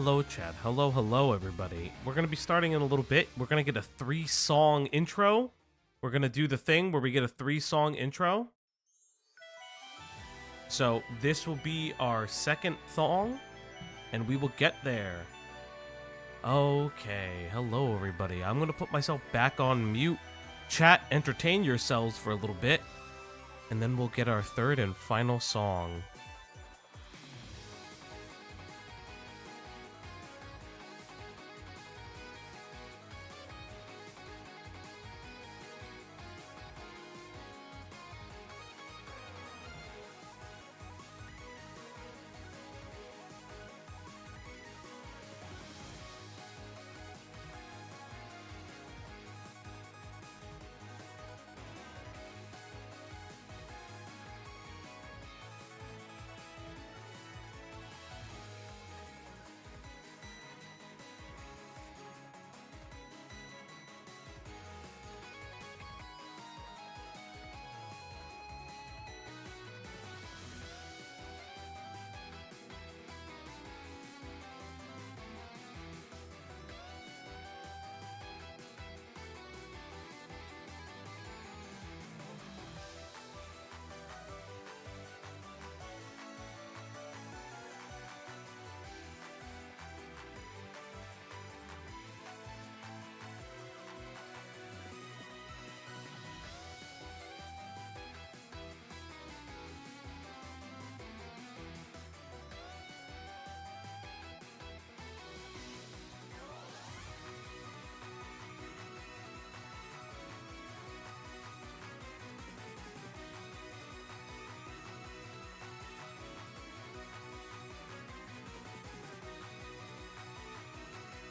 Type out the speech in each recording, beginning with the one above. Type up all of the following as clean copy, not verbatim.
Hello, chat. Hello, everybody. We're going to be starting in a little bit. We're going to get a 3-song intro. We're going to do the thing where we get a 3-song intro. So this will be our second song, and we will get there. Okay, hello, everybody. I'm going to put myself back on mute. Chat, entertain yourselves for a little bit, and then we'll get our third and final song.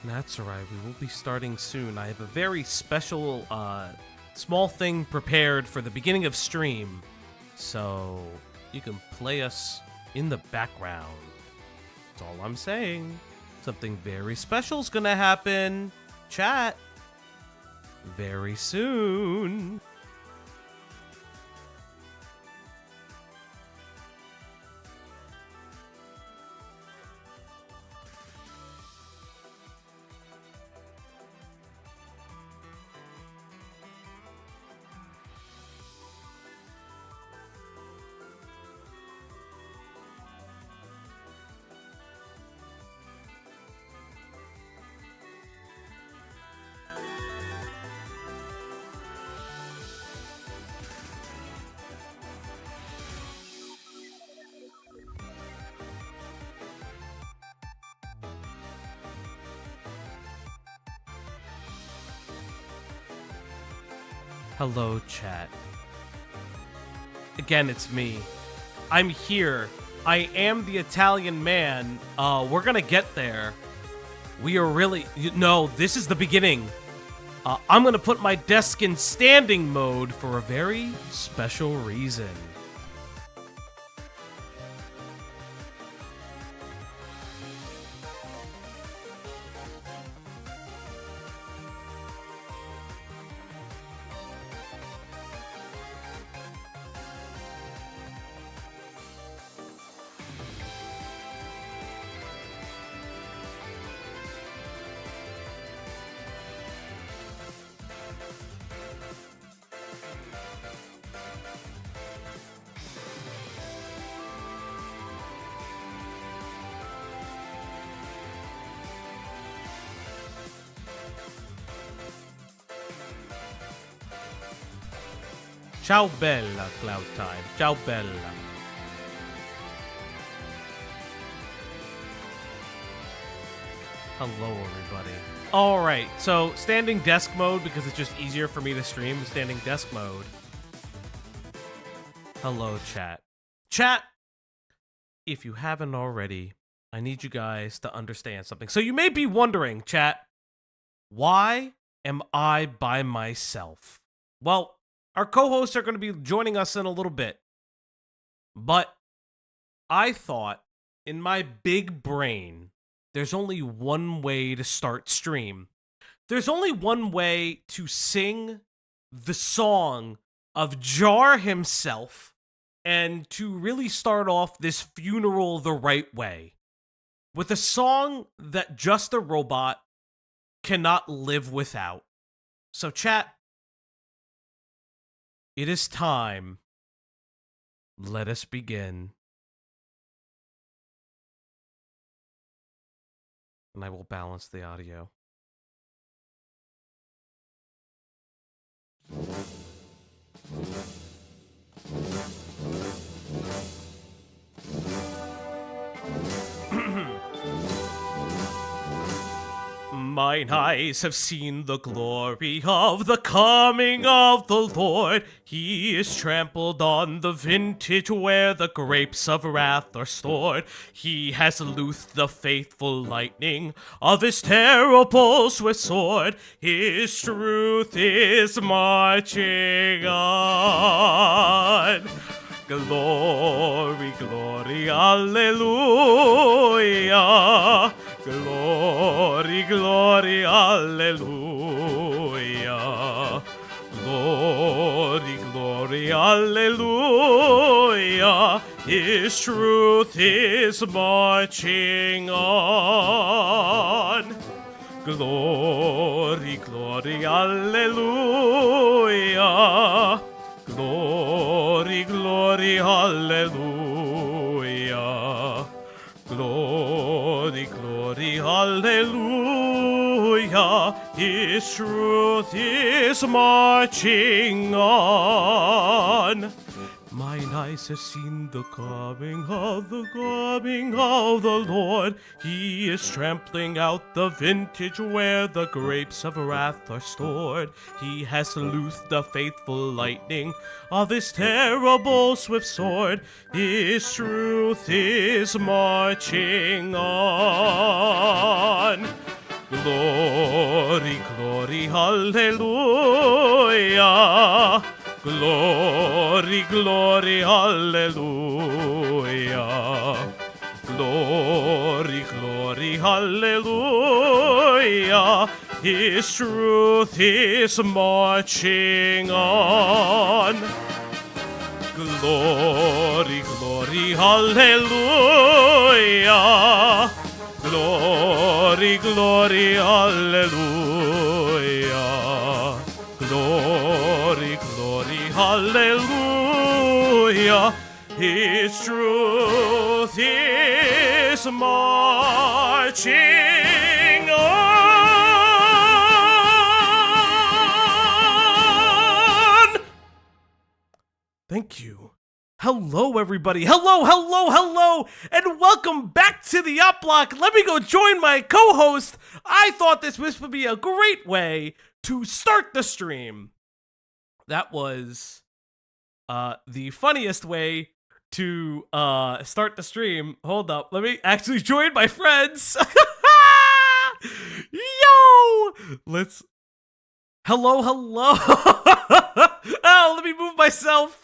That's alright, we will be starting soon. I have a very special, small thing prepared for the beginning of stream. So, you can play us in the background. That's all I'm saying. Something very special is gonna happen. Chat. Very soon. Hello, chat. Again, it's me. I'm here. I am the Italian man. We're gonna get there. We are really... No, this is the beginning. I'm gonna put my desk in standing mode for a very special reason. Ciao bella, Cloud Time. Ciao bella. Hello, everybody. All right, so standing desk mode because it's just easier for me to stream standing desk mode. Hello, chat. Chat, if you haven't already, I need you guys to understand something. So you may be wondering, chat, why am I by myself? Well, our co-hosts are going to be joining us in a little bit. But I thought, in my big brain, there's only one way to start stream. There's only one way to sing the song of Jar himself and to really start off this funeral the right way. with a song that just a robot cannot live without. So, chat, it is time. Let us begin. And I will balance the audio. Mine eyes have seen the glory of the coming of the Lord. He is trampled on the vintage where the grapes of wrath are stored. He has loosed the faithful lightning of his terrible swift sword. His truth is marching on. Glory, glory, alleluia. Glory, glory, alleluia. Glory, glory, alleluia. His truth is marching on. Glory, glory, alleluia. Glory, glory, hallelujah. Glory, glory, hallelujah. His truth is marching on. Mine eyes have seen the coming of the Lord. He is trampling out the vintage where the grapes of wrath are stored. He has loosed the faithful lightning of his terrible swift sword. His truth is marching on. Glory, glory, hallelujah. Glory, glory, hallelujah. Glory, glory, hallelujah. His truth is marching on. Glory, glory, hallelujah. Glory, glory, hallelujah. Glory, glory, hallelujah. His truth is marching on. Thank you. Hello, everybody. Hello, hello, hello, and welcome back to the Opp Block. Let me go join my co-host. I thought this would be a great way to start the stream. That was the funniest way to start the stream. Hold up. Let me actually join my friends. Yo! Let's... Hello, hello. Oh, let me move myself.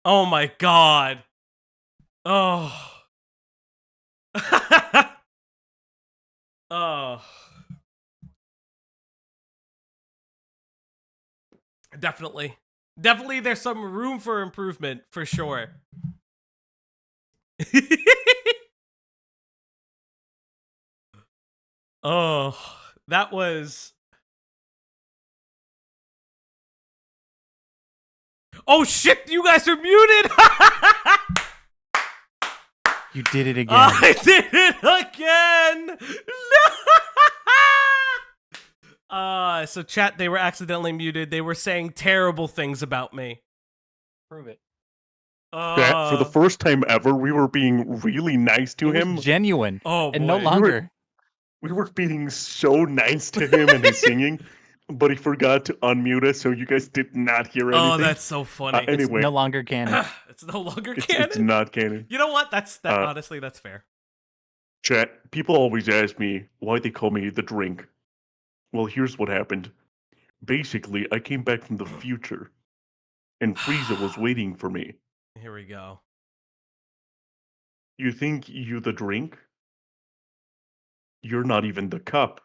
Oh my god. Oh. Oh. Definitely. Definitely there's some room for improvement, for sure. Oh, that was... Oh shit, you guys are muted! You did it again. I did it again! No! So chat, they were accidentally muted. They were saying terrible things about me. Prove it. That for the first time ever, we were being really nice to It him. was genuine. Oh, and no boy. longer. We were being so nice to him and his singing, but he forgot to unmute us, so you guys did not hear anything. Oh, that's so funny. Anyway, It's no longer canon. It's no longer it's canon. not canon. You know what? Honestly, that's fair. Chat, people always ask me why they call me the drink. Well, here's what happened. Basically, I came back from the future, and Frieza was waiting for me. Here we go. You think you the drink? You're not even the cup.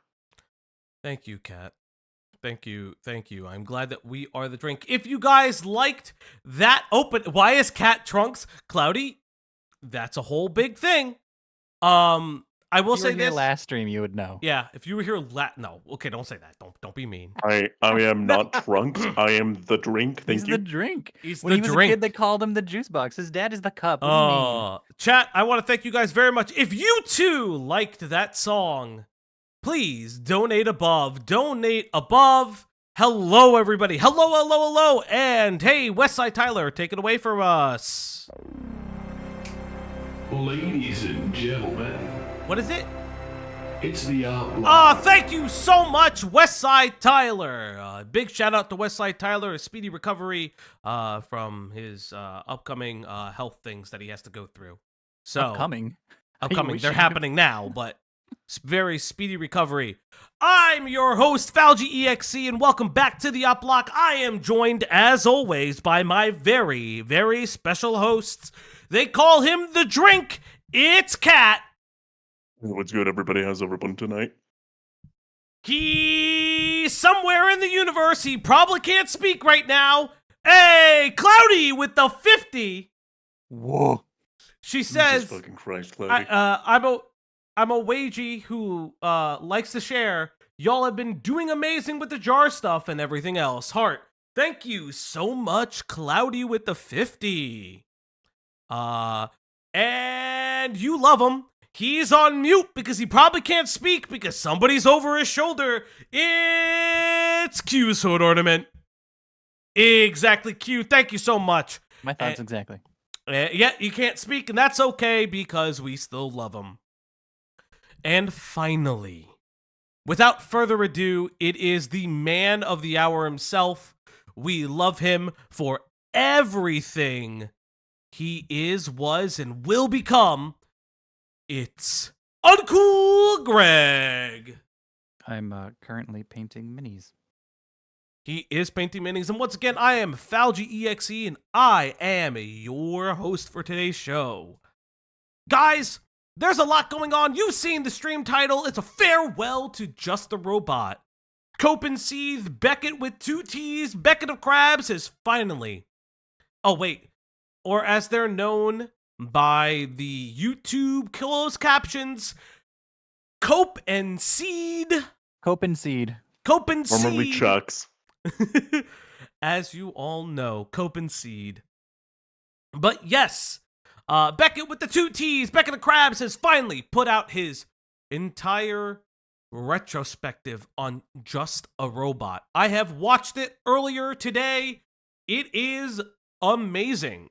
Thank you, Kat. Thank you. Thank you. I'm glad that we are the drink. If you guys liked that open, why is Cat Trunks cloudy? That's a whole big thing. I will If you were say here this. last stream, you would know. Yeah, if you were here no. Okay, don't say that. Don't be mean. I am not Trunks. I am the drink. Thank He's you. the drink. He's When the he was drink. a kid, they called him the juice box. His dad is the cup. What do you mean? Chat, I want to thank you guys very much. If you too liked that song, please donate above. Donate above. Hello, everybody. Hello. And hey, Westside Tyler, take it away from us. Ladies and gentlemen, What is it? it's the Opp Block. Thank you so much, Westside Tyler. Big shout out to Westside Tyler, a speedy recovery from his upcoming health things that he has to go through. So Upcoming. upcoming. They're wishing? happening now, but very speedy recovery. I'm your host, Falgi.Exe, and welcome back to the Opp Block. I am joined, as always, by my very, very special hosts. They call him the drink. It's Cat. What's good, everybody? How's everyone tonight? He's somewhere in the universe. He probably can't speak right now. Hey, Cloudy with the 50. Whoa. She says, Jesus fucking Christ, Cloudy. I'm a wagey who likes to share. Y'all have been doing amazing with the jar stuff and everything else. Heart, thank you so much, Cloudy with the 50. And you love him. He's on mute because he probably can't speak because somebody's over his shoulder. It's Q's Hood Ornament. Exactly, Q. Thank you so much. My thoughts exactly. Yeah, you can't speak, and that's okay because we still love him. And finally, without further ado, it is the man of the hour himself. We love him for everything he is, was, and will become. It's Uncool Greg. I'm currently painting minis. He is painting minis, and once again, I am Falgi.Exe, and I am your host for today's show. Guys, there's a lot going on. You've seen the stream title. It's a farewell to Just a Robot. Cope and Seethe, Beckett with 2 T's, Beckett of Crabs is finally... Oh, wait. Or as they're known by the YouTube closed captions, Cope and Seed. Cope and Seed. Cope and Seed. Formerly Chucks. As you all know, Cope and Seed. But yes, Beckett with the 2 T's, Beckett of Crabs, has finally put out his entire retrospective on Just a Robot. I have watched it earlier today. It is amazing.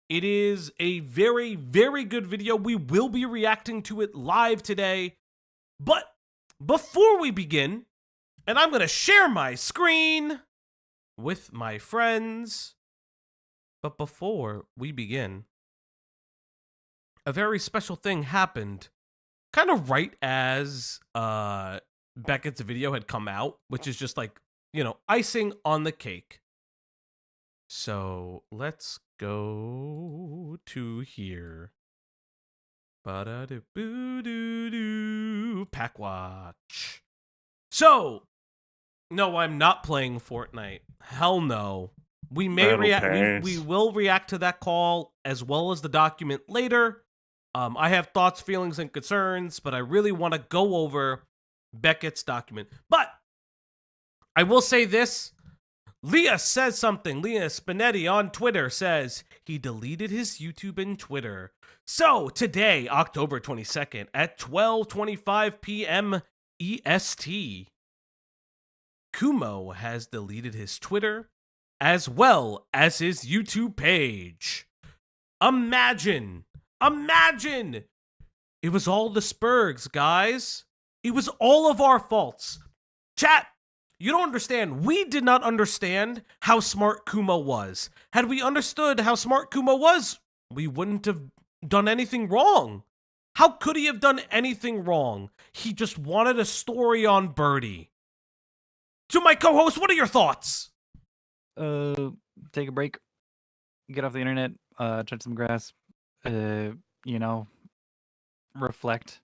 It is a very, very good video. We will be reacting to it live today. But before we begin, and I'm going to share my screen with my friends. But before we begin, a very special thing happened kind of right as Beckett's video had come out, which is just like, you know, icing on the cake. So let's go to here. Pack watch. So, no, I'm not playing Fortnite. Hell no. We may That'll react. pass. We will react to that call as well as the document later. I have thoughts, feelings, and concerns, but I really want to go over Beckett's document. But I will say this. Leah says something. Leah Spinetti on Twitter says he deleted his YouTube and Twitter. So today, October 22nd at 12:25 p.m. EST, Kumo has deleted his Twitter as well as his YouTube page. Imagine. It was all the Spurgs, guys. It was all of our faults. Chat, you don't understand. We did not understand how smart Kumo was. Had we understood how smart Kumo was, we wouldn't have done anything wrong. How could he have done anything wrong? He just wanted a story on Birdie. To my co-host, what are your thoughts? Take a break. Get off the internet. Touch some grass. You know, reflect.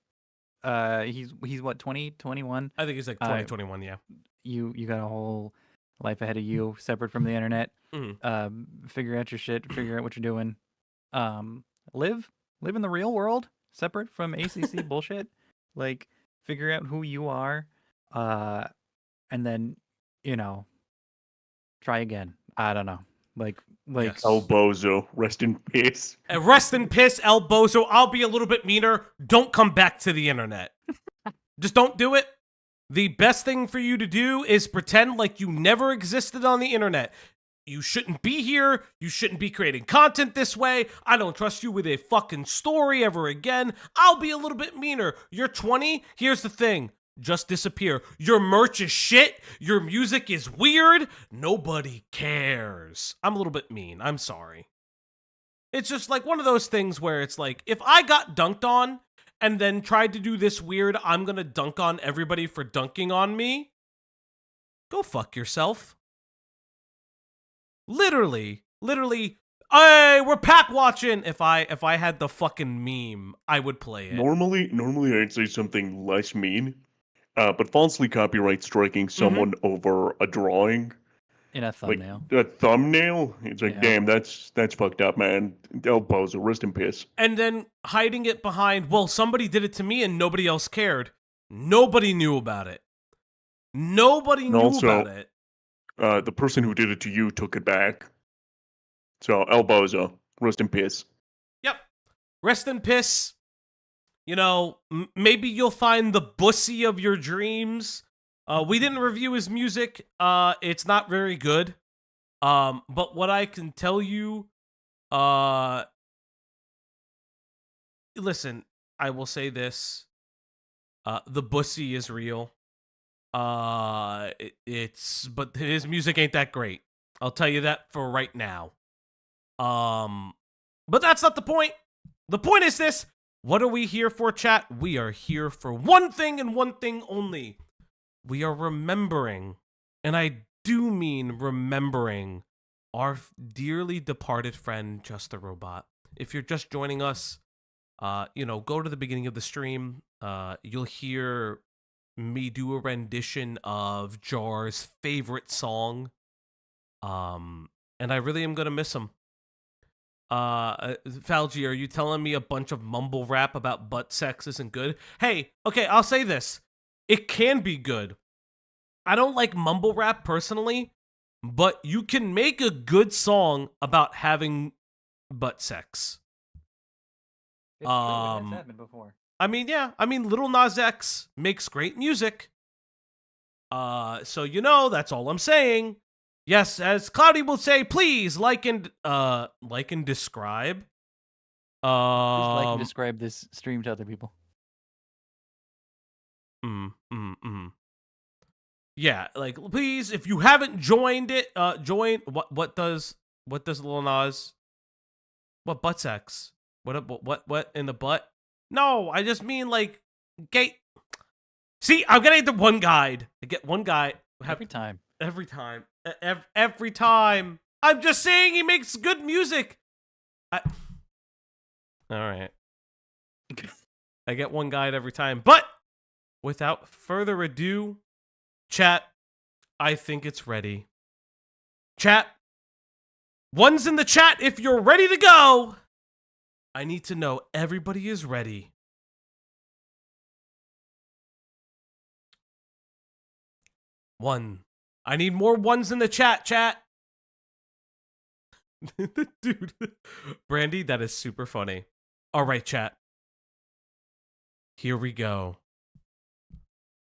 He's what, 20, 21? I think he's like 2021, yeah. you got a whole life ahead of you, separate from the internet. Mhm. Figure out your shit. Figure out what you're doing. Live in the real world, separate from ACC bullshit. Like, figure out who you are, and then, try again. I don't know. Like, Yes. El Bozo, rest in peace. And rest in piss, El Bozo. I'll be a little bit meaner. Don't come back to the internet. Just don't do it. The best thing for you to do is pretend like you never existed on the internet. You shouldn't be here. You shouldn't be creating content this way. I don't trust you with a fucking story ever again. I'll be a little bit meaner. You're 20. Here's the thing. Just disappear. Your merch is shit. Your music is weird. Nobody cares. I'm a little bit mean. I'm sorry. It's just like one of those things where it's like, if I got dunked on and then tried to do this weird, I'm gonna dunk on everybody for dunking on me, go fuck yourself. Literally, hey, we're pack watching. If I had the fucking meme, I would play it. Normally I'd say something less mean, but falsely copyright striking someone over a drawing, in a thumbnail. like a thumbnail. It's like, Yeah. damn, that's fucked up, man. El Bozo, rest in peace. And then hiding it behind, well, somebody did it to me and nobody else cared. Nobody knew about it. Nobody And knew also, about it. The person who did it to you took it back. So El Bozo, rest in peace. Yep. Rest in piss. You know, maybe you'll find the bussy of your dreams. We didn't review his music. It's not very good. But what I can tell you, listen, I will say this. The bussy is real. But his music ain't that great. I'll tell you that for right now. But that's not the point. The point is this. What are we here for, chat? We are here for one thing and one thing only. We are remembering, and I do mean remembering, our dearly departed friend, Just a Robot. If you're just joining us, go to the beginning of the stream. You'll hear me do a rendition of Jar's favorite song. And I really am gonna miss him. Falgi, are you telling me a bunch of mumble rap about butt sex isn't good? Hey, okay, I'll say this. It can be good. I don't like mumble rap personally, but you can make a good song about having butt sex. It's true, it has happened before. I mean, yeah. I mean, Lil Nas X makes great music. So that's all I'm saying. Yes, as Cloudy will say, please like and describe. Please like and describe this stream to other people. Yeah, like please, if you haven't joined it, join. What does Lil Nas? What butt sex? What in the butt? No, I just mean like gay. See, I'm getting the one guide. I get one guy Every time. Every time. I'm just saying he makes good music. All right. I get one guide every time. But without further ado, chat, I think it's ready. Chat, one's in the chat if you're ready to go. I need to know everybody is ready. One. I need more ones in the chat. Dude. Brandy, that is super funny. All right, chat. Here we go.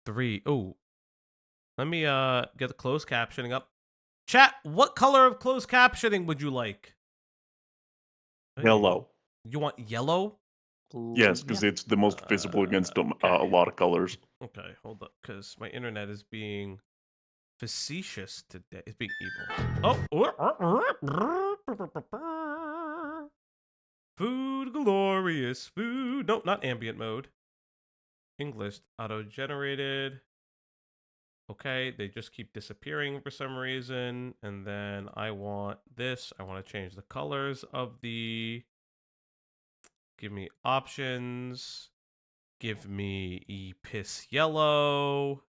3. Oh. Let me get the closed captioning up. Chat, what color of closed captioning would you like? Yellow. You want yellow? Yes, because it's the most visible against okay. a lot of colors. Okay, hold up, because my internet is being facetious today. It's being evil. Oh. Food, glorious food. No, not ambient mode. English, auto-generated. Okay, they just keep disappearing for some reason. And then I want this. I want to change the colors of the... Give me options. Give me piss yellow.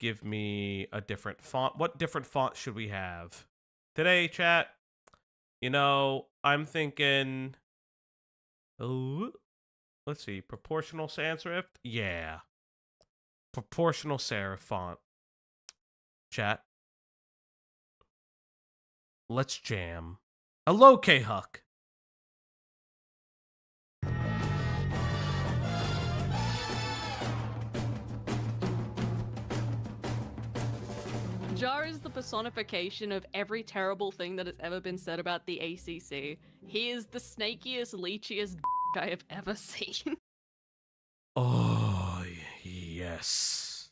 give me a different font. What different font should we have today, chat? You know, I'm thinking, oh, let's see, proportional sans serif? Yeah. Proportional serif font. Chat. Let's jam. Hello, K-Huck. Jar is the personification of every terrible thing that has ever been said about the ACC. He is the snakiest, leechiest I have ever seen. Oh, yes.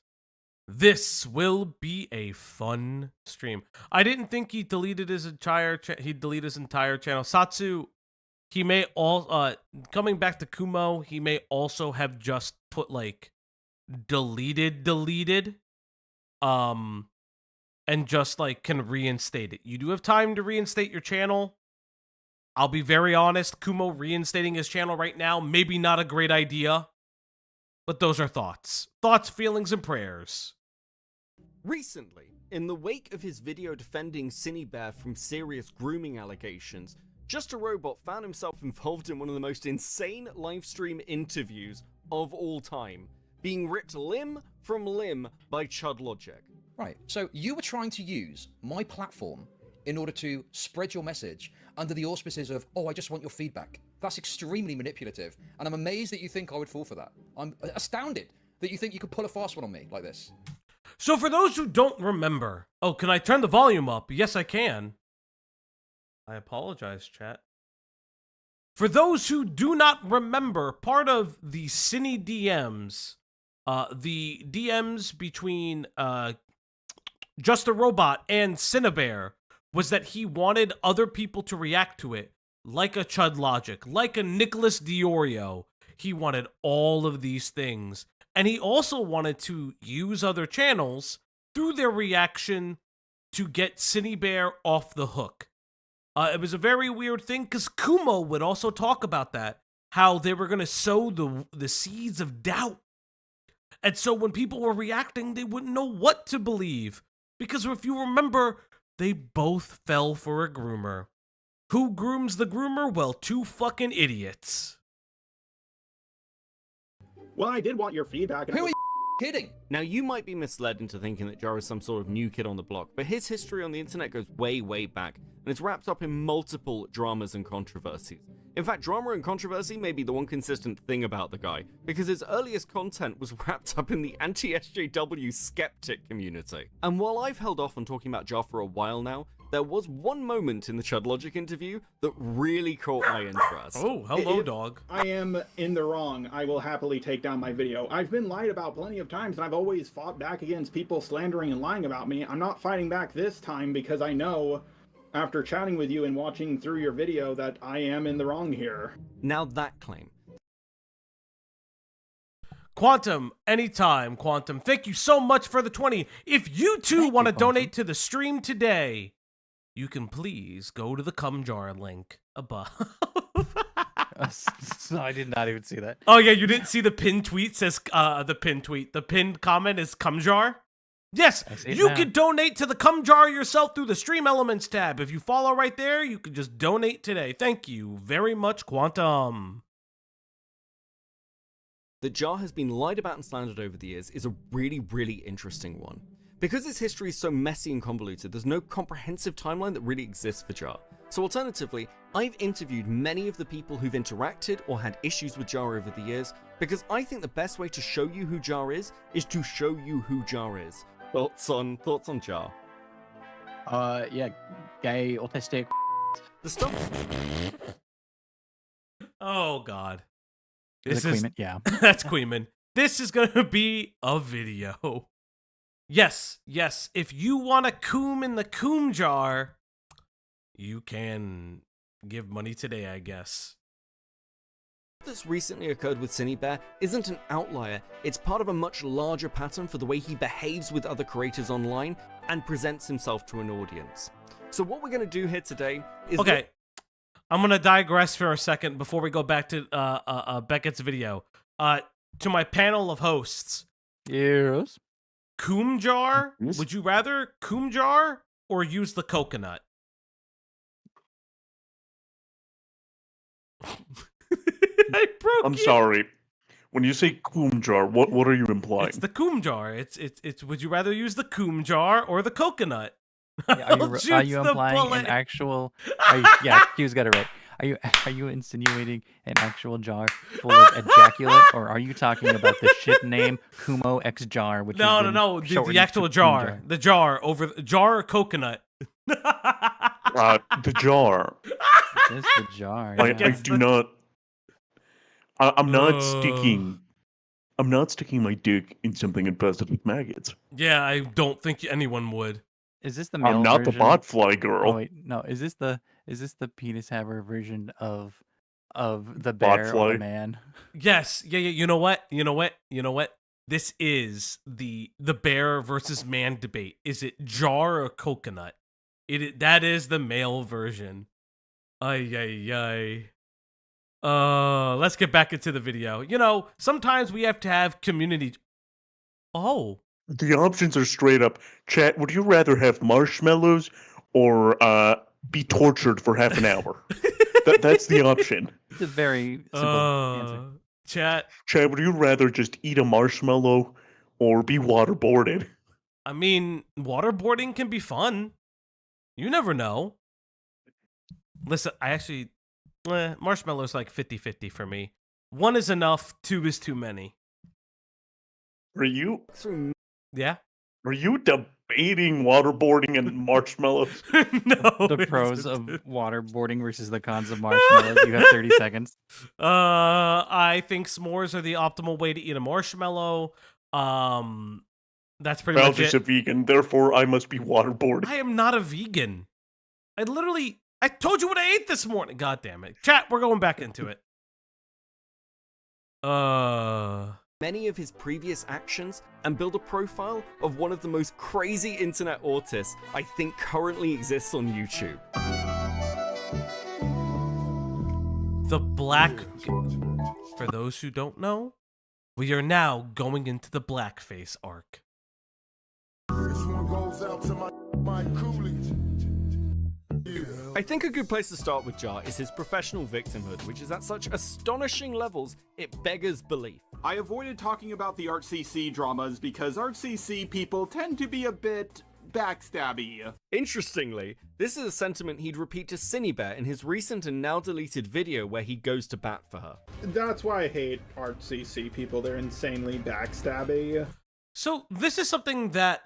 This will be a fun stream. I didn't think he deleted his entire he'd delete his entire channel. Satsu, he may all coming back to Kumo, he may also have just put like deleted and just like can reinstate it. You do have time to reinstate your channel. I'll be very honest, Kumo reinstating his channel right now, maybe not a great idea. But those are thoughts. Thoughts, feelings, and prayers. Recently, in the wake of his video defending Synnibear from serious grooming allegations, Just a Robot found himself involved in one of the most insane livestream interviews of all time, being ripped limb from limb by Chud Logic. Right, so you were trying to use my platform in order to spread your message under the auspices of, oh, I just want your feedback. That's extremely manipulative, and I'm amazed that you think I would fall for that. I'm astounded that you think you could pull a fast one on me like this. So for those who don't remember... Oh, can I turn the volume up? Yes, I can. I apologize, chat. For those who do not remember, part of the Synny DMs, the DMs between Just a Robot and Synnibear, was that he wanted other people to react to it, like a Chud Logic, like a Nicholas Diorio. He wanted all of these things. And he also wanted to use other channels through their reaction to get Synnibear off the hook. It was a very weird thing, because Kumo would also talk about that, how they were going to sow the seeds of doubt. And so when people were reacting, they wouldn't know what to believe. Because if you remember, they both fell for a groomer. Who grooms the groomer? Well, two fucking idiots. Well, I did want your feedback. Who are you kidding? Now, you might be misled into thinking that Jar is some sort of new kid on the block, but his history on the internet goes way, way back, and it's wrapped up in multiple dramas and controversies. In fact, drama and controversy may be the one consistent thing about the guy, because his earliest content was wrapped up in the anti-SJW skeptic community. And while I've held off on talking about Jar for a while now, there was one moment in the Chud Logic interview that really caught my interest. Oh, hello, If dog. I am in the wrong, I will happily take down my video. I've been lied about plenty of times, and I've always fought back against people slandering and lying about me. I'm not fighting back this time because I know, after chatting with you and watching through your video, that I am in the wrong here. Now that claim. Quantum, anytime, Quantum. Thank you so much for the 20. If you too want to donate to the stream today, you can please go to the cum jar link above. I did not even see that. Oh yeah, you didn't see the pinned tweet says the pinned comment is cum jar? Yes, you can donate to the cum jar yourself through the Stream Elements tab. If you follow right there, you can just donate today. Thank you very much, Quantum. That Jar has been lied about and slandered over the years is a really, really interesting one. Because its history is so messy and convoluted, there's no comprehensive timeline that really exists for Jar. So alternatively, I've interviewed many of the people who've interacted or had issues with Jar over the years, because I think the best way to show you who Jar is to show you who Jar is. Thoughts on Jar? Yeah, gay, autistic. The stuff. Oh God. Is it Queeman? Yeah. That's Queeman. This is gonna be a video. Yes, if you want a coom in the coom jar, you can give money today, I guess. That's recently occurred with Synnibear isn't an outlier, it's part of a much larger pattern for the way he behaves with other creators online and presents himself to an audience. So what we're going to do here today is... Okay, I'm going to digress for a second before we go back to Beckett's video. To my panel of hosts. Yes. Coom jar? Yes. Would you rather Coom jar or use the coconut? I broke I'm you. sorry. When you say coom jar, what are you implying? It's the Coom jar. It's. Would you rather use the Coom jar or the coconut? Yeah, I'll are choose you the implying an bullet. actual? Yeah, Q's got it right. Are you insinuating an actual jar full of ejaculate, or are you talking about the ship name Kumo.Exe jar, which has been No. shortened The actual to jar. The jar over jar or coconut. The jar. Just the jar. I Yeah. do not. I'm not Uh. sticking. I'm not sticking my dick in something infested with maggots. Yeah, I don't think anyone would. Is this the male I'm not version? the bot fly Oh girl. wait, no. Is this the penis haver version of the Bot bear or fly? the man? Yes. Yeah. You know what? This is the bear versus man debate. Is it jar or coconut? That is the male version. Ay. Let's get back into the video. You know, sometimes we have to have community. Oh. The options are straight up. Chat, would you rather have marshmallows or be tortured for half an hour? That's the option. It's a very simple answer. Chat. Chat, would you rather just eat a marshmallow or be waterboarded? I mean, waterboarding can be fun. You never know. Listen, I actually... marshmallow's like 50-50 for me. 1 is enough, 2 is too many. Are you Yeah? debating waterboarding and marshmallows? No. The it pros isn't. of waterboarding versus the cons of marshmallows. You have 30 seconds. I think s'mores are the optimal way to eat a marshmallow. That's pretty much Falgi's it. a vegan, therefore I must be waterboarded. I am not a vegan. I told you what I ate this morning. God damn it. Chat, we're going back into it. Many of his previous actions and build a profile of one of the most crazy internet autists I think currently exists on YouTube. The black... For those who don't know, we are now going into the blackface arc. This one goes out to my coolies. I think a good place to start with Jar is his professional victimhood, which is at such astonishing levels it beggars belief. I avoided talking about the ArtCC dramas because ArtCC people tend to be a bit backstabby. Interestingly, this is a sentiment he'd repeat to Synnibear in his recent and now deleted video where he goes to bat for her. That's why I hate ArtCC people. They're insanely backstabby. So this is something that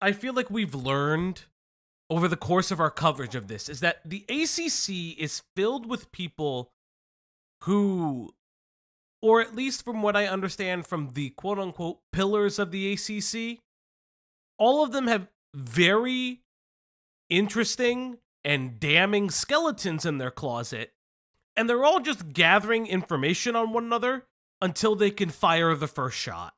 I feel like we've learned over the course of our coverage of this, is that the ACC is filled with people who, or at least from what I understand from the quote-unquote pillars of the ACC, all of them have very interesting and damning skeletons in their closet, and they're all just gathering information on one another until they can fire the first shot.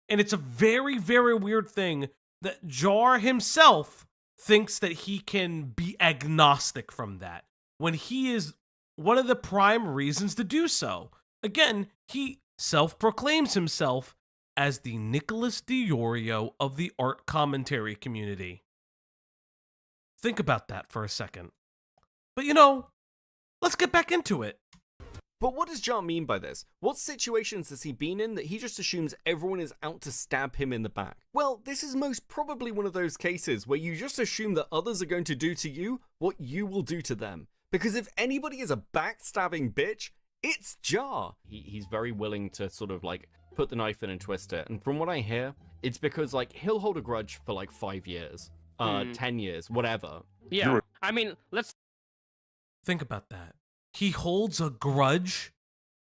And it's a very, very weird thing that Jar himself thinks that he can be agnostic from that, when he is one of the prime reasons to do so. Again, he self-proclaims himself as the Nicholas DiOrio of the art commentary community. Think about that for a second. But you know, let's get back into it. But what does Jar mean by this? What situations has he been in that he just assumes everyone is out to stab him in the back? Well, this is most probably one of those cases where you just assume that others are going to do to you what you will do to them. Because if anybody is a backstabbing bitch, it's Jar. He's very willing to sort of like put the knife in and twist it. And from what I hear, it's because like he'll hold a grudge for like 5 years, 10 years, whatever. Yeah. I mean, let's Think about that. He holds a grudge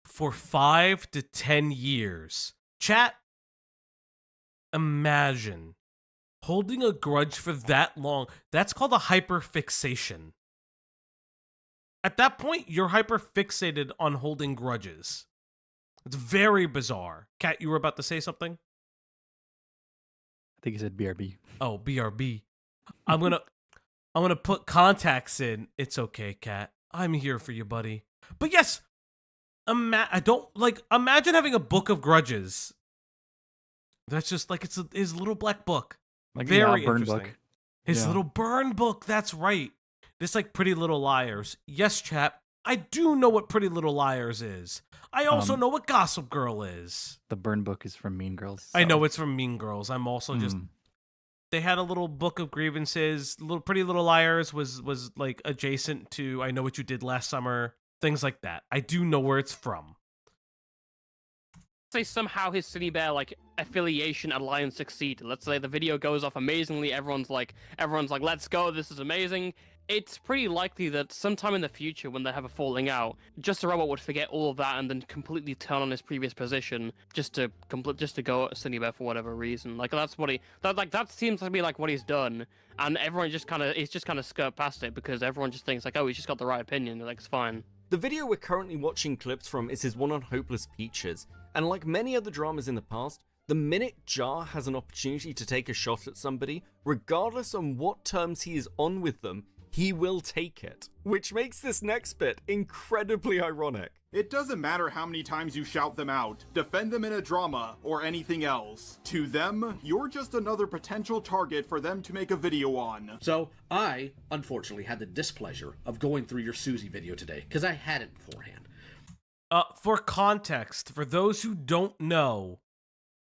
for 5 to 10 years. Chat, imagine holding a grudge for that long. That's called a hyperfixation. At that point, you're hyperfixated on holding grudges. It's very bizarre. Kat, you were about to say something? I think he said BRB. Oh, BRB. I'm gonna put contacts in. It's okay, Kat. I'm here for you, buddy. But yes, imagine having a book of grudges That's just like his little black book. Like Very burn interesting. book. His Yeah. little burn book. That's right. Just like Pretty Little Liars. Yes, chat. I do know what Pretty Little Liars is. I also know what Gossip Girl is. The burn book is from Mean Girls. I know so- it's from Mean Girls. I'm also just. Mm. They had a little book of grievances. Little Pretty Little Liars was like adjacent to I Know What You Did Last Summer. Things like that. I do know where it's from. Say somehow his Synnibear like affiliation alliance succeeded. Let's say the video goes off amazingly. Everyone's like, let's go. This is amazing. It's pretty likely that sometime in the future, when they have a falling out, Just a Robot would forget all of that and then completely turn on his previous position just to go at Synnibear for whatever reason. Like that's what that seems to be like what he's done, and everyone just kind of skirt past it because everyone just thinks like, oh, he's just got the right opinion. Like it's fine. The video we're currently watching clips from is his one on Hopeless Peaches, and like many other dramas in the past, the minute Jar has an opportunity to take a shot at somebody, regardless on what terms he is on with them, he will take it. Which makes this next bit incredibly ironic. It doesn't matter how many times you shout them out, defend them in a drama, or anything else. To them, you're just another potential target for them to make a video on. So, I, unfortunately, had the displeasure of going through your Susie video today, because I had it beforehand. For context, for those who don't know,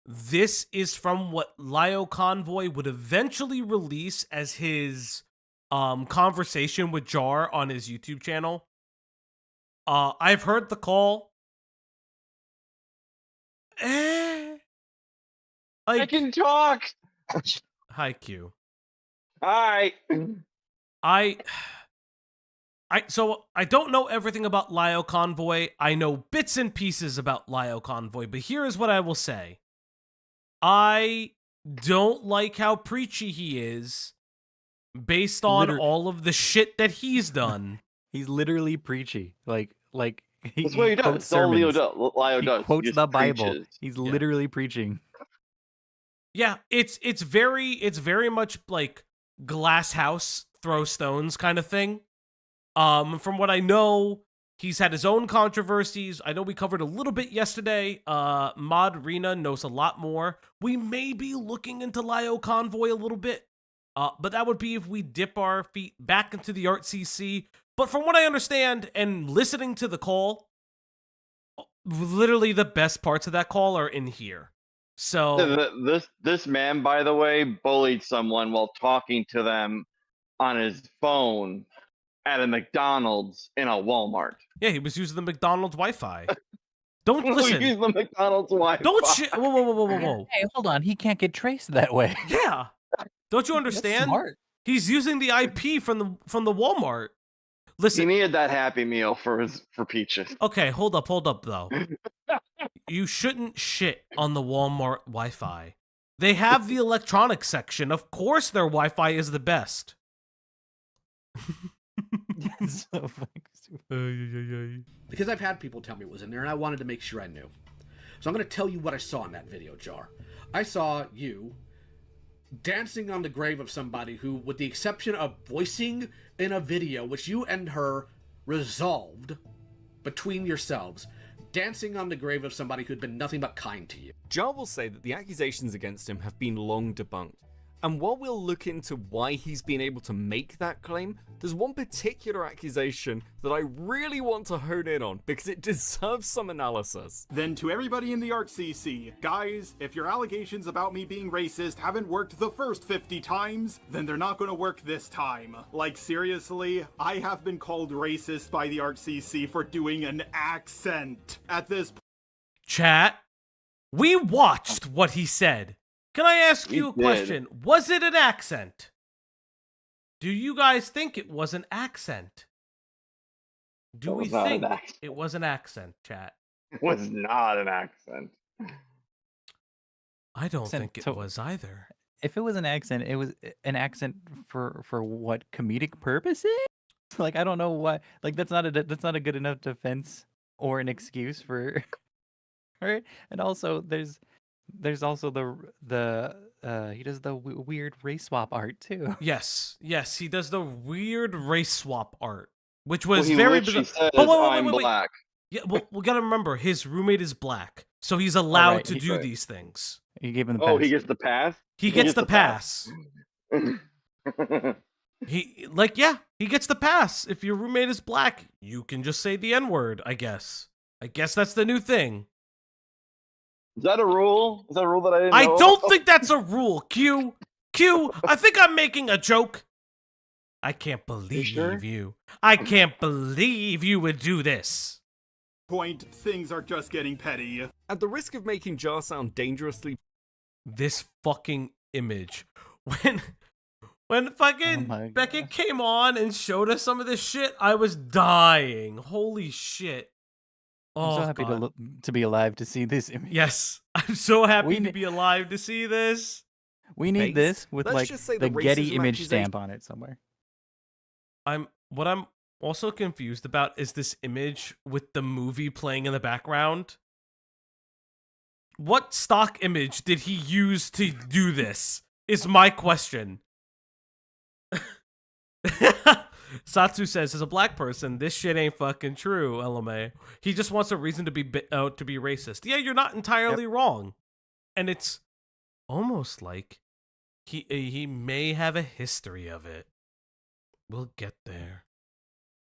this is from what Lio Convoy would eventually release as his conversation with Jar on his YouTube channel. I've heard the call. I can talk. Hi, Q. Hi. So I don't know everything about Lio Convoy. I know bits and pieces about Lio Convoy, but here is what I will say. I don't like how preachy he is based on all of the shit that he's done. He's literally preachy. Like That's what he does. That's all Lio does. He quotes He the just Bible. preaches. He's literally preaching. Yeah, it's very much like glass house, throw stones kind of thing. From what I know, he's had his own controversies. I know we covered a little bit yesterday. Mod Rena knows a lot more. We may be looking into Lio Convoy a little bit. But that would be if we dip our feet back into the ArtCC. But from what I understand and listening to the call, literally the best parts of that call are in here. So This man, by the way, bullied someone while talking to them on his phone at a McDonald's in a Walmart. yeah, he was using the McDonald's Wi-Fi. Don't listen. Use the McDonald's Wi-Fi. Don't whoa. Hey, hold on. He can't get traced that way. Yeah. Don't you understand? smart. He's using the IP from the Walmart. Listen. He needed that Happy Meal for Peaches. Okay, hold up though. You shouldn't shit on the Walmart Wi-Fi. They have the electronics section. Of course their Wi-Fi is the best. So fucking Because I've had people tell me it was in there, and I wanted to make sure I knew. So I'm going to tell you what I saw in that video, Jar. I saw you dancing on the grave of somebody who, with the exception of voicing in a video, which you and her resolved between yourselves, dancing on the grave of somebody who'd been nothing but kind to you. Jar will say that the accusations against him have been long debunked. And while we'll look into why he's been able to make that claim, there's one particular accusation that I really want to hone in on because it deserves some analysis. Then to everybody in the ArtCC, guys, if your allegations about me being racist haven't worked the first 50 times, then they're not gonna work this time. Like seriously, I have been called racist by the ArtCC for doing an accent. At this Chat, we watched what he said. Can I ask you a question? Was it an accent? Do you guys think it was an accent? Do we think it was an accent, chat? It was not an accent. I don't think it was either. If it was an accent, it was an accent for what comedic purposes? Like I don't know what. Like that's not a good enough defense or an excuse for. Right, and also there's also the he does the weird race swap art too. Yes, he does the weird race swap art, which was he very literally bizarre. says, I'm black. Yeah, well, we gotta remember his roommate is black, so he's allowed right, to he- do right. these things. You gave him the Oh, pass. he gets the pass. He gets the pass. pass. He he gets the pass. If your roommate is black, you can just say the N-word, I guess. I guess that's the new thing. Is that a rule? Is that a rule that I didn't know? I don't think that's a rule. Q, I think I'm making a joke. I can't believe sure? you. I can't believe you would do this. Point, things are just getting petty. At the risk of making Jar sound dangerously This fucking image. When fucking my Beckett came on and showed us some of this shit, I was dying. Holy shit. I'm Oh, so happy God. to be alive to see this image. Yes, I'm so happy We to ne- be alive to see this. We need Based. this with Let's like just say the the Getty racism image accusation- stamp on it somewhere. What I'm also confused about is this image with the movie playing in the background. What stock image did he use to do this? Is my question. Satsu says, as a black person, this shit ain't fucking true, LMA. He just wants a reason to be racist. Yeah, you're not entirely wrong. And it's almost like he may have a history of it. We'll get there.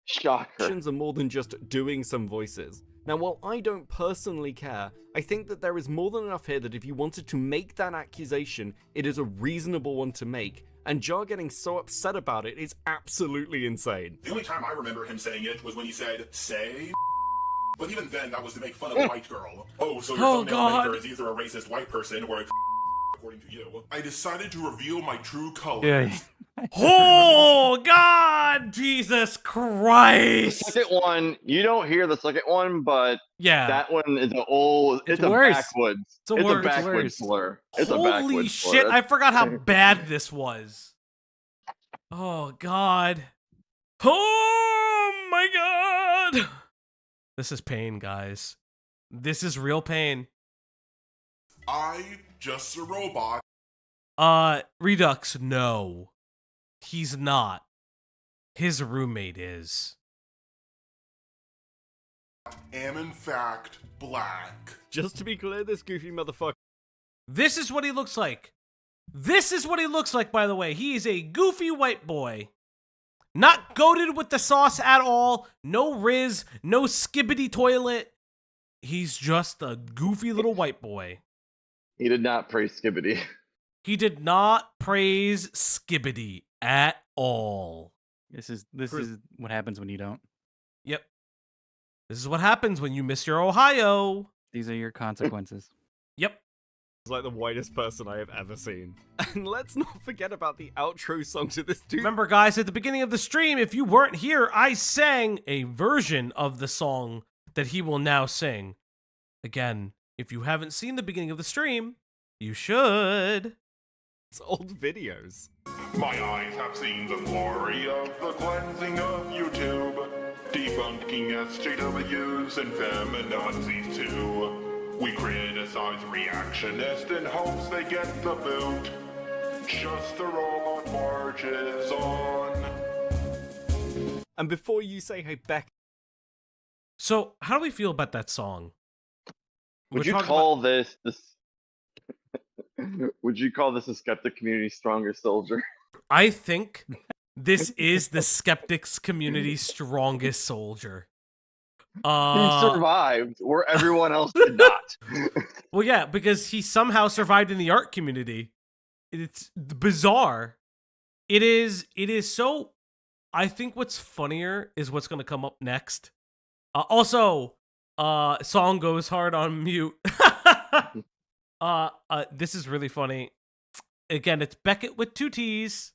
Shocker. actions are more than just doing some voices. Now, while I don't personally care, I think that there is more than enough here that if you wanted to make that accusation, it is a reasonable one to make, and Jar getting so upset about it is absolutely insane. The only time I remember him saying it was when he said, say. But even then, that was to make fun of a white girl. Oh, so your thumbnail maker is either a racist white person or a according to you. I decided to reveal my true colors. Yeah. Oh, God! Jesus Christ! The second one, you don't hear the second one, but Yeah. that one is an old. It's a worse. backwoods. It's a It's a worse. backwoods slur. It's a Holy backwoods shit, slur. I forgot how bad this was. Oh, God. Oh, my God! This is pain, guys. This is real pain. I just a robot. Redux, no. He's not. His roommate is. Am in fact black. Just to be clear, this goofy motherfucker. This is what he looks like. This is what he looks like, by the way. He is a goofy white boy. Not goated with the sauce at all. No Riz, no skibbity toilet. He's just a goofy little white boy. He did not praise Skibbity. He did not praise Skibbity at all. This is what happens when you don't. Yep. This is what happens when you miss your Ohio. These are your consequences. Yep. He's like the whitest person I have ever seen. And let's not forget about the outro song to this dude. Remember, guys, at the beginning of the stream, if you weren't here, I sang a version of the song that he will now sing. Again, if you haven't seen the beginning of the stream, you should. It's old videos. My eyes have seen the glory of the cleansing of YouTube, debunking SJWs and feminazis too. We criticize reactionists in hopes they get the boot. Just the robot marches on. And before you say, hey, Beck. So, how do we feel about that song? Would you call this Would you call this a skeptic community strongest soldier? I think this is the skeptics community's strongest soldier. He survived where everyone else did not. Well, yeah, because he somehow survived in the art community. It's bizarre. It is so. I think what's funnier is what's going to come up next. Also, song goes hard on mute. This is really funny. Again, it's Beckett with 2 T's.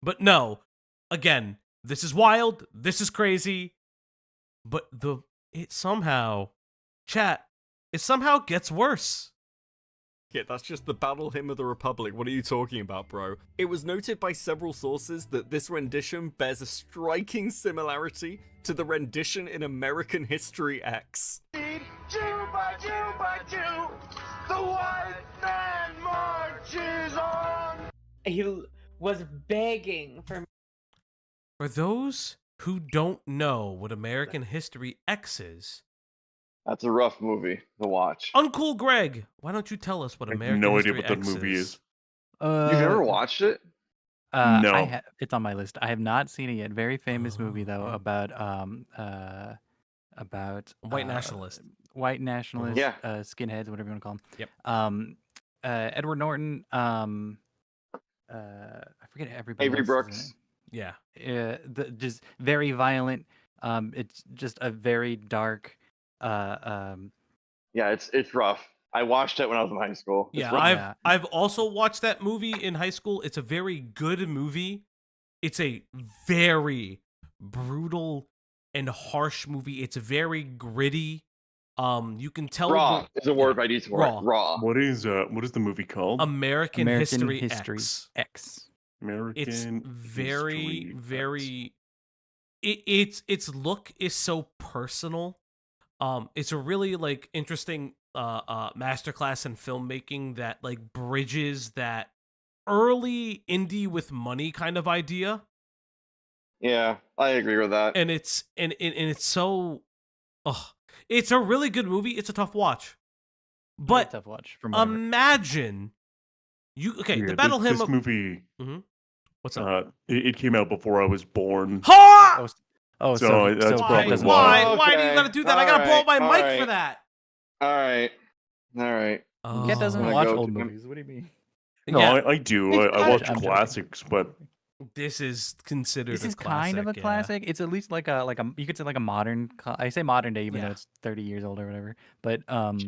But no, again, this is wild. This is crazy. But it somehow gets worse. Yeah, that's just the Battle Hymn of the Republic. What are you talking about, bro? It was noted by several sources that this rendition bears a striking similarity to the rendition in American History X. Jew by Jew by Jew, the white man marches on. He was begging for. For those who don't know what American History X is, That's a rough movie to watch. Uncool Greg, why don't you tell us what I have American no idea History what that X movie is. You've never watched it? No. It's on my list. I have not seen it yet. Very famous movie though Oh. about White nationalist. white nationalist, Yeah. skinheads, whatever you want to call them. Yep. Edward Norton. I forget everybody. Avery else's Brooks. Yeah. Just very violent. It's just a very dark. Yeah, it's rough. I watched it when I was in high school. It's Yeah, rough. I've also watched that movie in high school. It's a very good movie. It's a very brutal and harsh movie. It's very gritty. You can tell Raw is a word I use for it. Raw. What is the movie called? American History X. American It's very, History very. Its look is so personal. It's a really like interesting masterclass in filmmaking that like bridges that early indie with money kind of idea. Yeah, I agree with that. And it's so, it's a really good movie. It's a tough watch, but tough watch from whatever. imagine the Battle Hymn. This movie. Mhm. What's up? It came out before I was born. Ha! So that's probably why. Why do you gotta do that? I gotta blow up my mic for that. All right. Cat doesn't watch old movies. What do you mean? No, Yeah. I do. I watch I'm joking. classics, but This is considered. This is a classic, kind of a yeah. classic. It's at least like a you could say like a modern. I say modern day, even Yeah. though it's 30 years old or whatever. But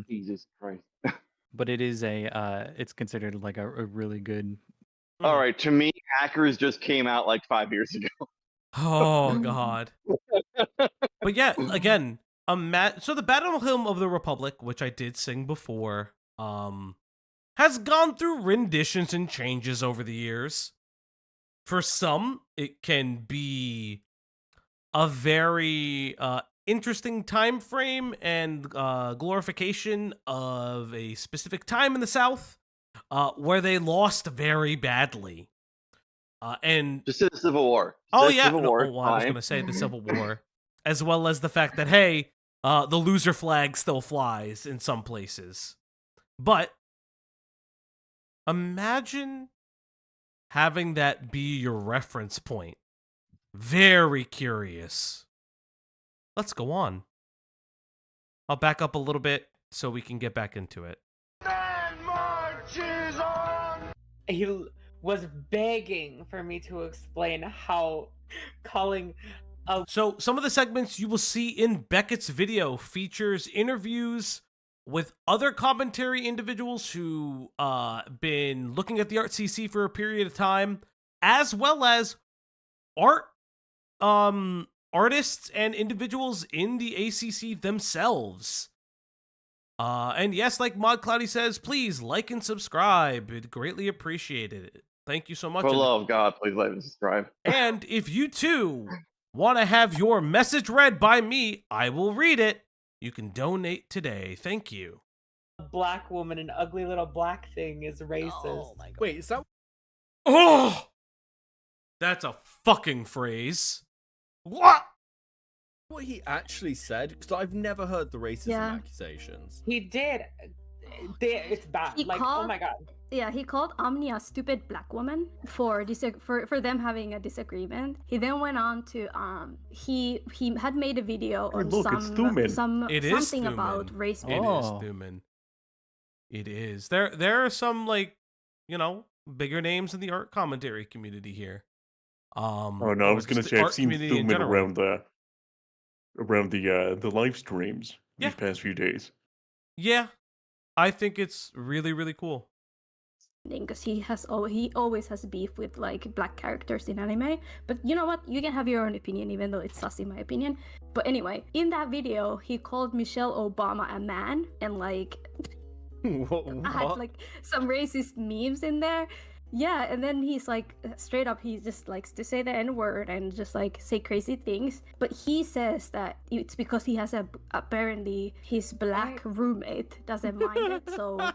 Jesus Christ. but it is it's considered like a really good. All right, to me, Hackers just came out like 5 years ago. Oh God. But yeah, again, so the Battle Hymn of the Republic, which I did sing before, has gone through renditions and changes over the years. For some, it can be a very interesting time frame and glorification of a specific time in the South where they lost very badly. And just the Civil War. Civil War. I was going to say the Civil War, as well as the fact that hey, the loser flag still flies in some places. But imagine having that be your reference point. Very curious. Let's go on. I'll back up a little bit so we can get back into it. He was begging for me to explain how calling a... So some of the segments you will see in Beckett's video features interviews with other commentary individuals who been looking at the Art CC for a period of time, as well as artists and individuals in the ACC themselves. And yes, like Mod Cloudy says, please like and subscribe. It'd greatly appreciate it. Thank you so much. For the love of God, please like and subscribe. And if you too want to have your message read by me, I will read it. You can donate today. Thank you. A black woman, an ugly little black thing is racist. Oh my God. Wait, is that... Oh! That's a fucking phrase. What? What he actually said? Because I've never heard the racism accusations. He did. It's bad. Oh my God. Yeah, he called Omni a stupid black woman for them having a disagreement. He then went on to he had made a video on something about race. It is Thuman. It is. There are some bigger names in the art commentary community here. I was gonna say I've seen Thuman around the live streams these past few days. Yeah, I think it's really, really cool. Because he always has beef with like black characters in anime, but you know what, you can have your own opinion even though it's sus in my opinion. But anyway, in that video he called Michelle Obama a man, and like what? I had like some racist memes in there. Yeah, and then he's like straight up he just likes to say the N-word and just like say crazy things, but he says that it's because he has apparently his black roommate doesn't mind it. So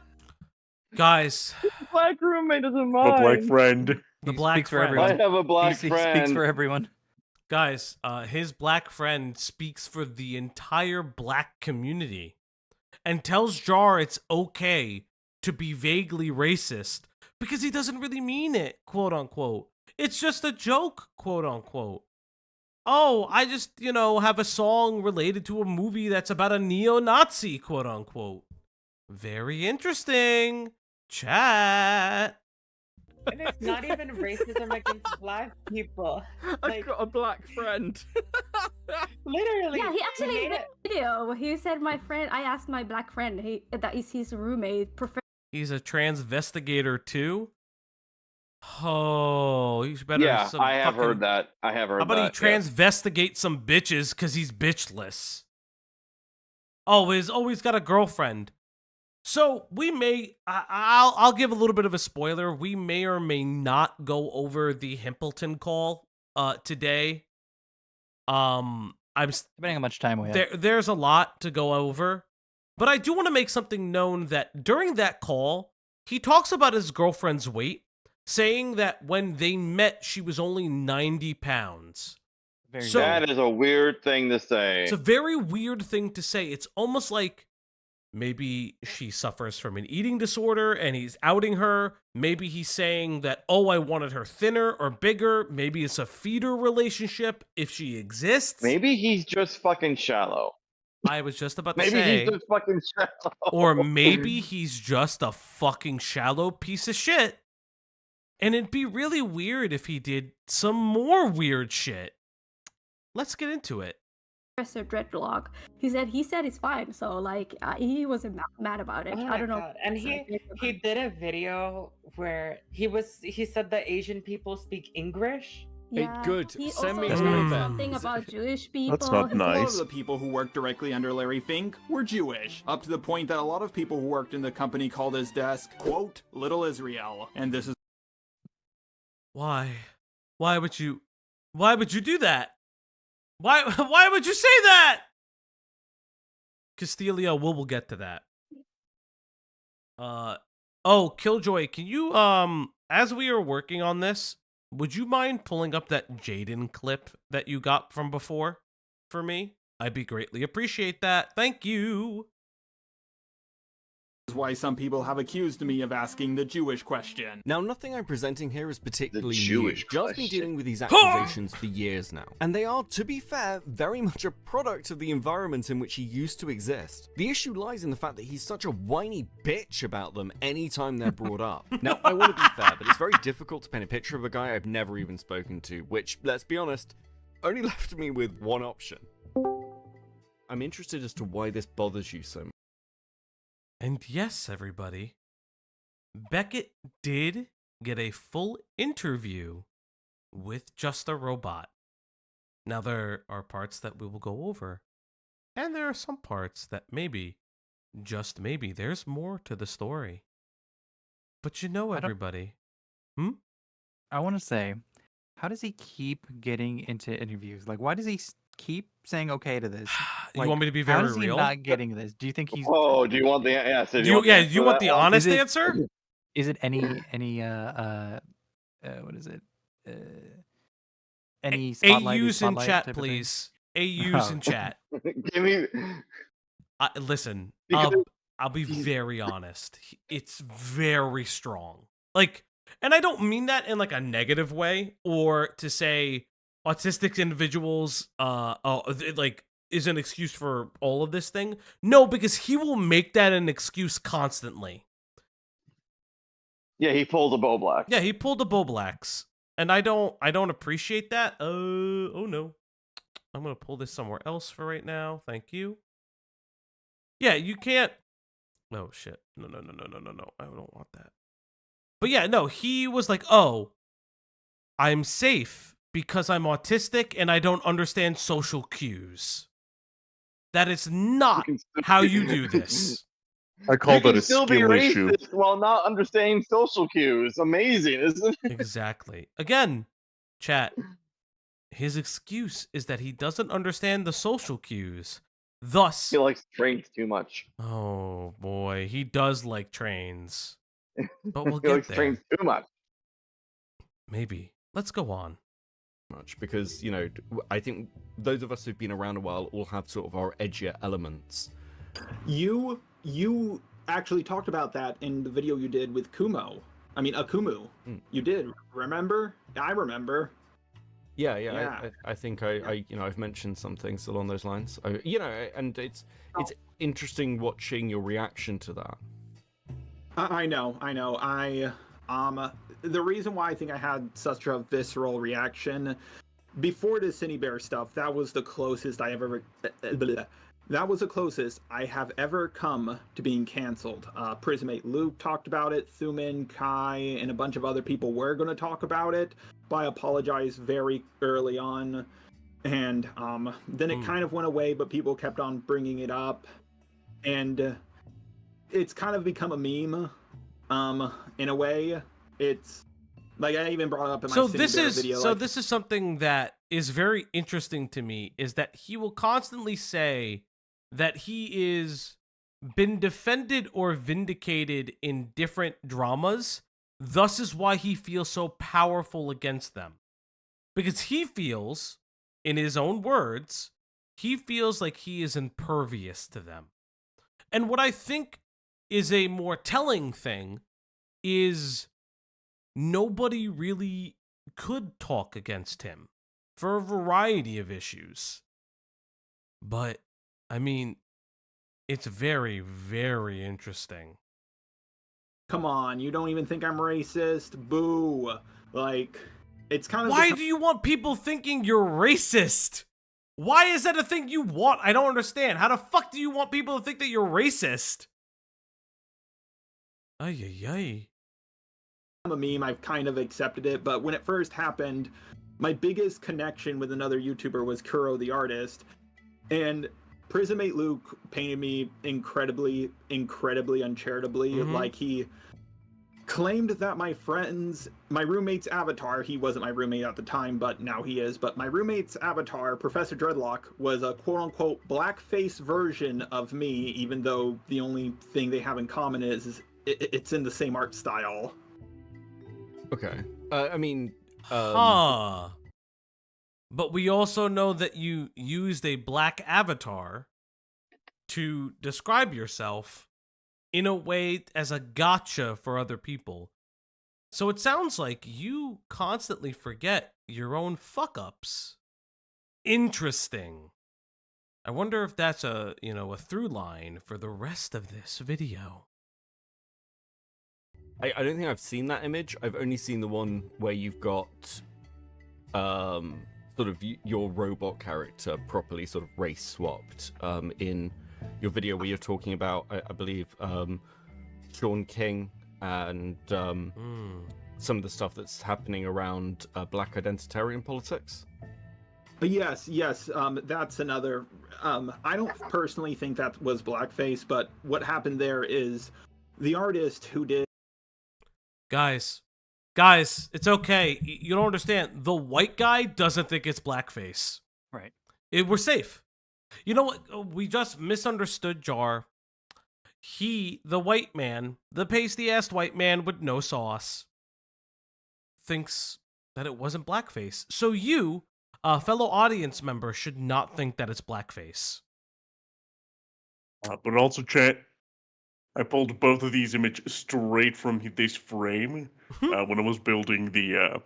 guys, black roommate doesn't mind. A black friend. The black speaks for friend. everyone. I have a black He friend. speaks for everyone. Guys, his black friend speaks for the entire black community and tells Jar it's okay to be vaguely racist because he doesn't really mean it, quote unquote. It's just a joke, quote unquote. Oh, I just, have a song related to a movie that's about a neo-Nazi, quote unquote. Very interesting. Chat. And it's not even racism against black people. I've got a black friend. Literally. Yeah, he actually made a video. He said, I asked my black friend, that is his roommate. He's a transvestigator too? Oh, he's better. Yeah, I have heard that. I have heard that. How about he transvestigate some bitches because he's bitchless? Oh, he's got a girlfriend. So we may, I'll give a little bit of a spoiler. We may or may not go over the Himpleton call today. I'm depending on how much time we have. There's a lot to go over, but I do want to make something known that during that call, he talks about his girlfriend's weight, saying that when they met, she was only 90 pounds. That is a weird thing to say. It's a very weird thing to say. It's almost like maybe she suffers from an eating disorder and he's outing her. Maybe he's saying that, oh, I wanted her thinner or bigger. Maybe it's a feeder relationship if she exists. Maybe he's just fucking shallow. I was just about to say. Maybe he's just fucking shallow. Or maybe he's just a fucking shallow piece of shit. And it'd be really weird if he did some more weird shit. Let's get into it. Professor Dreadlock. He said it's fine. So he wasn't mad about it. Oh I don't know. God. And he did a video where he said that Asian people speak English. Yeah, good. He Send me also a said snippet. something about Jewish people. That's not A lot nice. of the people who worked directly under Larry Fink were Jewish, up to the point that a lot of people who worked in the company called his desk, quote, Little Israel. And this is Why? Why would you do that? Why would you say that? Castillo, we'll get to that. Killjoy, can you as we are working on this, would you mind pulling up that Jaden clip that you got from before for me? I'd be greatly appreciate that. Thank you. why some people have accused me of asking the Jewish question. Now, nothing I'm presenting here is particularly Jewish new. Jar's been dealing with these accusations for years now, and they are, to be fair, very much a product of the environment in which he used to exist. The issue lies in the fact that he's such a whiny bitch about them anytime they're brought up. Now, I want to be fair, but it's very difficult to paint a picture of a guy I've never even spoken to, which, let's be honest, only left me with one option. I'm interested as to why this bothers you so much. And yes, everybody, Beckett did get a full interview with Just a Robot. Now, there are parts that we will go over, and there are some parts that maybe, just maybe, there's more to the story. But you know, everybody. I want to say, how does he keep getting into interviews? Like, why does he keep saying okay to this? Like, You want me to be how very is he real? not getting this? Do you think he's? Oh, do you want the answer? Do you want the honest answer? Is it any what is it? Any spotlight? AUs in spotlight chat, type of thing? please. AUs in chat. Give me. Listen, Because- I'll be very honest. It's very strong. Like, and I don't mean that in like a negative way or to say autistic individuals like is an excuse for all of this thing. No, because he will make that an excuse constantly. Yeah, he pulled a Bo Black. Yeah, he pulled the Bo Blacks. And I don't appreciate that. Oh no. I'm gonna pull this somewhere else for right now. Thank you. Yeah, you can't. Oh shit. No. I don't want that. But yeah, no, he was like, oh, I'm safe because I'm autistic and I don't understand social cues. That is not how you do this. I call You that can a still be skill issue. racist while not understanding social cues. Amazing, isn't it? Exactly. Again, chat, his excuse is that he doesn't understand the social cues. Thus, He likes trains too much. oh boy, he does like trains. But we'll He get likes there. trains too much. Maybe. Let's go on. much because, you know, I think those of us who've been around a while all have sort of our edgier elements. You actually talked about that in the video you did with Kumo. I mean, Kumu. You did, remember? I remember. Yeah. I think I you know, I've mentioned some things along those lines. You know, and it's interesting watching your reaction to that. I know. The reason why I think I had such a visceral reaction before the Synnibear stuff, that was the closest I have ever. That was the closest I have ever come to being canceled. Prismate Luke talked about it. Thuman, Kai, and a bunch of other people were going to talk about it, but I apologized very early on. And then it kind of went away, but people kept on bringing it up. And it's kind of become a meme, in a way. It's like I even brought up in my video. So this is something that is very interesting to me, is that he will constantly say that he is been defended or vindicated in different dramas, thus is why he feels so powerful against them. Because he feels, in his own words, he feels like he is impervious to them. And what I think is a more telling thing is nobody really could talk against him for a variety of issues. But, I mean, it's very, very interesting. Come on, you don't even think I'm racist? Boo. Like, it's kind of... Why do you want people thinking you're racist? Why is that a thing you want? I don't understand. How the fuck do you want people to think that you're racist? Ay. I'm a meme, I've kind of accepted it, but when it first happened, my biggest connection with another YouTuber was Kuro the artist, and Prismate Luke painted me incredibly uncharitably. Like, he claimed that my roommate's avatar, he wasn't my roommate at the time, but now he is, but my roommate's avatar, Professor Dreadlock, was a quote-unquote blackface version of me, even though the only thing they have in common is it's in the same art style. Okay. I mean... But we also know that you used a black avatar to describe yourself in a way as a gotcha for other people. So it sounds like you constantly forget your own fuck-ups. Interesting. I wonder if that's a through line for the rest of this video. I don't think I've seen that image. I've only seen the one where you've got sort of your robot character properly sort of race swapped in your video where you're talking about, I believe, Sean King and some of the stuff that's happening around black identitarian politics. Yes, that's another... I don't personally think that was blackface, but what happened there is the artist who did... Guys, it's okay. You don't understand. The white guy doesn't think it's blackface. Right. We're safe. You know what? We just misunderstood Jar. The white man, the pasty-ass white man with no sauce, thinks that it wasn't blackface. So you, fellow audience member, should not think that it's blackface. But also, chat, I pulled both of these images straight from this frame when I was building the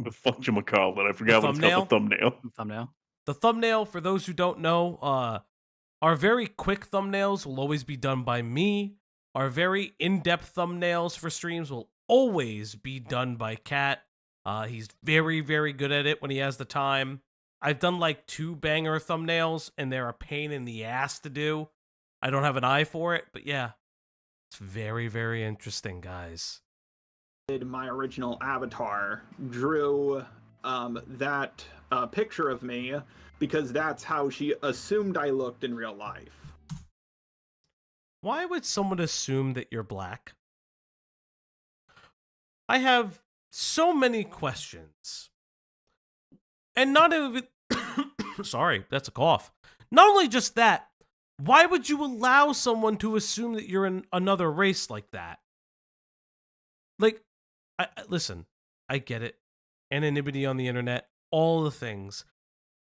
whatchamacallit. I forgot what it's called, the thumbnail. The thumbnail, for those who don't know, our very quick thumbnails will always be done by me. Our very in-depth thumbnails for streams will always be done by Kat. He's very, very good at it when he has the time. I've done like 2 banger thumbnails, and they're a pain in the ass to do. I don't have an eye for it, but yeah. It's very, very interesting, guys. My original avatar drew that picture of me because that's how she assumed I looked in real life. Why would someone assume that you're black? I have so many questions. And not even... Sorry, that's a cough. Not only just that, why would you allow someone to assume that you're in another race like that? Like, listen, I get it. anonymity on the internet, all the things.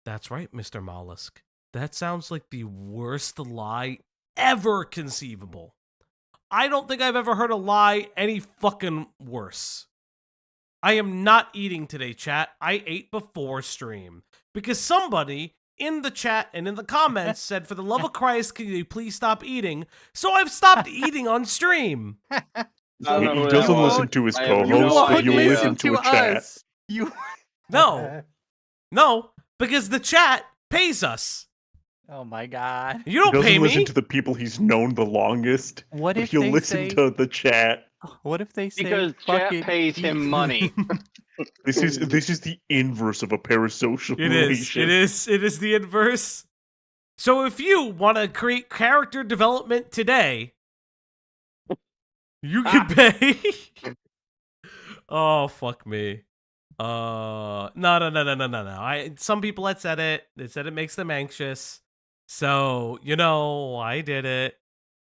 That's right, Mr. Mollusk. That sounds like the worst lie ever conceivable. I don't think I've ever heard a lie any fucking worse. I am not eating today, chat. I ate before stream. Because somebody in the chat and in the comments said, for the love of Christ, can you please stop eating? So I've stopped eating on stream. He doesn't listen to his co-host, but he'll listen to a chat. No, because the chat pays us. Oh my god. You don't He doesn't pay listen me. to the people he's known the longest. What but if he'll they listen say- to the chat? What if they say Because chat fucking pays him money. This is the inverse of a parasocial It is. relation. It is the inverse. So if you want to create character development today, you can pay. Oh, fuck me. No. Some people had said it. They said it makes them anxious. So, I did it.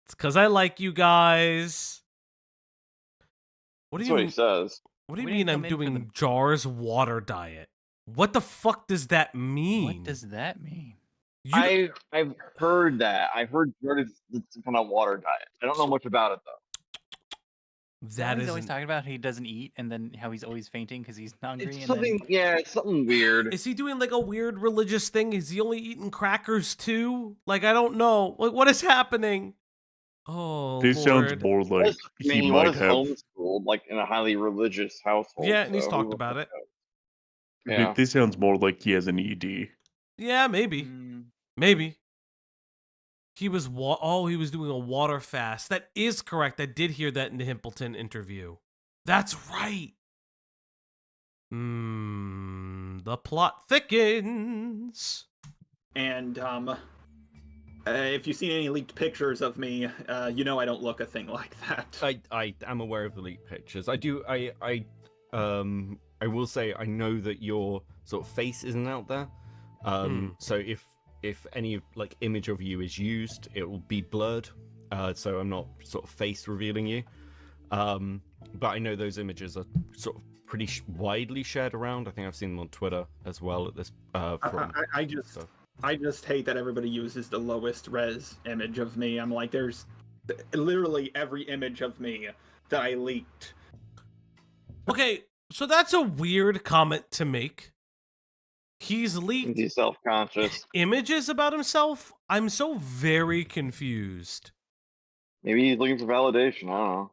It's because I like you guys. That's what he says. What do you mean I'm doing Jar's water diet? What the fuck does that mean? What does that mean? I've heard that. I've heard it's kind of water diet. I don't know much about it though. He's always talking about how he doesn't eat and then how he's always fainting because he's hungry. It's and something, then... yeah, it's something weird. Is he doing like a weird religious thing? Is he only eating crackers too? Like, I don't know. Like, what is happening? Oh, This Lord. sounds more like he he might was have. homeschooled, like in a highly religious household. Yeah, and he's so talked about it. Yeah. This sounds more like he has an ED. Yeah, maybe. Maybe. He was he was doing a water fast. That is correct. I did hear that in the Himpleton interview. That's right. The plot thickens. And if you've seen any leaked pictures of me, you know I don't look a thing like that. I am aware of the leaked pictures. I will say I know that your sort of face isn't out there. So if any like image of you is used, it will be blurred. So I'm not sort of face revealing you. But I know those images are sort of pretty widely shared around. I think I've seen them on Twitter as well at this. I just hate that everybody uses the lowest res image of me. I'm like, there's literally every image of me that I leaked. Okay, so that's a weird comment to make. He's leaked He's self-conscious. images about himself? I'm so very confused. Maybe he's looking for validation. I don't know.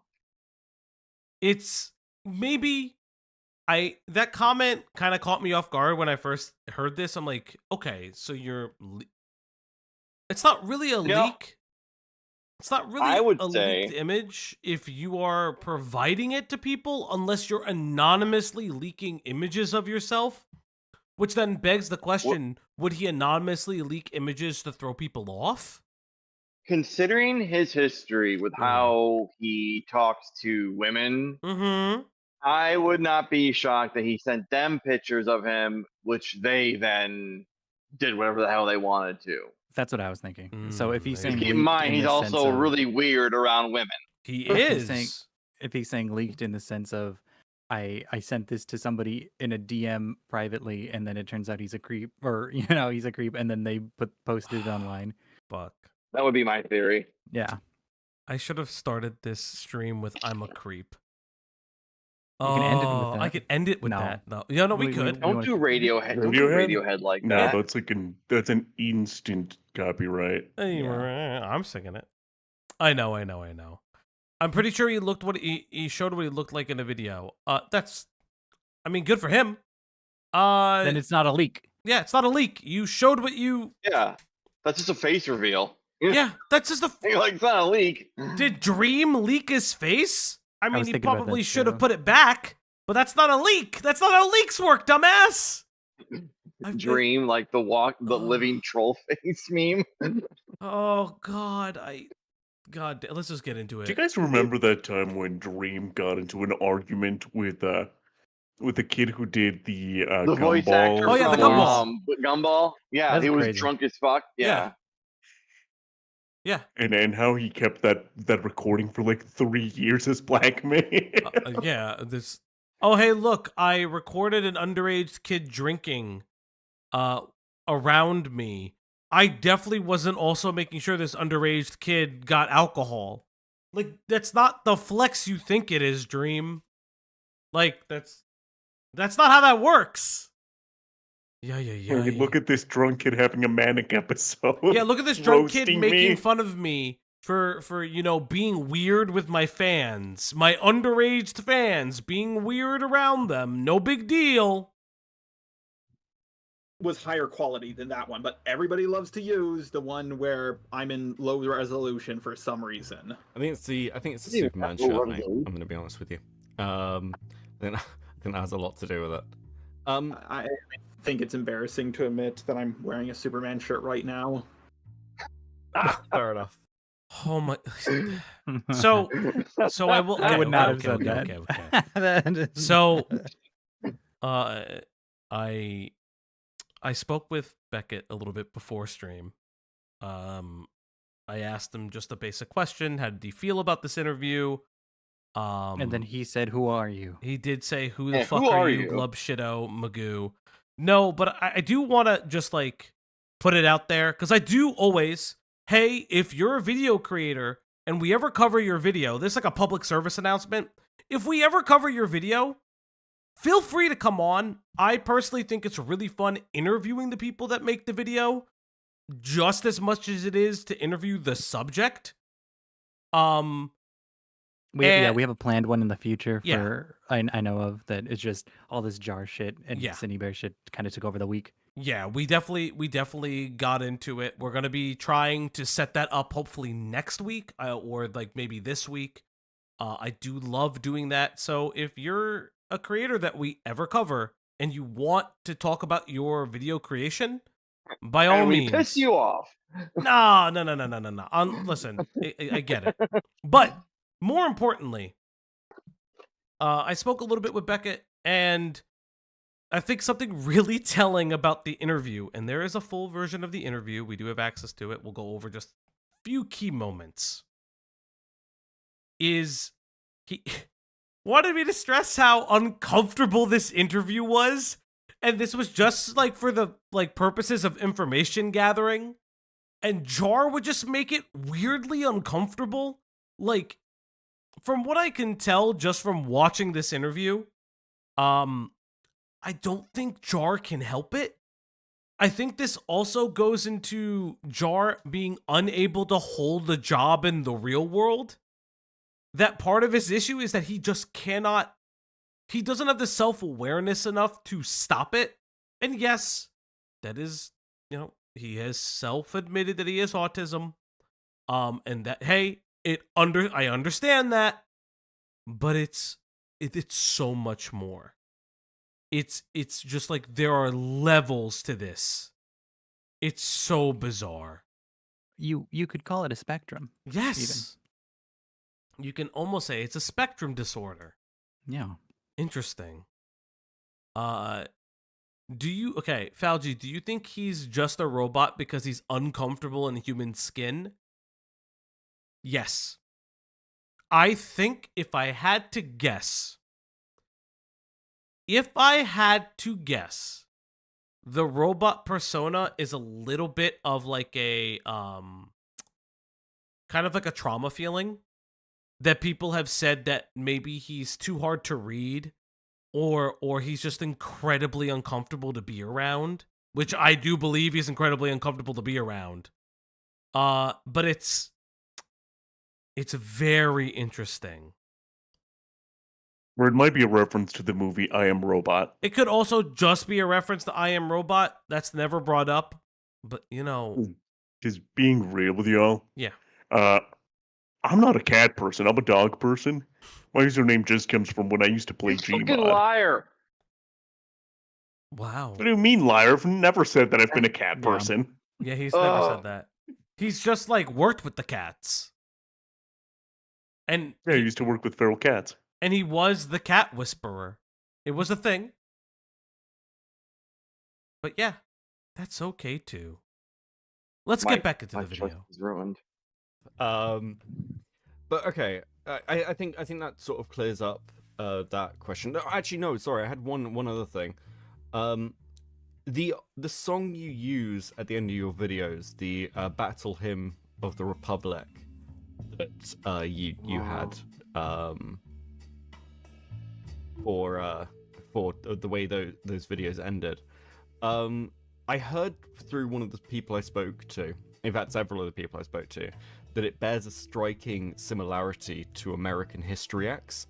It's maybe that comment kind of caught me off guard when I first heard this. I'm like, okay, so it's not really a leak. It's not really leaked image if you are providing it to people, unless you're anonymously leaking images of yourself. Which then begs the question, would he anonymously leak images to throw people off? Considering his history with how he talks to women, I would not be shocked that he sent them pictures of him, which they then did whatever the hell they wanted to. That's what I was thinking. So if he's saying Keep in mind, he's also really weird around women. He is. If he's saying leaked in the sense of, I sent this to somebody in a DM privately, and then it turns out he's a creep, or he's a creep, and then they posted it online. Fuck. That would be my theory. Yeah. I should have started this stream with "I'm a creep." You can end it with that. I could end it with that. No, yeah, no, we could. Don't do Radiohead. Don't do Radiohead like no, that. that's an instant copyright. I'm singing it. I know. I'm pretty sure he showed what he looked like in a video. Good for him. Then it's not a leak. Yeah, it's not a leak. You showed what you. Yeah, that's just a face reveal. Yeah, that's just a. Like, it's not a leak. Did Dream leak his face? I mean, he thinking about probably that should have too. put it back, but that's not a leak. That's not how leaks work, dumbass. Dream, like the living troll face meme. Oh God, God, let's just get into it. Do you guys remember that time when Dream got into an argument with the kid who did the voice gumball? actor. Oh yeah, the gumball. Gumball. Yeah, That's he was crazy. drunk as fuck. Yeah. Yeah. And how he kept that recording for like 3 years as blackmail. Yeah, this Oh, hey, look, I recorded an underage kid drinking around me. I definitely wasn't also making sure this underage kid got alcohol. Like, that's not the flex you think it is, Dream. Like, that's not how that works. Yeah. Hey, look at this drunk kid having a manic episode. Yeah, look at this drunk kid Roasting making me. fun of me for being weird with my fans. My underage fans, being weird around them. No big deal. Was higher quality than that one, but everybody loves to use the one where I'm in low resolution for some reason. I think it's the Superman shirt, mate. I'm going to be honest with you. I think that has a lot to do with it. I think it's embarrassing to admit that I'm wearing a Superman shirt right now. Fair enough. Oh my. So I will. I would not have said that. Okay. So, I spoke with Beckett a little bit before stream. I asked him just a basic question. How did he feel about this interview? And then he said, "Who are you?" He did say, "Who the fuck are you, Glub Shitto Magoo?" No, but I do want to just like put it out there because I do always. Hey, if you're a video creator and we ever cover your video, this is like a public service announcement. If we ever cover your video, feel free to come on. I personally think it's really fun interviewing the people that make the video just as much as it is to interview the subject. We have a planned one in the future Yeah. for I know of that. It's just all this jar shit and Yeah. Synnibear shit kind of took over the week. Yeah, we definitely got into it. We're gonna be trying to set that up hopefully next week, or like maybe this week. I do love doing that. So if you're a creator that we ever cover and you want to talk about your video creation, by all And we means, piss you off. No. Listen, I get it, but more importantly, I spoke a little bit with Beckett, and I think something really telling about the interview, and there is a full version of the interview. We do have access to it. We'll go over just a few key moments. Is he wanted me to stress how uncomfortable this interview was, and this was just like for the purposes of information gathering, and Jar would just make it weirdly uncomfortable. Like, from what I can tell just from watching this interview, I don't think Jar can help it. I think this also goes into Jar being unable to hold a job in the real world. That part of his issue is that he just cannot, he doesn't have the self-awareness enough to stop it. And yes, that is, he has self-admitted that he has autism. And that, hey, I understand that, but it's so much more. It's just like there are levels to this. It's so bizarre. You could call it a spectrum. Yes. You can almost say it's a spectrum disorder. Yeah. Interesting. Falgi, do you think he's just a robot because he's uncomfortable in human skin? Yes. I think if I had to guess, the robot persona is a little bit of like a kind of like a trauma feeling that people have said that maybe he's too hard to read or he's just incredibly uncomfortable to be around, which I do believe he's incredibly uncomfortable to be around. But it's very interesting. Or it might be a reference to the movie I Am Robot. It could also just be a reference to I Am Robot. That's never brought up. But, Just being real with y'all. Yeah. I'm not a cat person. I'm a dog person. My username just comes from when I used to play Gmod. Fucking liar. Wow. What do you mean, liar? I've never said that I've been a cat person. Yeah, he's never said that. He's just, worked with the cats. And yeah, I used to work with feral cats. And he was the cat whisperer. It was a thing. But yeah, that's okay too. Let's get back into the video. Is ruined. But okay, I think that sort of clears up that question. No, actually, no. Sorry, I had one other thing. The song you use at the end of your videos, the Battle Hymn of the Republic, that you had for the way those videos ended. I heard through one of the people I spoke to, in fact several of the people I spoke to, that it bears a striking similarity to American History.Exe.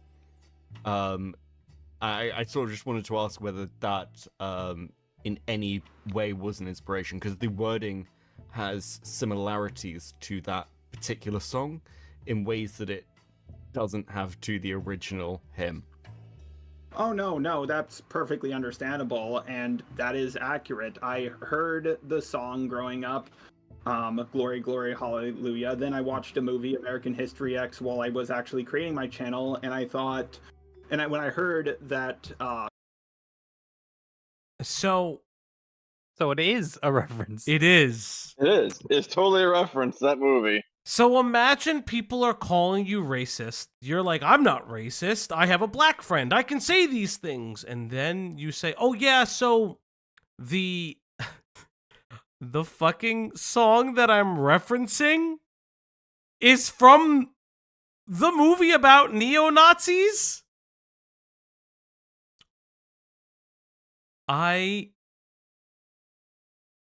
I sort of just wanted to ask whether that in any way was an inspiration, because the wording has similarities to that particular song in ways that it doesn't have to the original hymn. Oh, no, that's perfectly understandable, and that is accurate. I heard the song growing up, Glory, Glory, Hallelujah. Then I watched a movie, American History.Exe, while I was actually creating my channel, and I thought, when I heard that... So it is a reference. It is. It is. It's totally a reference to that movie. So imagine people are calling you racist. You're like, I'm not racist. I have a black friend. I can say these things. And then you say, oh yeah, so the fucking song that I'm referencing is from the movie about neo-Nazis?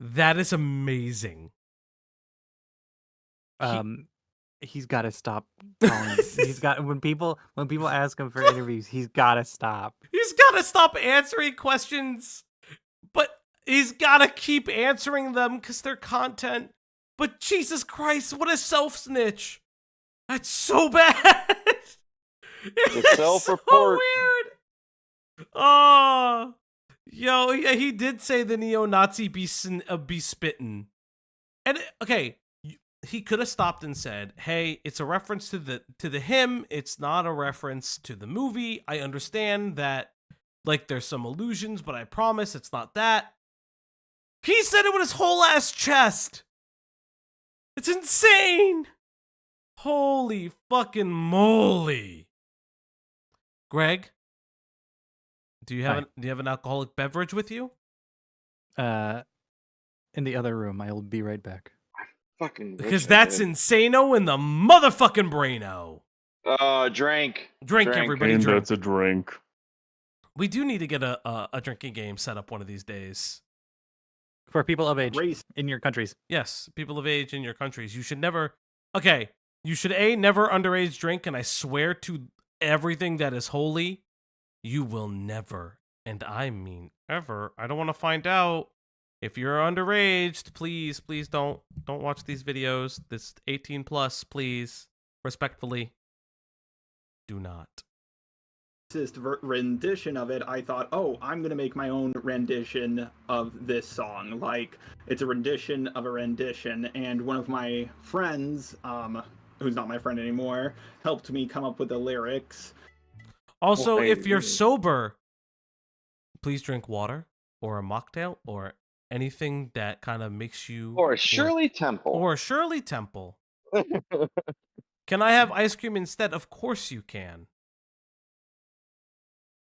That is amazing. He's got to stop calling. When people ask him for interviews, he's got to stop. He's got to stop answering questions, but he's got to keep answering them because they're content. But Jesus Christ, what a self-snitch. That's so bad. It's self-report. So weird. Oh, yo, yeah, he did say the neo-Nazi be spittin'. And, okay, he could have stopped and said, hey, it's a reference to the hymn. It's not a reference to the movie. I understand that, like, there's some allusions, but I promise it's not that. He said it with his whole ass chest. It's insane. Holy fucking moly. Greg, do you have an alcoholic beverage with you? In the other room. I'll be right back. Because that's insano in the motherfucking braino. Drink, everybody, and drink. That's a drink. We do need to get a drinking game set up one of these days. For people of age in your countries. Yes, people of age in your countries. You should never... Okay, you should never underage drink, and I swear to everything that is holy, you will never, and I mean ever, I don't want to find out. If you're underage, please don't watch these videos. This 18 plus, please, respectfully, do not. rendition of it, I thought, oh, I'm gonna make my own rendition of this song. Like, it's a rendition of a rendition, and one of my friends, who's not my friend anymore, helped me come up with the lyrics. Also, if you're sober, please drink water or a mocktail or anything that kind of makes you... Or a Shirley Temple. Or a Shirley Temple. Can I have ice cream instead? Of course you can.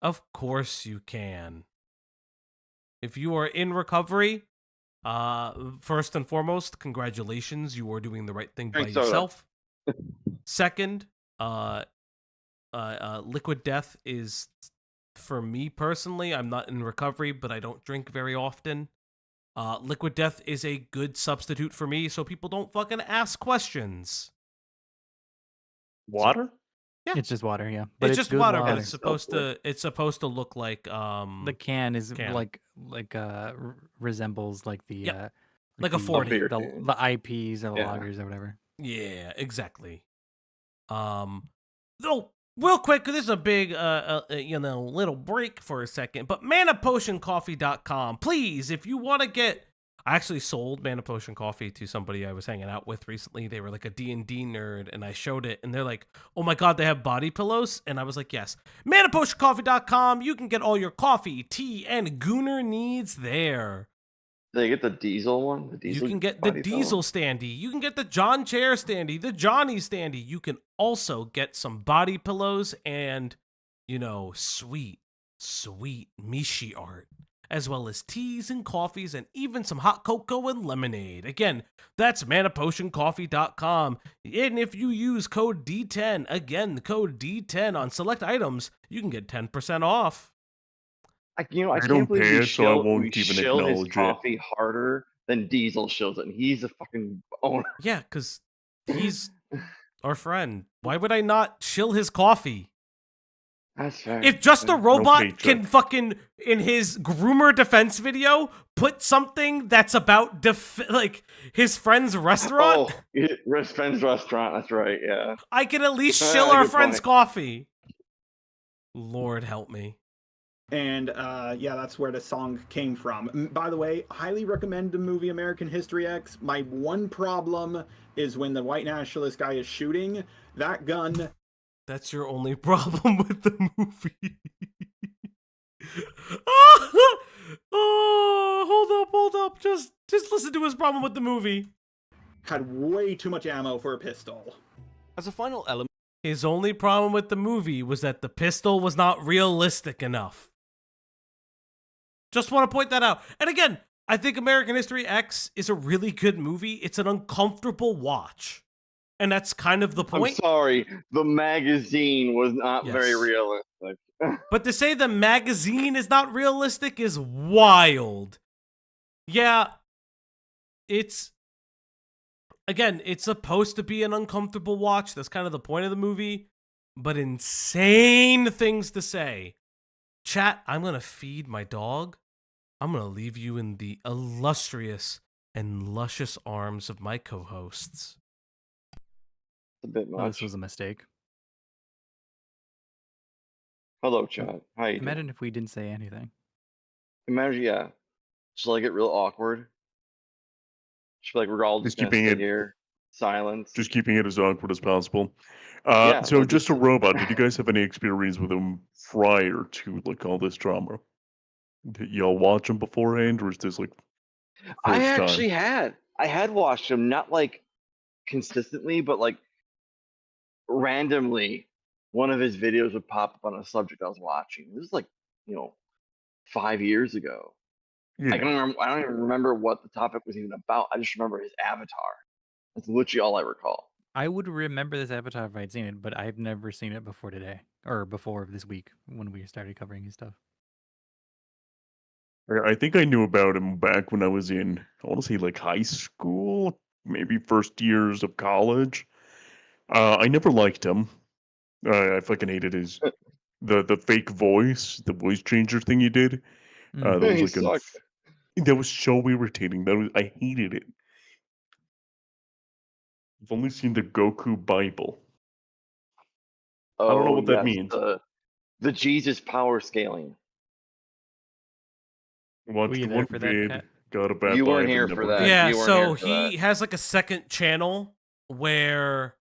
Of course you can. If you are in recovery, first and foremost, congratulations. You are doing the right thing by yourself. Second, liquid death is, for me personally, I'm not in recovery, but I don't drink very often. Liquid death is a good substitute for me, so people don't fucking ask questions. Water? Yeah. It's just water, yeah. But it's just water, but it's it's supposed to look like the can is like resembles like the like a 40, the IPs or the lagers or whatever. Yeah, exactly. Though real quick, this is a big little break for a second, but manapotioncoffee.com, please, if you want to get... I actually sold Mana Potion Coffee to somebody I was hanging out with recently. They were like a D&D nerd, and I showed it, and they're like, oh my god, they have body pillows? And I was like, yes. Manapotioncoffee.com, you can get all your coffee, tea, and gooner needs there. Did they get the diesel one? You can get the diesel standee. You can get the John Chair standee, the Johnny standee. You can also get some body pillows, and sweet Mishi art, as well as teas and coffees and even some hot cocoa and lemonade. Again, that's manapotioncoffee.com. And if you use code D10, again, the code D10 on select items, you can get 10% off. I I can't don't believe pay we it, so I shill, won't we even shill his acknowledge it. coffee harder than Diesel shills it, and he's a fucking owner. Yeah, because he's our friend. Why would I not shill his coffee? That's fair. If just a No robot paycheck. can fucking, in his groomer defense video, put something that's about like his friend's restaurant, Rich Friend's restaurant. That's right. Yeah. I can at least shill our Good friend's point. coffee. Lord help me. And yeah, that's where the song came from. By the way, highly recommend the movie American History X. My one problem is when the white nationalist guy is shooting that gun. That's your only problem with the movie. Oh, hold up. Just listen to his problem with the movie. Had way too much ammo for a pistol. As a final element, his only problem with the movie was that the pistol was not realistic enough. Just want to point that out. And again, I think American History X is a really good movie. It's an uncomfortable watch. And that's kind of the point. I'm sorry, the magazine was not very realistic. But to say the magazine is not realistic is wild. Yeah, it's supposed to be an uncomfortable watch. That's kind of the point of the movie. But insane things to say. Chat, I'm going to feed my dog. I'm going to leave you in the illustrious and luscious arms of my co-hosts. A bit much. This was a mistake. Hello, chat. How you doing? Imagine if we didn't say anything. Imagine, yeah. Just like it real awkward. Just like we're all just gonna keeping sit it- here, silence. Just keeping it as awkward as possible. Yeah, So we're just a robot. Did you guys have any experience with him prior to like all this drama? Did y'all watch him beforehand, or is this like I first time? actually had. I had watched him, not like consistently, but like randomly. One of his videos would pop up on a subject I was watching. This is like, 5 years ago. Yeah. I don't even remember what the topic was even about. I just remember his avatar. That's literally all I recall. I would remember this avatar if I'd seen it, but I've never seen it before today or before this week when we started covering his stuff. I think I knew about him back when I was in, I want to say like high school, maybe first years of college. I never liked him. I fucking hated his the fake voice, the voice changer thing he did. That He was like sucked. that was so irritating. I hated it. I've only seen the Goku Bible. I don't know what that means. The Jesus power scaling. Watched Were you there one for that, vid, Kat? got a bad You weren't vibe, here and for never that. did. Yeah, you weren't so here for he has like a second channel where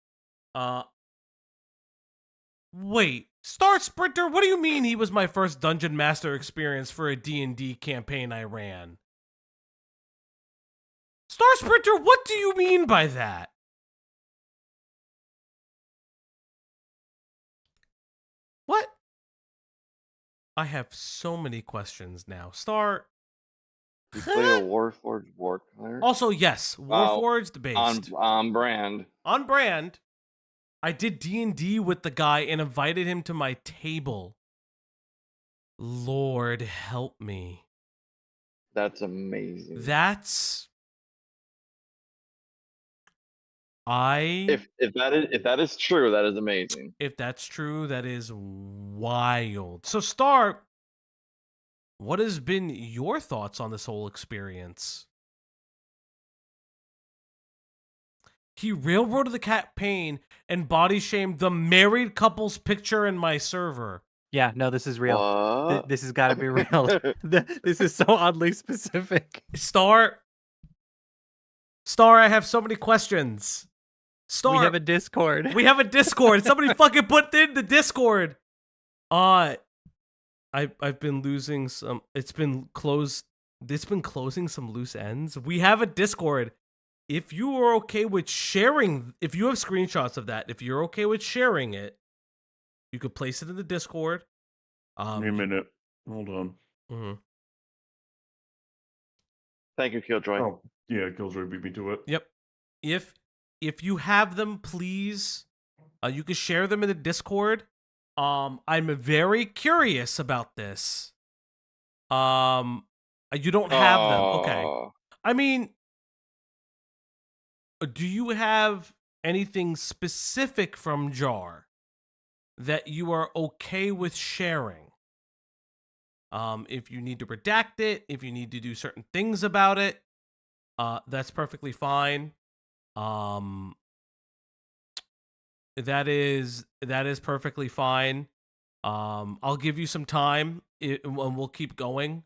wait, Star Sprinter, what do you mean he was my first Dungeon Master experience for a D&D campaign I ran? Star Sprinter, what do you mean by that? What? I have so many questions now. Star... You played a Warforged Warcleric? Also, yes, Wow. Warforged based. On brand. On brand. I did D&D with the guy and invited him to my table. Lord help me. That's amazing. That's... If that is true, that is amazing. If that's true, that is wild. So, Star, what has been your thoughts on this whole experience? He railroaded the campaign and body shamed the married couple's picture in my server. Yeah, no, this is real. What? This has got to be real. This is so oddly specific. Star, I have so many questions. Star, We have a Discord. We have a Discord. Somebody fucking put in the Discord. I've been losing some. It's been closed. It's been closing some loose ends. We have a Discord. If you are okay with sharing, if you have screenshots of that, if you're okay with sharing it, you could place it in the Discord. Give me a minute. Hold on. Thank you, Killjoy. Oh, yeah, Killjoy beat me to it. Yep. If you have them, please, you can share them in the Discord. I'm very curious about this. You don't have them. Okay. I mean, do you have anything specific from Jar that you are okay with sharing? If you need to redact it, if you need to do certain things about it, that's perfectly fine. That is perfectly fine. I'll give you some time, and we'll keep going.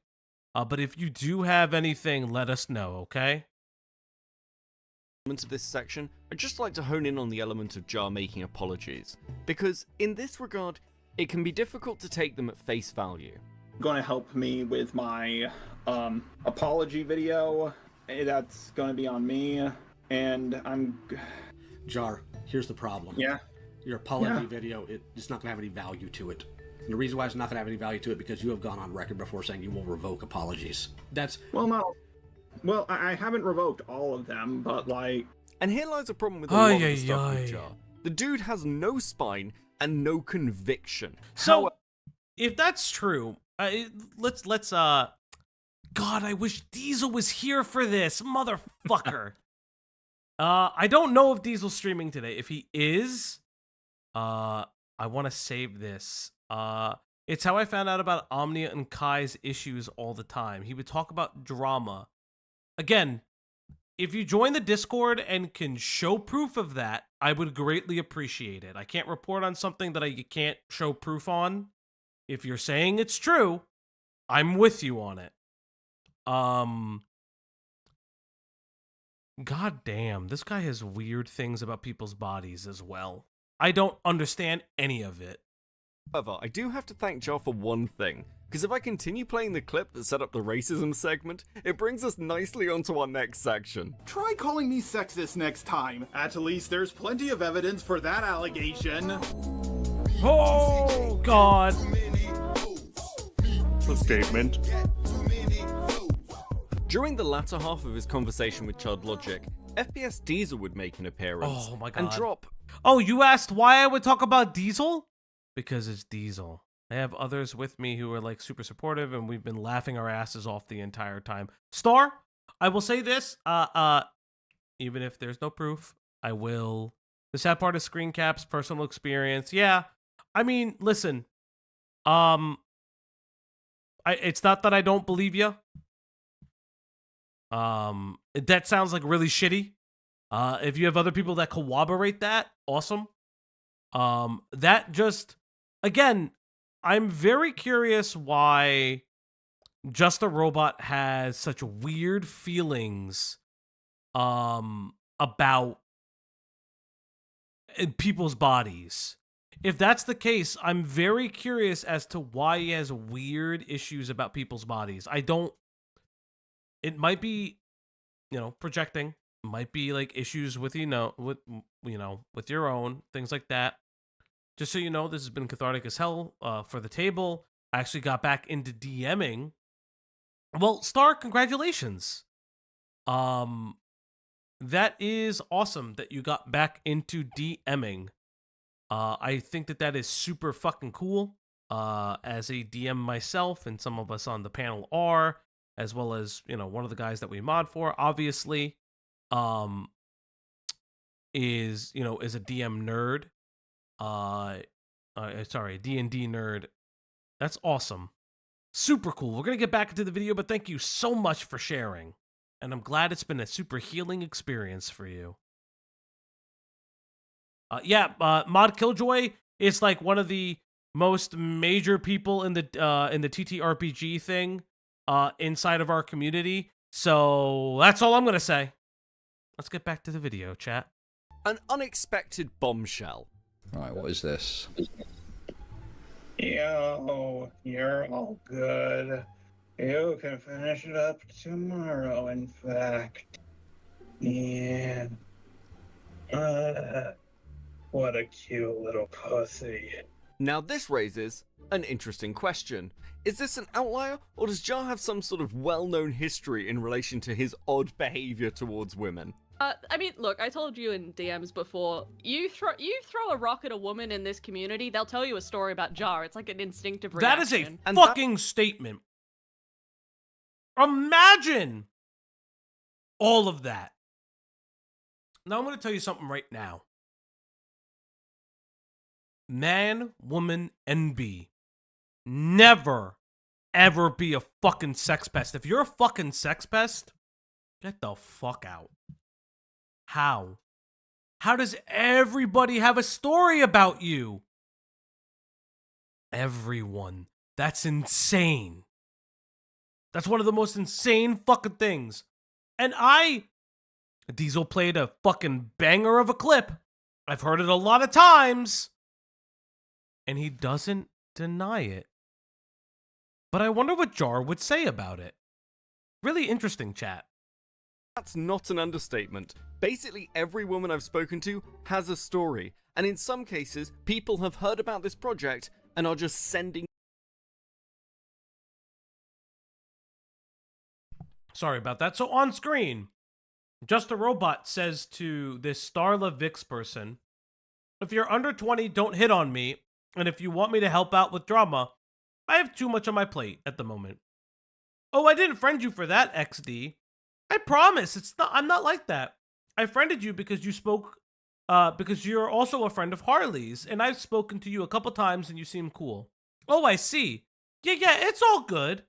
But if you do have anything, let us know, okay? Into this section, I'd just like to hone in on the element of Jar making apologies, because in this regard, it can be difficult to take them at face value. Going to help me with my apology video. That's going to be on me, and I'm... Jar, here's the problem. Yeah? Your apology video, it's not going to have any value to it. And the reason why it's not going to have any value to it, because you have gone on record before saying you will revoke apologies. That's... Well, no. Well, I haven't revoked all of them, but like... And here lies a problem with a lot of the stuff with Jar. The dude has no spine and no conviction. So, if that's true, let's God, I wish Diesel was here for this, motherfucker. I don't know if Diesel's streaming today. If he is, I want to save this. It's how I found out about Omnia and Kai's issues all the time. He would talk about drama. Again, if you join the Discord and can show proof of that, I would greatly appreciate it. I can't report on something that I can't show proof on. If you're saying it's true, I'm with you on it. God damn, this guy has weird things about people's bodies as well. I don't understand any of it. However, I do have to thank Jar for one thing, because if I continue playing the clip that set up the racism segment, it brings us nicely onto our next section. Try calling me sexist next time. At least there's plenty of evidence for that allegation. Oh, God. A statement. During the latter half of his conversation with Chud Logic, FPS Diesel would make an appearance Oh my God. and drop. Oh, you asked why I would talk about Diesel? Because it's Diesel. I have others with me who are like super supportive, and we've been laughing our asses off the entire time. Star, I will say this, even if there's no proof, I will. The sad part is screen caps, personal experience. Yeah, I mean, listen, it's not that I don't believe you. That sounds like really shitty. If you have other people that corroborate that, awesome. That just, again, I'm very curious why Just a Robot has such weird feelings about people's bodies. If that's the case, I'm very curious as to why he has weird issues about people's bodies. It might be, projecting. It might be like issues with with your own things like that. Just so you know, this has been cathartic as hell for the table. I actually got back into DMing. Well, Star, congratulations. That is awesome that you got back into DMing. I think that is super fucking cool. As a DM myself, and some of us on the panel are, as well as, one of the guys that we mod for, obviously, is a DM nerd. Sorry, D&D nerd. That's awesome. Super cool. We're going to get back into the video, but thank you so much for sharing. And I'm glad it's been a super healing experience for you. Mod Killjoy is like one of the most major people in the TTRPG thing inside of our community. So that's all I'm going to say. Let's get back to the video, chat. An unexpected bombshell. Alright, what is this? Yo, you're all good. You can finish it up tomorrow, in fact. Yeah. What a cute little pussy. Now this raises an interesting question. Is this an outlier, or does Jar have some sort of well-known history in relation to his odd behavior towards women? I mean, look, I told you in DMs before, you throw a rock at a woman in this community, they'll tell you a story about Jar. It's like an instinctive reaction. That is a fucking statement. Imagine all of that. Now I'm going to tell you something right now. Man, woman, NB. Never, ever be a fucking sex pest. If you're a fucking sex pest, get the fuck out. How? How does everybody have a story about you? Everyone. That's insane. That's one of the most insane fucking things. And Diesel played a fucking banger of a clip. I've heard it a lot of times. And he doesn't deny it. But I wonder what Jar would say about it. Really interesting, chat. That's not an understatement. Basically, every woman I've spoken to has a story. And in some cases, people have heard about this project and are just sending... Sorry about that. So on screen, Just a Robot says to this Starla Vix person, if you're under 20, don't hit on me. And if you want me to help out with drama, I have too much on my plate at the moment. Oh, I didn't friend you for that, XD. I promise, I'm not like that. I friended you because you spoke, because you're also a friend of Harley's, and I've spoken to you a couple times and you seem cool. Oh, I see. Yeah, it's all good.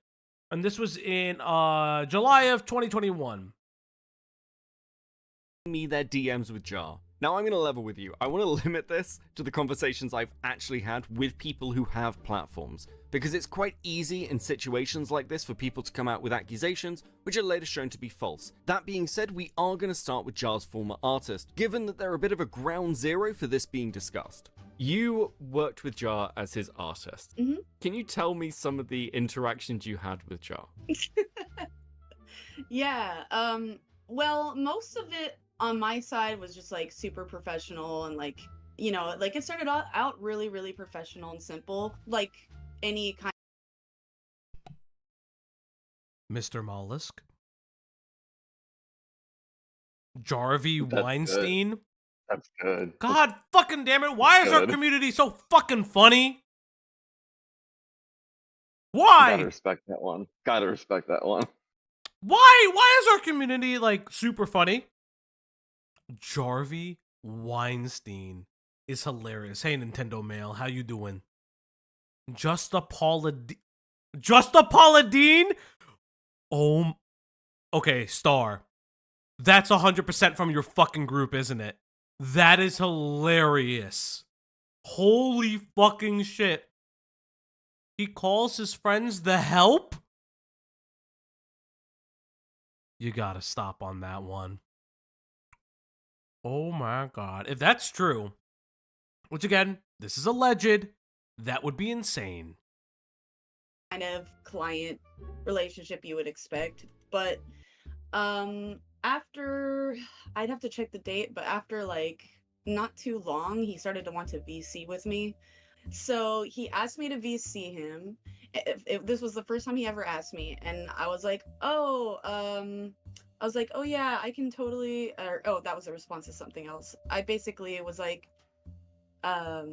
And this was in July of 2021. Me their DMs with Jar. Now I'm going to level with you. I want to limit this to the conversations I've actually had with people who have platforms, because it's quite easy in situations like this for people to come out with accusations which are later shown to be false. That being said, we are going to start with Jar's former artist, given that they're a bit of a ground zero for this being discussed. You worked with Jar as his artist. Mm-hmm. Can you tell me some of the interactions you had with Jar? Yeah, well, most of it on my side was just like super professional and like, you know, like it started out really, really professional and simple, like any kind. Mr. Mollusk. Jarvie That's Weinstein. Good. That's good. God fucking damn it. Why is our Good. community so fucking funny? Why? Gotta respect that one. Gotta respect that one. Why is our community like super funny? Jarvie Weinstein is hilarious. Hey Nintendo Mail, how you doing? Just a Paula Dean? Oh, okay, Star. That's 100% from your fucking group, isn't it? That is hilarious. Holy fucking shit. He calls his friends the help? You gotta stop on that one. Oh my god. If that's true, which again, this is alleged, that would be insane. Kind of client relationship you would expect, but after, I'd have to check the date, but after like not too long, he started to want to VC with me. So he asked me to VC him. If this was the first time he ever asked me, and I was like, oh yeah, I can totally, that was a response to something else. I basically was like, I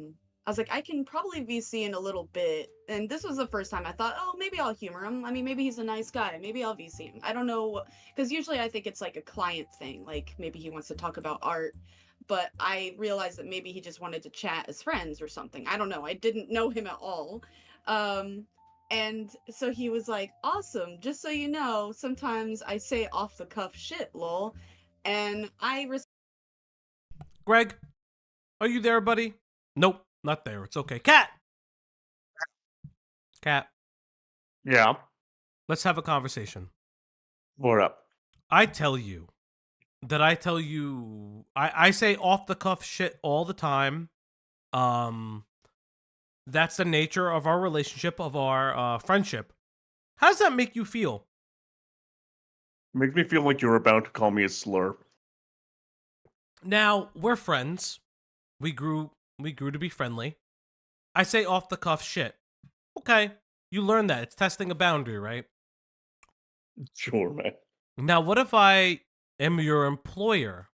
was like, I can probably VC in a little bit. And this was the first time I thought, oh, maybe I'll humor him. I mean, maybe he's a nice guy. Maybe I'll VC him. I don't know. Because usually I think it's like a client thing. Like maybe he wants to talk about art. But I realized that maybe he just wanted to chat as friends or something. I don't know. I didn't know him at all. And so he was like, awesome. Just so you know, sometimes I say off the cuff shit, lol. And Greg, are you there, buddy? Nope, not there. It's okay. Cat! Yeah. Let's have a conversation. What up? I say off the cuff shit all the time. That's the nature of our relationship, of our friendship. How does that make you feel? Makes me feel like you're about to call me a slur. Now, we're friends. We grew to be friendly. I say off the cuff shit. Okay, you learned that. It's testing a boundary, right? Sure, man. Now, what if I am your employer?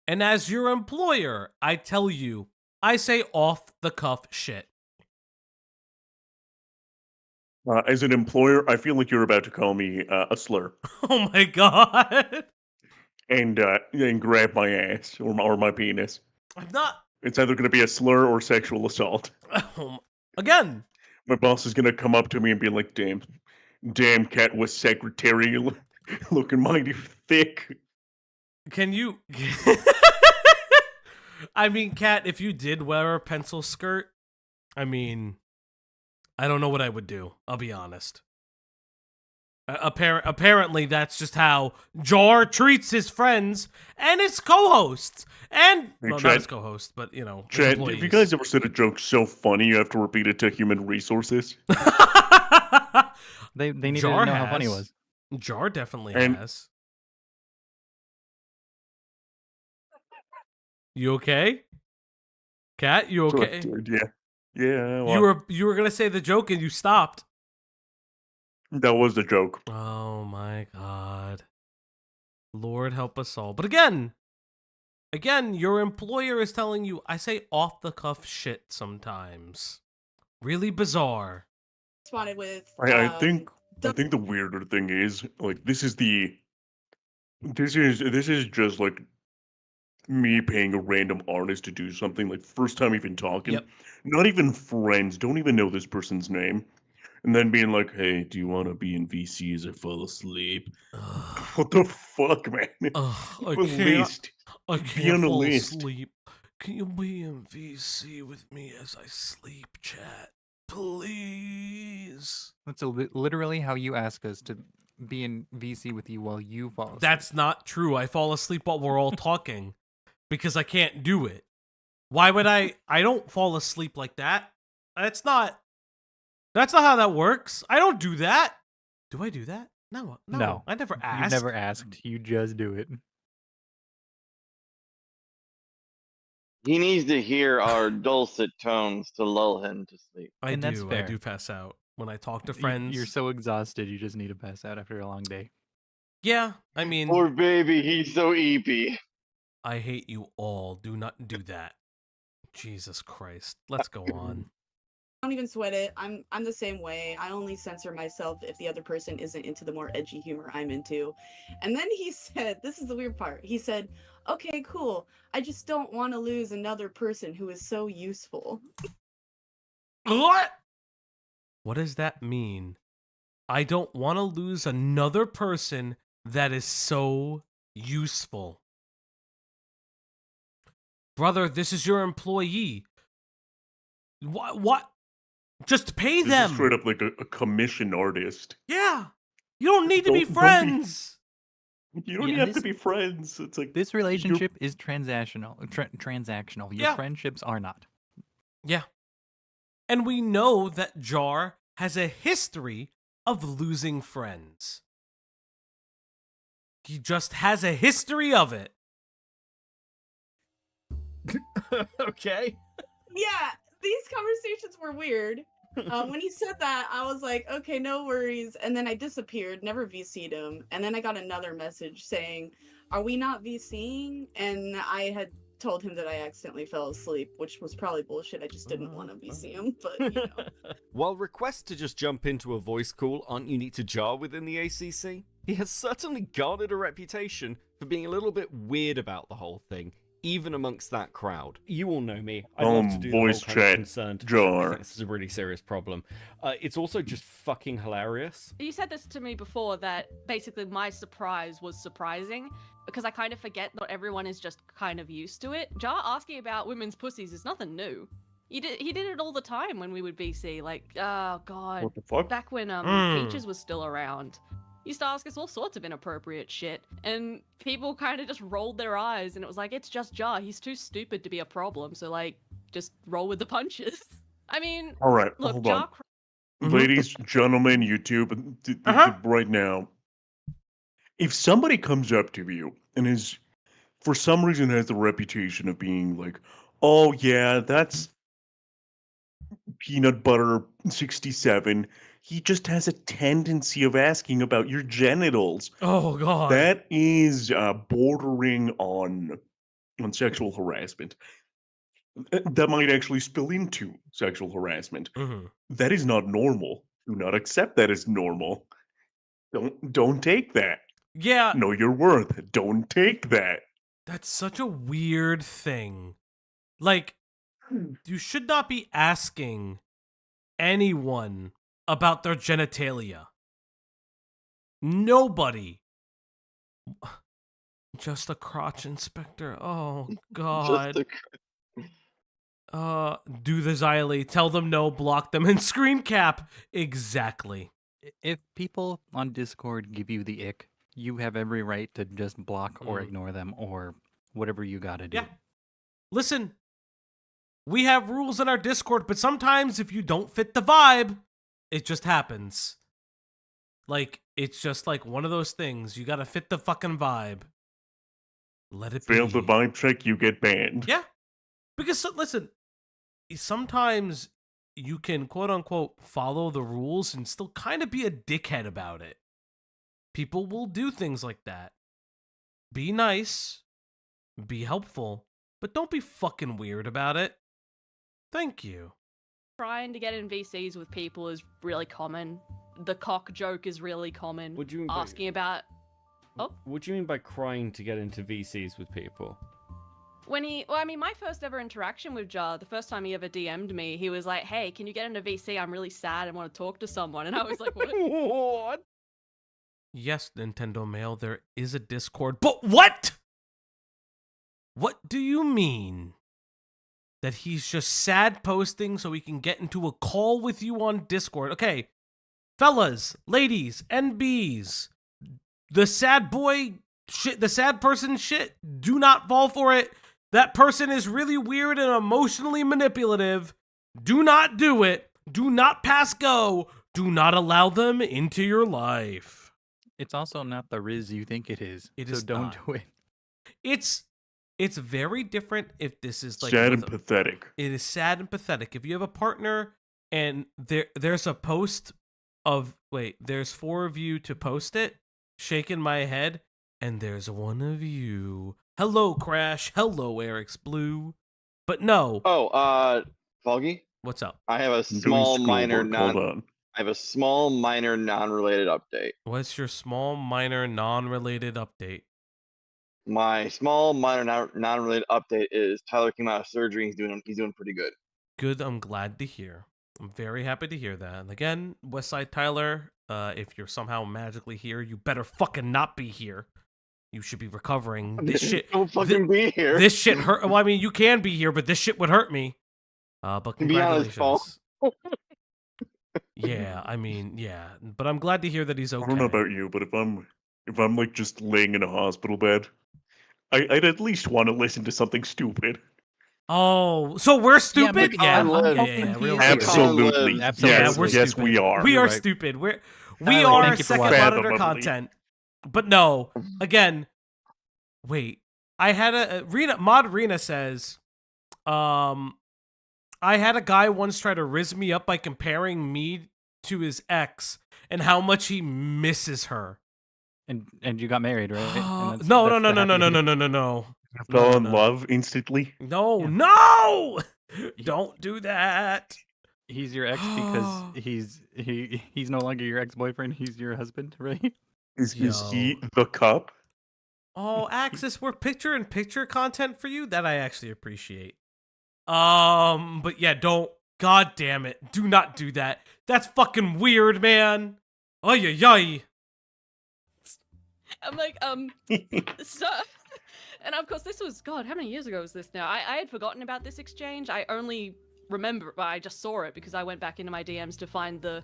And as your employer, I tell you, I say off the cuff shit. As an employer, I feel like you're about to call me a slur. Oh my god. And grab my ass or my penis. I'm not. It's either going to be a slur or sexual assault. Again. My boss is going to come up to me and be like, damn cat was secretary looking mighty thick. Can you... I mean, Kat, if you did wear a pencil skirt, I mean, I don't know what I would do. I'll be honest. Apparently, that's just how Jar treats his friends and his co-hosts. And, well, not his co-host, but, you know, Chad, employees. have you guys ever said a joke so funny you have to repeat it to human resources? They needed Jar to know has. how funny it was. Jar definitely And- has. You okay? Kat, you Sure, okay? dude, yeah. Yeah, well, You were gonna say the joke and you stopped. that was the joke. Oh my god. Lord help us all. But again, your employer is telling you I say off the cuff shit sometimes. Really bizarre. Responded with. I think the weirder thing is, like, this is just like me paying a random artist to do something, like first time even talking. Yep. Not even friends, don't even know this person's name. And then being like, hey, do you want to be in VC as I fall asleep? What the fuck, man? I At least I be can't on the fall list. asleep. Can you be in VC with me as I sleep, chat? Please. That's literally how you ask us to be in VC with you while you fall asleep. That's not true. I fall asleep while we're all talking because I can't do it. Why would I don't fall asleep like that. That's not how that works. I don't do that. Do I do that? No. I never asked. You never asked. You just do it. He needs to hear our dulcet tones to lull him to sleep. I And that's do. fair. I do pass out when I talk to friends. You're so exhausted, you just need to pass out after a long day. Yeah, I mean, Poor baby, he's so eepy. I hate you all. Do not do that. Jesus Christ. Let's go on. Don't even sweat it. I'm the same way. I only censor myself if the other person isn't into the more edgy humor I'm into. And then he said, this is the weird part. He said, okay, cool. I just don't want to lose another person who is so useful. What? What does that mean? I don't want to lose another person that is so useful. Brother, this is your employee. What? Just pay This them. is straight up like a commission artist. Yeah. You don't need to be Don't be- friends. You don't Yeah, have this- to be friends. It's like This relationship is transactional. Transactional. Your Yeah. friendships are not. Yeah. And we know that Jar has a history of losing friends. He just has a history of it. Okay. Yeah, these conversations were weird. When he said that, I was like, okay, no worries. And then I disappeared, never VC'd him. And then I got another message saying, are we not VCing? And I had told him that I accidentally fell asleep, which was probably bullshit. I just didn't want to VC him, but you know. While requests to just jump into a voice call aren't unique to Jar within the ACC, he has certainly garnered a reputation for being a little bit weird about the whole thing, even amongst that crowd. You all know me. I love to do the whole voice kind of chat, concerned. Jar. I think this is a really serious problem. It's also just fucking hilarious. You said this to me before that basically my surprise was surprising because I kind of forget not everyone is just kind of used to it. Jar asking about women's pussies is nothing new. He did it all the time when we would BC. Like, oh god, What the fuck? back when Peaches was still around. He used to ask us all sorts of inappropriate shit, and people kind of just rolled their eyes, and it was like, it's just Jar. He's too stupid to be a problem, so like, just roll with the punches. I mean, All right, look, hold Jar. on. Ladies, gentlemen, YouTube, right now, if somebody comes up to you and is, for some reason, has the reputation of being like, oh yeah, that's Peanut Butter 67, he just has a tendency of asking about your genitals. Oh god. That is bordering on sexual harassment. That might actually spill into sexual harassment. That is not normal. Do not accept that as normal. Don't take that. Yeah. Know your worth. Don't take that. That's such a weird thing. Like, you should not be asking anyone about their genitalia. Nobody. Just a crotch inspector. Oh god. Do the Xylee, tell them no, block them, and screen cap. Exactly. If people on Discord give you the ick, you have every right to just block or ignore them or whatever you gotta do. Yeah. Listen, we have rules in our Discord, but sometimes if you don't fit the vibe, it just happens. Like, it's just like one of those things. You gotta fit the fucking vibe. Let it Fail be. the vibe check, you get banned. Yeah. Because, listen, sometimes you can, quote-unquote, follow the rules and still kind of be a dickhead about it. People will do things like that. Be nice. Be helpful. But don't be fucking weird about it. Thank you. Trying to get in VCs with people is really common. The cock joke is really common. What do you mean asking about... Oh? What do you mean by crying to get into VCs with people? When my first ever interaction with Jar, the first time he ever DM'd me, he was like, hey, can you get into VC? I'm really sad and want to talk to someone. And I was like, what? What? Yes, Nintendo Mail, there is a Discord, but what? What do you mean? That he's just sad posting so he can get into a call with you on Discord? Okay, fellas, ladies, NBs, the sad boy shit, the sad person shit, do not fall for it. That person is really weird and emotionally manipulative. Do not do it. Do not pass go. Do not allow them into your life. It's also not the Riz you think it is. It so is don't not. do it. It's very different if this is like sad and pathetic. It is sad and pathetic. If you have a partner and there's a post of there's 4 of you to post it, shaking my head, and there's 1 of you. Hello, Crash. Hello, Eric's Blue. But no. Oh, Falgi? What's up? I have a small minor non-related update. What's your small minor non-related update? My small minor non-related update is Tyler came out of surgery. He's doing pretty good. Good. I'm glad to hear. I'm very happy to hear that. And again, Westside Tyler, if you're somehow magically here, you better fucking not be here. You should be recovering. This shit. Don't fucking be here. This shit hurt. Well, I mean, you can be here, but this shit would hurt me. But congratulations. Yeah, I mean, yeah. But I'm glad to hear that he's okay. I don't know about you, but if I'm like just laying in a hospital bed, I'd at least want to listen to something stupid. Oh, so we're stupid? Yeah, absolutely. Yes, we are. We are stupid. We are second monitor content. But no, again, wait. I had Rena says, I had a guy once try to rizz me up by comparing me to his ex and how much he misses her. And you got married, right? No. Fell in love instantly? No! Don't do that. He's your ex because he's no longer your ex-boyfriend. He's your husband, right? Is he the cup? Oh, Axis, we're picture-in-picture content for you. That I actually appreciate. But yeah, don't. God damn it. Do not do that. That's fucking weird, man. Ay. I'm like, so... And of course, this was, God, how many years ago was this now? I had forgotten about this exchange. I only remember, I just saw it because I went back into my DMs to find the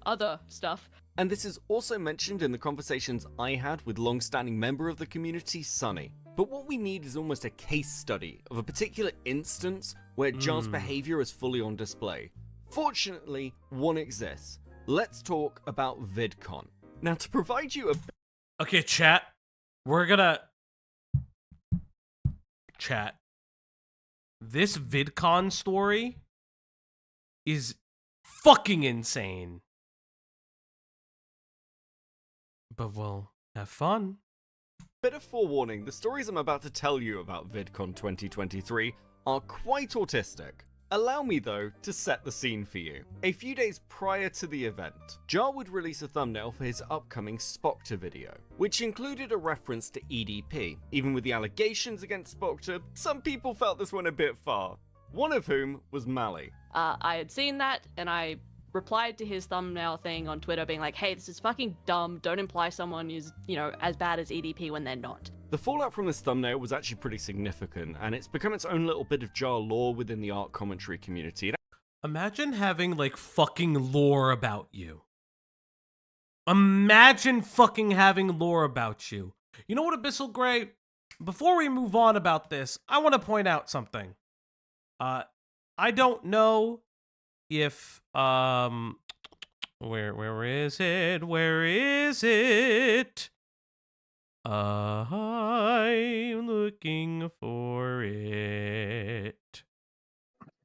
other stuff. And this is also mentioned in the conversations I had with long-standing member of the community, Sunny. But what we need is almost a case study of a particular instance where Jar's behavior is fully on display. Fortunately, one exists. Let's talk about VidCon. Now, to provide you a... Okay, chat. We're gonna... Chat. This VidCon story is fucking insane. But we'll have fun. Bit of forewarning, the stories I'm about to tell you about VidCon 2023 are quite autistic. Allow me, though, to set the scene for you. A few days prior to the event, Jar would release a thumbnail for his upcoming Spoctor video, which included a reference to EDP. Even with the allegations against Spoctor, some people felt this went a bit far. One of whom was Mally. I had seen that, and I replied to his thumbnail thing on Twitter being like, hey, this is fucking dumb. Don't imply someone is, as bad as EDP when they're not. The fallout from this thumbnail was actually pretty significant, and it's become its own little bit of Jar lore within the art commentary community. Imagine having, fucking lore about you. Imagine fucking having lore about you. You know what, Abyssal Grey? Before we move on about this, I want to point out something. I don't know if, where is it? Where is it? I'm looking for it.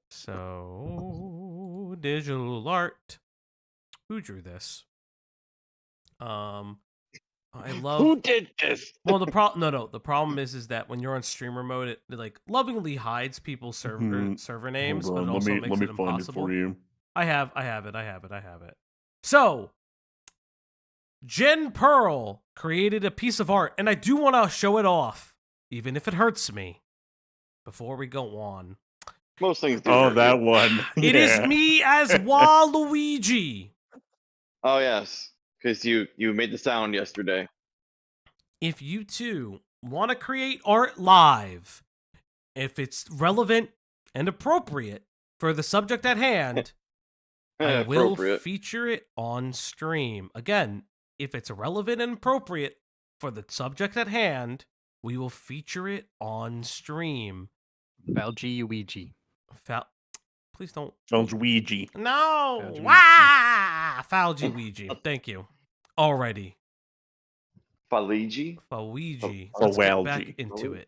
So, digital art. Who drew this? I love. Who did this? Well, the problem is that when you're on streamer mode, it lovingly hides people's server names, Hold but on, it also let makes me it find impossible. it for you. I have it. So, Jen Pearl created a piece of art, and I do want to show it off, even if it hurts me. Before we go on, most things do. Oh, that one. It is me as Waluigi. Oh yes, because you made the sound yesterday. If you too want to create art live, if it's relevant and appropriate for the subject at hand, I will feature it on stream. Again, if it's relevant and appropriate for the subject at hand, we will feature it on stream. Falgi.Exe. Please don't. Falgi. No! Falgi.Exe. Thank you. Alrighty. Faligi? Faligi. Let's get back into it.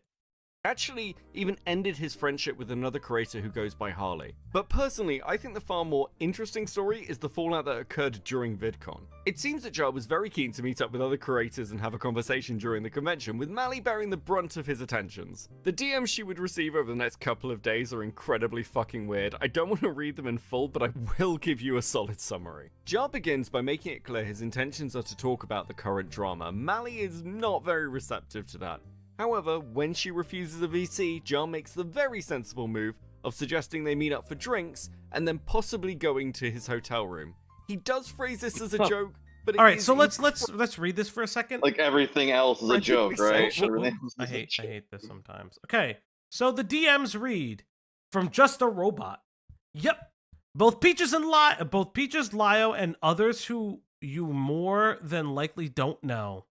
Actually even ended his friendship with another creator who goes by Harley. But personally, I think the far more interesting story is the fallout that occurred during VidCon. It seems that Jar was very keen to meet up with other creators and have a conversation during the convention, with Mally bearing the brunt of his attentions. The DMs she would receive over the next couple of days are incredibly fucking weird. I don't want to read them in full, but I will give you a solid summary. Jar begins by making it clear his intentions are to talk about the current drama. Mally is not very receptive to that. However, when she refuses a VC, Jar makes the very sensible move of suggesting they meet up for drinks and then possibly going to his hotel room. He does phrase this as a joke, but all right. So let's read this for a second. Like everything else is a joke, right? I hate this sometimes. Okay, so the DMs read from Just a Robot. Yep, both Peaches, Lio, and others who you more than likely don't know.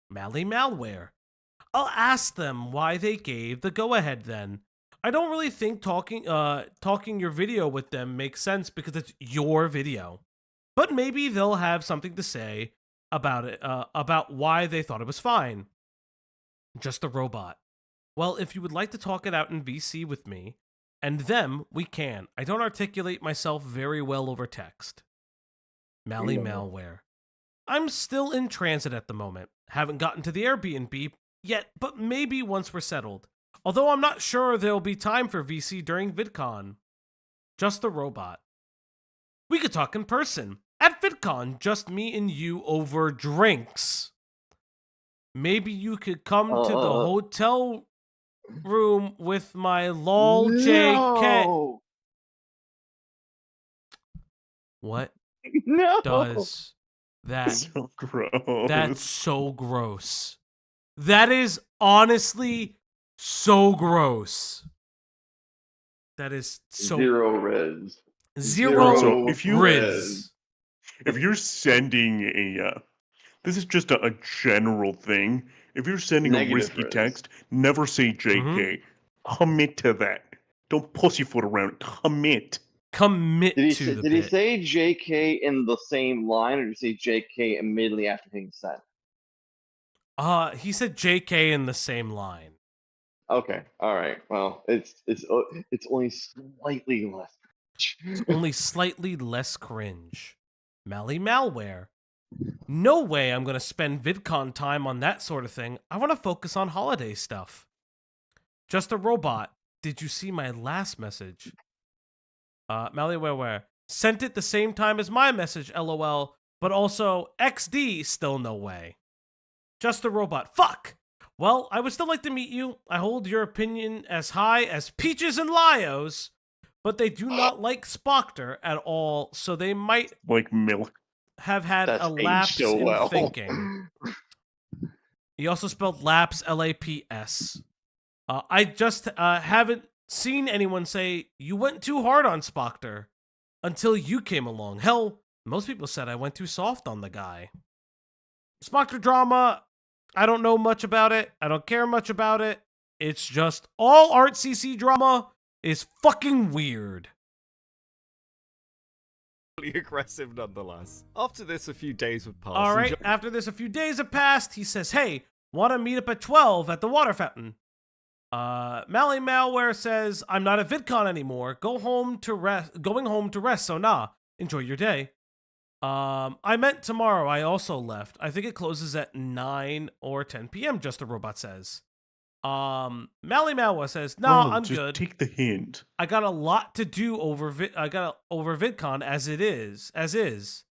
Mally Malware. I'll ask them why they gave the go-ahead then. I don't really think talking your video with them makes sense because it's your video. But maybe they'll have something to say about it, about why they thought it was fine. Just a Robot. Well, if you would like to talk it out in VC with me and them, we can. I don't articulate myself very well over text. Mally Malware. I'm still in transit at the moment. Haven't gotten to the Airbnb yet, but maybe once we're settled. Although I'm not sure there'll be time for VC during VidCon. Just a Robot. We could talk in person. At VidCon, just me and you over drinks. Maybe you could come to the hotel room with my lol JK. What does that? So gross. That's so gross. That is honestly so gross. That is so zero res. Zero if you res. If you're sending a this is just a general thing. If you're sending a risky text, never say JK. Commit to that. Don't pussyfoot around it. Commit. Commit Did to he say JK in the same line, or did he say JK immediately after hitting send? He said JK in the same line. Okay, all right. Well, it's only slightly less. It's only slightly less cringe. Mally Malware. No way I'm going to spend VidCon time on that sort of thing. I want to focus on holiday stuff. Just a Robot. Did you see my last message? Mally where? Sent it the same time as my message, LOL. But also, XD, still no way. Just a Robot. Fuck! Well, I would still like to meet you. I hold your opinion as high as Peaches and Lyos, but they do not like Spockter at all, so they might like milk. Have had a lapse in thinking. He also spelled lapse, L-A-P-S. I just haven't seen anyone say, you went too hard on Spockter until you came along. Hell, most people said I went too soft on the guy. Spockter drama, I don't know much about it. I don't care much about it. It's just all Art CC drama is fucking weird. Aggressive nonetheless. After this, a few days would pass. All right, after this, a few days have passed. He says, hey, want to meet up at 12 at the water fountain? Mally Malware says, I'm not at VidCon anymore. Going home to rest, so nah. Enjoy your day. I meant tomorrow. I also left. I think it closes at 9 or 10 p.m., Just a Robot says. Mally Malwa says, "No, I'm just good. Take the hint. I got a lot to do over VidCon as is.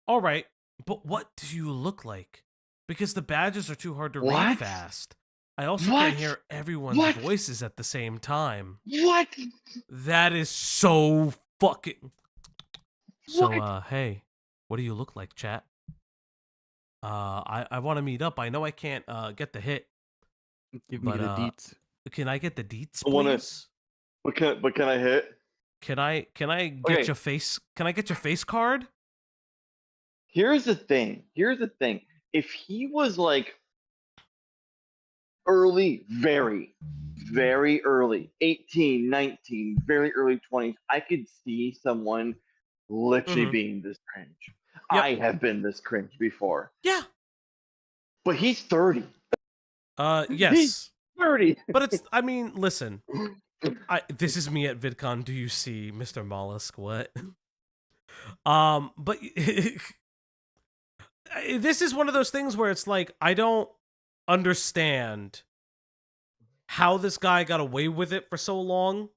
All right, but what do you look like? Because the badges are too hard to read fast. I also can't hear everyone's voices at the same time. What? That is so fucking. So, hey, what do you look like, chat? I want to meet up. I know I can't get the hit. Give me the deets. Can I get the deets, I wanna- please? But can I hit? Can I get Okay. your face? Can I get your face card? Here's the thing. If he was like early, very, very early, 18, 19, very early 20s, I could see someone literally being this cringe. Yep. I have been this cringe before. Yeah. But he's 30. Yes. He's 30. But it's, I mean, listen. This is me at VidCon. Do you see Mr. Mollusk? What? But this is one of those things where it's like, I don't understand how this guy got away with it for so long.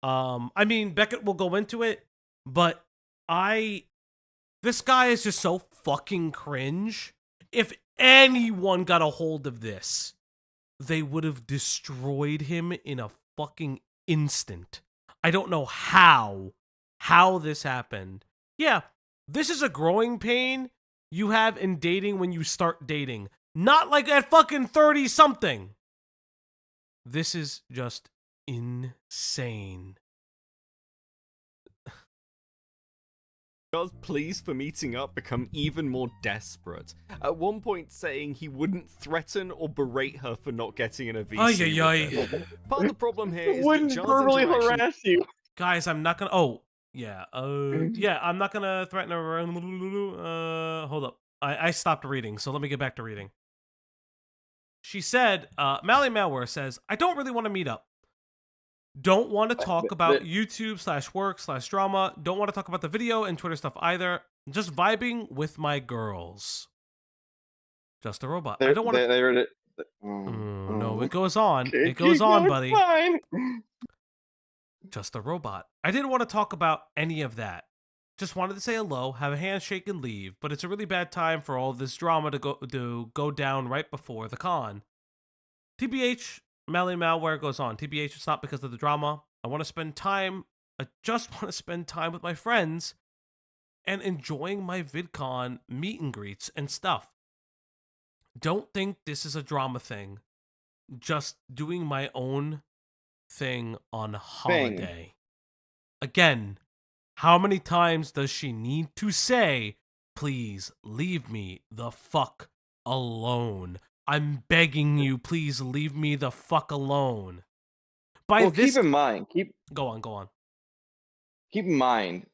I mean, Beckett will go into it, but this guy is just so fucking cringe. If anyone got a hold of this, they would have destroyed him in a fucking instant. I don't know how this happened. Yeah, this is a growing pain you have in dating when you start dating. Not like at fucking 30-something. This is just insane. Joe's pleas for meeting up become even more desperate. At one point saying he wouldn't threaten or berate her for not getting in a VC. with her. Part of the problem here is Wouldn't that Joe's verbally interaction- harass you. Guys, I'm not gonna. Oh, yeah. I'm not gonna threaten her. Hold up. I stopped reading, so let me get back to reading. She said, Mally Malware says, I don't really want to meet up. Don't want to talk about YouTube/work/drama. Don't want to talk about the video and Twitter stuff either. Just vibing with my girls. Just a Robot. I don't want to. They read it. No, it goes on. It Keep goes on, going, buddy. fine. Just a Robot. I didn't want to talk about any of that. Just wanted to say hello, have a handshake, and leave. But it's a really bad time for all this drama to go down right before the con. TBH, Mally Malware goes on. TBH, it's not because of the drama. I just want to spend time with my friends and enjoying my VidCon meet and greets and stuff. Don't think this is a drama thing. Just doing my own thing on holiday. Again, how many times does she need to say, please leave me the fuck alone? I'm begging you, please leave me the fuck alone. Keep in mind. Go on. Keep in mind.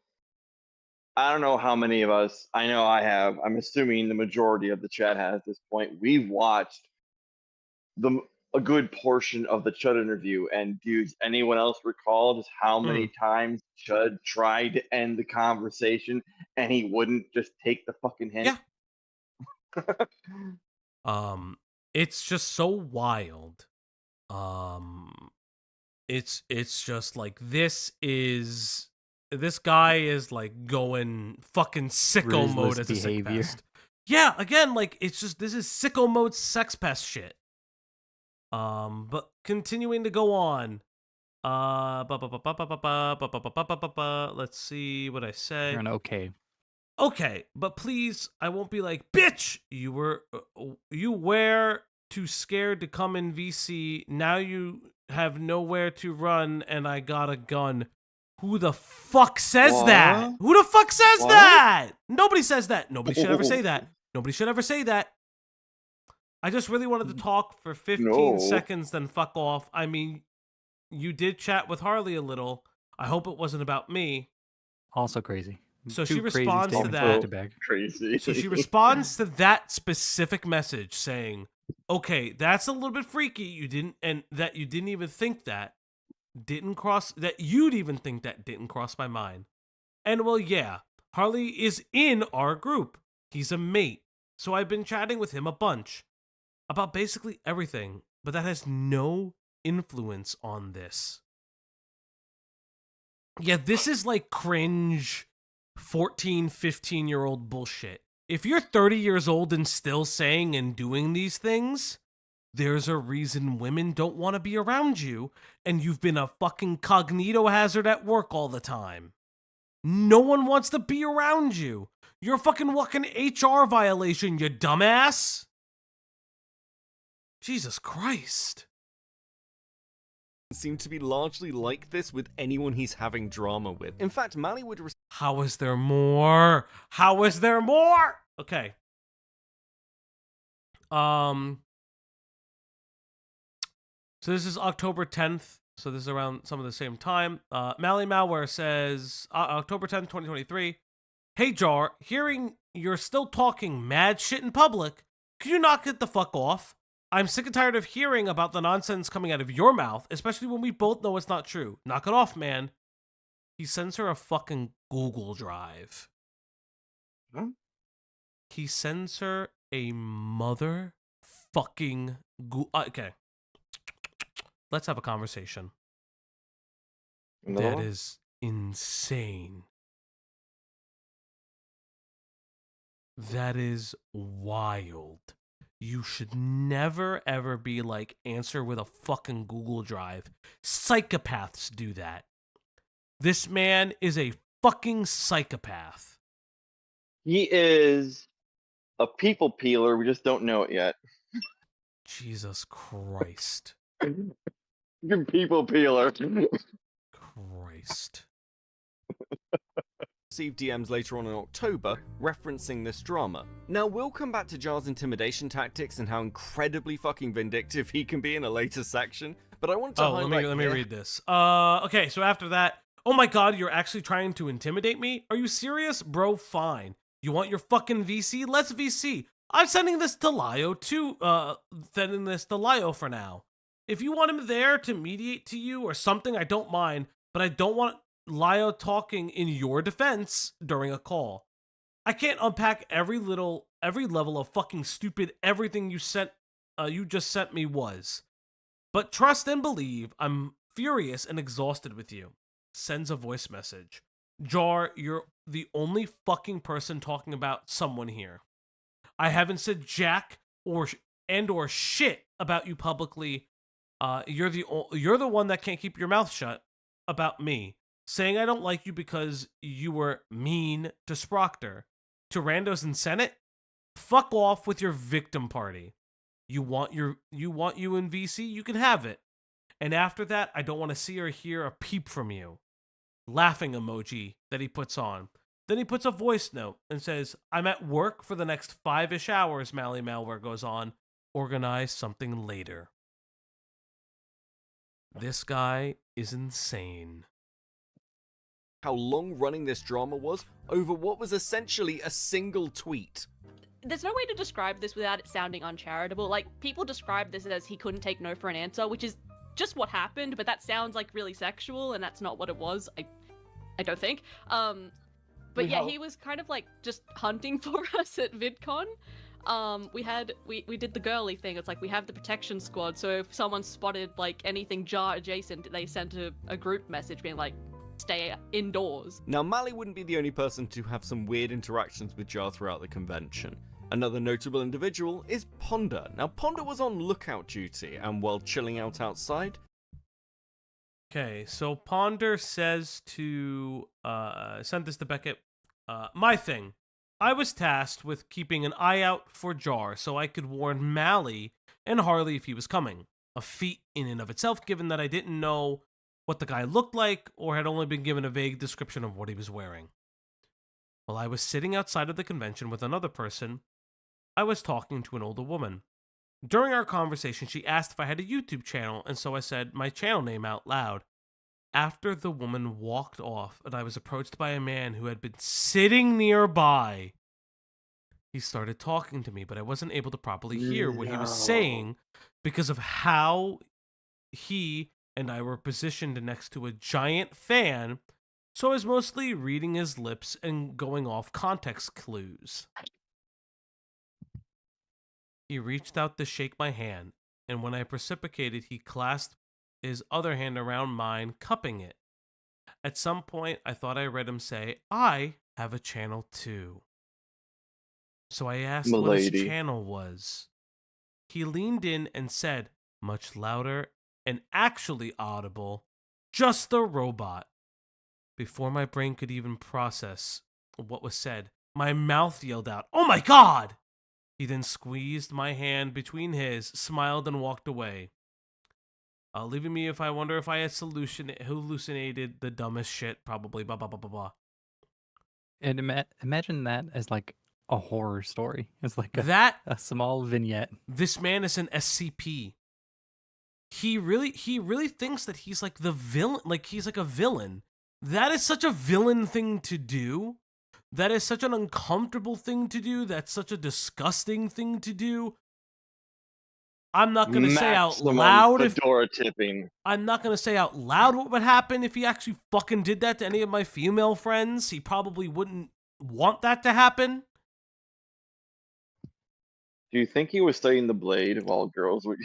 I don't know how many of us. I know I have. I'm assuming the majority of the chat has at this point. We've watched a good portion of the Chud interview. And does anyone else recall just how many times Chud tried to end the conversation and he wouldn't just take the fucking hint? Yeah. It's just so wild. It's just like this guy is like going fucking sicko mode as a sick pest. Yeah, again, like it's just this is sicko mode sex pest shit. But continuing to go on. Let's see what I say. You're an okay. Okay, but please, I won't be like, bitch, you were too scared to come in VC. Now you have nowhere to run and I got a gun. Who the fuck says that? Who the fuck says that? Nobody says that. Nobody should ever say that. Nobody should ever say that. I just really wanted to talk for 15 seconds, then fuck off. I mean, you did chat with Harley a little. I hope it wasn't about me. Also crazy. So she responds to that. Crazy. So she responds to that specific message saying, "Okay, that's a little bit freaky. You didn't even think that didn't cross my mind." And well, yeah, Harley is in our group. He's a mate. So I've been chatting with him a bunch about basically everything, but that has no influence on this. Yeah, this is like cringe 14, 15-year-old bullshit. If you're 30 years old and still saying and doing these things, there's a reason women don't want to be around you, and you've been a fucking cognito hazard at work all the time. No one wants to be around you. You're a fucking walking HR violation, you dumbass. Jesus Christ. Seem to be largely like this with anyone he's having drama with. In fact, Mally would... How is there more? How is there more? Okay. So this is October 10th. So this is around some of the same time. Mally Malware says, October 10th, 2023. Hey, Jar, hearing you're still talking mad shit in public, could you knock it the fuck off? I'm sick and tired of hearing about the nonsense coming out of your mouth, especially when we both know it's not true. Knock it off, man. He sends her a fucking Google Drive. Huh? He sends her a motherfucking Okay. Let's have a conversation. That is insane. That is wild. You should never, ever be like, answer with a fucking Google Drive. Psychopaths do that. This man is a fucking psychopath. He is a people peeler. We just don't know it yet. Jesus Christ. People peeler. Christ. Received DMs later on in October referencing this drama. Now, we'll come back to Jar's intimidation tactics and how incredibly fucking vindictive he can be in a later section, but I wanted to highlight... let me read this. Okay, so after that, oh my god, you're actually trying to intimidate me? Are you serious? Bro, fine. You want your fucking VC? Let's VC. I'm sending this to Lio for now. If you want him there to mediate to you or something, I don't mind, but I don't want Lio talking in your defense during a call. I can't unpack every level of fucking stupid everything you just sent me was. But trust and believe, I'm furious and exhausted with you. Sends a voice message. Jar, you're the only fucking person talking about someone here. I haven't said jack or shit about you publicly. You're the one that can't keep your mouth shut about me. Saying I don't like you because you were mean to Sprockter. To randos in Senate? Fuck off with your victim party. You want you in VC? You can have it. And after that, I don't want to see or hear a peep from you. Laughing emoji that he puts on. Then he puts a voice note and says, I'm at work for the next 5-ish hours, Mally Malware goes on. Organize something later. This guy is insane. How long running this drama was over what was essentially a single tweet. there's no way to describe this without it sounding uncharitable. Like, people describe this as he couldn't take no for an answer, which is just what happened, but that sounds like really sexual, and that's not what it was. I don't think. But yeah, he was kind of like just hunting for us at VidCon. We did the girly thing. It's like we have the protection squad, so if someone spotted like anything jar adjacent, they sent a group message being like, stay indoors. Now, Mally wouldn't be the only person to have some weird interactions with Jar throughout the convention. Another notable individual is Ponder. Now, Ponder was on lookout duty, and while chilling out outside... Okay, so Ponder says to... send this to Beckett. My thing. I was tasked with keeping an eye out for Jar so I could warn Mally and Harley if he was coming. A feat in and of itself, given that I didn't know what the guy looked like or had only been given a vague description of what he was wearing. While I was sitting outside of the convention with another person, I was talking to an older woman. During our conversation, she asked if I had a YouTube channel, and so I said my channel name out loud. After the woman walked off and I was approached by a man who had been sitting nearby, he started talking to me, but I wasn't able to properly hear what he was saying because of how he and I were positioned next to a giant fan, so I was mostly reading his lips and going off context clues. He reached out to shake my hand, and when I reciprocated, he clasped his other hand around mine, cupping it. At some point, I thought I read him say, I have a channel too. So I asked what his channel was. He leaned in and said, much louder and actually audible, just the robot. Before my brain could even process what was said, my mouth yelled out, oh my God! He then squeezed my hand between his, smiled, and walked away. Leaving me if I wonder if I had hallucinated the dumbest shit, probably, blah, blah, blah, blah, blah. And imagine that as like a horror story. It's like a small vignette. This man is an SCP. He really thinks that he's like the villain, like he's like a villain. That is such a villain thing to do. That is such an uncomfortable thing to do. That's such a disgusting thing to do. I'm not going to say out loud I'm not going to say out loud what would happen if he actually fucking did that to any of my female friends. He probably wouldn't want that to happen. Do you think he was studying the blade while guys were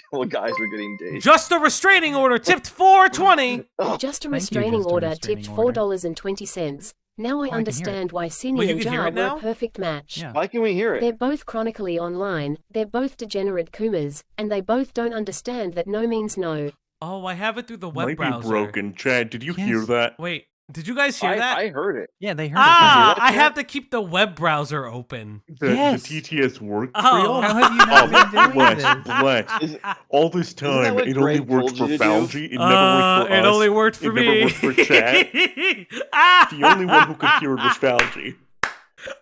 getting dates? Just a restraining order tipped $4.20. Just a restraining order tipped $4.20. Now I understand why Synnibear and Jar were a perfect match. Yeah. Why can we hear it? They're both chronically online, they're both degenerate Kumas, and they both don't understand that no means no. Oh, I have it through the web Might browser. be broken. Chad, did you hear that? Wait, did you guys hear that? I heard it. Yeah, they heard it. I it. have to keep the web browser open. The TTS worked for Oh. y'all? How have you not been doing bless. All this time, what it only Greg worked told for you to do? Falgi. It never worked for us. It only worked for it me. Never worked for Chad. The only one who could hear it was Falgi.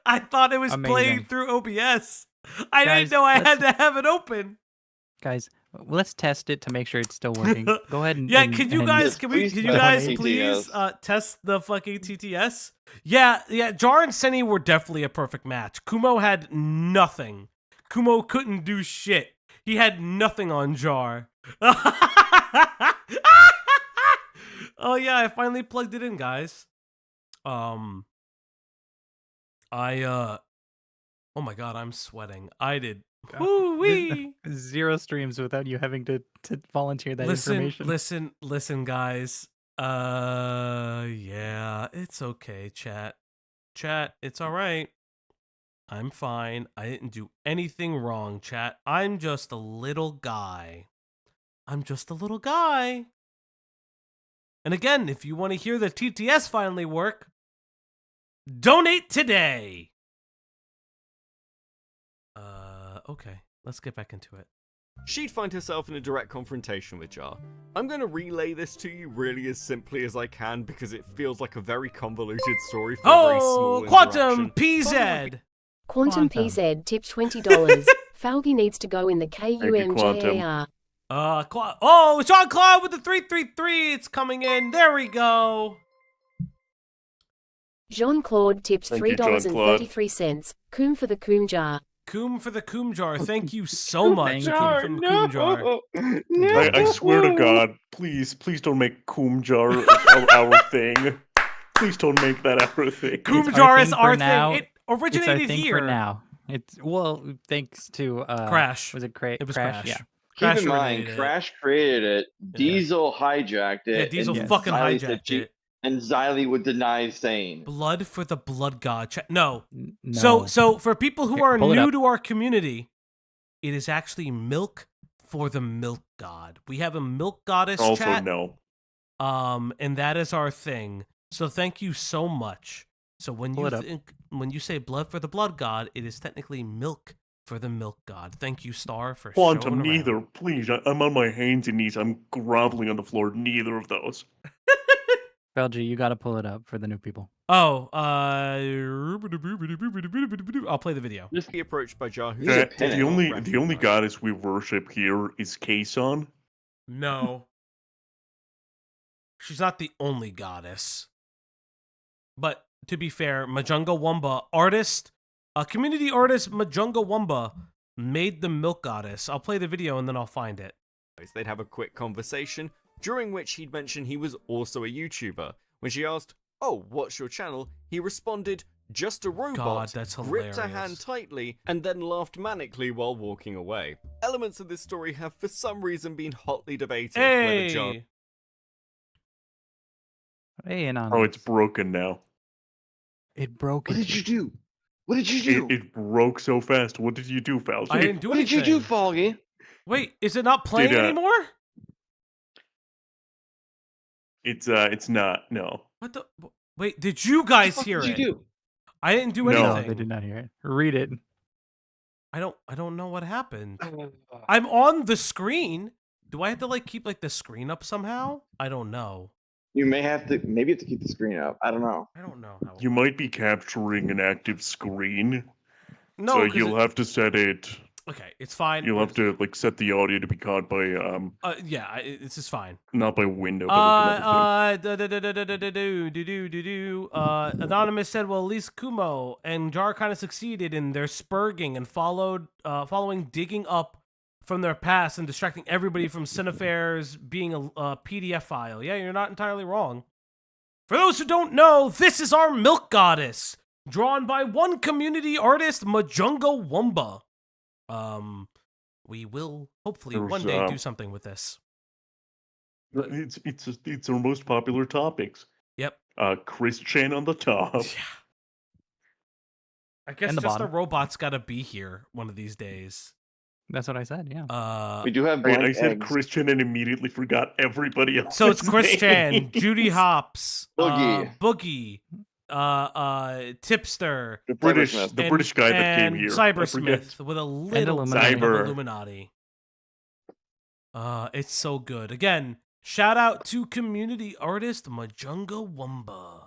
I thought it was playing through OBS. I didn't know I had to have it open. Guys, let's test it to make sure it's still working. Go ahead and can you guys please test the fucking TTS? Yeah, Jar and Senny were definitely a perfect match. Kumo had nothing. Kumo couldn't do shit. He had nothing on Jar. Oh yeah, I finally plugged it in, guys. Oh my God, I'm sweating. I did. Woo-wee. 0 streams without you having to volunteer that information. Listen, guys. Yeah, it's okay, chat. Chat, it's all right. I'm fine. I didn't do anything wrong, chat. I'm just a little guy. And again, if you want to hear the TTS finally work, donate today. Okay, let's get back into it. She'd find herself in a direct confrontation with Jar. I'm going to relay this to you really as simply as I can because it feels like a very convoluted story for a very small Quantum PZ! Quantum PZ tipped $20. Falgi needs to go in the KUMJAR. Jean-Claude with the 333. It's coming in. There we go. Jean-Claude tipped $3.33. Coom for the Coom jar. Coom for the Coom jar. Thank you so much, Coom Jar, from the Coom jar. I swear to God, please don't make Coom Jar our thing. Please don't make that our thing. Coom Jar is our now. thing. It It's originated our thing here. for now. It's thanks to Crash. Was it It was Crash? Crash. Yeah. Keep in mind, Crash created it. Diesel hijacked it. Yeah, Diesel and fucking Xylee said hijacked it. And Xylee would deny saying. Blood for the Blood God. No. No. So for people who Here, are pull it new up. to our community, it is actually milk for the Milk God. We have a Milk Goddess Also, chat. no. And that is our thing. So thank you so much. So when Pull it up. when you say blood for the Blood God, it is technically milk for the Milk God. Thank you, Star, for Quantum, showing neither. around. Please, I'm on my hands and knees. I'm groveling on the floor. Neither of those. Belgi, you got to pull it up for the new people. Oh, I'll play the video. Just be approached by Jar. The only goddess we worship here is Kason. No. She's not the only goddess. But to be fair, Majunga Wumba artist, community artist Majunga Wumba made the Milk Goddess. I'll play the video and then I'll find it. They'd have a quick conversation, during which he'd mention he was also a YouTuber. When she asked, "Oh, what's your channel?" he responded, "Just a robot," God, that's gripped her hilarious. hand tightly, and then laughed manically while walking away. Elements of this story have for some reason been hotly debated whether Jar... Hey, Anonymous. Oh, it's broken now. It broke. What did you do? What did you do? It broke so fast. What did you do, Falgi? I didn't do What anything. did you do, Falgi? Wait, is it not playing anymore? It's not. No. What the? Wait, did you guys What the hear fuck it? did you do? I didn't do No. anything. No, they did not hear it. Read it. I don't know what happened. I'm on the screen. Do I have to like keep like the screen up somehow? I don't know. You may have to, maybe you have to keep the screen up. I don't know. I don't know how. You might be capturing an active screen. No, so 'cause you'll have to set it. Okay, it's fine. You'll have to like set the audio to be caught by Yeah, this is fine. not by window. But like Anonymous said, well, at least Kumo and Jar kind of succeeded in their spurging and following digging up from their past and distracting everybody from Synnibear's being a PDF file. Yeah, you're not entirely wrong. For those who don't know, this is our Milk Goddess, drawn by one community artist, Majunga Wumba. We will hopefully one day do something with this. It's our most popular topics. Yep. Chris Chan on the top. Yeah. I guess And the just the bottom. robot's got to be here one of these days. That's what I said. Yeah. We do have I blank said eggs. Christian and immediately forgot everybody else. So it's Chris Chan, Judy Hops, Boogie. Boogie, Tipster, the British guy that came and here. I forget. Cybersmith with a little Illuminati. bit of Illuminati. It's so good. Again, shout out to community artist Majunga Wumba.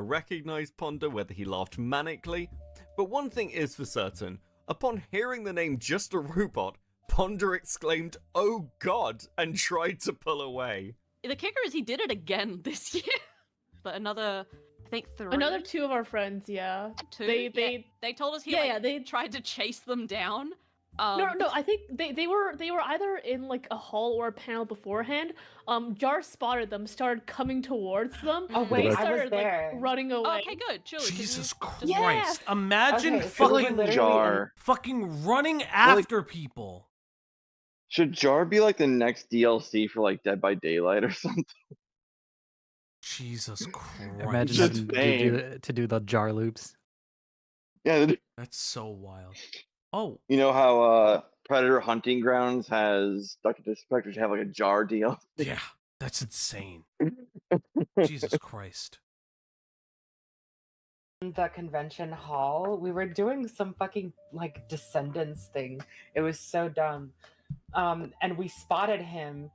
Recognize Ponder whether he laughed manically, but one thing is for certain. Upon hearing the name Just a Robot, Ponder exclaimed, "Oh God," and tried to pull away. The kicker is he did it again this year. But another, I think Another two of our friends, yeah. two. They they told us he they tried to chase them down. No, I think they were either in like a hall or a panel beforehand. Jar spotted them, started coming towards them. Oh, wait, they I was started there. like running away. Okay, good. Julie, Jesus Christ! Yeah. Imagine Okay, so fucking literally- Jar. fucking running after people. Should Jar be like the next DLC for like Dead by Daylight or something? Jesus Christ! Imagine Just having to do the jar loops. Yeah, That's so wild. Oh, you know how Predator Hunting Grounds has Dr. Disrespector to have like a Jar deal? yeah, that's insane. Jesus Christ. In the convention hall, we were doing some fucking like Descendants thing. It was so dumb. And we spotted him,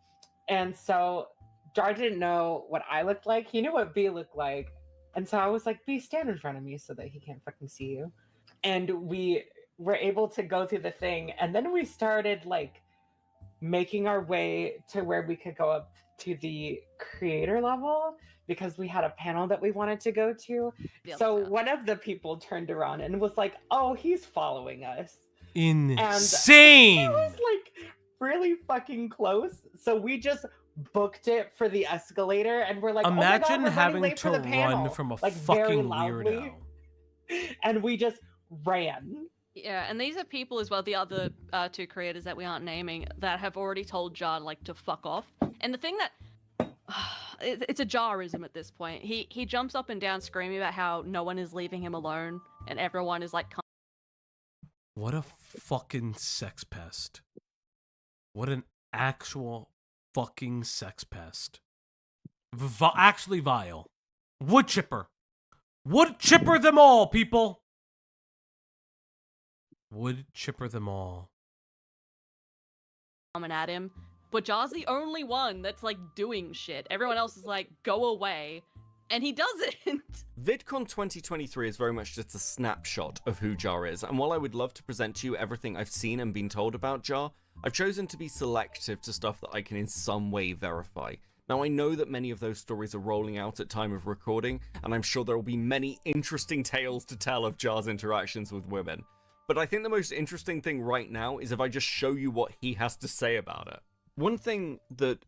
and so Jar didn't know what I looked like. He knew what B looked like, and so I was like, "B, stand in front of me so that he can't fucking see you." And we were able to go through the thing, and then we started like making our way to where we could go up to the creator level because we had a panel that we wanted to go to. Yeah. So one of the people turned around and was like, "Oh, he's following us." Insane. And it was like really fucking close. So we just booked it for the escalator and we're like, imagine oh my God, we're having late to for the panel. run from a like very fucking loudly. weirdo. And we just ran. Yeah, and these are people as well, the other two creators that we aren't naming, that have already told Jar like to fuck off. And the thing that it's a Jarism at this point. He jumps up and down screaming about how no one is leaving him alone and everyone is like. What a fucking sex pest. What an actual fucking sex pest. Actually vile. Wood chipper. Wood chipper them all, people. Would chipper them all. Coming at him, but Jar's the only one that's like doing shit. Everyone else is like, go away, and he doesn't. VidCon 2023 is very much just a snapshot of who Jar is, and while I would love to present to you everything I've seen and been told about Jar, I've chosen to be selective to stuff that I can in some way verify. Now, I know that many of those stories are rolling out at time of recording, and I'm sure there will be many interesting tales to tell of Jar's interactions with women. But I think the most interesting thing right now is if I just show you what he has to say about it. One thing that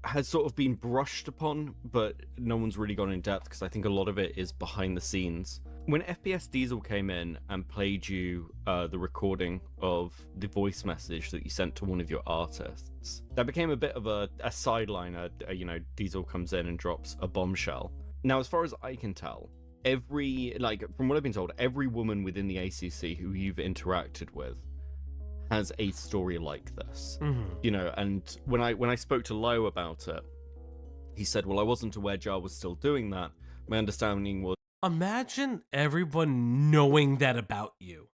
has sort of been brushed upon, but no one's really gone in depth because I think a lot of it is behind the scenes. When FPS Diesel came in and played you the recording of the voice message that you sent to one of your artists, that became a bit of a sideline. You know, Diesel comes in and drops a bombshell. Now, as far as I can tell, from what I've been told, every woman within the ACC who you've interacted with has a story like this. You know, and when I spoke to Lo about it, he said, well, I wasn't aware Jar was still doing that. My understanding was... Imagine everyone knowing that about you.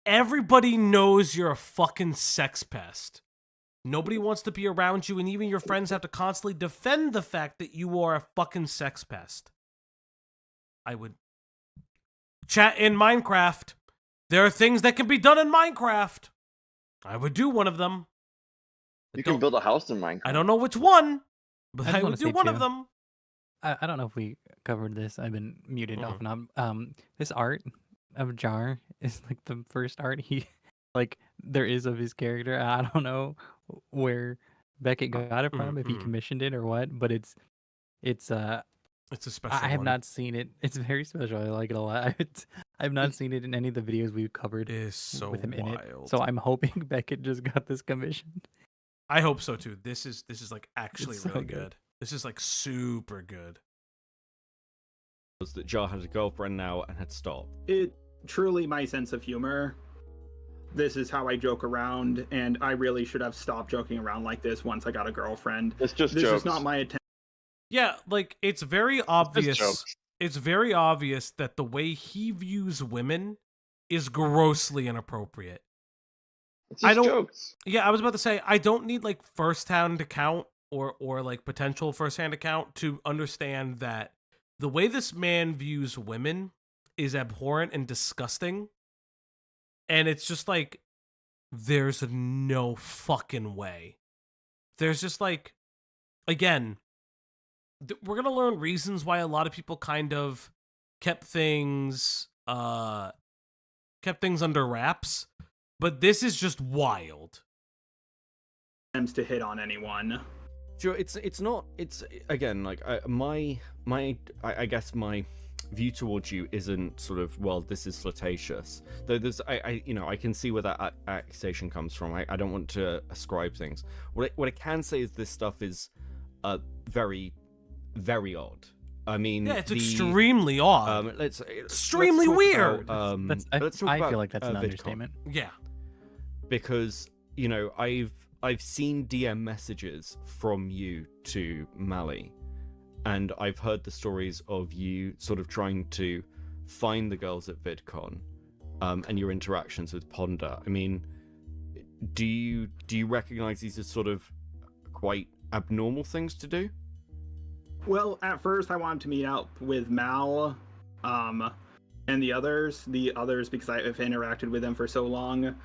Everybody knows you're a fucking sex pest. Nobody wants to be around you, and even your friends have to constantly defend the fact that you are a fucking sex pest. I would... Chat in Minecraft. There are things that can be done in Minecraft. I would do one of them. You can build a house in Minecraft. I don't know which one, but I wanna would do say one too, of them. I don't know if we covered this. I've been muted off and on. This art of Jar is like the first art he there is of his character. I don't know where Beckett got it from, if he commissioned it or what, but it's a special I have one. not seen it. It's very special. I like it a lot. I have not seen it in any of the videos we've covered with him in it. So I'm hoping Beckett just got this commissioned. I hope so too. This is like actually It's so really good. good. This is like super good. Was that Jar had a girlfriend now and had stopped. It truly my sense of humor. This is how I joke around, and I really should have stopped joking around like this once I got a girlfriend. It's just this jokes. is not my attempt. Yeah, like it's very obvious. It's very obvious that the way he views women is grossly inappropriate. It's just jokes. Yeah, I was about to say I don't need like first-hand account or like potential first-hand account to understand that the way this man views women is abhorrent and disgusting. And it's just like there's no fucking way. There's just like, again, we're going to learn reasons why a lot of people kind of kept things under wraps, but this is just wild. To hit on anyone. Sure, it's not. It's again like I guess my view towards you isn't sort of, well, this is flirtatious. Though there's I can see where that accusation comes from. I don't want to ascribe things. What I can say is this stuff is very, very odd. I mean, yeah, it's extremely odd. Extremely weird. I feel like that's an VidCon. understatement. Yeah, because I've seen DM messages from you to Mally, and I've heard the stories of you sort of trying to find the girls at VidCon, and your interactions with Ponder. I mean, do you recognize these as sort of quite abnormal things to do? Well, at first I wanted to meet up with Mal, and the others because I've interacted with them for so long.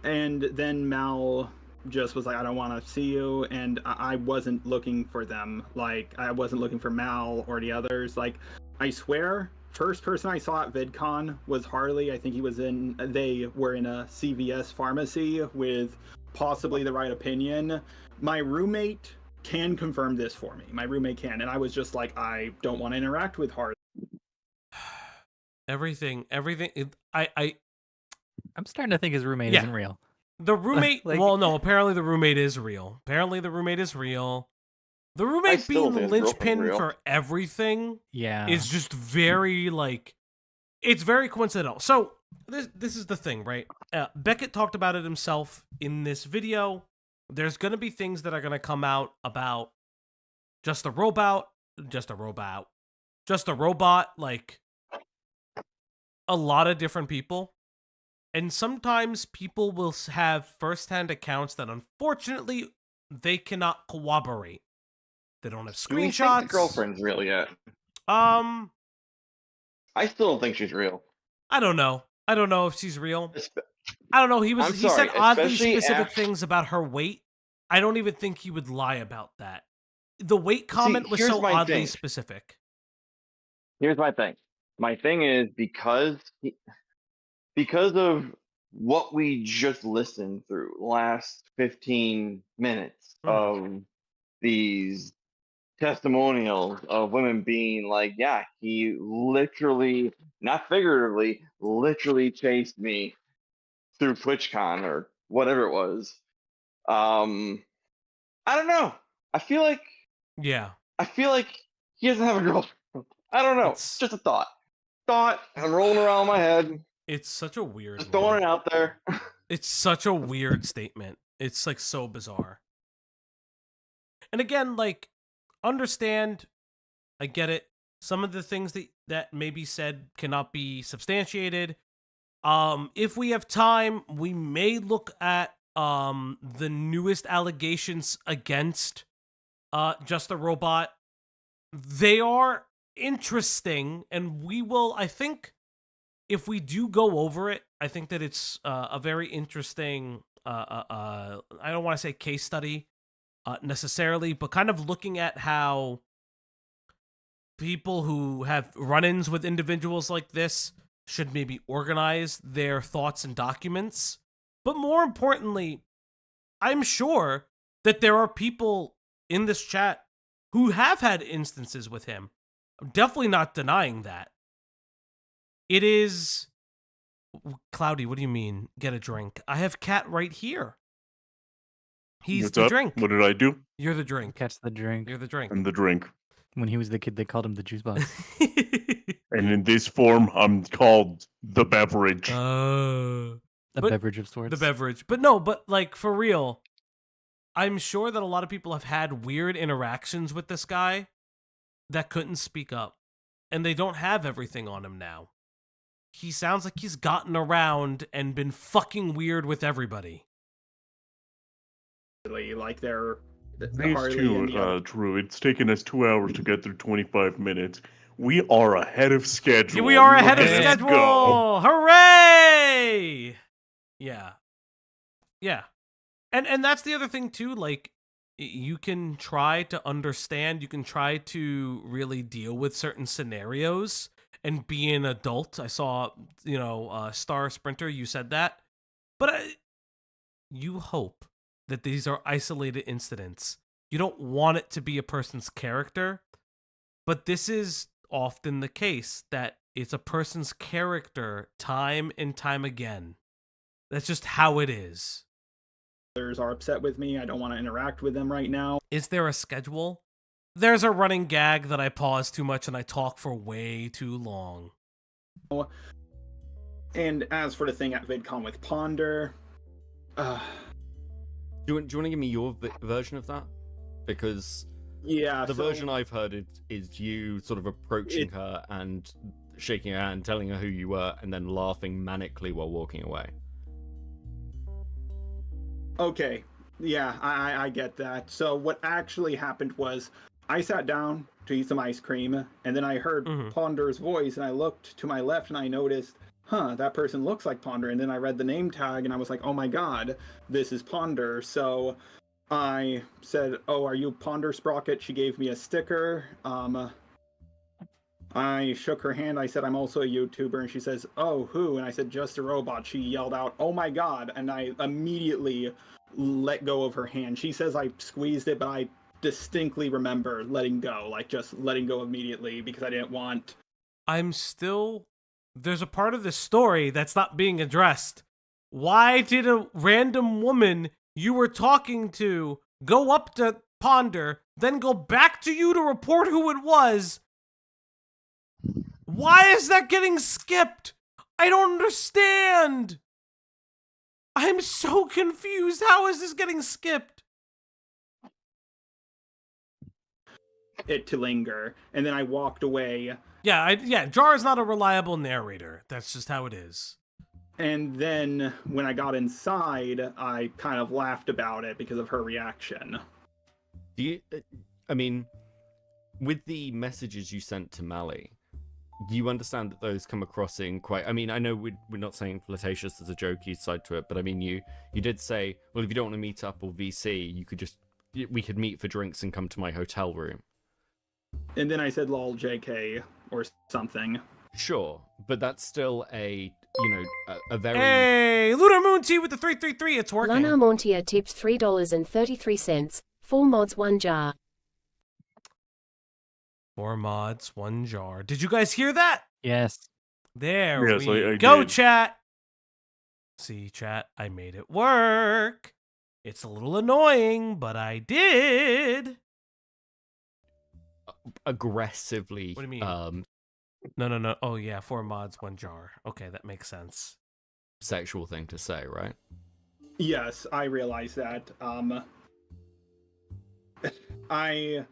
And then Mal just was like, I don't want to see you, and I wasn't looking for them. Like, I wasn't looking for Mal or the others. Like, I swear, first person I saw at VidCon was Harley. I think they were in a CVS pharmacy with possibly the right opinion. My roommate can confirm this for me. My roommate can, and I was just like, I don't want to interact with Harley. Everything. I'm starting to think his roommate isn't real. The roommate. Like- well, no. Apparently, the roommate is real. The roommate still being the think his girlfriend's linchpin real. for everything. Yeah. Is just very like. It's very coincidental. So this is the thing, right? Beckett talked about it himself in this video. There's gonna be things that are gonna come out about just a robot, like a lot of different people. And sometimes people will have firsthand accounts that unfortunately they cannot corroborate. They don't have Do we think screenshots. the girlfriend's real yet? I still don't think she's real. I don't know if she's real. I don't know. He I'm said sorry, oddly especially specific after- things about her weight. I don't even think he would lie about that. The weight comment was here's so my oddly thing. specific. Here's my thing. My thing is because of what we just listened through last 15 minutes of these testimonials of women being like, yeah, he literally, not figuratively, literally chased me through TwitchCon or whatever it was. I don't know. I feel like he doesn't have a girlfriend. I don't know. It's just a thought. I'm rolling around in my head. It's such a weird. Just throwing it out there. It's such a weird statement. It's like so bizarre. And again, like, understand, I get it. Some of the things that may be said cannot be substantiated. If we have time, we may look at the newest allegations against Just a Robot. They are interesting, and we will, I think, if we do go over it, I think that it's a very interesting, I don't want to say case study necessarily, but kind of looking at how people who have run-ins with individuals like this should maybe organize their thoughts and documents. But more importantly, I'm sure that there are people in this chat who have had instances with him. I'm definitely not denying that. It is... Cloudy, what do you mean, get a drink? I have Cat right here. He's What's the up? drink. What did I do? You're the drink. Cat's the drink. You're the drink. I'm the drink. When he was the kid, they called him the juice box. And in this form, I'm called the beverage. A beverage of sorts. The beverage. But no, but like for real, I'm sure that a lot of people have had weird interactions with this guy that couldn't speak up. And they don't have everything on him now. He sounds like he's gotten around and been fucking weird with everybody. Like they're These Harley two, and the other- Drew, it's taken us 2 hours to get through 25 minutes. We are ahead of schedule. We are ahead of Let's schedule. go. Hooray! Yeah. Yeah. And that's the other thing too, like you can try to understand, you can try to really deal with certain scenarios and be an adult. I saw, Star Sprinter, you said that. But you hope that these are isolated incidents. You don't want it to be a person's character, but this is often the case, that it's a person's character time and time again. That's just how it is. Others are upset with me. I don't want to interact with them right now. Is there a schedule? There's a running gag that I pause too much and I talk for way too long. And as for the thing at VidCon with Ponder, Do you want to give me your version of that? Because yeah, the version I've heard is you sort of approaching her and shaking her hand, telling her who you were, and then laughing manically while walking away. Okay, yeah, I get that. So what actually happened was I sat down to eat some ice cream, and then I heard Ponder's voice, and I looked to my left, and I noticed huh, that person looks like Ponder. And then I read the name tag and I was like, oh my god, this is Ponder. So I said, oh, are you Ponder Sprocket? She gave me a sticker. I shook her hand. I said, I'm also a YouTuber. And she says, oh, who? And I said, just a robot. She yelled out, oh my god. And I immediately let go of her hand. She says I squeezed it, but I distinctly remember letting go. Like, just letting go immediately because I didn't want... There's a part of this story that's not being addressed. Why did a random woman you were talking to go up to Ponder, then go back to you to report who it was? Why is that getting skipped? I don't understand. I'm so confused. How is this getting skipped? It to linger, and then I walked away. Yeah, Jar is not a reliable narrator. That's just how it is. And then when I got inside, I kind of laughed about it because of her reaction. Do you, I mean, with the messages you sent to Mally, do you understand that those come across in quite... I mean, I know we're not saying flirtatious as a jokey side to it, but I mean, you did say, well, if you don't want to meet up or VC, we could meet for drinks and come to my hotel room. And then I said, lol, JK, or something. Sure, but that's still a very... Hey, Lunar Moon Tea with the 333, it's working. Lana Montia tipped $3.33. 4 mods, 1 jar. 4 mods, 1 jar. Did you guys hear that? Yes. There Yes, we I go, did. chat. See, chat, I made it work. It's a little annoying, but I did. Aggressively. What do you mean? No. Oh, yeah, 4 mods, 1 jar. Okay, that makes sense. Sexual thing to say, right? Yes, I realize that. I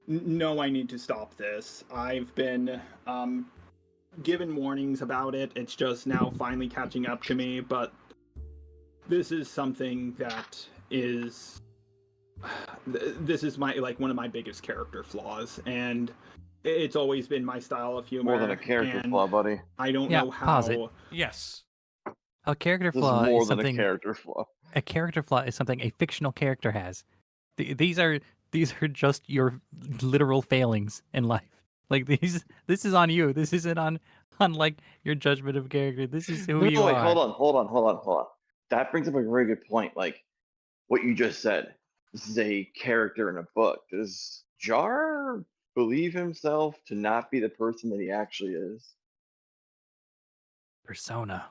know I need to stop this. I've been given warnings about it. It's just now finally catching up to me, but this is something that is... This is one of my biggest character flaws, and it's always been my style of humor. More than a character and flaw, buddy. I don't know how... pause it. Yes. A character This is flaw more is than something... a character flaw. A character flaw is something a fictional character has. These are just your literal failings in life. Like this is on you. This isn't on like your judgment of character. This is who you wait, are. hold on. That brings up a very good point. Like what you just said. This is a character in a book. Does Jar believe himself to not be the person that he actually is? Persona.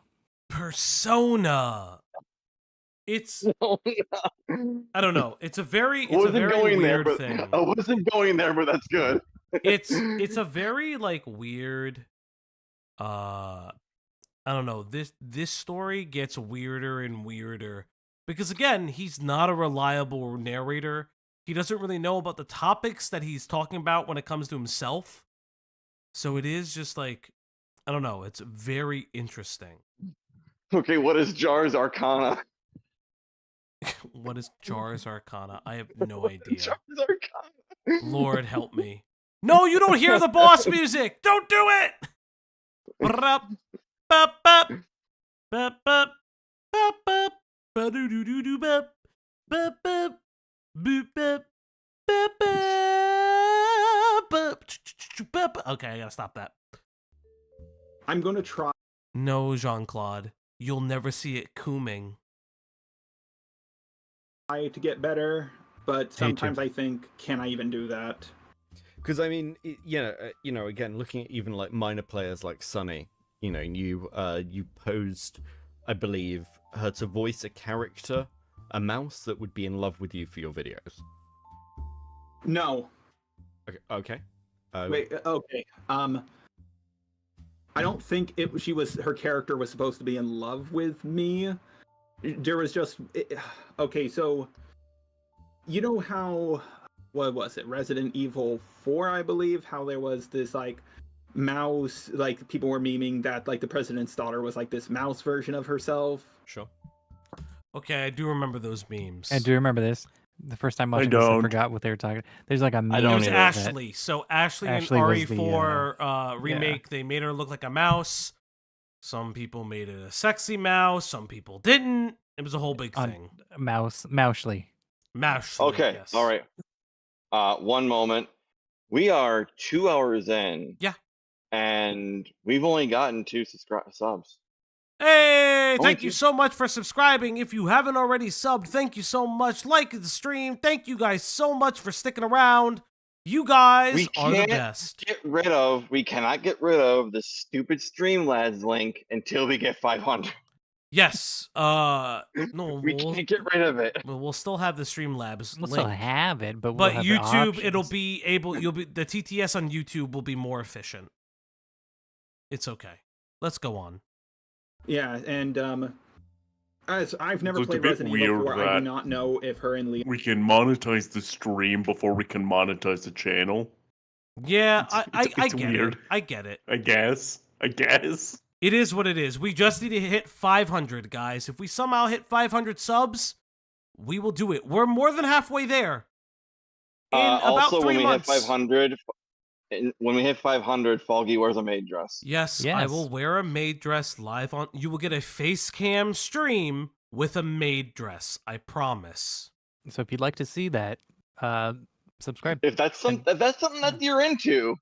It's I don't know. It's a very weird thing. I wasn't going there, but that's good. It's a very weird I don't know. This story gets weirder and weirder because again, he's not a reliable narrator. He doesn't really know about the topics that he's talking about when it comes to himself. So it is just I don't know, it's very interesting. Okay, what is Jar's Arcana? What is Jar's Arcana? I have no idea. Jar's Arcana. Lord help me. No, you don't hear the boss music! Don't do it! Ba-da-bup, ba-bup, ba-bup, ba-bup, ba-doo-doo-doo-doo-bup, ba-bup, boop-bup, ba-bup, okay, I gotta stop that. I'm gonna try. No, Jean-Claude. You'll never see it cooming. To get better, but sometimes I think, can I even do that? Because I mean, again, looking at even minor players like Sunny, you posed, I believe, her to voice a character, a mouse that would be in love with you for your videos. No. Okay. Wait. Okay. I don't think her character was supposed to be in love with me. There was just... Okay, so... You know how... What was it? Resident Evil 4, I believe? How there was this, mouse... people were memeing that, the president's daughter was, this mouse version of herself. Sure. Okay, I do remember those memes. I do remember this. The first time watching this, I forgot what they were talking. There's a meme. It was Ashley. So Ashley in Ashley was RE4 remake, they made her look like a mouse. Some people made it a sexy mouse. Some people didn't. It was a whole big thing. Mousely. Mouse. Okay, Yes. all right. One moment. We are 2 hours in. Yeah. And we've only gotten 2 subs. Hey, Only thank you 2. so much for subscribing. If you haven't already subbed, thank you so much. Like the stream. Thank you guys so much for sticking around. You guys are the best. We cannot get rid of the stupid Streamlabs link until we get 500. Yes. No, we can't get rid of it. We'll still have the Streamlabs We'll link. still have it, but we'll have the YouTube, options. it'll be able. The TTS on YouTube will be more efficient. It's okay. Let's go on. Yeah, and as I've never So it's a played bit Resident Evil weird 4, I that do not know if her and Leon. We can monetize the stream before we can monetize the channel. Yeah, I It's get weird. it. I get it. I guess. It is what it is. We just need to hit 500, guys. If we somehow hit 500 subs, we will do it. We're more than halfway there. In about Also, 3 when we months. hit 500, Falgi wears a maid dress. Yes, I will wear a maid dress live on. You will get a face cam stream with a maid dress. I promise. So if you'd like to see that, subscribe. If that's something that you're into.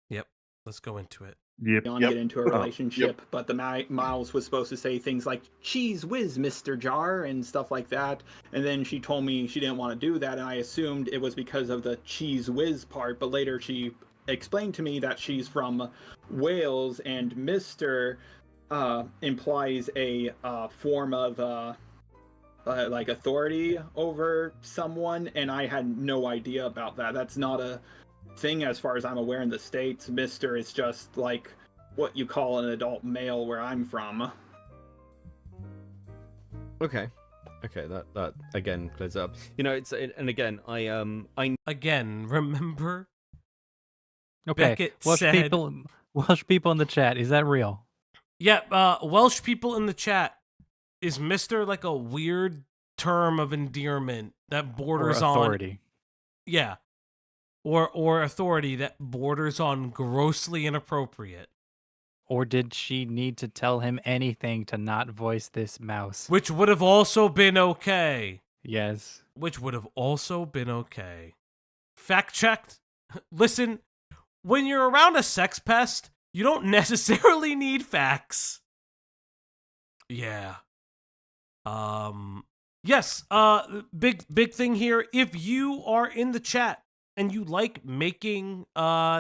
Yep. Let's go into it. Get into a relationship, but the Miles was supposed to say things like "cheese whiz, Mr. Jar" and stuff like that, and then she told me she didn't want to do that, and I assumed it was because of the cheese whiz part, but later she explained to me that she's from Wales, and Mr. Implies a form of like authority over someone, and I had no idea about that. That's not a thing as far as I'm aware in the States. Mr. is just like what you call an adult male where I'm from. Okay, that again clears up. You know, and again, I again remember. Okay, Beckett Welsh said, people in the chat. Is that real? Yeah, Welsh people in the chat. Is Mr. like a weird term of endearment that borders Or authority. on yeah. Or authority that borders on grossly inappropriate. Or did she need to tell him anything to not voice this mouse? Which would have also been okay. Yes. Which would have also been okay. Fact checked. Listen, when you're around a sex pest, you don't necessarily need facts. Yeah. Yes, big thing here. If you are in the chat and you like making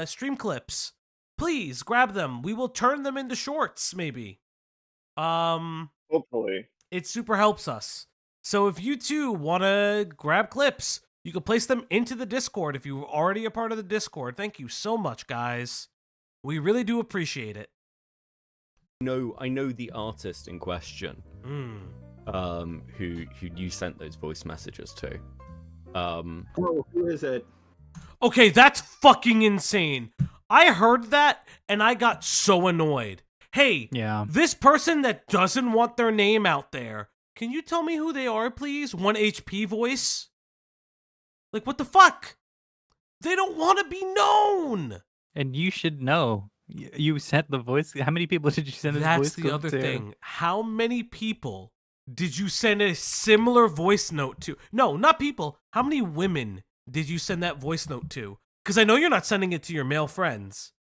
stream clips, please grab them. We will turn them into shorts, maybe. Hopefully. It super helps us. So if you too want to grab clips, you can place them into the Discord if you're already a part of the Discord. Thank you so much, guys. We really do appreciate it. I know the artist in question. Who you sent those voice messages to. Oh, who is it? Okay, that's fucking insane. I heard that and I got so annoyed. Hey, this person that doesn't want their name out there, can you tell me who they are, please? 1 HP voice? Like, what the fuck? They don't want to be known. And you should know. You sent the voice. How many people did you send this voice That's the clip other to? thing. How many people did you send a similar voice note to? No, not people. How many women did you send that voice note to? Because I know you're not sending it to your male friends.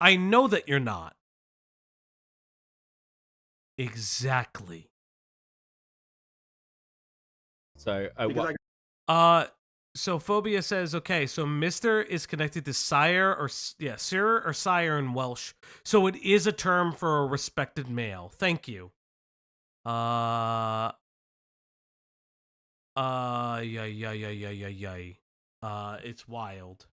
I know that you're not. Exactly. So, so Phobia says, okay, so Mr. is connected to sire or sir or sire in Welsh. So it is a term for a respected male. Thank you. It's wild.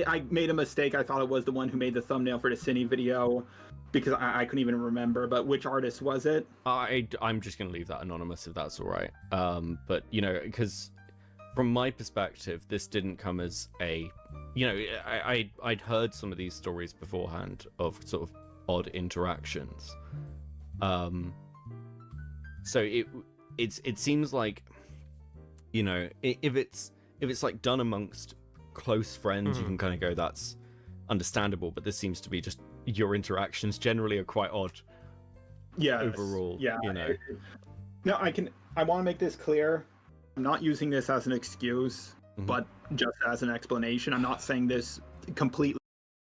I made a mistake. I thought it was the one who made the thumbnail for the Cine video because I couldn't even remember. But which artist was it? I'm just gonna leave that anonymous if that's all right. But you know, because from my perspective, this didn't come as a, you know, I'd heard some of these stories beforehand of sort of odd interactions. So it seems like, you know, if if it's like done amongst close friends, you can kind of go, that's understandable. But this seems to be just your interactions generally are quite odd. Yeah. Overall, Yeah. you know. No, I want to make this clear. I'm not using this as an excuse, but just as an explanation. I'm not saying this completely.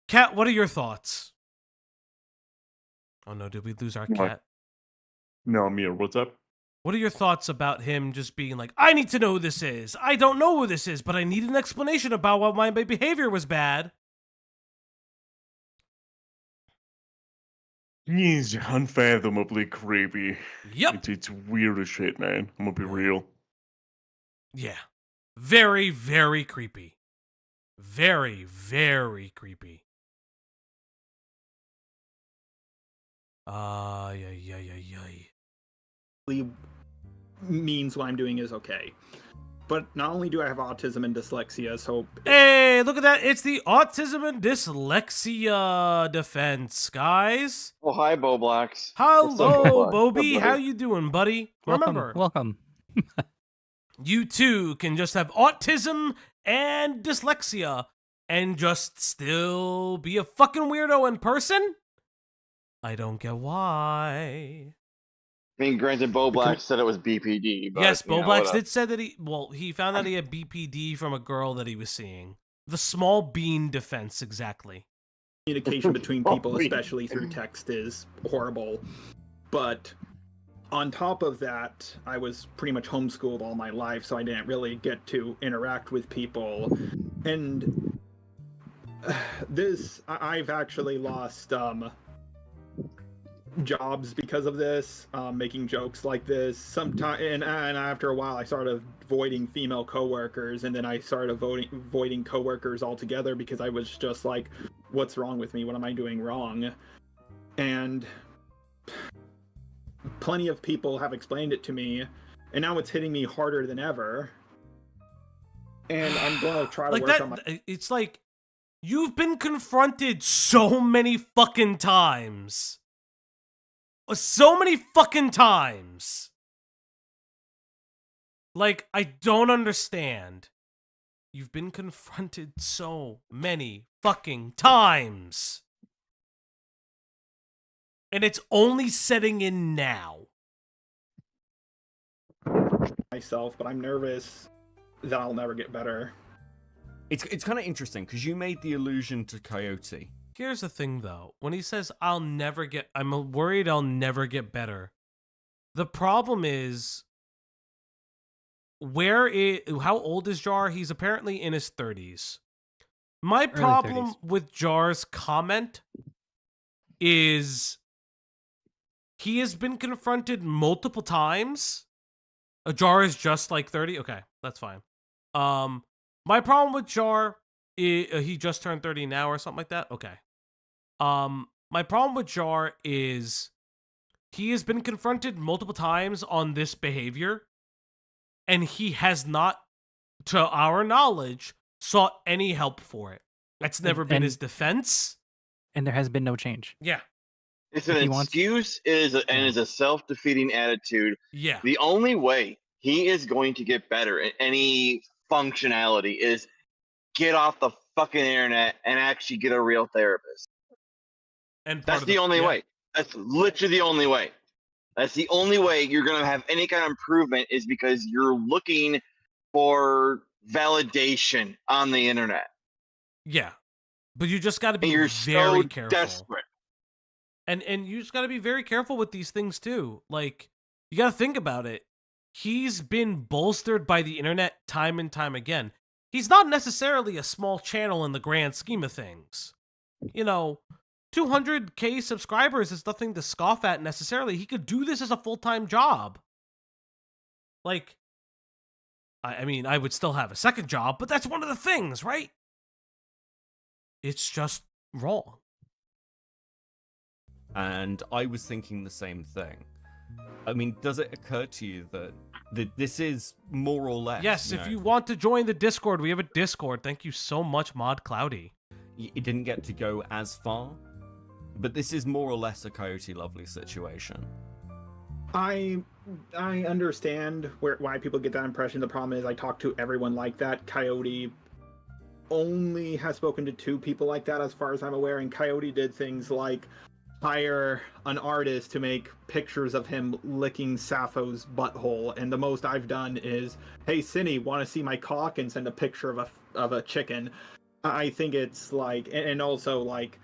Cat, what are your thoughts? Oh no, did we lose our cat? No, Amir, what's up? What are your thoughts about him just being like, I need to know who this is. I don't know who this is, but I need an explanation about why my behavior was bad. He's unfathomably creepy. Yep. It's weird as shit, man. I'm gonna be real. Yeah. Very, very creepy. Very, very creepy. Means what I'm doing is okay. But not only do I have autism and dyslexia, so... Hey, look at that. It's the autism and dyslexia defense, guys. Oh, hi, Bo Blacks. Hello, Bobby. How you doing, buddy? Welcome. Remember, Welcome. you too can just have autism and dyslexia and just still be a fucking weirdo in person? I don't get why. I mean, granted, Bo Black said it was BPD. But, Yes, Bo Blacks whatever. did say that he found out he had BPD from a girl that he was seeing. The small bean defense, exactly. Communication between people, especially through text, is horrible. But on top of that, I was pretty much homeschooled all my life, so I didn't really get to interact with people. And I've actually lost jobs because of this, making jokes like this. Sometime and after a while, I started avoiding female coworkers, and then I started avoiding coworkers altogether because I was just like, "What's wrong with me? What am I doing wrong?" And plenty of people have explained it to me, and now it's hitting me harder than ever. And I'm going to try to work on my. It's like you've been confronted so many fucking times. So many fucking times. Like, I don't understand. You've been confronted so many fucking times. And it's only setting in now. Myself, but I'm nervous that I'll never get better. It's kind of interesting because you made the allusion to Coyote. Here's the thing, though. When he says, I'm worried I'll never get better. The problem is, how old is Jar? He's apparently in his 30s. My problem with Jar's comment is he has been confronted multiple times. Jar is just like 30? Okay, that's fine. My problem with Jar, he just turned 30 now or something like that? Okay. My problem with Jar is he has been confronted multiple times on this behavior, and he has not, to our knowledge, sought any help for it. That's never been his defense. And there has been no change. Yeah. It's an excuse, and is a self-defeating attitude. Yeah. The only way he is going to get better at any functionality is get off the fucking internet and actually get a real therapist. And that's the only way. That's literally the only way. That's the only way you're going to have any kind of improvement, is because you're looking for validation on the internet. Yeah. But you just got to be you're very so careful. Desperate. And you just got to be very careful with these things too. Like, you got to think about it. He's been bolstered by the internet time and time again. He's not necessarily a small channel in the grand scheme of things. You know, 200K subscribers is nothing to scoff at necessarily. He could do this as a full-time job. Like, I mean, I would still have a second job, but that's one of the things, right? It's just wrong. And I was thinking the same thing. I mean, does it occur to you that this is more or less... Yes, if you want to join the Discord, we have a Discord. Thank you so much, Mod Cloudy. It didn't get to go as far, but this is more or less a Coyote Lovely situation. I understand why people get that impression. The problem is I talk to everyone like that. Coyote only has spoken to 2 people like that as far as I'm aware, and Coyote did things like hire an artist to make pictures of him licking Sappho's butthole, and the most I've done is, hey Synni, want to see my cock, and send a picture of a chicken. I think it's like, and also like,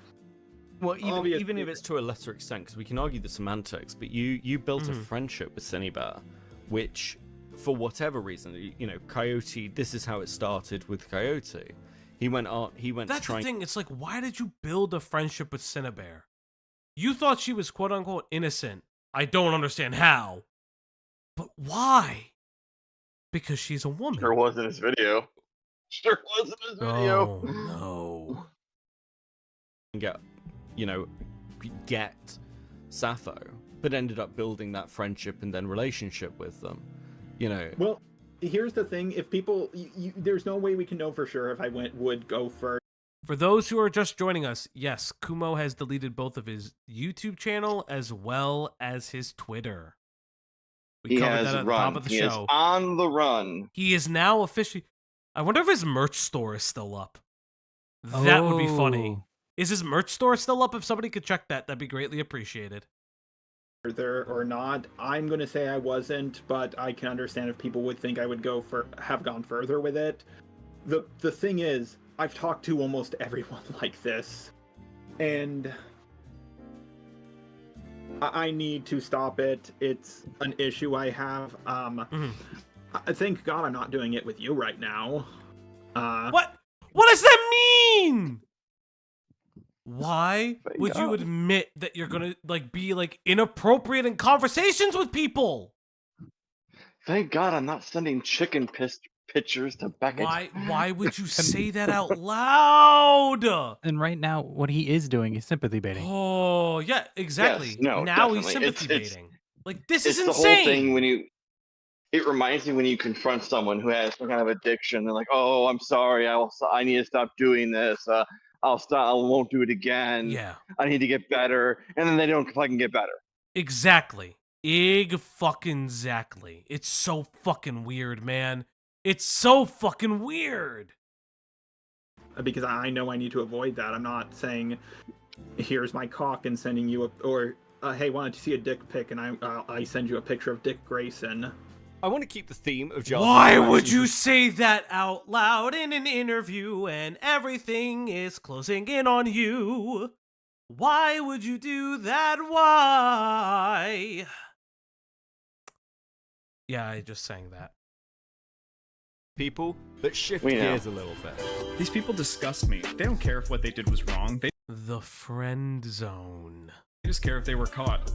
well, even if it's to a lesser extent, because we can argue the semantics, but you built a friendship with Synnibear, which, for whatever reason, you know, Coyote, this is how it started with Coyote. He went That's the thing, it's like, why did you build a friendship with Synnibear? You thought she was quote-unquote innocent. I don't understand how. But why? Because she's a woman. Sure wasn't his video. Sure wasn't his video. Oh, no. Get Sappho, but ended up building that friendship and then relationship with them. You know. Well, here's the thing: if people, there's no way we can know for sure if I would go first. For those who are just joining us, yes, Kumo has deleted both of his YouTube channel as well as his Twitter. We covered that at the top of the show. He is on the run. He is now officially. I wonder if his merch store is still up. That would be funny. Is his merch store still up? If somebody could check that, that'd be greatly appreciated. Further or not, I'm going to say I wasn't, but I can understand if people would think I would have gone further with it. The thing is, I've talked to almost everyone like this, and I need to stop it. It's an issue I have. Thank God I'm not doing it with you right now. What does that mean? Why would you admit that you're gonna be inappropriate in conversations with people? Thank God I'm not sending chicken pictures to Beckett. Why would you say that out loud? And right now, what he is doing is sympathy baiting. Oh yeah, exactly. Yes, no, now he's definitely. sympathy baiting. This is it's insane. The whole thing when you. It reminds me when you confront someone who has some kind of addiction. They're like, "Oh, I'm sorry. I need to stop doing this. I'll stop. I won't do it again. Yeah. I need to get better." And then they don't fucking get better. Exactly. Exactly. It's so fucking weird, man. It's so fucking weird. Because I know I need to avoid that. I'm not saying, here's my cock and sending you hey, wanted to see a dick pic, and I send you a picture of Dick Grayson. I want to keep the theme of Giles. Why would you say that out loud in an interview and everything is closing in on you? Why would you do that? Why? Yeah, I just sang that. People, but shift gears a little bit. These people disgust me. They don't care if what they did was wrong. The friend zone. They just care if they were caught.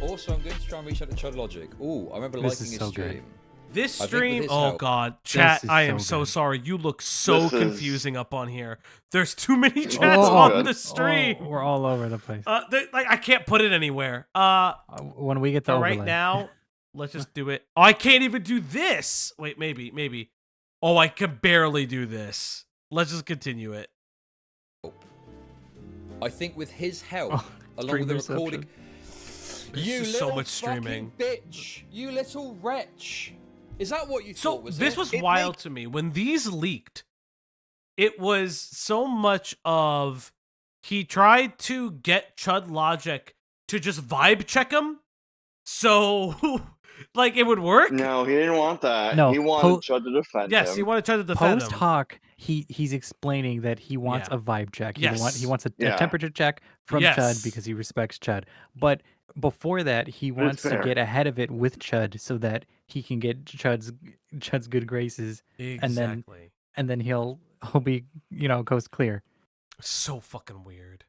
Also, I'm going to try and reach out to Chud Logic. Ooh, I remember liking his stream. This stream, god, chat, I am so sorry. You look so confusing up on here. There's too many chats on the stream. We're all over the place. I can't put it anywhere. When we get the overlay. Right now, let's just do it. Oh, I can't even do this. Wait, maybe. Oh, I can barely do this. Let's just continue it. I think with his help, along with the recording. You is little so much streaming. Bitch, you little wretch. Is that what you thought was this was wild to me. When these leaked, it was so much of he tried to get Chud Logic to just vibe check him. So, it would work? No, he didn't want that. No, he wanted Chud to defend him. Yes, he wanted Chud to defend him. Post hoc, he's explaining that he wants a vibe check. Yes. He wants a temperature check from Chud because he respects Chud. But before that, he wants to get ahead of it with Chud so that he can get Chud's good graces. Exactly. And then he'll be, coast clear. So fucking weird.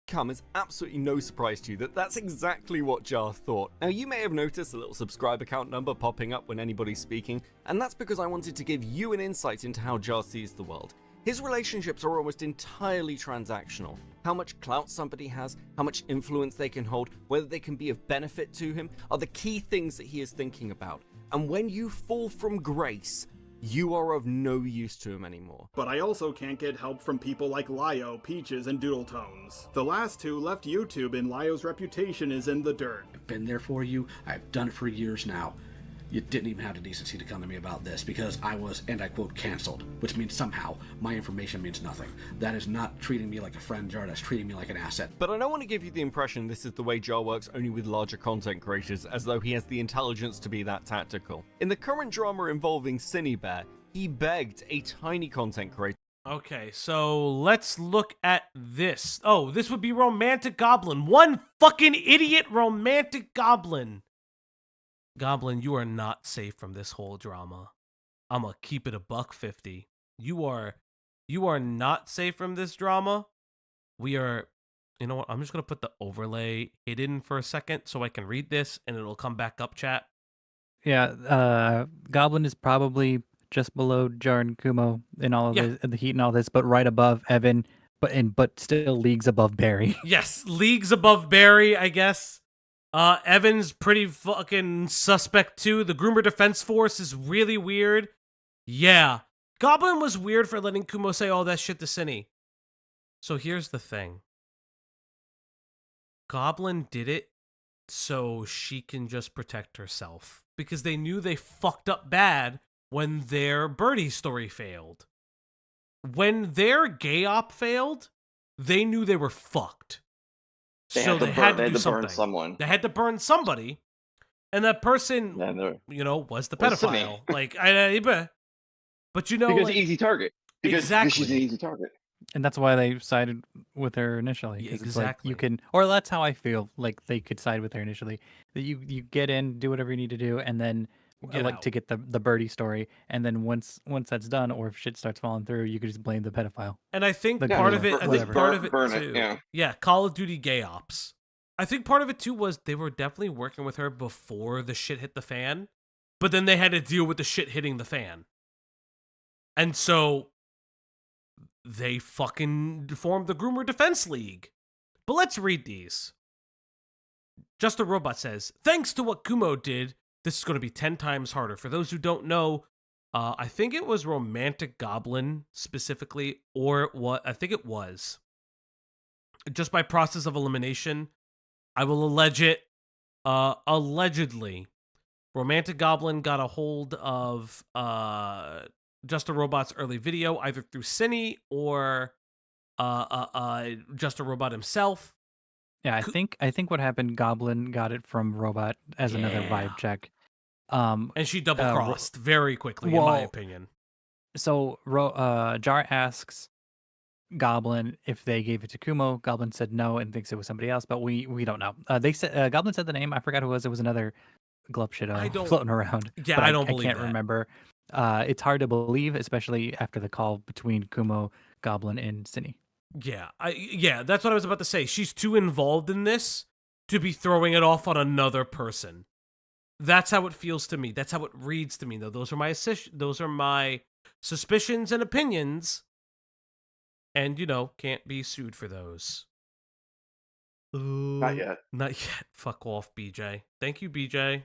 It's absolutely no surprise to you that that's exactly what Jar thought. Now, you may have noticed a little subscriber count number popping up when anybody's speaking, and that's because I wanted to give you an insight into how Jar sees the world. His relationships are almost entirely transactional. How much clout somebody has, how much influence they can hold, whether they can be of benefit to him, are the key things that he is thinking about. And when you fall from grace, you are of no use to him anymore. But I also can't get help from people like Lio, Peaches, and Doodle Tones. The last two left YouTube and Lio's reputation is in the dirt. I've been there for you. I've done it for years now. You didn't even have the decency to come to me about this because I was, and I quote, canceled, which means somehow my information means nothing. That is not treating me like a friend, Jar. That's treating me like an asset. But I don't want to give you the impression this is the way Jar works only with larger content creators, as though he has the intelligence to be that tactical. In the current drama involving Synnibear, he begged a tiny content creator. Okay, so let's look at this. Oh, this would be Romantic Goblin. One fucking idiot Romantic Goblin. Goblin, you are not safe from this whole drama. I'ma keep it $1.50. You are not safe from this drama. We are, you know what? I'm just gonna put the overlay hidden for a second so I can read this and it'll come back up, chat. Yeah, Goblin is probably just below Jar and Kumo in all of this, in the heat and all this, but right above Evan, but still leagues above Barry. Yes, leagues above Barry, I guess. Evan's pretty fucking suspect too. The Groomer Defense Force is really weird. Yeah. Goblin was weird for letting Kumo say all that shit to Synny. So here's the thing. Goblin did it so she can just protect herself. Because they knew they fucked up bad when their Birdie story failed. When their gay op failed, they knew they were fucked. They had to burn someone. They had to burn somebody, and that person, was the pedophile. But because easy target. Because she's an easy target. And that's why they sided with her initially. Yeah, 'cause it's exactly. like you can, or that's how I feel. Like they could side with her initially. That you get in, do whatever you need to do, and then to get the Birdie story, and then once that's done, or if shit starts falling through, you could just blame the pedophile. And I think part of it, too. Yeah, Call of Duty gay ops. I think part of it too was they were definitely working with her before the shit hit the fan, but then they had to deal with the shit hitting the fan, and so they fucking formed the Groomer Defense League. But let's read these. Just a Robot says, thanks to what Kumo did, this is going to be 10 times harder. For those who don't know, I think it was Romantic Goblin specifically, or what? I think it was. Just by process of elimination, I will allege it. Allegedly, Romantic Goblin got a hold of Just a Robot's early video, either through Synny or Just a Robot himself. Yeah, I think what happened, Goblin got it from Robot as another vibe check. And she double-crossed very quickly, in my opinion. So Jar asks Goblin if they gave it to Kumo. Goblin said no and thinks it was somebody else, but we don't know. They said Goblin said the name. I forgot who it was. It was another glove shit floating around. Yeah, but I don't believe I can't that. remember. It's hard to believe, especially after the call between Kumo, Goblin, and Synny. Yeah, that's what I was about to say. She's too involved in this to be throwing it off on another person. That's how it feels to me. That's how it reads to me, though. Those are my suspicions and opinions, and can't be sued for those. Not yet. Not yet. Fuck off, BJ. Thank you, BJ.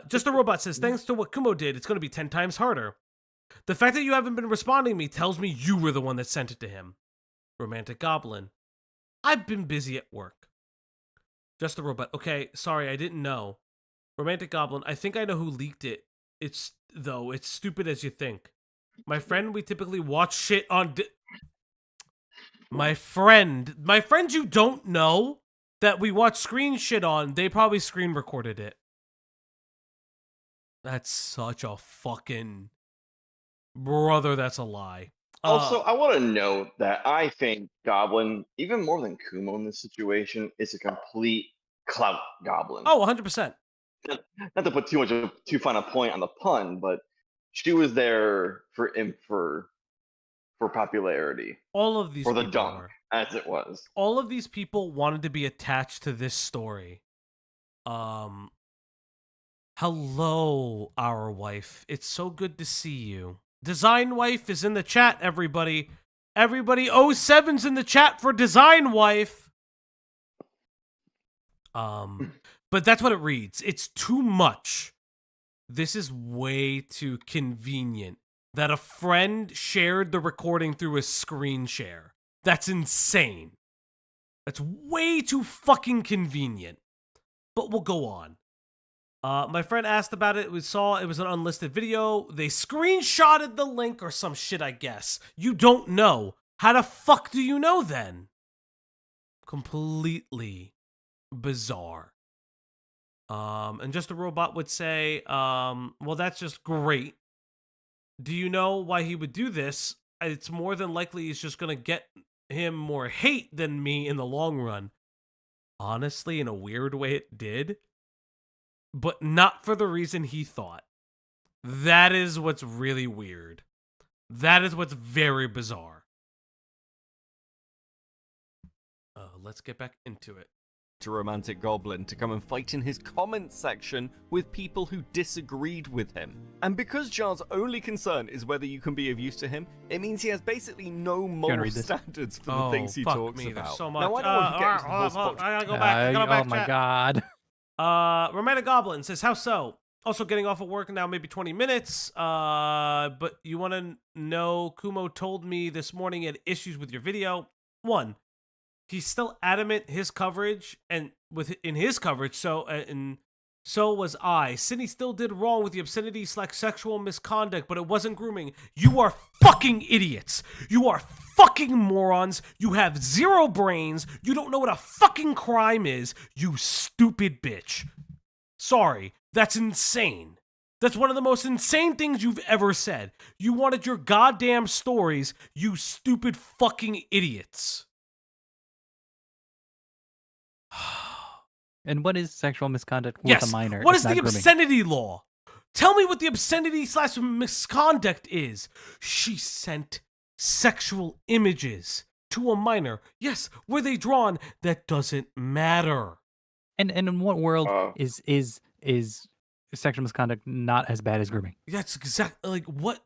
Just a Robot says, thanks to what Kumo did, it's going to be 10 times harder. The fact that you haven't been responding to me tells me you were the one that sent it to him. Romantic Goblin. I've been busy at work. Just a Robot. Okay, sorry, I didn't know. Romantic Goblin. I think I know who leaked it. It's stupid as you think. My friend, we typically watch shit on... My friends you don't know that we watch screen shit on, they probably screen recorded it. That's such a fucking... Brother, that's a lie. Also, I want to note that I think Goblin, even more than Kumo in this situation, is a complete clout goblin. Oh, 100%. Not to put too fine a point on the pun, but she was there for popularity. All of these for the people dunk, as it was. All of these people wanted to be attached to this story. Hello, our wife. It's so good to see you. Design Wife is in the chat, everybody. Everybody, 07's in the chat for Design Wife. But that's what it reads. It's too much. This is way too convenient that a friend shared the recording through a screen share. That's insane. That's way too fucking convenient. But we'll go on. My friend asked about it. We saw it was an unlisted video. They screenshotted the link or some shit, I guess. You don't know. How the fuck do you know then? Completely bizarre. And Just a Robot would say, well, that's just great. Do you know why he would do this? It's more than likely he's just gonna get him more hate than me in the long run. Honestly, in a weird way, it did. But not for the reason he thought. That is what's really weird. That is what's very bizarre. Let's get back into it. To Romantic Goblin to come and fight in his comments section with people who disagreed with him. And because Jar's only concern is whether you can be of use to him, it means he has basically no moral standards for the things he talks about. There's so much. Now, I don't want to get into the whole spot. I gotta go back. I gotta go back. Oh my god. Romantic Goblin says, how so? Also getting off of work now, maybe 20 minutes. But you want to know, Kumo told me this morning he had issues with your video. One, he's still adamant his coverage and in his coverage, so was I. Sydney still did wrong with the obscenity / sexual misconduct, but it wasn't grooming. You are fucking idiots. You are fucking morons. You have zero brains. You don't know what a fucking crime is. You stupid bitch. Sorry, that's insane. That's one of the most insane things you've ever said. You wanted your goddamn stories, you stupid fucking idiots. And what is sexual misconduct with a minor? What is the obscenity law? Tell me what the obscenity / misconduct is. She sent sexual images to a minor. Yes, were they drawn? That doesn't matter. And in what world is sexual misconduct not as bad as grooming? That's exactly like what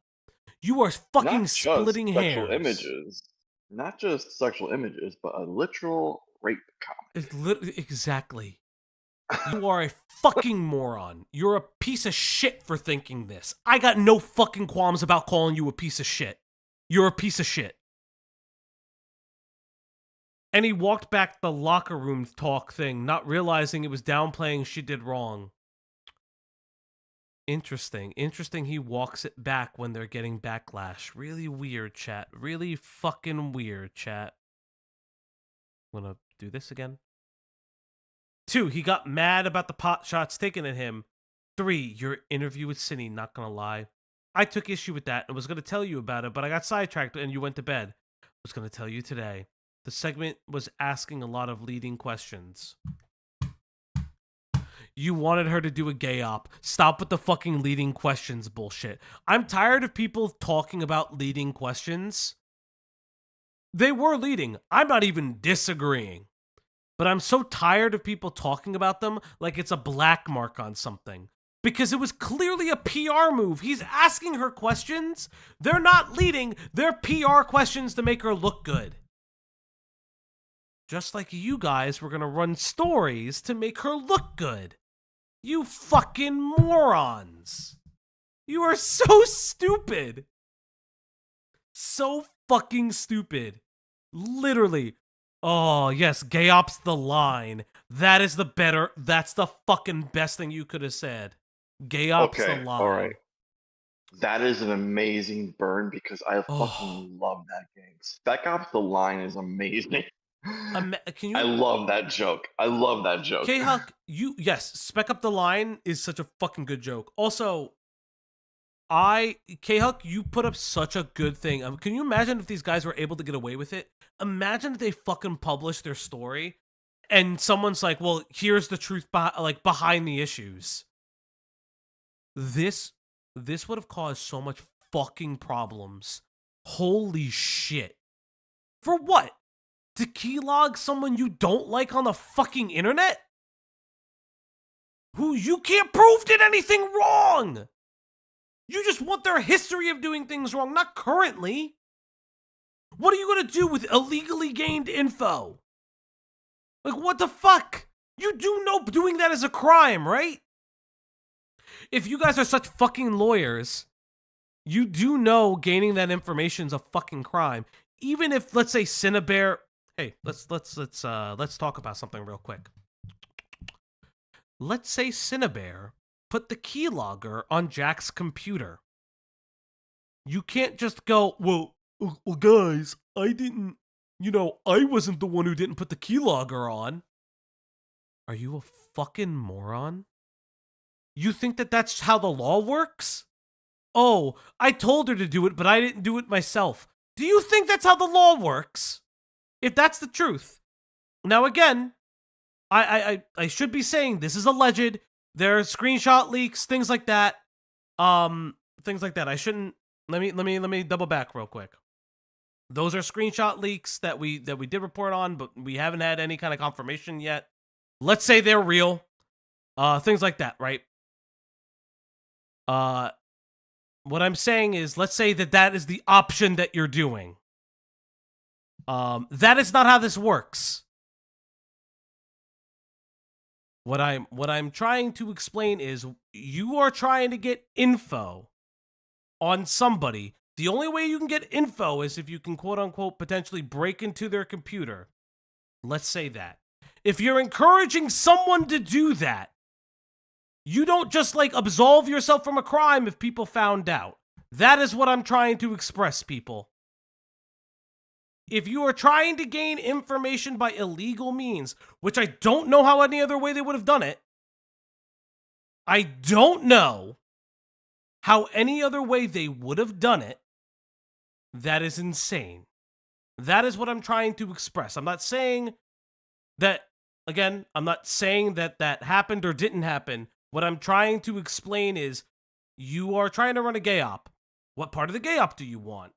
you are fucking Not just splitting sexual hairs. images. Not just sexual images, but a literal rape comic. Exactly. You are a fucking moron. You're a piece of shit for thinking this. I got no fucking qualms about calling you a piece of shit. You're a piece of shit. And he walked back the locker room talk thing, not realizing it was downplaying she did wrong. Interesting. Interesting he walks it back when they're getting backlash. Really weird, chat. Really fucking weird, chat. I'm gonna do this again. 2, he got mad about the pot shots taken at him. 3, your interview with Cinny, not gonna lie. I took issue with that and was gonna tell you about it, but I got sidetracked and you went to bed. I was gonna tell you today. The segment was asking a lot of leading questions. You wanted her to do a gay op. Stop with the fucking leading questions bullshit. I'm tired of people talking about leading questions. They were leading. I'm not even disagreeing. But I'm so tired of people talking about them like it's a black mark on something. Because it was clearly a PR move. He's asking her questions. They're not leading. They're PR questions to make her look good. Just like you guys were going to run stories to make her look good. You fucking morons. You are so stupid. So fucking stupid. Literally. Oh, yes, gay ops the line. That's the fucking best thing you could have said. Gay ops the line. All right. That is an amazing burn because I fucking love that game. Spec Ops the line is amazing. I love that joke. I love that joke. K-Huck, yes, Spec Up the Line is such a fucking good joke. Also, K-Huck, you put up such a good thing. Can you imagine if these guys were able to get away with it? Imagine if they fucking published their story and someone's like, well, here's the truth behind the issues. This would have caused so much fucking problems. Holy shit. For what? To keylog someone you don't like on the fucking internet? Who you can't prove did anything wrong! You just want their history of doing things wrong, not currently. What are you gonna do with illegally gained info? Like, what the fuck? You do know doing that is a crime, right? if you guys are such fucking lawyers, you do know gaining that information is a fucking crime. Even if, let's say, Synnibear. Hey, let's talk about something real quick. Let's say Synnibear put the keylogger on Jack's computer. You can't just go, well, guys, I didn't, I wasn't the one who didn't put the keylogger on. Are you a fucking moron? You think that that's how the law works? Oh, I told her to do it, but I didn't do it myself. Do you think that's how the law works? If that's the truth. Now, again, I should be saying this is alleged. There are screenshot leaks, things like that. Things like that. I shouldn't. Let me double back real quick. Those are screenshot leaks that we did report on, but we haven't had any kind of confirmation yet. Let's say they're real. Things like that, right? What I'm saying is, let's say that is the option that you're doing. That is not how this works. What I'm trying to explain is, you are trying to get info on somebody. The only way you can get info is if you can, quote unquote, potentially break into their computer. Let's say that. If you're encouraging someone to do that, you don't just absolve yourself from a crime if people found out. That is what I'm trying to express, people. If you are trying to gain information by illegal means, which I don't know how any other way they would have done it. I don't know how any other way they would have done it. That is insane. That is what I'm trying to express. I'm not saying that, again, I'm not saying that happened or didn't happen. What I'm trying to explain is, you are trying to run a gay op. What part of the gay op do you want?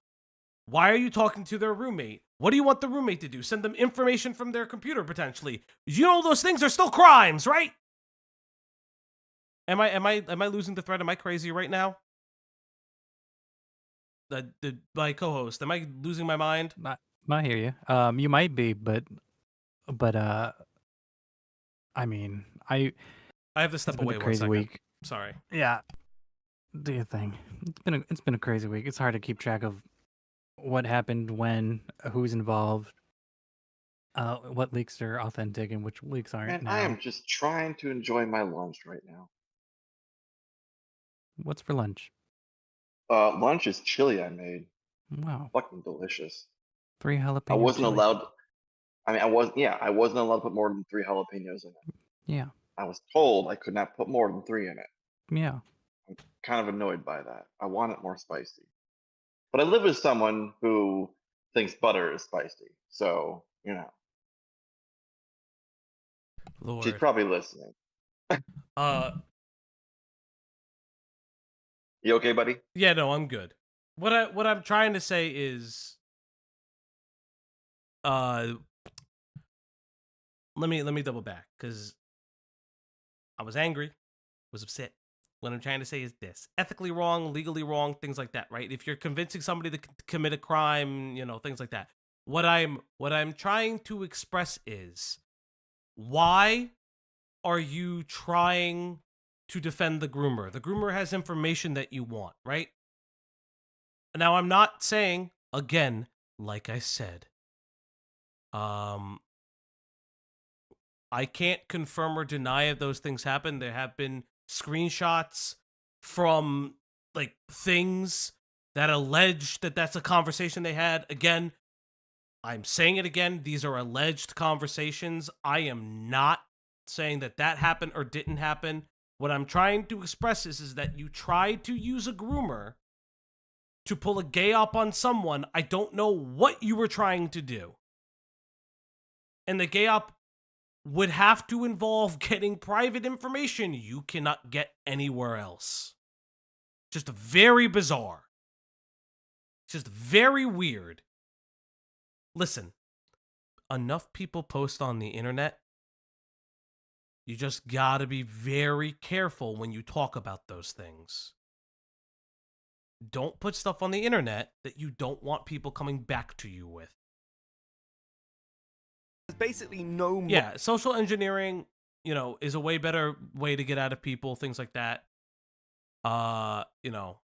Why are you talking to their roommate? What do you want the roommate to do? Send them information from their computer, potentially. Those things are still crimes, right? Am I losing the thread? Am I crazy right now? My co-host, am I losing my mind? I hear you. You might be, but I mean, I have to step it's been away a crazy 1 second. week. Sorry. Yeah. Do your thing. It's been a crazy week. It's hard to keep track of what happened, when, who's involved, what leaks are authentic and which leaks aren't. Man, now. I am just trying to enjoy my lunch right now. What's for lunch? Lunch is chili I made. Wow. Fucking delicious. 3 jalapeno I wasn't chili. allowed. I wasn't allowed to put more than 3 jalapenos in it. Yeah. I was told I could not put more than 3 in it. Yeah. I'm kind of annoyed by that. I want it more spicy. But I live with someone who thinks butter is spicy. So, Lord. she's probably listening. You okay, buddy? Yeah, no, I'm good. What I'm trying to say is, let me double back, because I was angry, was upset. What I'm trying to say is this: ethically wrong, legally wrong, things like that, right? If you're convincing somebody to commit a crime, things like that. What I'm trying to express is, why are you trying to defend the groomer? The groomer has information that you want, right? Now, I'm not saying, again, like I said, I can't confirm or deny if those things happen. There have been screenshots from things that allege that that's a conversation they had. Again, I'm saying it again. These are alleged conversations. I am not saying that happened or didn't happen. What I'm trying to express is that you tried to use a groomer to pull a gay op on someone. I don't know what you were trying to do. And the gay op would have to involve getting private information you cannot get anywhere else. Just very bizarre. Just very weird. Listen, enough people post on the internet. You just gotta be very careful when you talk about those things. Don't put stuff on the internet that you don't want people coming back to you with. There's basically no more. Yeah, social engineering, is a way better way to get out of people, things like that. You know,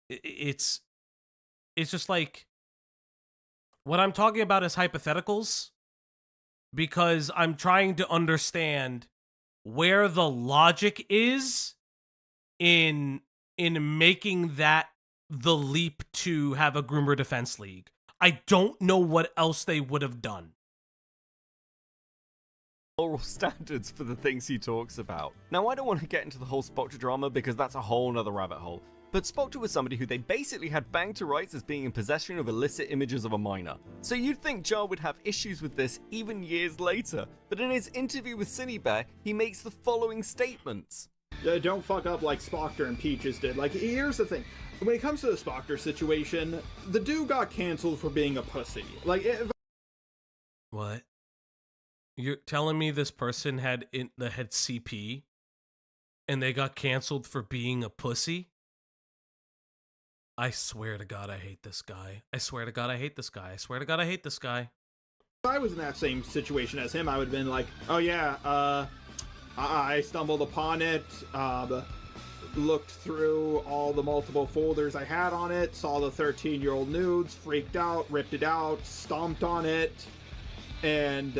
it's just like what I'm talking about is hypotheticals, because I'm trying to understand where the logic is in making that the leap to have a groomer defense league. I don't know what else they would have done. Moral standards for the things he talks about. Now, I don't want to get into the whole Spoctor drama because that's a whole nother rabbit hole, but Spoctor was somebody who they basically had banged to rights as being in possession of illicit images of a minor. So you'd think Jar would have issues with this even years later, but in his interview with Synnibear, he makes the following statements. Don't fuck up like Spoctor and Peaches did. Like, here's the thing. When it comes to the Spoctor situation, the dude got canceled for being a pussy. Like, What? You're telling me this person had CP and they got canceled for being a pussy? I swear to God, I hate this guy. I swear to God, I hate this guy. I swear to God, I hate this guy. If I was in that same situation as him, I would have been like, oh yeah, I stumbled upon it, looked through all the multiple folders I had on it, saw the 13-year-old nudes, freaked out, ripped it out, stomped on it, and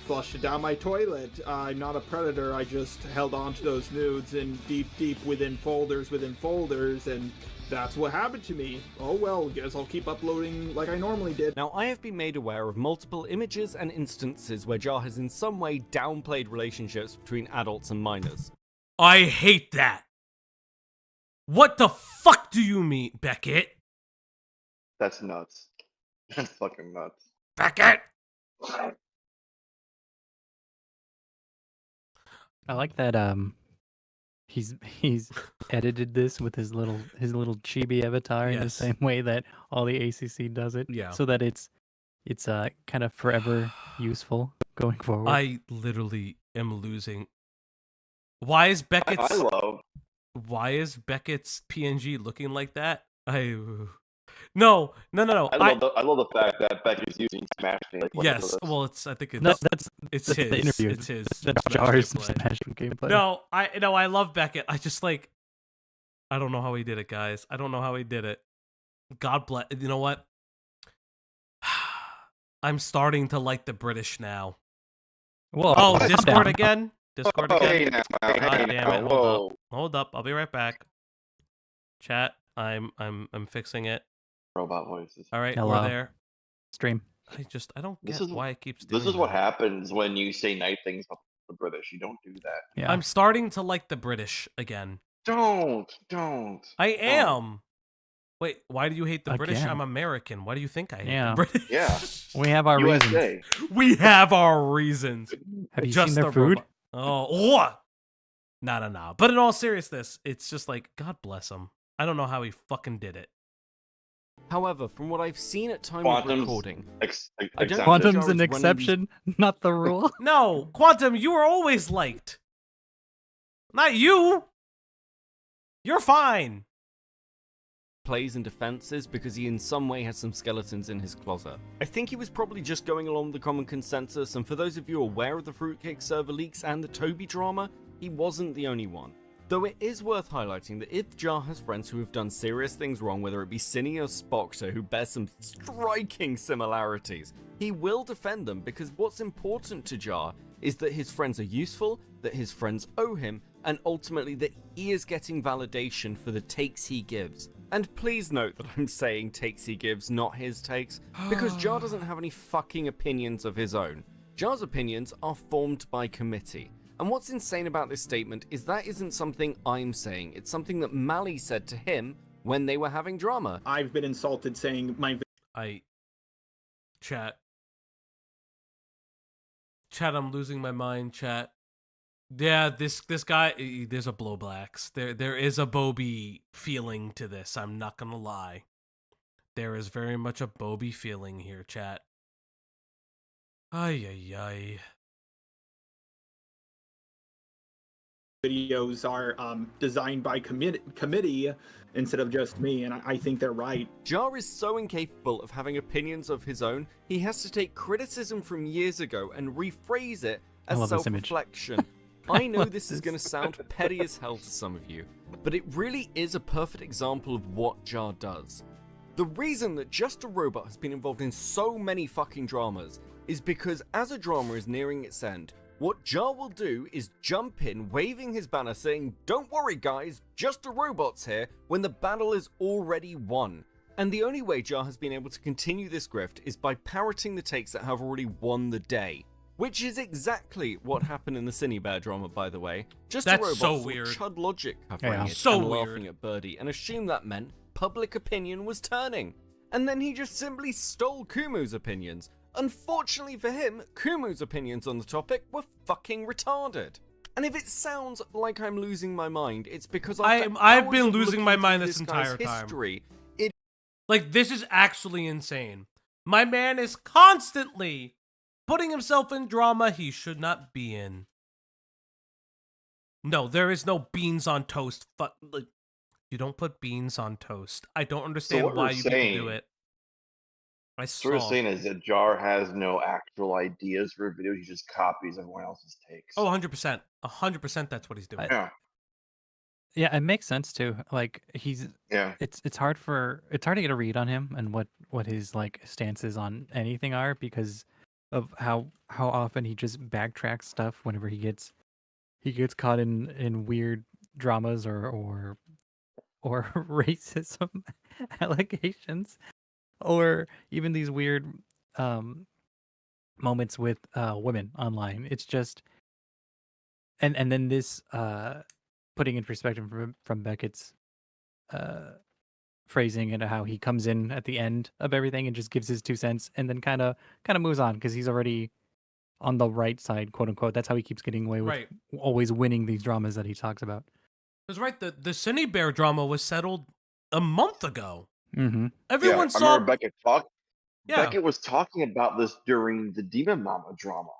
flushed it down my toilet. I'm not a predator, I just held on to those nudes in deep within folders, and that's what happened to me. Oh well, guess I'll keep uploading like I normally did. Now, I have been made aware of multiple images and instances where Jar has in some way downplayed relationships between adults and minors. I hate that. What the fuck do you mean, Beckett? That's nuts. That's fucking nuts. Beckett! I like that he's edited this with his little chibi avatar in the Yes. same way that all the ACC does it. Yeah. So that it's kind of forever useful going forward. I literally am losing. Why is Beckett's Why is Beckett's PNG looking like that? No. I love the fact that Beckett's using Smash gameplay. Yes, well, I think it's No, it's that's his. the interview. It's his. That's Smash Jar's gameplay. Smash gameplay. No, I love Beckett. I just like. I don't know how he did it, guys. I don't know how he did it. God bless. You know what? I'm starting to like the British now. Whoa, oh, calm Discord down. again? Discord Oh, again? hey now, God hey damn now, it! whoa. Hold up! I'll be right back. Chat. I'm fixing it. Robot voices. All right, Hello. we're there. Stream. I don't get why it keeps doing This is what that. happens when you say nice things about the British. You don't do that. Yeah. I'm starting to like the British again. Don't. I am. Wait, why do you hate the British? Again. I'm American. Why do you think I hate Yeah. the British? Yeah. We have our reasons. USA. We have our reasons. Have you Just seen their the food? robot. Oh, no. But in all seriousness, it's just like, God bless him. I don't know how he fucking did it. However, from what I've seen at time Quantum's of recording, I don't think Quantum's Jar an is running these exception, not the rule. No, Quantum, you were always liked. Not you. You're fine. plays and defenses because he in some way has some skeletons in his closet. I think he was probably just going along with the common consensus, and for those of you aware of the Fruitcake server leaks and the Toby drama, he wasn't the only one. Though it is worth highlighting that if Jar has friends who have done serious things wrong, whether it be Synny or Spoctor, who bear some striking similarities, he will defend them because what's important to Jar is that his friends are useful, that his friends owe him, and ultimately that he is getting validation for the takes he gives. And please note that I'm saying takes he gives, not his takes, because Jar doesn't have any fucking opinions of his own. Jar's opinions are formed by committee. And what's insane about this statement is that isn't something I'm saying, it's something that Mally said to him when they were having drama. I've been insulted saying my... Chat, I'm losing my mind, chat. Yeah, this guy, there's a blowblacks. There is a Bobby feeling to this, I'm not gonna lie. There is very much a Bobby feeling here, chat. Ay. Videos are designed by committee instead of just me, and I think they're right. Jar is so incapable of having opinions of his own, he has to take criticism from years ago and rephrase it as self-reflection. I know this is going to sound petty as hell to some of you, but it really is a perfect example of what Jar does. The reason that Just a Robot has been involved in so many fucking dramas is because as a drama is nearing its end, what Jar will do is jump in, waving his banner saying, "Don't worry guys, Just a Robot's here," when the battle is already won. And the only way Jar has been able to continue this grift is by parroting the takes that have already won the day. Which is exactly what happened in the Synnibear drama, by the way. Just a Robot saw Chud Logic covering it and laughing at Birdie and assumed that meant public opinion was turning. And then he just simply stole Kumo's opinions. Unfortunately for him, Kumo's opinions on the topic were fucking retarded. And if it sounds like I'm losing my mind, it's because I've been losing my mind this entire time. Like, this is actually insane. My man is constantly putting himself in drama he should not be in. No, there is no beans on toast. Like, you don't put beans on toast. I don't understand why you people do it. I saw. What we're saying is that Jar has no actual ideas for a video. He just copies everyone else's takes. Oh, 100%. 100% that's what he's doing. Yeah, it makes sense too. Like it's hard to get a read on him and what his like stances on anything are because of how often he just backtracks stuff whenever he gets caught in weird dramas or racism allegations or even these weird moments with women online. It's just and then this putting in perspective from Beckett's phrasing and how he comes in at the end of everything and just gives his 2 cents and then kind of moves on because he's already on the right side, quote unquote. That's how he keeps getting away with always winning these dramas that he talks about. That's right. The Synnibear drama was settled a month ago. Mm-hmm. Everyone saw. I remember Beckett talk. Yeah. Beckett was talking about this during the Demon Mama drama.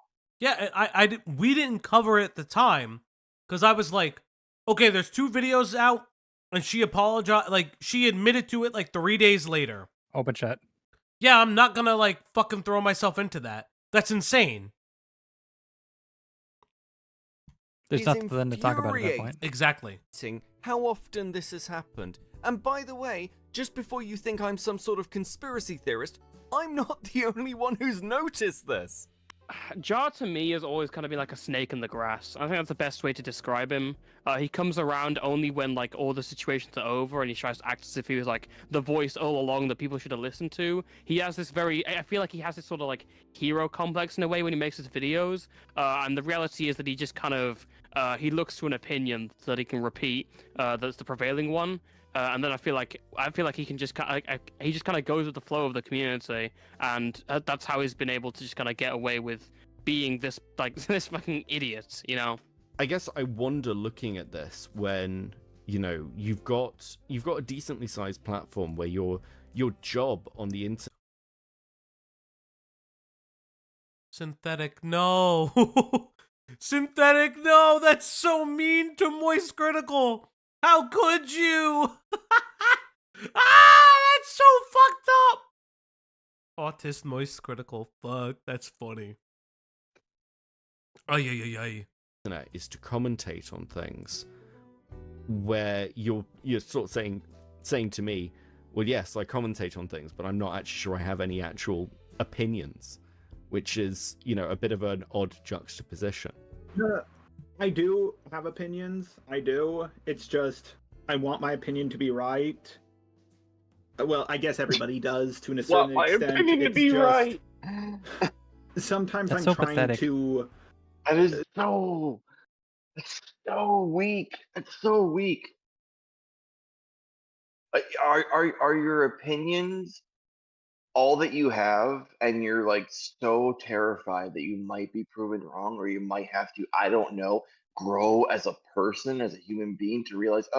Yeah, we didn't cover it at the time because I was like, okay, there's 2 videos out, and she apologized. Like, she admitted to it like 3 days later. Open chat. Yeah, I'm not gonna like fucking throw myself into that. That's insane. There's nothing for them to talk about at that point. Exactly. How often this has happened. And by the way, just before you think I'm some sort of conspiracy theorist, I'm not the only one who's noticed this. Jar to me has always kind of been like a snake in the grass. I think that's the best way to describe him. He comes around only when like all the situations are over and he tries to act as if he was like the voice all along that people should have listened to. He has this I feel like he has this sort of like hero complex in a way when he makes his videos. And the reality is that he just kind of, he looks to an opinion that he can repeat that's the prevailing one. And then I feel like he can just kind of goes with the flow of the community, and that's how he's been able to just kind of get away with being this this fucking idiot, you know. I guess I wonder looking at this when you've got a decently sized platform where your job on the internet. Synthetic, no. Synthetic, no. That's so mean to Moist Critical. How could you? That's so fucked up. Autist Moist Critical. Fuck, that's funny. Ay. Internet is to commentate on things where you're sort of saying to me, well, yes, I commentate on things, but I'm not actually sure I have any actual opinions, which is, a bit of an odd juxtaposition. I do have opinions. I do. It's just I want my opinion to be right. Well, I guess everybody does to a certain extent. My opinion to be right. Sometimes That's I'm so trying pathetic. to. That is so. It's so weak. It's so weak. Are your opinions all that you have, and you're like so terrified that you might be proven wrong, or you might have to, I don't know, grow as a person, as a human being, to realize,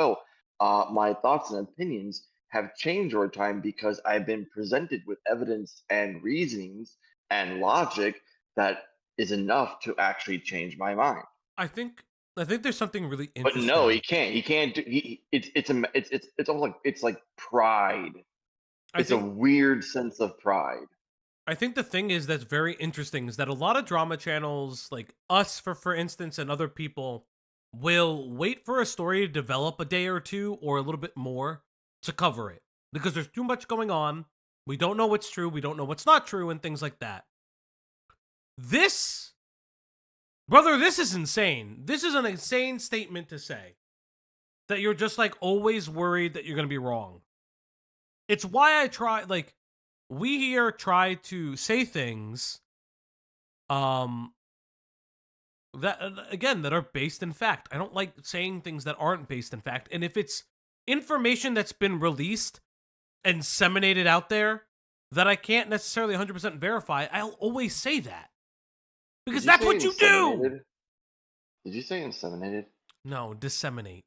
my thoughts and opinions have changed over time because I've been presented with evidence and reasonings and logic that is enough to actually change my mind. I think there's something really But interesting. no, he can't. He can't do. It's almost like it's like pride. It's a weird sense of pride. I think the thing is that's very interesting is that a lot of drama channels, like us, for instance, and other people, will wait for a story to develop a day or two or a little bit more to cover it. Because there's too much going on. We don't know what's true. We don't know what's not true and things like that. This, brother, this is insane. This is an insane statement to say. That you're just like always worried that you're going to be wrong. It's why I try, like, we here try to say things, that, again, that are based in fact. I don't like saying things that aren't based in fact. And if it's information that's been released and disseminated out there that I can't necessarily 100% verify, I'll always say that. Because that's what you do! Did you say inseminated? No, disseminate.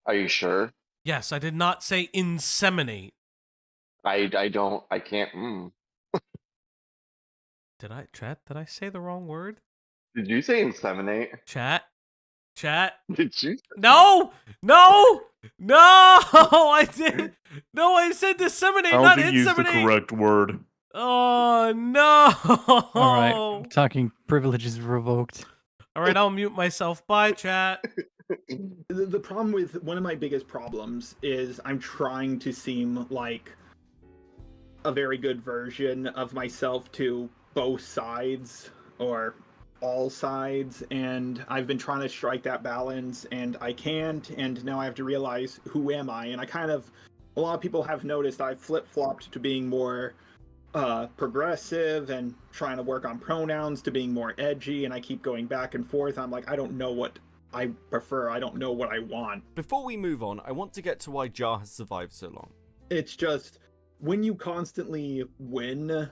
Are you sure? Yes, I did not say inseminate. I can't. Did I say the wrong word? Did you say inseminate? Chat. Did you? No! I did. No, I said disseminate, I not don't think you used the inseminate. correct word. Oh, no. All right, talking privileges revoked. All right, I'll mute myself. Bye, chat. The problem with one of my biggest problems is I'm trying to seem like a very good version of myself to both sides or all sides, and I've been trying to strike that balance and I can't, and now I have to realize who am I. And a lot of people have noticed I've flip-flopped to being more progressive and trying to work on pronouns to being more edgy, and I keep going back and forth. I'm like, I don't know what I prefer. I don't know what I want. Before we move on, I want to get to why Jar has survived so long. It's just when you constantly win,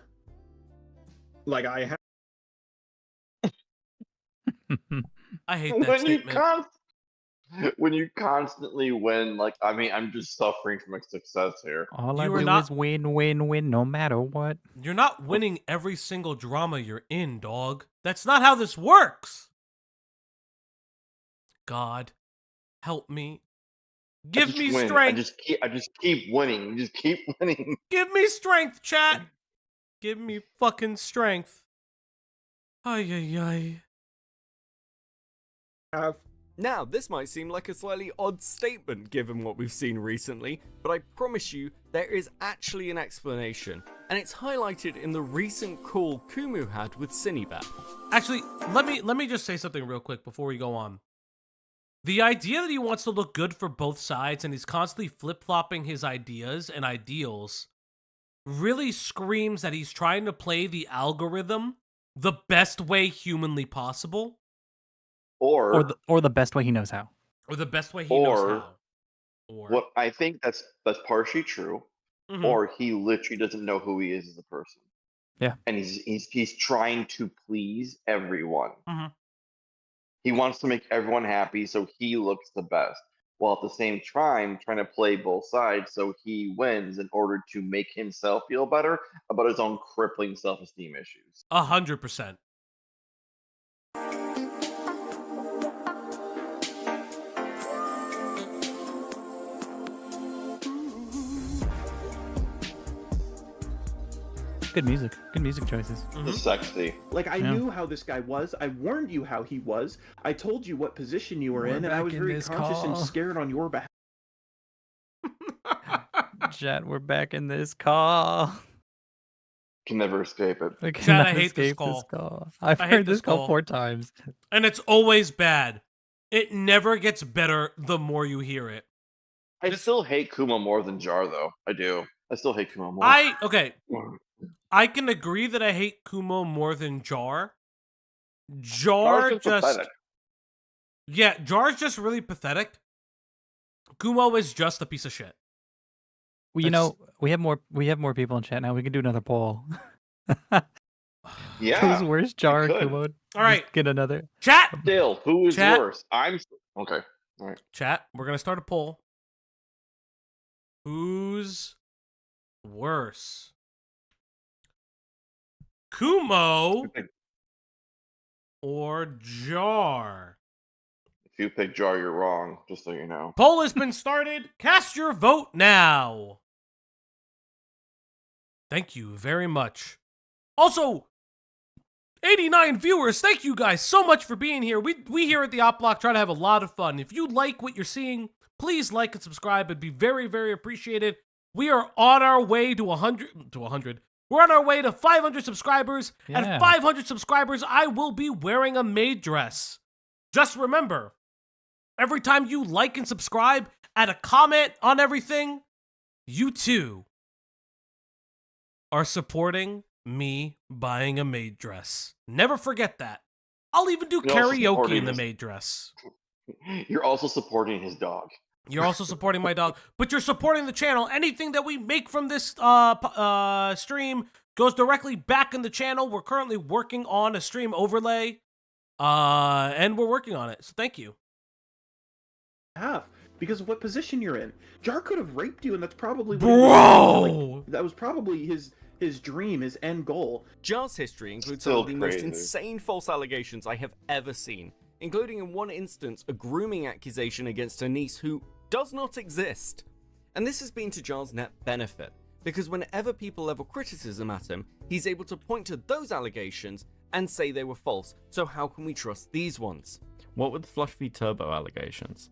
like I have. I hate that statement. When you constantly win, like, I mean, I'm just suffering from success here. All I do is win, win, win, no matter what. You're not winning every single drama you're in, dog. That's not how this works. God, help me. Give me strength. I just keep winning. Just keep winning. Give me strength, chat. Give me fucking strength. Ay. Now, this might seem like a slightly odd statement given what we've seen recently, but I promise you there is actually an explanation, and it's highlighted in the recent call Kumo had with Synnibear. Actually, let me just say something real quick before we go on. The idea that he wants to look good for both sides and he's constantly flip-flopping his ideas and ideals really screams that he's trying to play the algorithm the best way humanly possible. Or the best way he knows how. Or the best way he knows how. Or what I think that's partially true. Mhm. Or he literally doesn't know who he is as a person. Yeah. And he's trying to please everyone. Mhm. He wants to make everyone happy, so he looks the best, while at the same time trying to play both sides so he wins in order to make himself feel better about his own crippling self-esteem issues. 100%. Good music choices. Sexy. Like, I Yeah. knew how this guy was. I warned you how he was. I told you what position you were in, and I back was in very this conscious and call. scared on your behalf. Chat, we're back in this call. Can never escape it. I Chat, I cannot hate this escape call. I've I hate heard this this call call. 4 times. And it's always bad. It never gets better the more you hear it. I still hate Kumo more than Jar, though. I do. I still hate Kumo more. Okay. I can agree that I hate Kumo more than Jar. Jar Jar's just pathetic. Yeah, Jar's just really pathetic. Kumo is just a piece of shit. Well, you know, we have more people in chat now. We can do another poll. Yeah, Who's worse, Jar or could. Kumo? All right. Just get another. Chat. Still, who is Chat. worse? Okay. All right. Chat, we're gonna start a poll. Who's worse? Kumo or Jar? If you pick Jar, you're wrong. Just so you know. Poll has been started. Cast your vote now. Thank you very much. Also, 89 viewers. Thank you guys so much for being here. We here at the Opp Block try to have a lot of fun. If you like what you're seeing, please like and subscribe. It'd be very, very appreciated. We are on our way to 100. We're on our way to 500 subscribers. Yeah. At 500 subscribers, I will be wearing a maid dress. Just remember, every time you like and subscribe, add a comment on everything, you too are supporting me buying a maid dress. Never forget that. I'll even do You're also karaoke supporting in the his- maid dress. You're also supporting his dog. You're also supporting my dog, but you're supporting the channel. Anything that we make from this stream goes directly back in the channel. We're currently working on a stream overlay, and we're working on it. So thank you. Because of what position you're in. Jar could have raped you, and that's probably Bro! That was probably his dream, his end goal. Jar's history includes Still some of the most crazy. insane false allegations I have ever seen, including in one instance a grooming accusation against her niece who does not exist. And this has been to Jar's net benefit, because whenever people level criticism at him, he's able to point to those allegations and say they were false. So how can we trust these ones? What were the Fluffy Turbo allegations?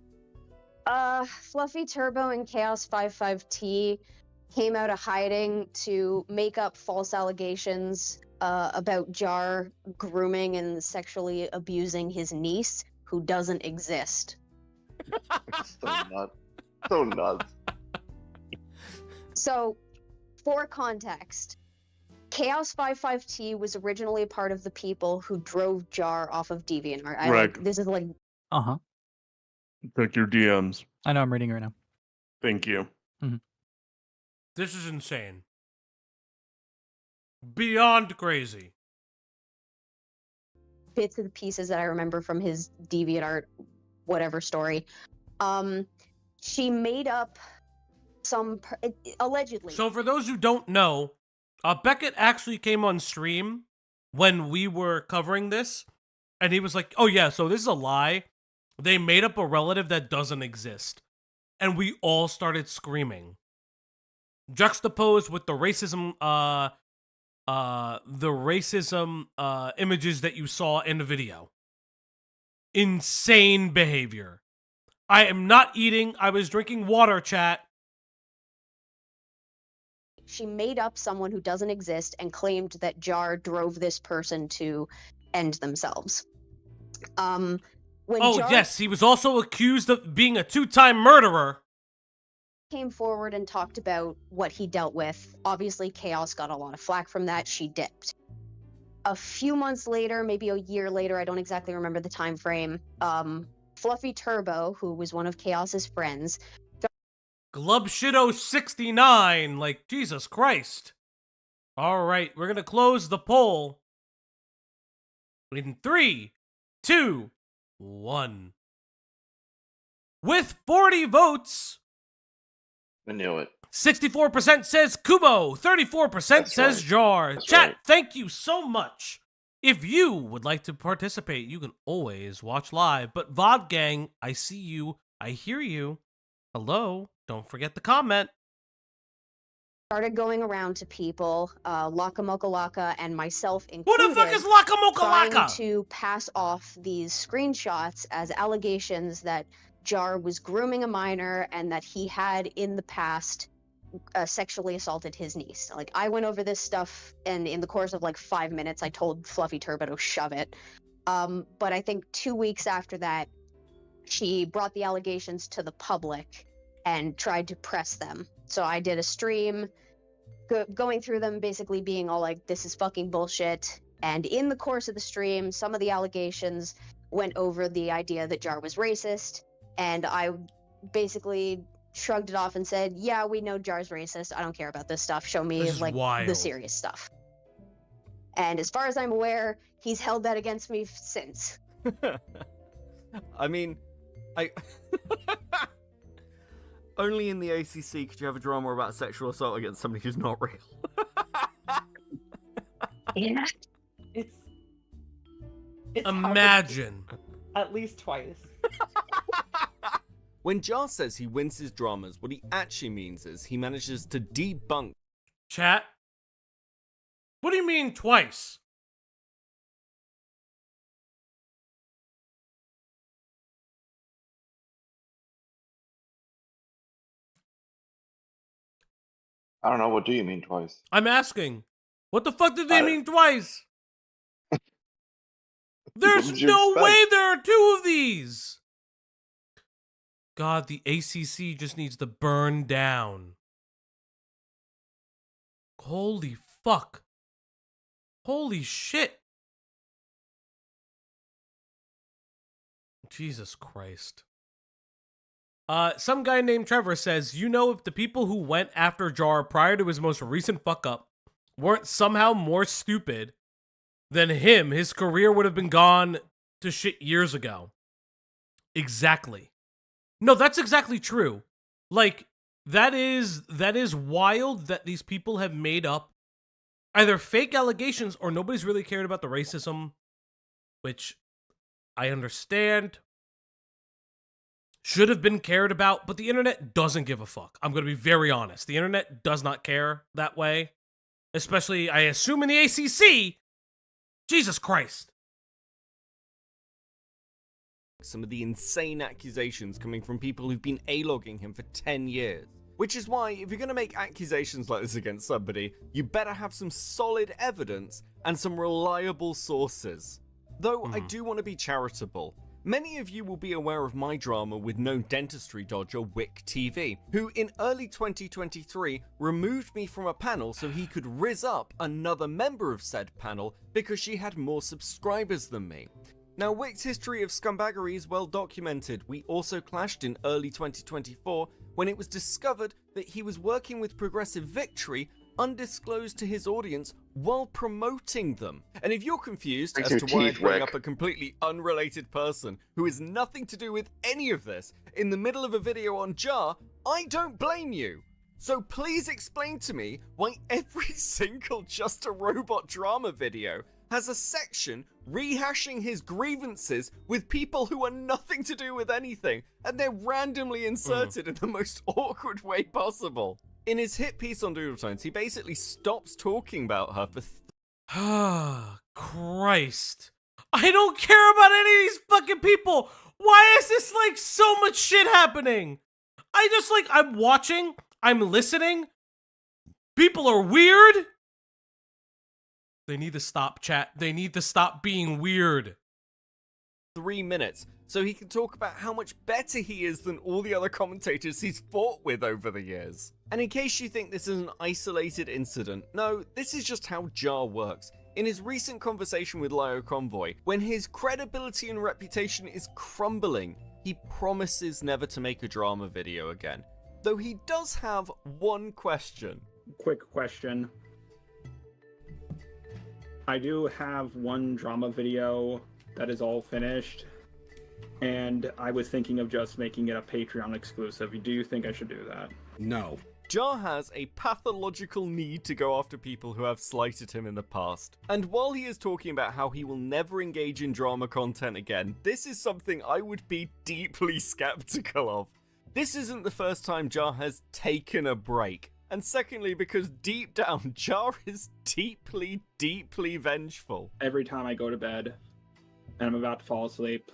Fluffy Turbo and Chaos 55T came out of hiding to make up false allegations about Jar grooming and sexually abusing his niece, who doesn't exist. So nuts. So, for context, Chaos 55T was originally a part of the people who drove Jar off of DeviantArt. Right. This is like Uh-huh. Check your DMs. I know, I'm reading it right now. Thank you. This is insane. Beyond crazy. bits of the pieces that I remember from his DeviantArt whatever story. She made up some allegedly. So for those who don't know, Beckett actually came on stream when we were covering this, and he was like, "Oh yeah, so this is a lie. They made up a relative that doesn't exist," and we all started screaming. Juxtaposed with the racism, images that you saw in the video. Insane behavior. I am not eating. I was drinking water, chat. She made up someone who doesn't exist and claimed that Jar drove this person to end themselves. When Jar Yes, he was also accused of being a two-time murderer. came forward and talked about what he dealt with, obviously Chaos got a lot of flack from that. She dipped. A few months later, maybe a year later, I don't exactly remember the time frame, Fluffy Turbo, who was one of Chaos's friends, Glubshido69, like, Jesus Christ. All right, we're going to close the poll in 3, 2, 1. With 40 votes, I knew it. 64% says Kumo, 34% says right. Jar. That's Chat, right. thank you so much. If you would like to participate, you can always watch live. But VOD Gang, I see you, I hear you. Hello, don't forget to comment. started going around to people, Laka and myself Who included. the fuck is Laka trying to pass off these screenshots as allegations that Jar was grooming a minor and that he had in the past sexually assaulted his niece. Like, I went over this stuff, and in the course of like 5 minutes, I told Fluffy Turbo to shove it. But I think 2 weeks after that, she brought the allegations to the public and tried to press them. So I did a stream going through them, basically being all like, this is fucking bullshit. And in the course of the stream, some of the allegations went over the idea that Jar was racist. And I basically shrugged it off and said, yeah, we know Jar's racist. I don't care about this stuff. Show me This is like wild. the serious stuff. And as far as I'm aware, he's held that against me since. I mean, only in the ACC could you have a drama about sexual assault against somebody who's not real. Yeah. It's Imagine. at least twice. When Jar says he wins his dramas, what he actually means is he manages to debunk. Chat, What do you mean twice? I don't know. What do you mean twice? I'm asking. What the fuck did they mean twice? There's did you no expect? way there are two of these. God, the ACC just needs to burn down. Holy fuck. Holy shit. Jesus Christ. Some guy named Trevor says, you know, if the people who went after Jar prior to his most recent fuck up weren't somehow more stupid than him, his career would have been gone to shit years ago. Exactly. No, that's exactly true. Like, that is wild that these people have made up either fake allegations or nobody's really cared about the racism, which I understand. Should have been cared about, but the internet doesn't give a fuck. I'm going to be very honest. The internet does not care that way. Especially, I assume, in the ACC. Jesus Christ. Some of the insane accusations coming from people who've been A-logging him for 10 years. Which is why, if you're going to make accusations like this against somebody, you better have some solid evidence and some reliable sources. Though I do want to be charitable. Many of you will be aware of my drama with known dentistry dodger Wick TV, who in early 2023 removed me from a panel so he could rizz up another member of said panel because she had more subscribers than me. Now, Wick's history of scumbaggery is well documented. We also clashed in early 2024 when it was discovered that he was working with Progressive Victory undisclosed to his audience while promoting them. And if you're confused as to why I bring up a completely unrelated person who has nothing to do with any of this in the middle of a video on Jar, I don't blame you. So please explain to me why every single Just a Robot drama video has a section rehashing his grievances with people who are nothing to do with anything, and they're randomly inserted in the most awkward way possible. In his hit piece on Doodle Tones, he basically stops talking about her for Christ. I don't care about any of these fucking people. Why is this like so much shit happening? I'm watching, I'm listening. People are weird. They need to stop, chat. They need to stop being weird. 3 minutes, so he can talk about how much better he is than all the other commentators he's fought with over the years. And in case you think this is an isolated incident, no, this is just how Jar works. In his recent conversation with Lio Convoy, when his credibility and reputation is crumbling, he promises never to make a drama video again. Though he does have one question. Quick question. I do have one drama video that is all finished, and I was thinking of just making it a Patreon exclusive. Do you think I should do that? No. Jar has a pathological need to go after people who have slighted him in the past. And while he is talking about how he will never engage in drama content again, this is something I would be deeply skeptical of. This isn't the first time Jar has taken a break. And secondly, because deep down, Jar is deeply, deeply vengeful. Every time I go to bed and I'm about to fall asleep,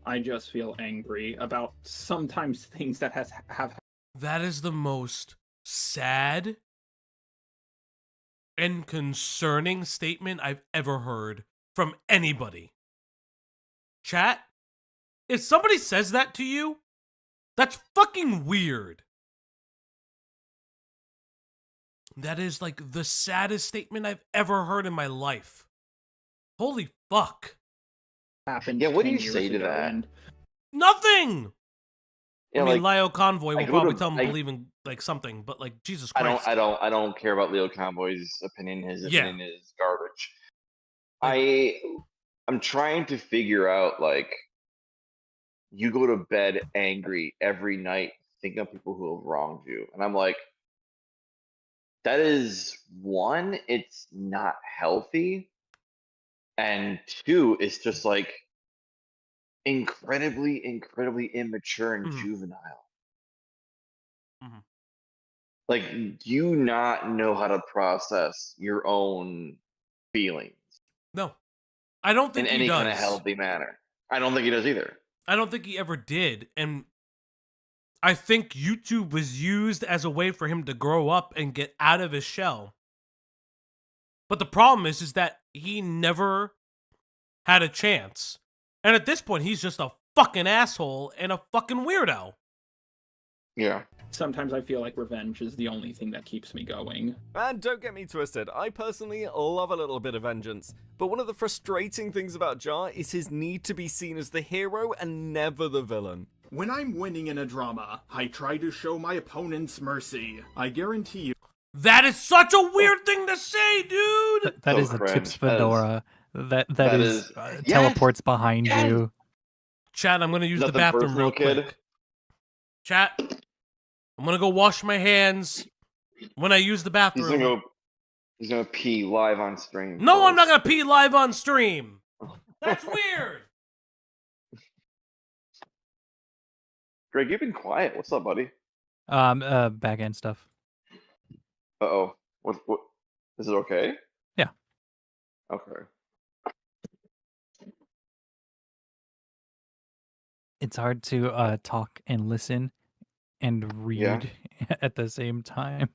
I just feel angry about sometimes things that have. That is the most sad and concerning statement I've ever heard from anybody. Chat, if somebody says that to you, that's fucking weird. That is like the saddest statement I've ever heard in my life. Holy fuck. Happened. Yeah, what do you 10 years say to ago, that? and Nothing! Yeah, I mean, Lio Convoy will I go probably to- tell him I- believe in like something, but like Jesus I Christ. don't care about Leo Convoy's opinion. His Yeah. opinion is garbage. I'm trying to figure out, like, you go to bed angry every night thinking of people who have wronged you. And I'm like, that is, one, it's not healthy. And two, it's just like incredibly, incredibly immature and juvenile. Like, do you not know how to process your own feelings No, I don't in think he any does. kind of healthy manner? I don't think he does either. I don't think he ever did, and I think YouTube was used as a way for him to grow up and get out of his shell. But the problem is that he never had a chance. And at this point, he's just a fucking asshole and a fucking weirdo. Yeah. Sometimes I feel like revenge is the only thing that keeps me going. And don't get me twisted, I personally love a little bit of vengeance, but one of the frustrating things about Jar is his need to be seen as the hero and never the villain. When I'm winning in a drama, I try to show my opponents mercy. I guarantee you. That is such a weird thing to say, dude! That is a tips fedora. That is teleports behind you. Chat, I'm gonna use the Nothing bathroom personal, real quick. kid. Chat, I'm gonna go wash my hands when I use the bathroom. He's gonna pee live on stream. No, I'm not gonna pee live on stream. That's weird. Greg, you've been quiet. What's up, buddy? Back end stuff. Uh-oh. What is it okay? Yeah. Okay. It's hard to talk and listen and read at the same time.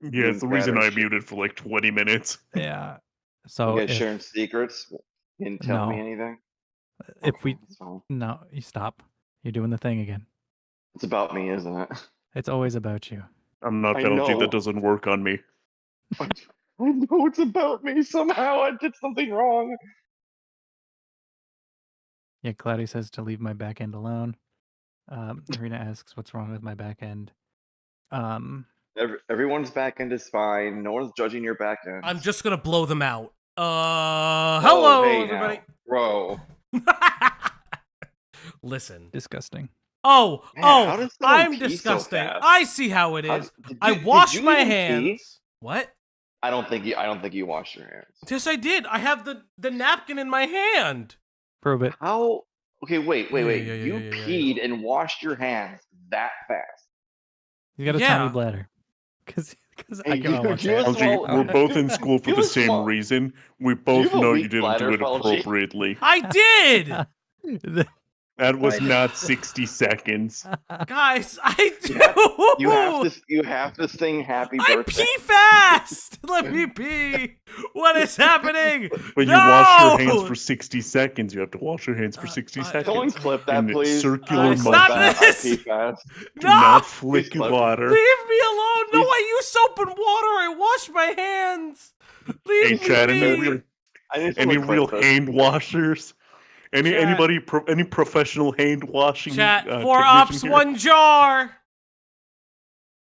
Yeah, it's the reason I muted for like 20 minutes. Yeah. So you guys sharing secrets? You didn't tell me anything? If we no, you stop. You're doing the thing again. It's about me, isn't it? It's always about you. I'm not penalty. That doesn't work on me. I know it's about me. Somehow I did something wrong. Yeah, Cloudy says to leave my back end alone. Arena asks what's wrong with my back end. Everyone's back end is fine. No one's judging your back end. I'm just gonna blow them out. Hello, hey everybody. Now. Bro. Listen. Disgusting. Oh, Man, how does someone I'm pee so disgusting. fast? I see how it is. I did wash you my even hands. pee? What? I don't think you washed your hands. Yes, I did. I have the napkin in my hand. Prove it. How? Okay, wait. Yeah, You peed and washed your hands that fast. You got a tiny bladder. Because I can LG, we're both in school for the same reason. We both know you didn't do it appropriately. I did. That was not 60 seconds. Guys, I do. You have to sing happy birthday. I pee fast. Let me pee. What is happening? When you wash your hands for 60 seconds, you have to wash your hands for 60 seconds. Someone clip that, in please. Circular motion. Stop this. I pee fast. Do not flick water. Leave me alone. No, I use soap and water. I wash my hands. Leave Hey, Chad, me. any real hand washers? Any professional hand washing? Chat, 4 ops, 1 jar.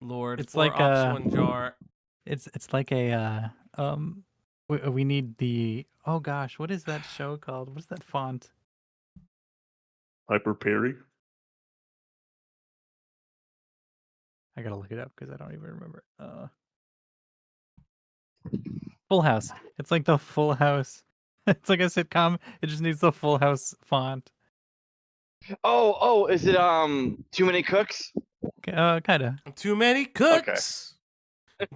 Lord, it's 4 like ops, 1 jar. It's like a we need the oh gosh, what is that show called? What's that font? Hyper Perry. I gotta look it up because I don't even remember. Full House. It's like the Full House. It's like a sitcom. It just needs the Full House font. Oh, is it Too Many Cooks? Kinda. Too many cooks.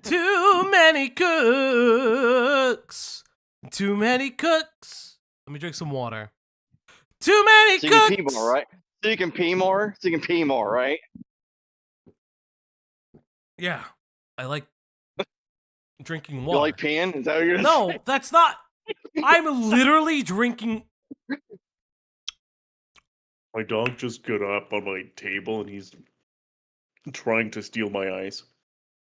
Too many cooks. Too many cooks. Let me drink some water. Too many so cooks. You can pee more, right? So you can pee more, right? Yeah, I like drinking water. You like peeing? Is that what you're gonna No, say? that's not. I'm literally drinking. My dog just got up on my table and he's trying to steal my ice.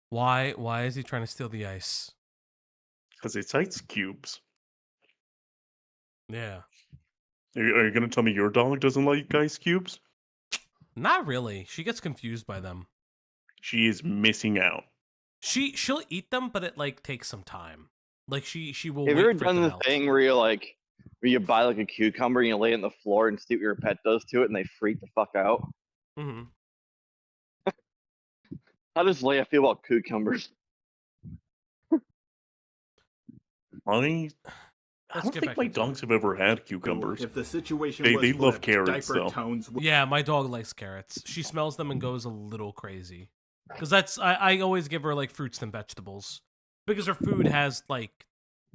Why is he trying to steal the ice? Because it's ice cubes. Yeah. Are you going to tell me your dog doesn't like ice cubes? Not really. She gets confused by them. She is missing out. She'll eat them, but it like takes some time. Like she will. Have you ever wait for it done to the melt. thing where you buy like a cucumber and you lay it on the floor and see what your pet does to it and they freak the fuck out? Mm-hmm. How does Leia feel about cucumbers? I don't think my dogs have ever had cucumbers. If the situation they was love flipped, carrots diaper though. tones would... Yeah, my dog likes carrots. She smells them and goes a little crazy. Because that's I always give her like fruits and vegetables because her food has like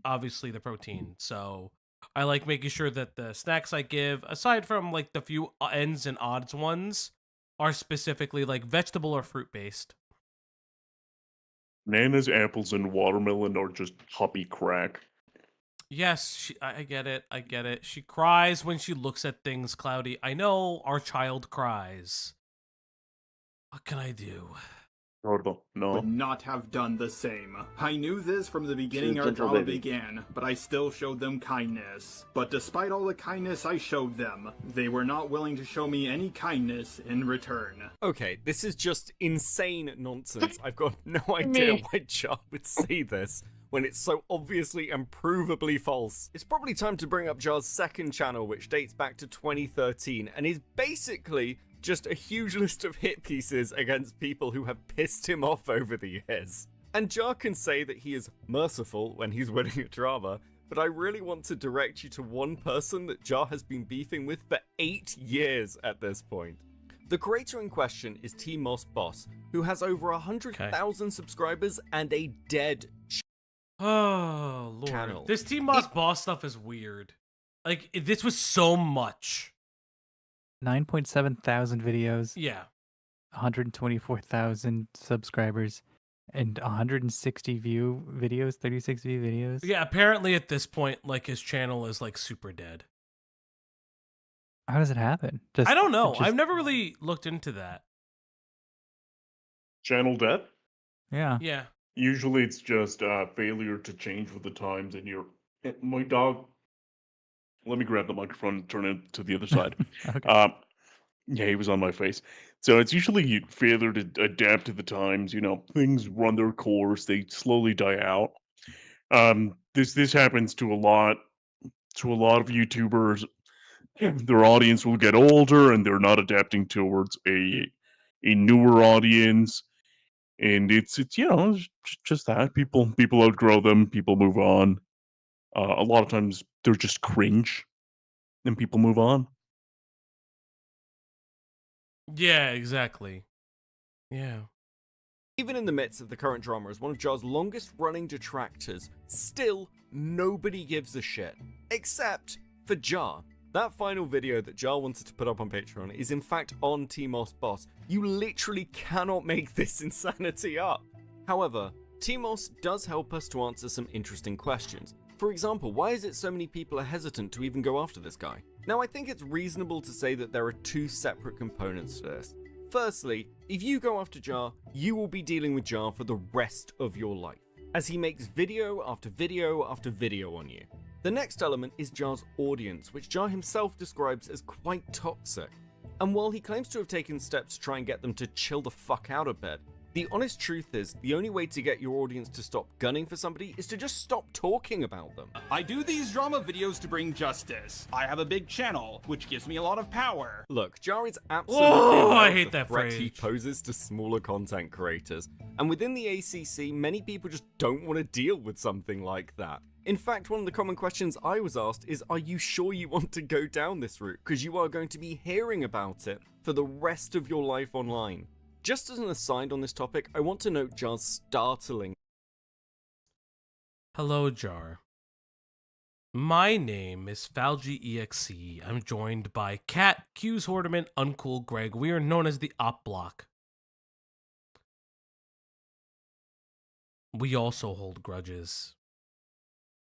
obviously the protein. So I like making sure that the snacks I give, aside from like the few ends and odds ones, are specifically like vegetable or fruit based. Bananas, apples, and watermelon are just puppy crack. Yes, I get it. I get it. She cries when she looks at things cloudy. I know our child cries. What can I do? No. Would not have done the same. I knew this from the beginning our gentle drama baby. began, but I still showed them kindness. But despite all the kindness I showed them, they were not willing to show me any kindness in return. Okay, this is just insane nonsense. I've got no idea why Jar would say this when it's so obviously and provably false. It's probably time to bring up Jar's second channel, which dates back to 2013 and is basically just a huge list of hit pieces against people who have pissed him off over the years. And Jar can say that he is merciful when he's winning a drama, but I really want to direct you to one person that Jar has been beefing with for 8 years at this point. The creator in question is T-Moss Boss, who has over 100,000 subscribers and a dead Oh, Lord. channel. This T-Moss boss stuff is weird. Like, this was so much. 9.7 thousand videos. Yeah. 124,000 subscribers. And 160 view videos, 36 view videos. Yeah, apparently at this point, like, his channel is, like, super dead. How does it happen? I don't know. just- I've never really looked into that. Channel death? Yeah. Yeah. Usually it's just failure to change with the times, and my dog. Let me grab the microphone and turn it to the other side. Okay. Yeah, he was on my face. So it's usually failure to adapt to the times. Things run their course; they slowly die out. This happens to a lot of YouTubers. Their audience will get older, and they're not adapting towards a newer audience. And it's just that people outgrow them, people move on. A lot of times they're just cringe, and people move on. Yeah, exactly. Yeah. Even in the midst of the current drama as one of Jar's longest running detractors, still nobody gives a shit. Except for Jar. That final video that Jar wanted to put up on Patreon is in fact on T-Moss Boss. You literally cannot make this insanity up. However, T-Moss does help us to answer some interesting questions. For example, why is it so many people are hesitant to even go after this guy? Now, I think it's reasonable to say that there are two separate components to this. Firstly, if you go after Jar, you will be dealing with Jar for the rest of your life, as he makes video after video after video on you. The next element is Jar's audience, which Jar himself describes as quite toxic. And while he claims to have taken steps to try and get them to chill the fuck out a bit, the honest truth is, the only way to get your audience to stop gunning for somebody is to just stop talking about them. I do these drama videos to bring justice. I have a big channel, which gives me a lot of power. Look, Jar is absolutely Whoa, aware I of hate the that threat phrase. he poses to smaller content creators, and within the ACC, many people just don't want to deal with something like that. In fact, one of the common questions I was asked is, are you sure you want to go down this route? Because you are going to be hearing about it for the rest of your life online. Just as an aside on this topic, I want to note Jar's startling. Hello, Jar. My name is Falgi.Exe. I'm joined by Kat, Q's Horderman, Uncool Greg. We are known as the Opp Block. We also hold grudges.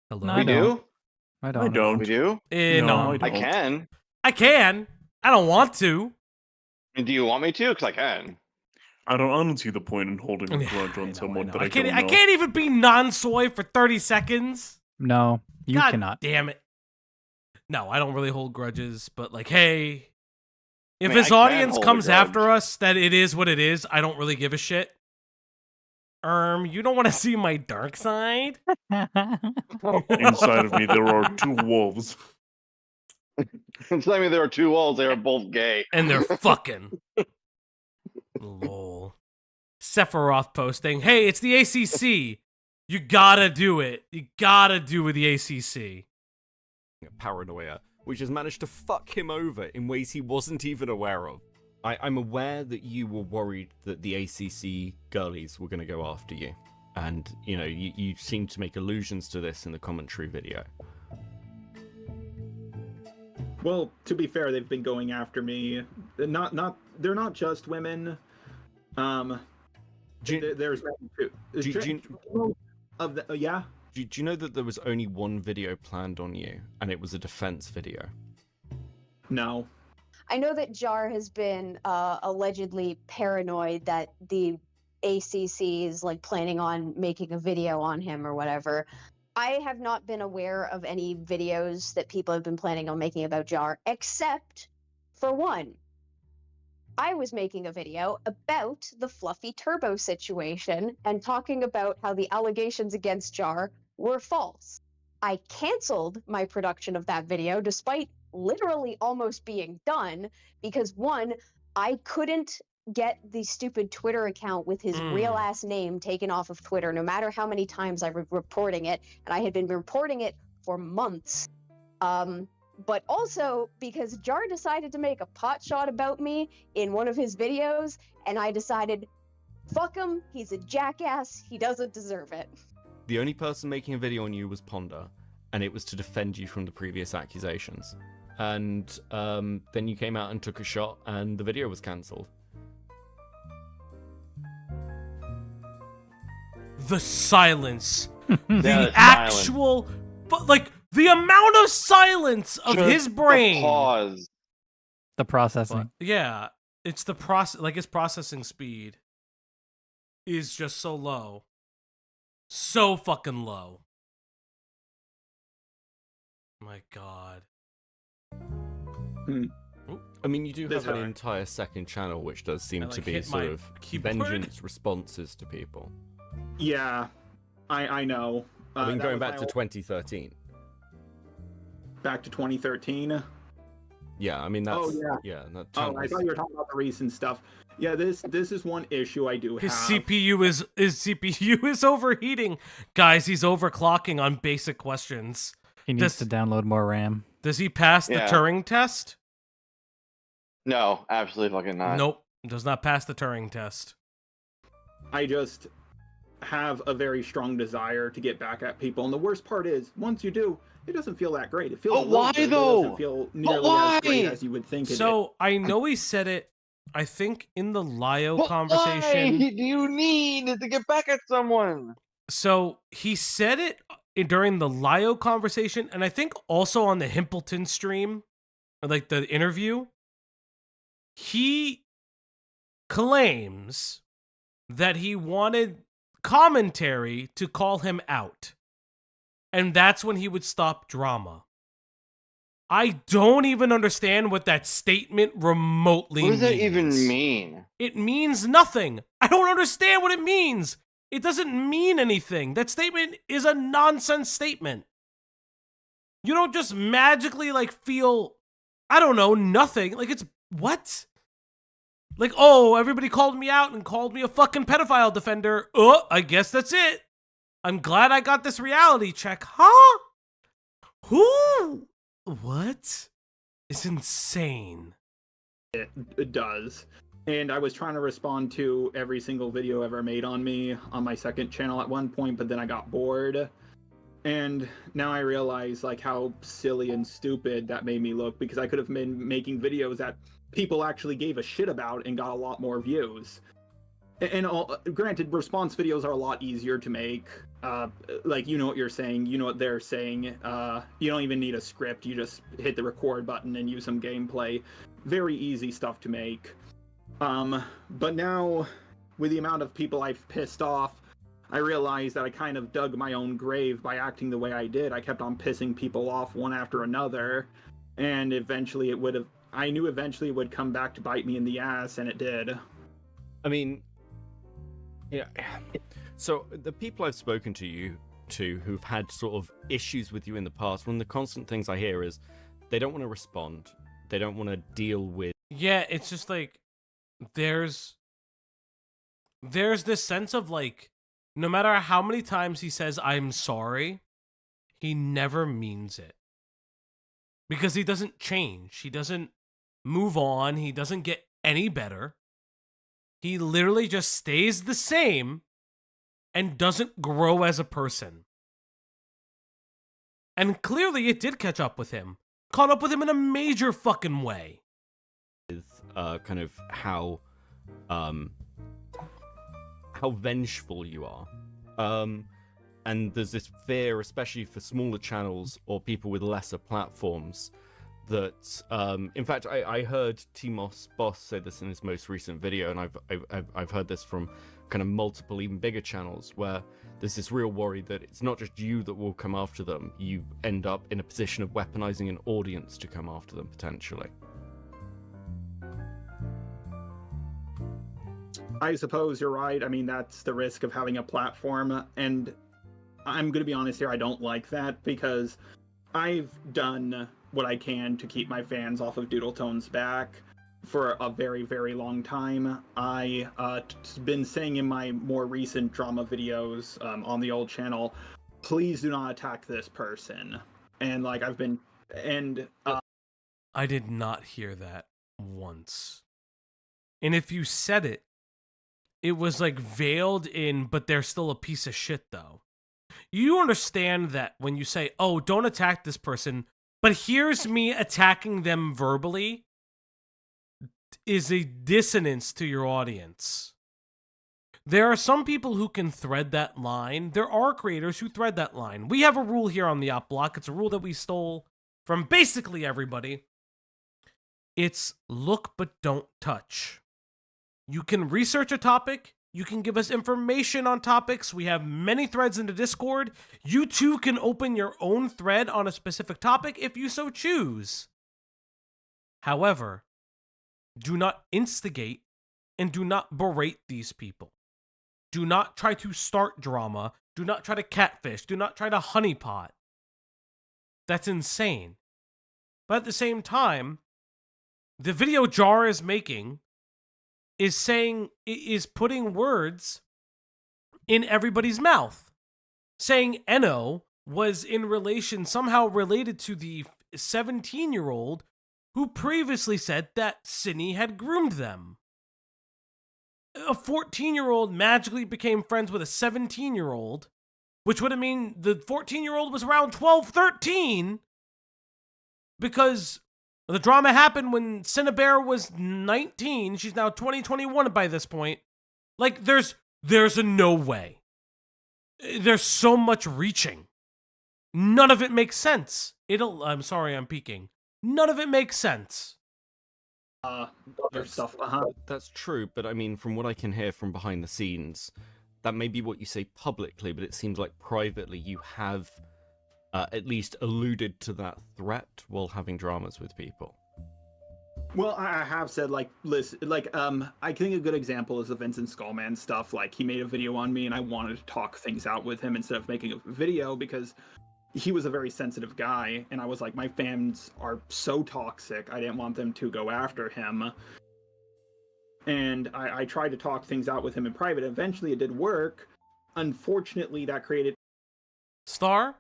Hello. No, We do? I I don't. don't. We do? No, I can. I can. I don't want to. And do you want me to? Because I can. I don't see the point in holding a Yeah, grudge I on know, someone I that know. I don't know. I can't even be non-soy for 30 seconds. No, you God cannot. damn it. No, I don't really hold grudges, but like, hey, if mean, his I can audience hold a comes grudge. after us, that it is what it is. I don't really give a shit. You don't want to see my dark side? Inside of me, there are two wolves. Inside me, there are two wolves. They are both gay. And they're fucking. Lol. Sephiroth posting, hey, it's the ACC. You gotta do it. You gotta do with the ACC. Paranoia, which has managed to fuck him over in ways he wasn't even aware of. I'm aware that you were worried that the ACC girlies were going to go after you. And, you know, you seem to make allusions to this in the commentary video. Well, to be fair, they've been going after me. They're not just women. There's yeah. Do you know that there was only one video planned on you, and it was a defense video? No. I know that Jar has been allegedly paranoid that the ACC is like planning on making a video on him or whatever. I have not been aware of any videos that people have been planning on making about Jar, except for one. I was making a video about the Fluffy Turbo situation and talking about how the allegations against Jar were false. I canceled my production of that video despite literally almost being done because, one, I couldn't get the stupid Twitter account with his real ass name taken off of Twitter, no matter how many times I was reporting it, and I had been reporting it for months. But also because Jar decided to make a pot shot about me in one of his videos, and I decided, fuck him, he's a jackass, he doesn't deserve it. The only person making a video on you was Ponder, and it was to defend you from the previous accusations. And then you came out and took a shot, and the video was cancelled. The silence. The actual... But, like, the amount of silence of his brain. Pause. The processing. Yeah, it's the process. Like his processing speed is just so low, so fucking low. My God. I mean, you do have an entire second channel, which does seem to be sort of vengeance responses to people. Yeah, I know. I mean, going back to 2013. Back to 2013. Yeah, I mean that's that channel I thought you were talking about the recent stuff. Yeah, this is one issue I do have. His CPU is overheating, guys. He's overclocking on basic questions. He needs to download more RAM. Does he pass the Turing test? No, absolutely fucking not. Nope, does not pass the Turing test. I just have a very strong desire to get back at people, and the worst part is, once you do, it doesn't feel that great. It feels But why good, though? It doesn't feel nearly as great as you would think. So I know he said it. I think in the Lio But conversation. Why do you need to get back at someone? So he said it during the Lio conversation, and I think also on the Himpleton stream, or like the interview. He claims that he wanted commentary to call him out. And that's when he would stop drama. I don't even understand what that statement remotely means. What does that even mean? It means nothing. I don't understand what it means. It doesn't mean anything. That statement is a nonsense statement. You don't just magically, like, feel, I don't know, nothing. Like, it's, what? Like, oh, everybody called me out and called me a fucking pedophile defender. Oh, I guess that's it. I'm glad I got this reality check. Huh? Who? What? It's insane. It does. And I was trying to respond to every single video ever made on me on my second channel at one point, but then I got bored. And now I realize like how silly and stupid that made me look, because I could have been making videos that people actually gave a shit about and got a lot more views. And granted, response videos are a lot easier to make. Like, you know what you're saying, you know what they're saying. You don't even need a script. You just hit the record button and use some gameplay. Very easy stuff to make. But now, with the amount of people I've pissed off, I realized that I kind of dug my own grave by acting the way I did. I kept on pissing people off one after another. And eventually it would have... I knew eventually it would come back to bite me in the ass, and it did. I mean... Yeah. So the people I've spoken to who've had sort of issues with you in the past, one of the constant things I hear is they don't want to respond. They don't want to deal with... Yeah, it's just like, there's this sense of like, no matter how many times he says, I'm sorry, he never means it. Because he doesn't change. He doesn't move on. He doesn't get any better. He literally just stays the same and doesn't grow as a person. And clearly it did catch up with him. Caught up with him in a major fucking way. Kind of how vengeful you are. And there's this fear, especially for smaller channels or people with lesser platforms, that in fact I heard Timos Boss say this in his most recent video, and I've heard this from kind of multiple even bigger channels, where there's this real worry that it's not just you that will come after them, you end up in a position of weaponizing an audience to come after them potentially. I suppose you're right. I mean, that's the risk of having a platform, and I'm going to be honest here, I don't like that, because I've done what I can to keep my fans off of Doodletone's back for a very, very long time. I've been saying in my more recent drama videos on the old channel, please do not attack this person. And like I've been, and I did not hear that once. And if you said it, it was like veiled in, but they're still a piece of shit though. You understand that when you say, oh, don't attack this person, but here's me attacking them verbally, is a dissonance to your audience. There are some people who can thread that line. There are creators who thread that line. We have a rule here on the Opp Block. It's a rule that we stole from basically everybody. It's look but don't touch. You can research a topic. You can give us information on topics. We have many threads in the Discord. You too can open your own thread on a specific topic if you so choose. However, do not instigate and do not berate these people. Do not try to start drama. Do not try to catfish. Do not try to honeypot. That's insane. But at the same time, the video Jar is making is putting words in everybody's mouth. Saying Eno was in relation, somehow related to the 17-year-old who previously said that Synni had groomed them. A 14-year-old magically became friends with a 17-year-old, which would have mean the 14-year-old was around 12, 13, because the drama happened when Synnibear was 19. She's now 20, 21 by this point. Like, there's a no way. There's so much reaching. None of it makes sense. I'm sorry, I'm peeking. None of it makes sense. Other stuff. That's true, but I mean, from what I can hear from behind the scenes, that may be what you say publicly, but it seems like privately you have at least alluded to that threat while having dramas with people. Well, I have said, like, listen, like, I think a good example is the Vincent Skullman stuff. Like, he made a video on me, and I wanted to talk things out with him instead of making a video, because he was a very sensitive guy, and I was like, my fans are so toxic, I didn't want them to go after him. And I tried to talk things out with him in private. Eventually, it did work. Unfortunately, that created... Star?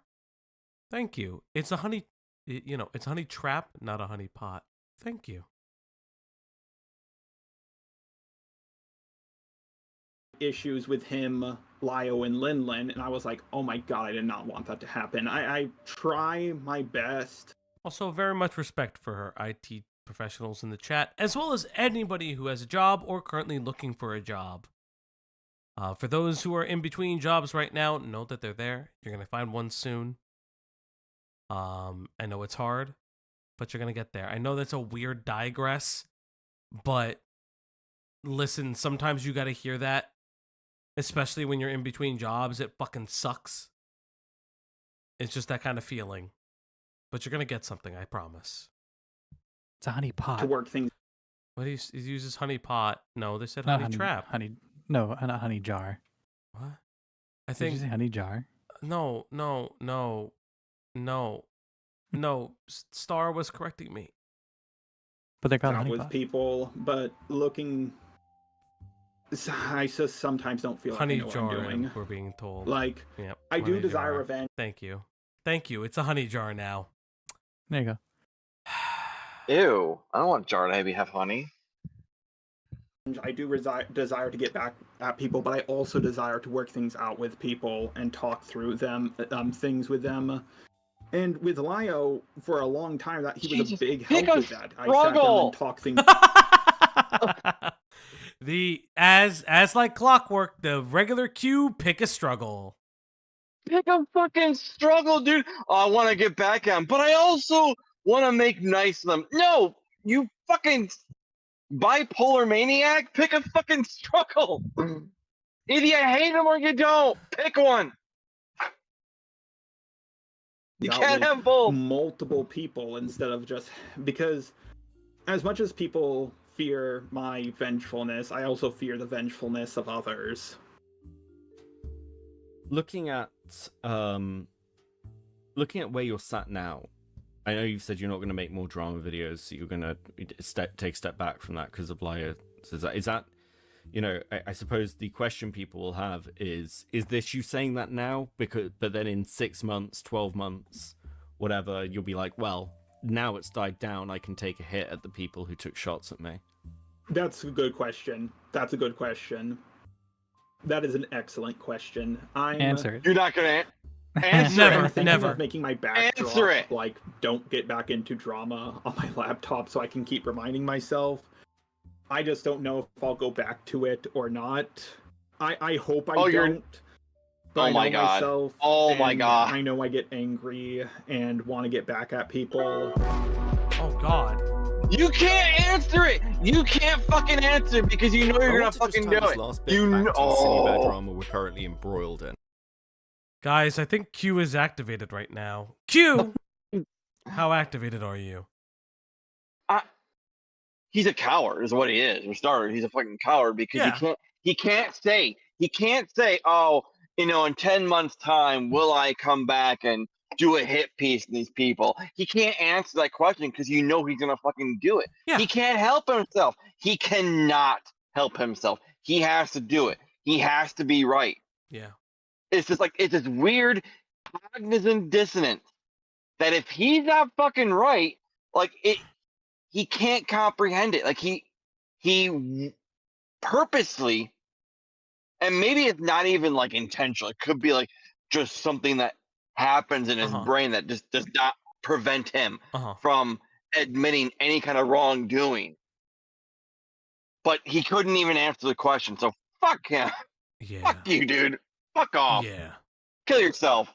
Thank you. It's a honey, it's a honey trap, not a honey pot. Thank you. Issues with him, Lio, and Linlin, and I was like, oh my god, I did not want that to happen. I try my best. Also, very much respect for her IT professionals in the chat, as well as anybody who has a job or currently looking for a job. For those who are in between jobs right now, know that they're there. You're going to find one soon. I know it's hard, but you're going to get there. I know that's a weird digress, but listen, sometimes you got to hear that, especially when you're in between jobs. It fucking sucks. It's just that kind of feeling, but you're going to get something, I promise. It's a honey pot. To work things. What, he uses honey pot? No, they said honey trap. No, not honey jar. What? I think. Did you say honey jar? No. Star was correcting me. But they're called Not honey with pot. people, but looking... I just sometimes don't feel Honey like I know what I'm doing. we're being told. Like, yep, I do honey desire jar. revenge. Thank you. Thank you. It's a honey jar now. There you go. Ew. I don't want jar to have honey. I do desire to get back at people, but I also desire to work things out with people and talk through them, things with them. And with Lio, for a long time, that he was a big help with that. I sat down and talked things. As like clockwork, the regular cue, pick a struggle. Pick a fucking struggle, dude. Oh, I want to get back at him, but I also want to make nice of them. No, you fucking bipolar maniac. Pick a fucking struggle. Either you hate him or you don't. Pick one. You can't have both. Multiple people instead of just because, as much as people fear my vengefulness, I also fear the vengefulness of others. Looking at where you're sat now, I know you've said you're not going to make more drama videos, so you're going to take a step back from that because of Lio. So is that you know, I suppose the question people will have is this you saying that now? But then in 6 months, 12 months, whatever, you'll be like, well, now it's died down, I can take a hit at the people who took shots at me. That's a good question. That is an excellent question. Answer it. You're not gonna answer it. Never. Making my backdrop, answer it. Like, don't get back into drama on my laptop, so I can keep reminding myself. I just don't know if I'll go back to it or not. I hope I don't. Oh my god. Myself, oh my god. I know I get angry and want to get back at people. Oh god. You can't answer it. You can't fucking answer it because you know you're gonna fucking do it. You know. Synnibear drama we're currently embroiled in. Guys, I think Q is activated right now. Q, how activated are you? He's a coward, is what he is. For starters, he's a fucking coward because he can't say, oh, you know, in 10 months' time, will I come back and do a hit piece on these people? He can't answer that question because you know he's gonna fucking do it. Yeah. He can't help himself. He cannot help himself. He has to do it. He has to be right. Yeah. It's just like, it's this weird cognizant dissonance that if he's not fucking right, like he can't comprehend it. Like he purposely, and maybe it's not even like intentional. It could be like just something that happens in his brain that just does not prevent him from admitting any kind of wrongdoing. But he couldn't even answer the question. So fuck him. Yeah. Fuck you, dude. Fuck off. Yeah. Kill yourself.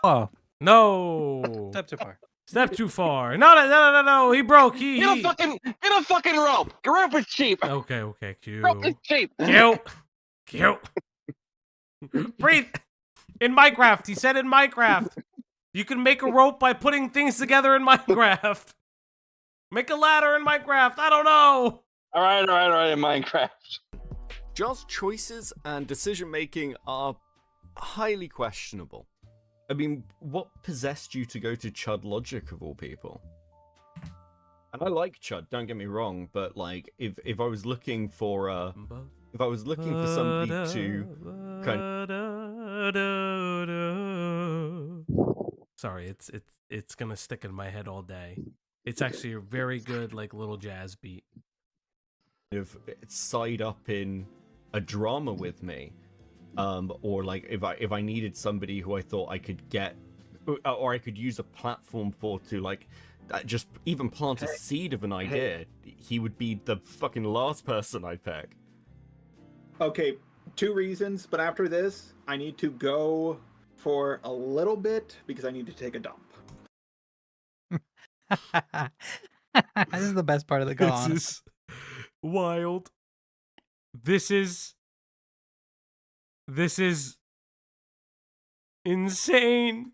Oh. No. Step too far. Step too far. No. He broke. Get a fucking rope. A rope is cheap. Okay. Q. Rope is cheap. Q. Breathe. In Minecraft. He said in Minecraft. You can make a rope by putting things together in Minecraft. Make a ladder in Minecraft. I don't know. All right. In Minecraft. Jar's choices and decision making are highly questionable. I mean, what possessed you to go to Chud Logic of all people? And I like Chud, don't get me wrong, but like if I was looking for somebody to kind Sorry, it's gonna stick in my head all day. It's actually a very good like little jazz beat. If side up in a drama with me, or like if I needed somebody who I thought I could get, or I could use a platform for to like just even plant a seed of an idea, he would be the fucking last person I'd pick. Okay, 2 reasons, but after this, I need to go for a little bit because I need to take a dump. This is the best part of the call. This is wild. This is insane.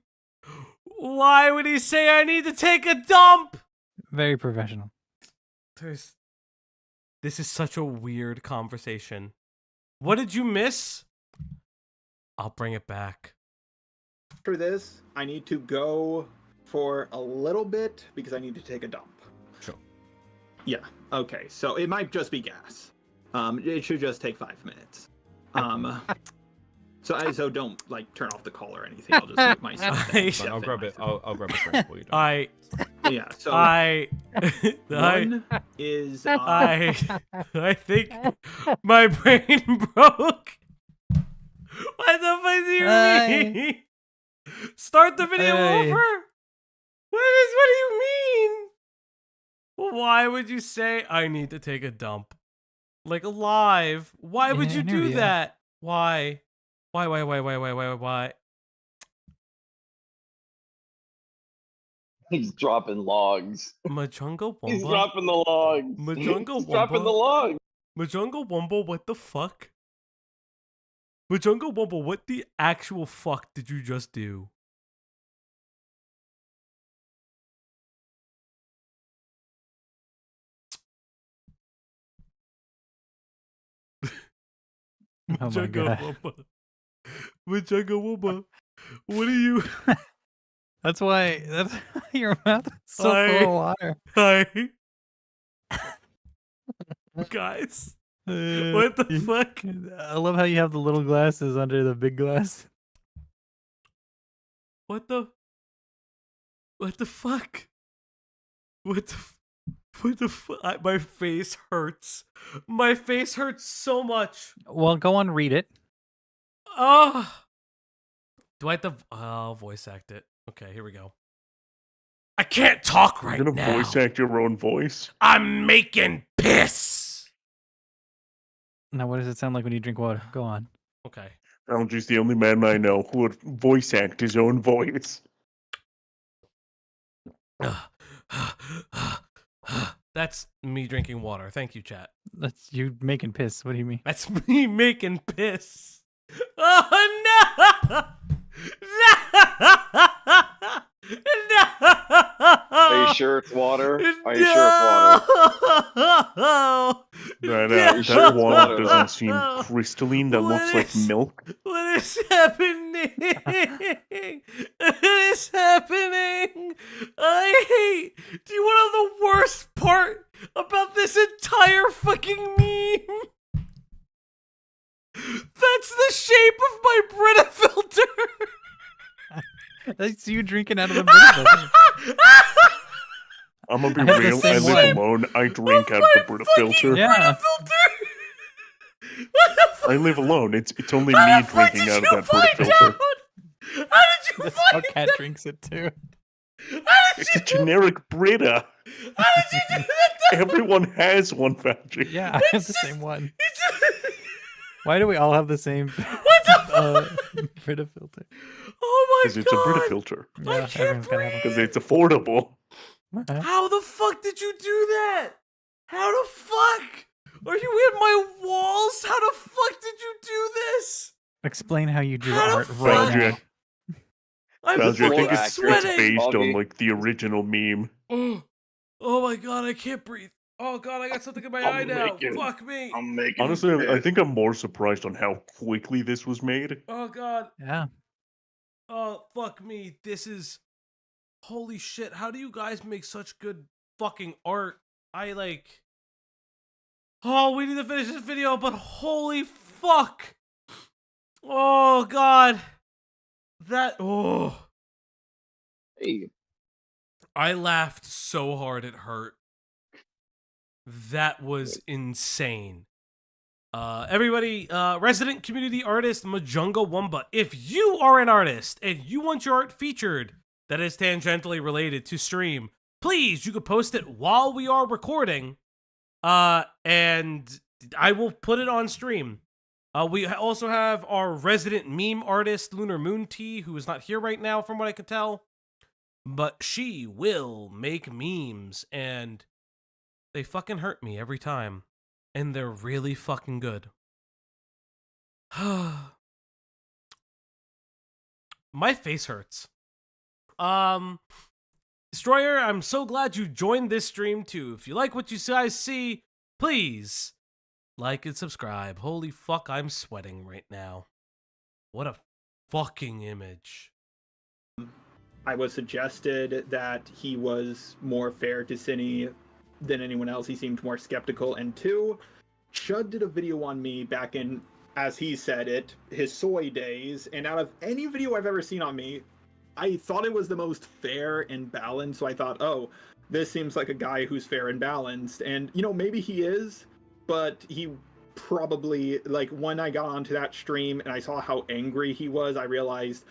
Why would he say I need to take a dump? Very professional. This is such a weird conversation. What did you miss? I'll bring it back. After this, I need to go for a little bit because I need to take a dump. Sure. Yeah. Okay. So it might just be gas. It should just take 5 minutes. So don't like turn off the call or anything. I'll just make myself. I'll grab it. I'll grab a drink for you. Yeah. So I one is I think my brain broke. What the fuck do you mean? Start the video over? What do you mean? Why would you say I need to take a dump? Like live? Why would you do that? Why? Why? He's dropping logs. Majunga Wumba? He's dropping the logs. Majunga He's dropping the Wumba? logs. Majunga Wumba, what the fuck? Majunga Wumba, what the actual fuck did you just do? Oh my god. Majunga Wumba, what are you? That's why your mouth is so full of water. Hi. Guys. What the fuck? I love how you have the little glasses under the big glass. What the fuck? What the fuck? My face hurts. My face hurts so much. Well, go on, read it. Oh. Do I have to? I'll voice act it. Okay, here we go. I can't talk right You're now. gonna voice act your own voice? I'm making piss. Now, what does it sound like when you drink water? Go on. Okay. Alga's the only man I know who would voice act his own voice. That's me drinking water. Thank you, chat. That's you making piss. What do you mean? That's me making piss. Oh no! No! Are you sure it's water? Are you sure it's water? That water doesn't seem crystalline. That looks like milk. What is happening? What is happening? I hate. Do you want to know the worst part about this entire fucking meme? That's the shape of my Brita filter. That's you drinking out of the Brita filter. I'm gonna be real. I live alone. I drink out of the Brita filter. Yeah. I live alone. It's only me drinking out of that Brita filter. How did you That's find how Cat that? drinks it too. It's a generic Brita. How did you do that? Everyone has one, Patrick. Yeah, I have the same one. Why do we all have the same Brita filter? Oh my god! Because it's a Brita filter. Yeah, everyone's gotta have Because it's affordable. How the fuck did you do that? How the fuck? Are you in my walls? How the fuck did you do this? Explain how you do How the art right now. Found I'm I think fucking it's sweating. based on like the original meme. Oh my god, I can't breathe. Oh god, I got something in my eye now. Fuck me. I'm making Honestly, I think I'm more surprised on how quickly this was made. Oh god. Yeah. Oh fuck me. This is holy shit. How do you guys make such good fucking art? Oh, we need to finish this video, but holy fuck. Oh god. Hey. I laughed so hard it hurt. That was insane. Everybody, resident community artist Majunga Wumba. If you are an artist and you want your art featured that is tangentially related to stream, please, you could post it while we are recording, and I will put it on stream. We also have our resident meme artist, Lunar Moon Tea, who is not here right now from what I can tell, but she will make memes, and they fucking hurt me every time. And they're really fucking good. My face hurts. Destroyer, I'm so glad you joined this stream too. If you like what you guys see, please like and subscribe. Holy fuck, I'm sweating right now. What a fucking image. I was suggested that he was more fair to Synny than anyone else. He seemed more skeptical. And two, Shud did a video on me back in, as he said it, his soy days. And out of any video I've ever seen on me, I thought it was the most fair and balanced, so I thought, oh, this seems like a guy who's fair and balanced. And, you know, maybe he is, but he probably, like, when I got onto that stream and I saw how angry he was, I realized,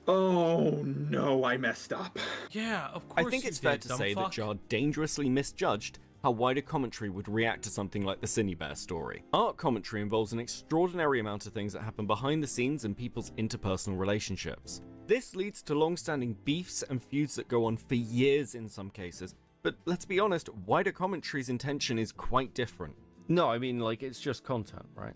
oh no, I messed up. Yeah, of course. I think it's fair to say that Jar dangerously misjudged how wider commentary would react to something like the Synnibear story. Art commentary involves an extraordinary amount of things that happen behind the scenes in people's interpersonal relationships. This leads to long-standing beefs and feuds that go on for years in some cases, but let's be honest, wider commentary's intention is quite different. No, I mean, like, it's just content, right?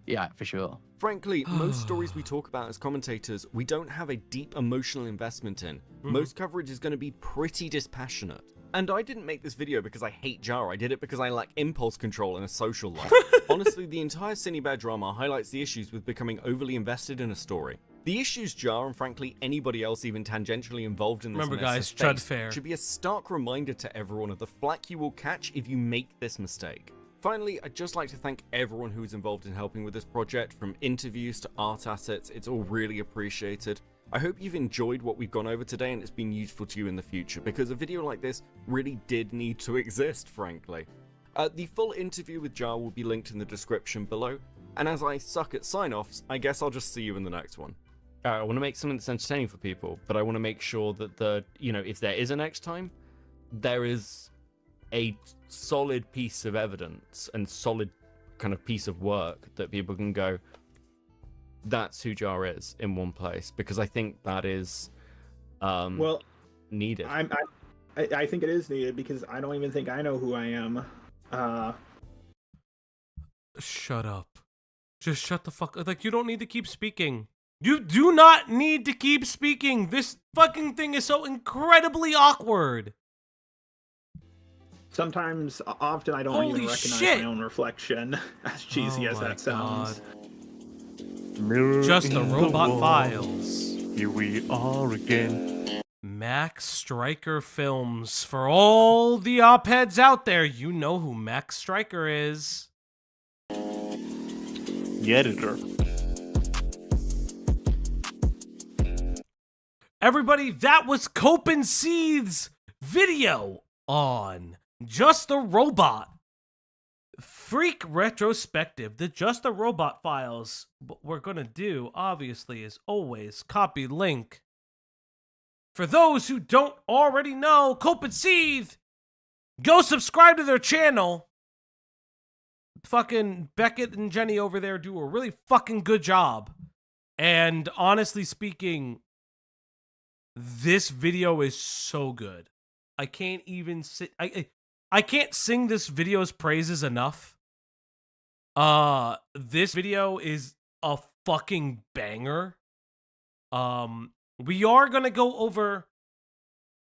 Yeah, for sure. Frankly, most stories we talk about as commentators, we don't have a deep emotional investment in. Most coverage is going to be pretty dispassionate. And I didn't make this video because I hate Jar, I did it because I lack impulse control and a social life. Honestly, the entire Synnibear drama highlights the issues with becoming overly invested in a story. The issues Jar, and frankly anybody else even tangentially involved in this Remember, mess guys, has Chud faced fair. should be a stark reminder to everyone of the flack you will catch if you make this mistake. Finally, I'd just like to thank everyone who's involved in helping with this project, from interviews to art assets. It's all really appreciated. I hope you've enjoyed what we've gone over today and it's been useful to you in the future, because a video like this really did need to exist, frankly. The full interview with Jar will be linked in the description below, and as I suck at sign-offs, I guess I'll just see you in the next one. I want to make something that's entertaining for people, but I want to make sure that if there is a next time, there is a solid piece of evidence and solid kind of piece of work that people can go, that's who Jar is, in one place, because I think that is well needed. I think it is needed, because I don't even think I know who I am. Shut up. Just shut the fuck up. Like, you don't need to keep speaking. You do not need to keep speaking. This fucking thing is so incredibly awkward. Sometimes, often, I don't Holy even recognize shit. my own reflection, as cheesy as that sounds. Mirror Just the in robot wall. files. Here we are again. Max Striker Films. For all the op-heads out there, you know who Max Striker is. The editor. Everybody, that was Cope and Seeth's video on Just a Robot. Freak retrospective, the Just a Robot files. What we're gonna do, obviously, is always copy link. For those who don't already know, Cope and Seeth, go subscribe to their channel. Fucking Beckett and Jenny over there do a really fucking good job. And honestly speaking, this video is so good. I can't even I can't sing this video's praises enough. This video is a fucking banger. We are gonna go over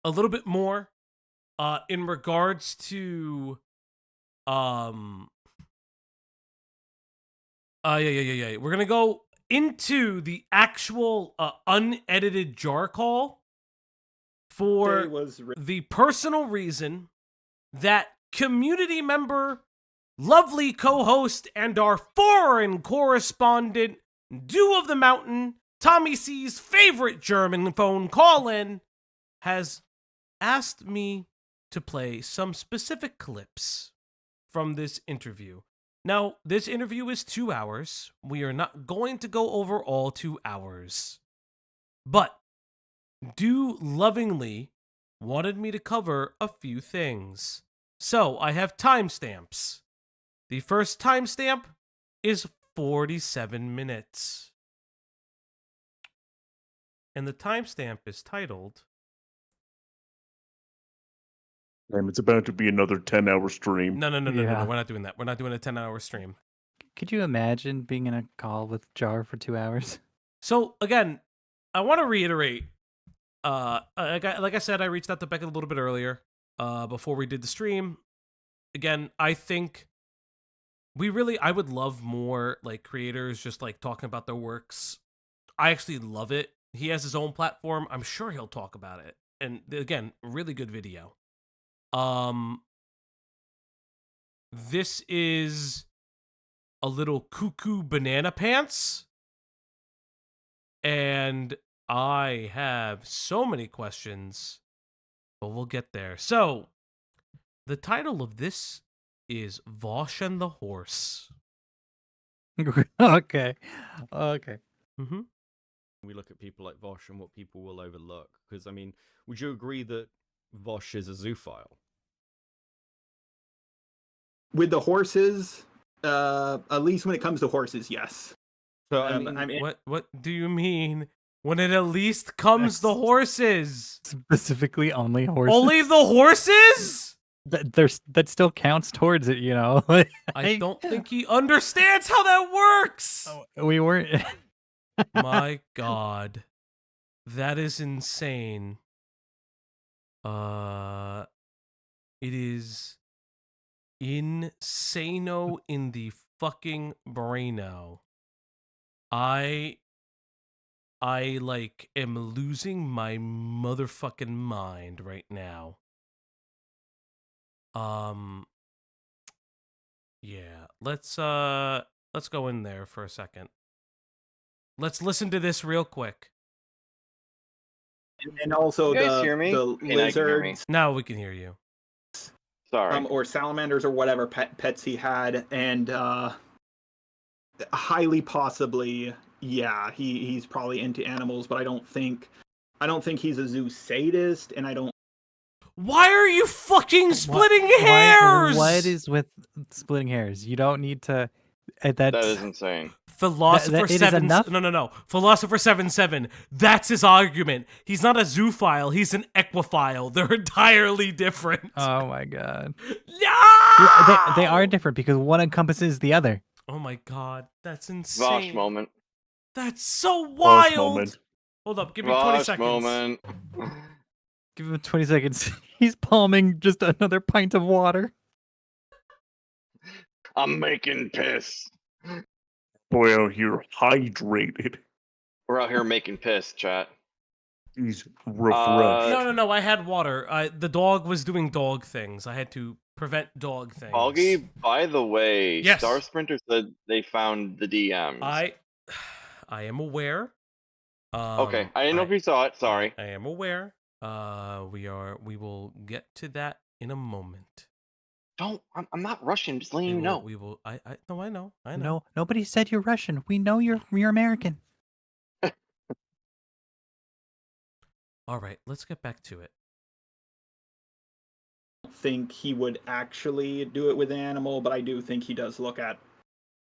a little bit more in regards to yeah. We're gonna go into the actual unedited Jar call for the personal reason that community member, lovely co-host, and our foreign correspondent, Dew of the Mountain, Tommy C's favorite German phone call-in, has asked me to play some specific clips from this interview. Now, this interview is 2 hours. We are not going to go over all 2 hours. But Dew lovingly wanted me to cover a few things. So, I have timestamps. The first timestamp is 47 minutes. And the timestamp is titled... Damn, it's about to be another 10-hour stream. No, Yeah. we're not doing that. We're not doing a 10-hour stream. Could you imagine being in a call with Jar for 2 hours? So, again, I want to reiterate, like I said, I reached out to Beckett a little bit earlier, before we did the stream. Again, I think I would love more, like, creators just, like, talking about their works. I actually love it. He has his own platform. I'm sure he'll talk about it. And, again, really good video. This is a little cuckoo banana pants. And I have so many questions, but we'll get there. So, the title of this is Vosh and the Horse. Okay. Okay. Mm-hmm. We look at people like Vosh and what people will overlook. Because, I mean, would you agree that Vosh is a zoophile? With the horses, at least when it comes to horses, yes. So, what do you mean? When it at least comes the horses? Specifically only horses. Only the horses? That still counts towards it, you know. I don't think he understands how that works. We weren't. My God, that is insane. It is insano in the fucking braino. I like am losing my motherfucking mind right now. Yeah, let's go in there for a second. Let's listen to this real quick. And also You guys hear me? the Okay, now you can hear me. lizards. Now we can hear you. Sorry. Or salamanders or whatever pets he had, and highly possibly, yeah, he's probably into animals, but I don't think he's a zoo sadist, and I don't. Why are you fucking splitting hairs? What is with splitting hairs? You don't need to. That is insane. Philosopher it is 7 enough? No. Philosopher 7-7. That's his argument. He's not a zoophile, he's an equophile. They're entirely different. Oh my God. No! They are different because one encompasses the other. Oh my God, that's insane. Vosh moment. That's so Vosh wild. moment. Hold up, give me 20 Vosh seconds. moment. Give him 20 seconds. He's palming just another pint of water. I'm making piss. Boy, out here hydrated. We're out here making piss, chat. He's refreshed. No, I had water. The dog was doing dog things. I had to prevent dog things. Falgi, by the way, Yes. Star Sprinter said they found the DMs. I am aware. Okay, I didn't know if you saw it. Sorry. I am aware. We will get to that in a moment. I'm not Russian. Just letting you know. We will. I know. No, nobody said you're Russian. We know you're American. All right, let's get back to it. Think he would actually do it with an animal, but I do think he does look at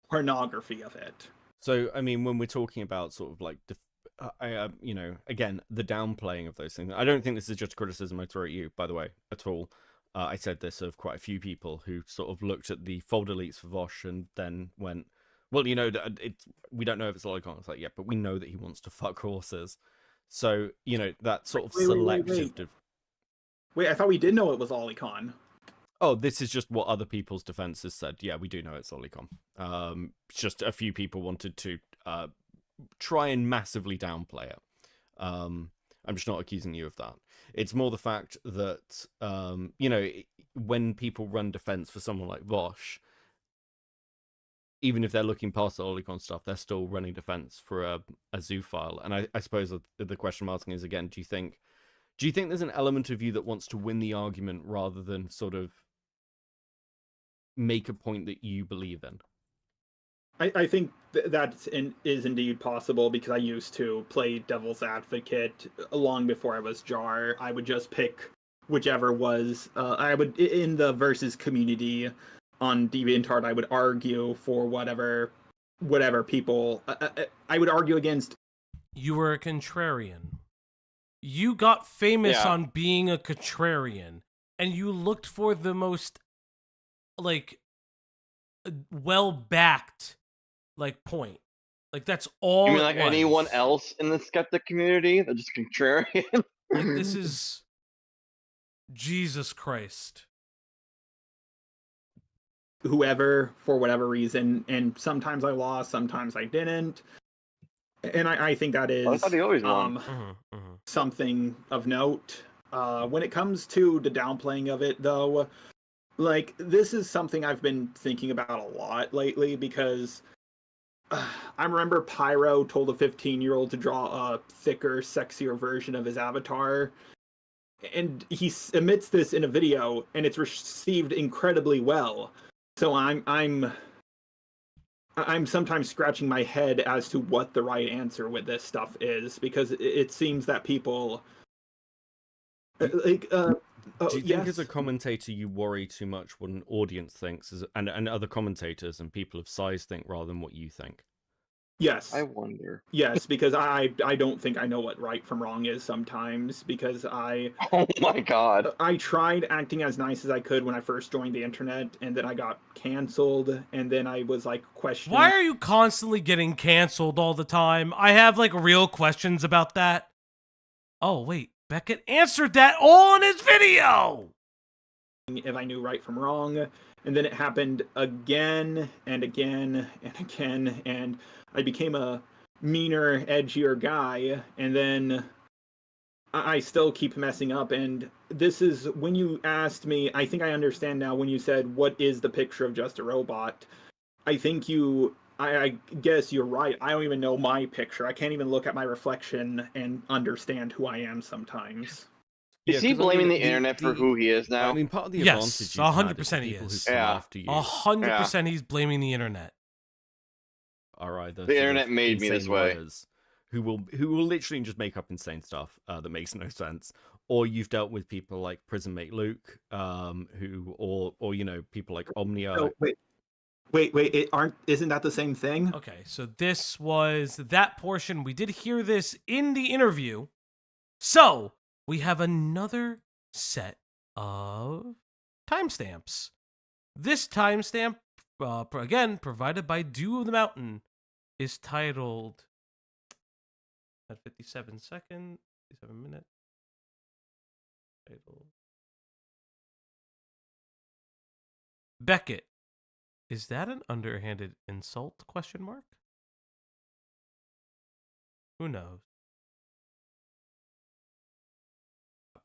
pornography of it. So, I mean, when we're talking about sort of like, you know, again, the downplaying of those things, I don't think this is just a criticism I throw at you, by the way, at all. I said this of quite a few people who sort of looked at the fold deletes for Vosh and then went, well, you know, we don't know if it's Lolcow. It's like, yeah, but we know that he wants to fuck horses. So, you know, that sort of selective... Wait, I thought we did know it was Lolcow. Oh, this is just what other people's defenses said. Yeah, we do know it's Lolcow. Just a few people wanted to try and massively downplay it. I'm just not accusing you of that. It's more the fact that, you know, when people run defense for someone like Vosh, even if they're looking past the Lolcow stuff, they're still running defense for a zoophile. And I suppose the question I'm asking is, again, do you think there's an element of you that wants to win the argument rather than sort of make a point that you believe in? I think that is indeed possible because I used to play devil's advocate long before I was Jar. I would just pick whichever was I would in the versus community on DeviantArt. I would argue for whatever people. I would argue against. You were a contrarian. You got famous Yeah. on being a contrarian, and you looked for the most like well-backed point. Like that's all. You mean it like was. anyone else in the skeptic community? They're just contrarian. Like this is Jesus Christ. Whoever for whatever reason, and sometimes I lost, sometimes I didn't, and I think that is I thought he always won. Something of note. When it comes to the downplaying of it, though, like this is something I've been thinking about a lot lately because I remember Pyro told a 15-year-old to draw a thicker, sexier version of his avatar. And he emits this in a video, and it's received incredibly well. So I'm sometimes scratching my head as to what the right answer with this stuff is, because it seems that people Do you think yes. as a commentator you worry too much what an audience thinks, and other commentators and people of size think, rather than what you think? Yes. I wonder. Yes, because I don't think I know what right from wrong is sometimes, because Oh my god. I tried acting as nice as I could when I first joined the internet, and then I got canceled, and then I was like questioning. Why are you constantly getting canceled all the time? I have like real questions about that. Oh wait, Beckett answered that all in his video! If I knew right from wrong, and then it happened again and again and again, and I became a meaner, edgier guy, and then I still keep messing up. And this is when you asked me, I think I understand now when you said, what is the picture of just a robot? I think I guess you're right. I don't even know my picture. I can't even look at my reflection and understand who I am sometimes. Is he blaming the internet for who he is now? I mean, part of the Yes, advantage you've had 100% he people who is. come Yeah. after you 100% he's blaming the internet. are either The sort internet of made me this insane way. liars who will literally just make up insane stuff that makes no sense, or you've dealt with people like Prison Mate Luke, who or you know, people like Omnia. Oh, wait, isn't that the same thing? Okay, so this was that portion. We did hear this in the interview. So we have another set of timestamps. This timestamp, again, provided by Dew of the Mountain, is titled at 57 seconds, 57 minutes. Title. Beckett. Is that an underhanded insult? Question mark. Who knows?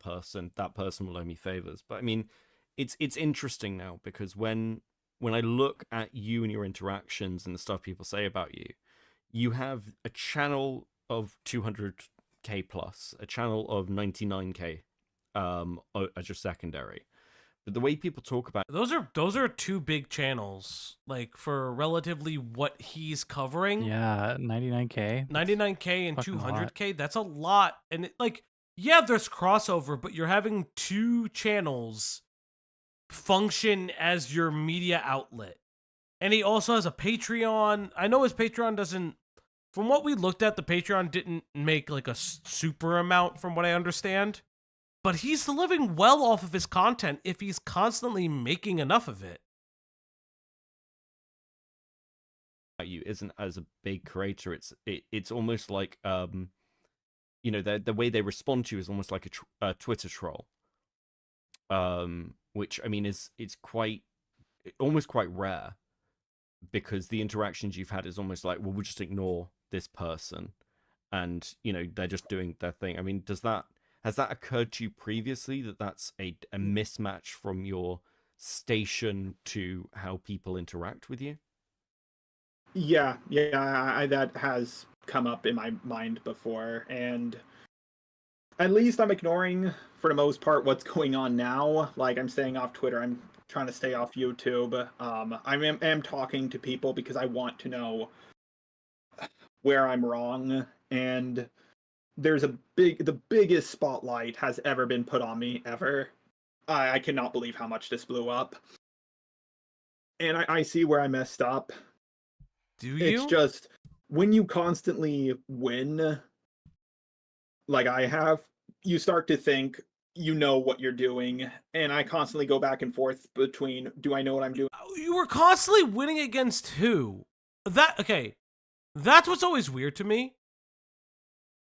That person will owe me favors. But I mean, it's interesting now, because when I look at you and your interactions and the stuff people say about you, you have a channel of 200k plus, a channel of 99k as your secondary. But the way people talk about those are two big channels, like, for relatively what he's covering. Yeah, 99k. 99k and Fucking a lot. 200k, that's a lot. And like, yeah, there's crossover, but you're having two channels function as your media outlet. And he also has a Patreon. I know his Patreon doesn't, from what we looked at, the Patreon didn't make like a super amount from what I understand. But he's living well off of his content if he's constantly making enough of it. you isn't as a big creator. It's almost like you know, the way they respond to you is almost like a Twitter troll, which I mean it's almost quite rare, because the interactions you've had is almost like, well, we'll just ignore this person, and you know, they're just doing their thing. I mean, has that occurred to you previously, that that's a mismatch from your station to how people interact with you? Yeah, that has come up in my mind before, and at least I'm ignoring, for the most part, what's going on now. Like, I'm staying off Twitter, I'm trying to stay off YouTube. I am talking to people because I want to know where I'm wrong, and there's the biggest spotlight has ever been put on me, ever. I cannot believe how much this blew up. And I see where I messed up. Do you? It's just, when you constantly win, like I have, you start to think you know what you're doing. And I constantly go back and forth between, do I know what I'm doing? You were constantly winning against who? Okay, that's what's always weird to me.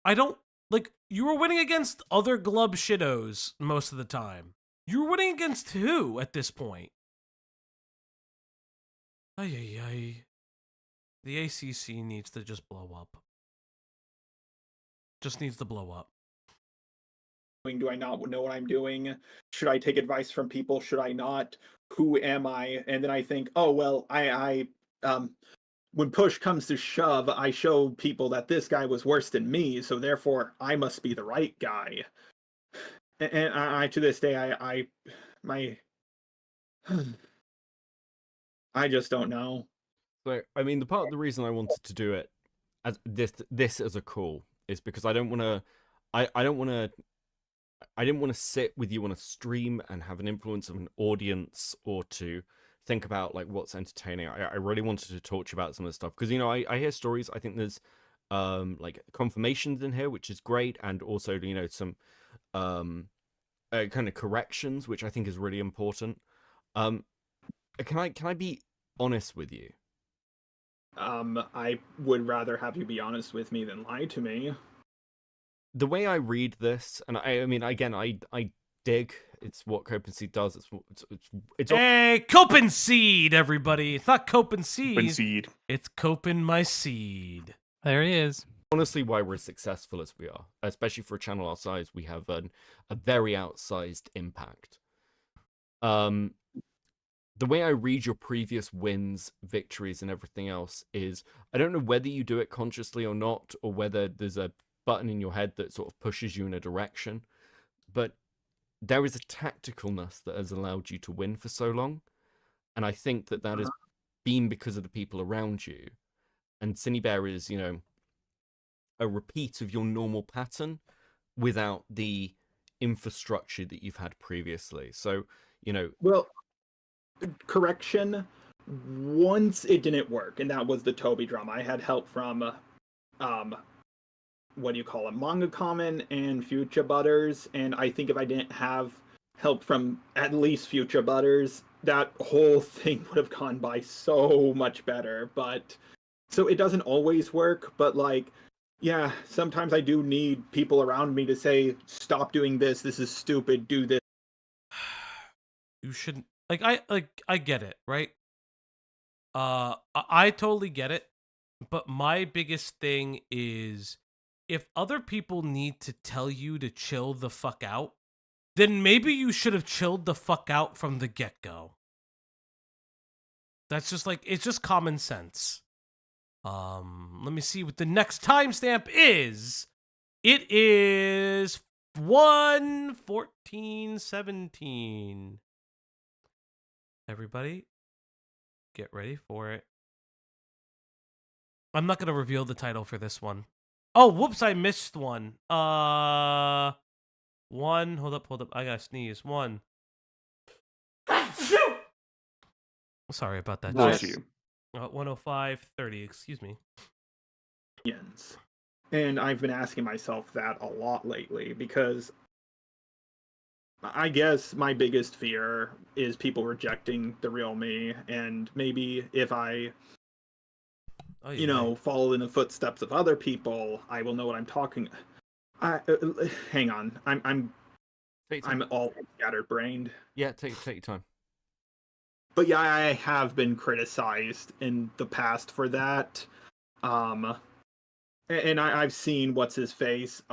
I don't, like, you were winning against other glub shittos most of the time. You were winning against who at this point? Ay. The ACC needs to just blow up. Just needs to blow up. Do I not know what I'm doing? Should I take advice from people? Should I not? Who am I? And then I think, oh well, when push comes to shove, I showed people that this guy was worse than me, so therefore I must be the right guy. And I to this day, I just don't know. So, I mean, the reason I wanted to do it as this as a call is because I don't want to, I didn't want to sit with you on a stream and have an influence of an audience or to think about like what's entertaining. I really wanted to talk to you about some of the stuff because, you know, I hear stories. I think there's like confirmations in here, which is great, and also, you know, some kind of corrections, which I think is really important. Can I be honest with you? I would rather have you be honest with me than lie to me. The way I read this, and I mean, again, I dig. It's what Cope and Seed does. It's Hey, Cope and Seed, everybody! It's not Cope and Seed. Cope and Seed. It's Cope and my seed. There he is. Honestly, why we're as successful as we are, especially for a channel our size, we have a very outsized impact. The way I read your previous wins, victories, and everything else is, I don't know whether you do it consciously or not, or whether there's a button in your head that sort of pushes you in a direction, but there is a tacticalness that has allowed you to win for so long, and I think that has been because of the people around you. And Synnibear is, you know, a repeat of your normal pattern without the infrastructure that you've had previously. So, you know, well, correction, once it didn't work, and that was the Toby drama. I had help from what do you call it, Manga Common and Future Butters, and I think if I didn't have help from at least Future Butters, that whole thing would have gone by so much better. But so it doesn't always work, but like, yeah, sometimes I do need people around me to say, stop doing this is stupid, do this. You shouldn't, I get it, right? I totally get it, but my biggest thing is, if other people need to tell you to chill the fuck out, then maybe you should have chilled the fuck out from the get-go. That's just like, it's just common sense. Let me see what the next timestamp is. It is 1:14:17. Everybody, get ready for it. I'm not going to reveal the title for this one. Oh, whoops, I missed one. Hold up. I gotta sneeze. One. Sorry about that. Bless you. 105:30, excuse me. And I've been asking myself that a lot lately, because I guess my biggest fear is people rejecting the real me, and maybe if I follow in the footsteps of other people, I will know what I'm talking. Hang on, I'm all scatterbrained. Yeah, take your time. But yeah, I have been criticized in the past for that. And I've seen what's his face,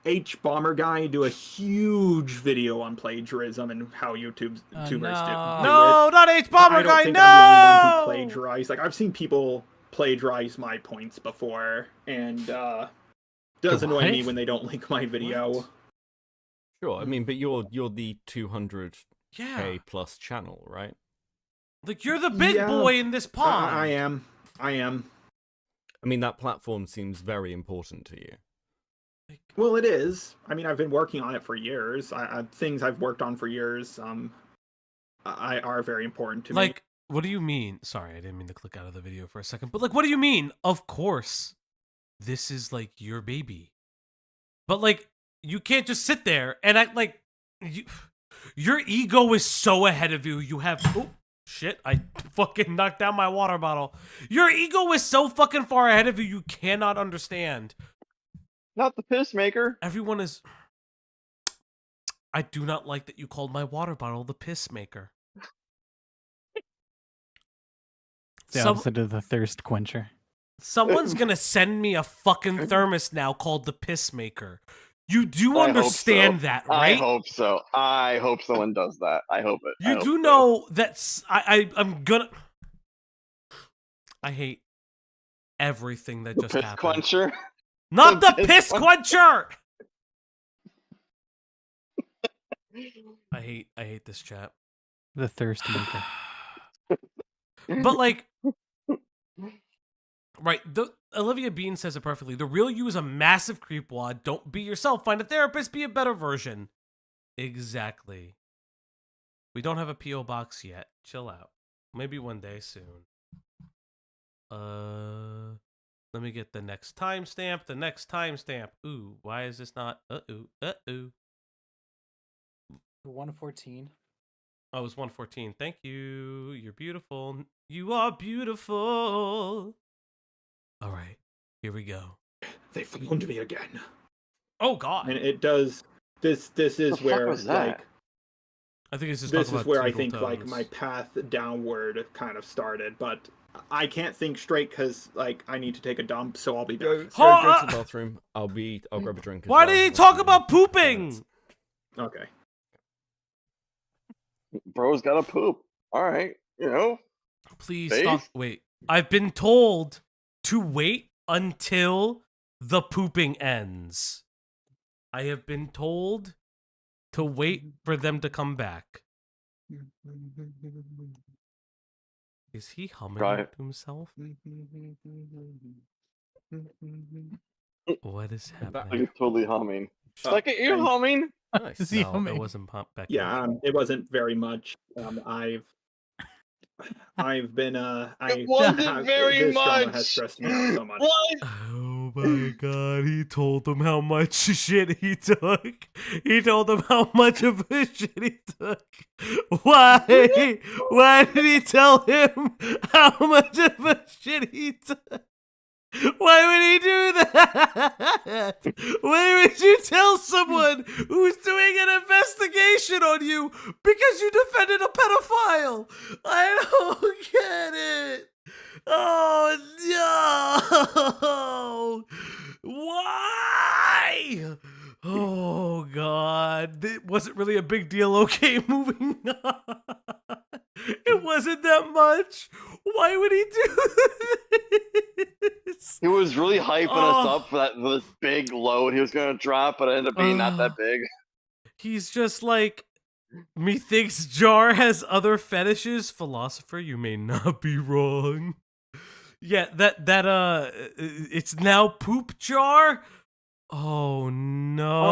H Bomber guy do a huge video on plagiarism and how YouTubers do it. No, not H Bomber guy. I don't think I'm the only one who plagiarized. Like, I've seen people plagiarize my points before, and does annoy me when they don't link my video. What? Sure, I mean, but you're the 200K plus channel, right? Like, you're the big boy in this pond. I am. I mean, that platform seems very important to you. Well, it is. I mean, I've been working on it for years. Things I've worked on for years are very important to me. Like, what do you mean? Sorry, I didn't mean to click out of the video for a second. But, like, what do you mean? Of course, this is, like, your baby. But, like, you can't just sit there and act like... Your ego is so ahead of you. You have... Oh, shit. I fucking knocked down my water bottle. Your ego is so fucking far ahead of you, you cannot understand. Not the piss maker. Everyone is... I do not like that you called my water bottle the piss maker. The opposite of the thirst quencher. Someone's gonna send me a fucking thermos now called the piss maker. You do understand that, right? I hope so. I hope someone does that. I hope it. You do know that I'm gonna... I hate everything that The just piss happened. quencher. Not the piss quencher. I hate this chat. The thirst maker. But like, right? Olivia Bean says it perfectly. The real you is a massive creepwad. Don't be yourself. Find a therapist. Be a better version. Exactly. We don't have a PO box yet. Chill out. Maybe one day soon. Let me get the next timestamp. The next timestamp. Ooh, why is this not? 114. Oh, it was 114. Thank you. You're beautiful. You are beautiful. All right, here we go. They found me again. Oh God! And it does. This is where like. I think it's just this is where I tingle think tones. like my path downward kind of started, but I can't think straight because like I need to take a dump, so I'll be back. Go to the bathroom. I'll grab a drink. Why did he talk about pooping? Okay. Bro's gotta poop. All right, you know. Please stop. Wait, I've been told to wait until the pooping ends. I have been told to wait for them to come back. Is he humming to himself? What is happening? He's totally humming. Look at you humming. Nice. No, it wasn't pump back. Yeah, it wasn't very much. I've been It wasn't very this drama much. has stressed me out so much. Oh my God, he told them how much shit he took. He told them how much of a shit he took. Why? Why did he tell him how much of a shit he took? Why would he do that? Why would you tell someone who's doing an investigation on you because you defended a pedophile? I don't get it. Oh no! Why? Oh God! It wasn't really a big deal. Okay, moving on. It wasn't that much. Why would he do this? He was really hyping us up for this big load he was gonna drop, but it ended up being not that big. He's just like, methinks Jar has other fetishes. Philosopher, you may not be wrong. Yeah, it's now Poop Jar. Oh no!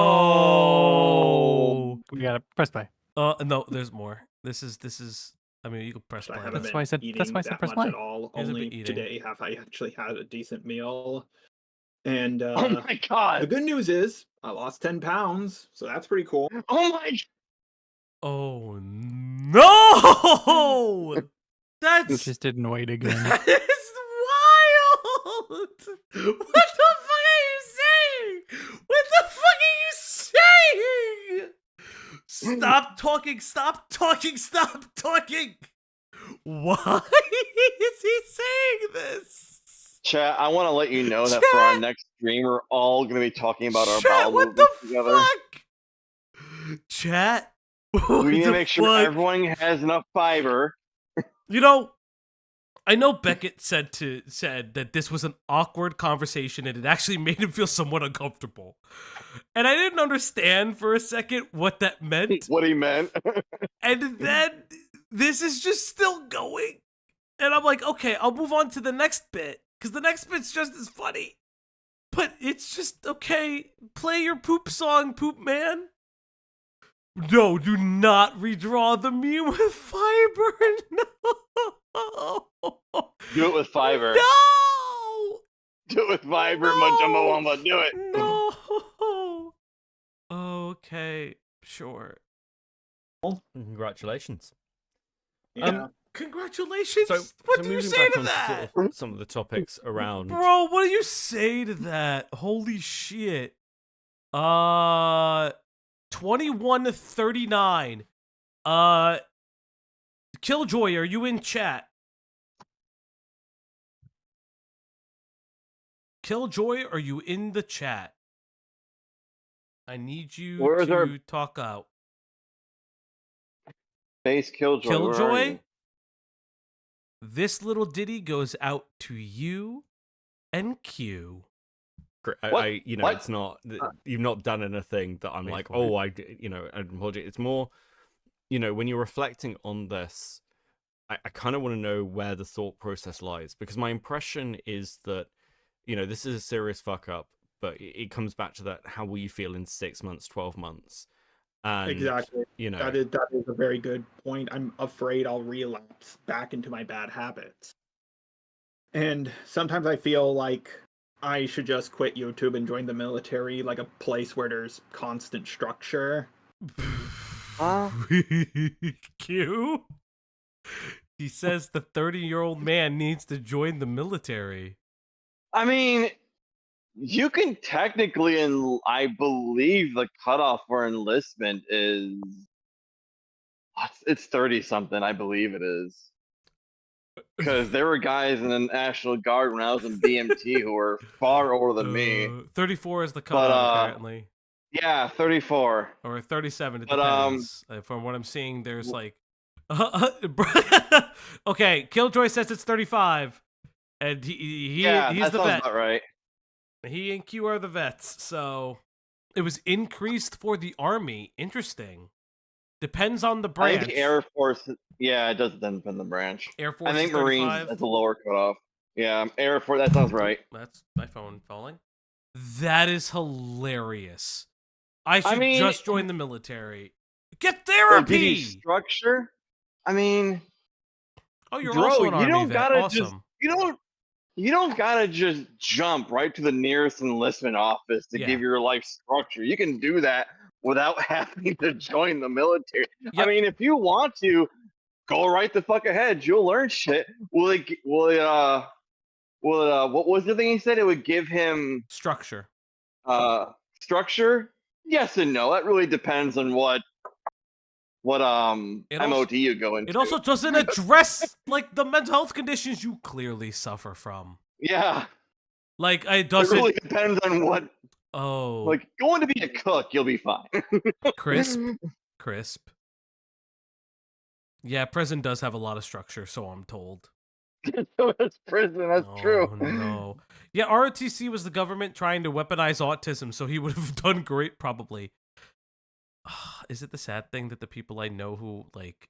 Oh, we gotta press play. No, there's more. This is. I mean, you can press play. That's why I said. That's why I said press play. At all. He hasn't Only been eating. today have I actually had a decent meal. And Oh my God! the good news is I lost 10 pounds, so that's pretty cool. Oh my! Oh no! That's just didn't wait again. That is wild! What the fuck are you saying? What the fuck are you saying? Stop talking! Stop talking! Stop talking! Why is he saying this? Chat, I want to let you know that for our next stream, we're all going to be talking about our bowel What movements the together. fuck? Chat. We need to make sure everyone has enough fiber. You know, I know Beckett said that this was an awkward conversation and it actually made him feel somewhat uncomfortable. And I didn't understand for a second what that meant. What he meant. And then this is just still going. And I'm like, okay, I'll move on to the next bit. Because the next bit's just as funny. But it's just, okay, play your poop song, Poop Man. No, do not redraw the meme with fiber. No. Do it with fiber. No! Do it with fiber, Majumbo Wumba. Do it. No. Okay, sure. Congratulations. Yeah. Congratulations. So, What do you moving say back to on that? sort of some of the topics around. Bro, what do you say to that? Holy shit. 21 to 39. Killjoy, are you in chat? Killjoy, are you in the chat? I need you to talk out. Base Killjoy. Killjoy? this little ditty goes out to you and Q. It's not, you've not done anything that I'm like, oh, I apologize. It's more, when you're reflecting on this, I kind of want to know where the thought process lies, because my impression is that, this is a serious fuck up, but it comes back to that, how will you feel in 6 months, 12 months? And, exactly. That is a very good point. I'm afraid I'll relapse back into my bad habits. And sometimes I feel like I should just quit YouTube and join the military, like a place where there's constant structure. Q? He says the 30-year-old man needs to join the military. I mean, you can technically, and I believe the cutoff for enlistment is, it's 30-something, I believe it is. Because there were guys in the National Guard when I was in BMT who were far older than me. 34 is the cutoff, apparently. Yeah, 34. Or 37, it depends. From what I'm seeing, there's like... Okay, Killjoy says it's 35. And he's that the sounds vet. about right. He and Q are the vets, so... It was increased for the Army. Interesting. Depends on the branch. I think the Air Force, it does depend on the branch. Air Force I think is Marines 35. is a lower cutoff. Yeah, Air Force, that sounds right. That's my phone falling. That is hilarious. I should just join the military. Get therapy! Structure? I mean... Oh, you're also an Army vet. Awesome. You don't gotta just jump right to the nearest enlistment office to give your life structure. You can do that without having to join the military. Yep. I mean, if you want to, go right the fuck ahead. You'll learn shit. What was the thing he said? It would give him structure. Structure? Yes and no. That really depends on what MOD you go into. It also doesn't address like the mental health conditions you clearly suffer from. Yeah. Like it doesn't. It really depends on what. Oh. Like going to be a cook, you'll be fine. Crisp. Yeah, prison does have a lot of structure, so I'm told. So it's prison. That's true. No. Yeah, ROTC was the government trying to weaponize autism, so he would have done great, probably. Is it the sad thing that the people I know who like,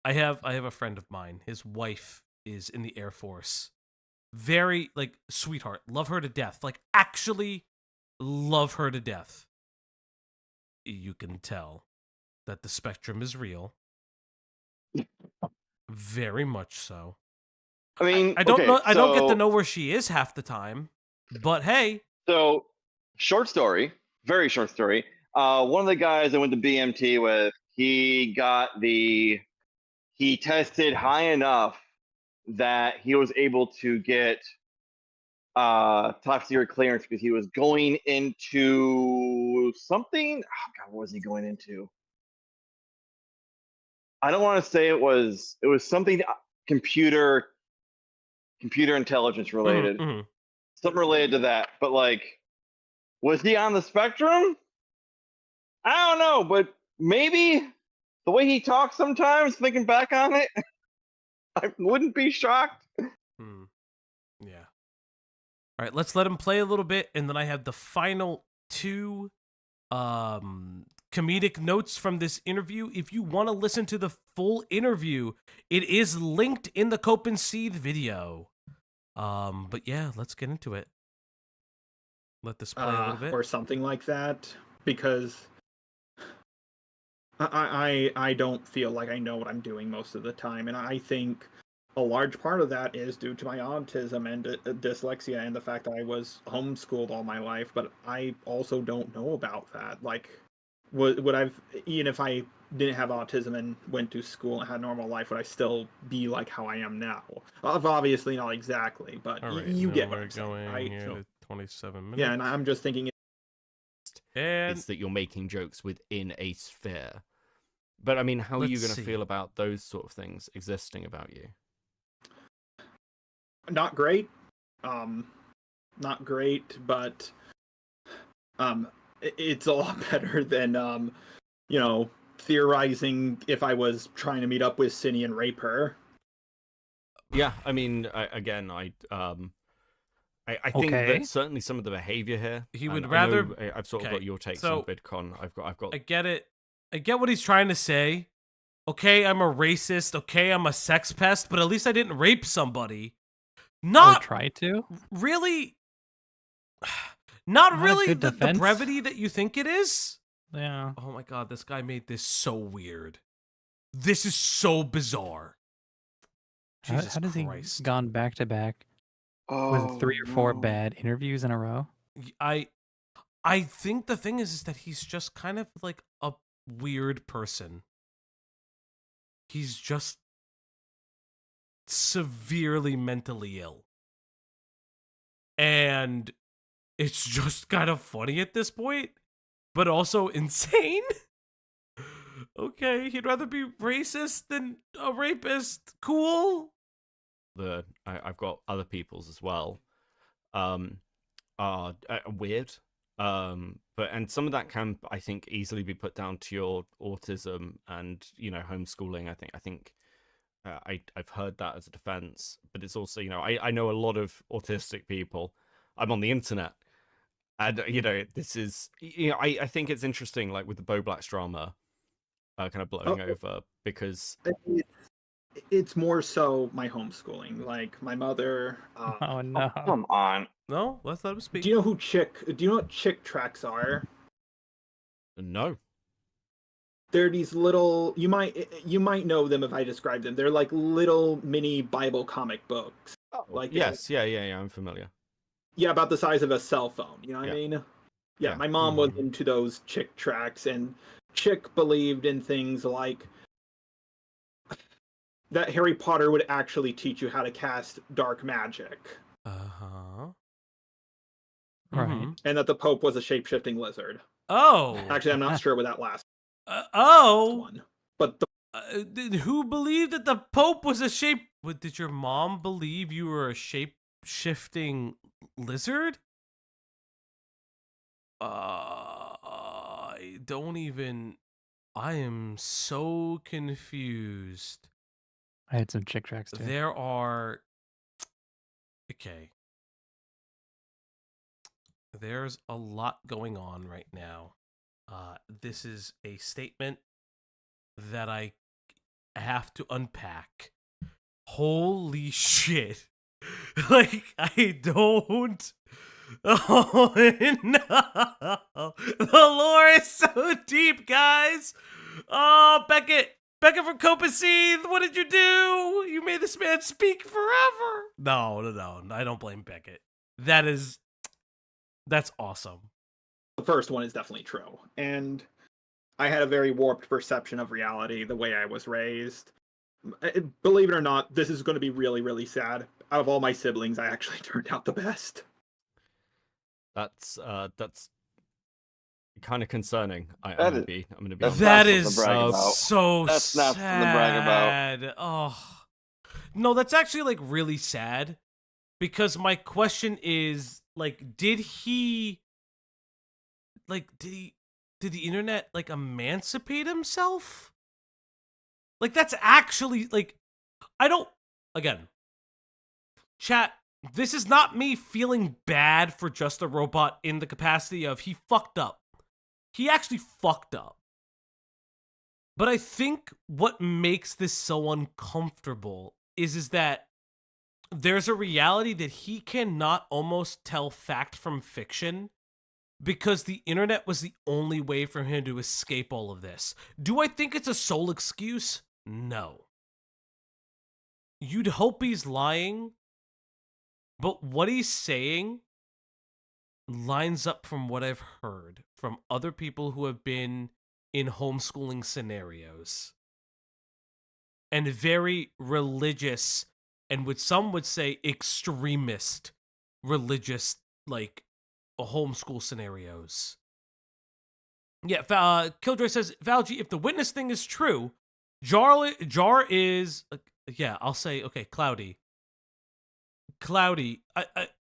I have a friend of mine. His wife is in the Air Force. Very like sweetheart, love her to death. Like actually, love her to death. You can tell that the spectrum is real. Very much so. I mean, I don't know. I don't get to know where she is half the time. But hey. So, short story, very short story. One of the guys I went to BMT with, he tested high enough that he was able to get top secret clearance because he was going into something. Oh God, what was he going into? I don't want to say it was something computer intelligence related. Mm-hmm. Something related to that. But like, was he on the spectrum? I don't know, but maybe the way he talks sometimes, thinking back on it, I wouldn't be shocked. Yeah. All right, let's let him play a little bit, and then I have the final two comedic notes from this interview. If you want to listen to the full interview, it is linked in the Cope and Seed video. But yeah, let's get into it. Let this play a little bit. Or something like that, because I don't feel like I know what I'm doing most of the time, and I think a large part of that is due to my autism and dyslexia and the fact that I was homeschooled all my life, but I also don't know about that. Like, would I've, even if I didn't have autism and went to school and had a normal life, would I still be like how I am now? Obviously not exactly, but you get what I'm saying, right? Here 27 minutes. Yeah, and I'm just thinking it's that you're making jokes within a sphere. But I mean, how are you going to feel about those sort of things existing about you? Not great. Not great, but it's a lot better than theorizing if I was trying to meet up with Cinny and rape her. Yeah, I mean, I think Okay. that certainly some of the behavior here. He and would I rather. know I've sort of got your takes so on VidCon. I've got. I get it. I get what he's trying to say. Okay, I'm a racist. Okay, I'm a sex pest, but at least I didn't rape somebody. Not try to. Really. Not Not a really good the defense. brevity that you think it is. Yeah. Oh my god, this guy made this so weird. This is so bizarre. Jesus How does Christ. he gone back to back with 3 or 4 bad interviews in a row? I think the thing is that he's just kind of like a weird person. He's just severely mentally ill. And it's just kind of funny at this point, but also insane. Okay, he'd rather be racist than a rapist. Cool. I've got other people's as well. Are weird. And some of that can, I think, easily be put down to your autism and homeschooling. I think I've heard that as a defense, but it's also I know a lot of autistic people. I'm on the internet, and this is I think it's interesting, like with the Bo Black's drama, kind of blowing over because it's more so my homeschooling. Like my mother. Oh no! Come on. No, let's let him speak. Do you know what chick tracks are? No. They're these little. You might know them if I describe them. They're like little mini Bible comic books. Like yes, yeah, I'm familiar. Yeah, about the size of a cell phone. You know what I mean? Yeah, my mom was into those chick tracks, and chick believed in things like that Harry Potter would actually teach you how to cast dark magic. Right. And that the Pope was a shape-shifting lizard. Oh. Actually, I'm not sure what that last one. But who believed that the Pope was a shape? Did your mom believe you were a shape-shifting lizard? I don't even. I am so confused. I had some chick tracks too. There are. Okay. There's a lot going on right now. This is a statement that I have to unpack. Holy shit. Like, I don't. Oh, no. The lore is so deep, guys. Oh, Beckett from Copaceed, what did you do? You made this man speak forever. No. I don't blame Beckett. That's awesome. The first one is definitely true. And I had a very warped perception of reality the way I was raised. Believe it or not, this is going to be really, really sad. Out of all my siblings, I actually turned out the best. That's kind of concerning. I'm gonna be that is so that's not something to brag about. Oh no, that's actually like really sad, because my question is like, did the internet like emancipate himself? Like, that's actually like, chat, this is not me feeling bad for Just a Robot in the capacity of he fucked up. He actually fucked up. But I think what makes this so uncomfortable is that there's a reality that he cannot almost tell fact from fiction because the internet was the only way for him to escape all of this. Do I think it's a sole excuse? No. You'd hope he's lying, but what he's saying lines up from what I've heard from other people who have been in homeschooling scenarios. And very religious, and what some would say extremist religious, like, homeschool scenarios. Yeah, Killjoy says, Falgi, if the witness thing is true, Jar is, yeah, I'll say, okay, Cloudy,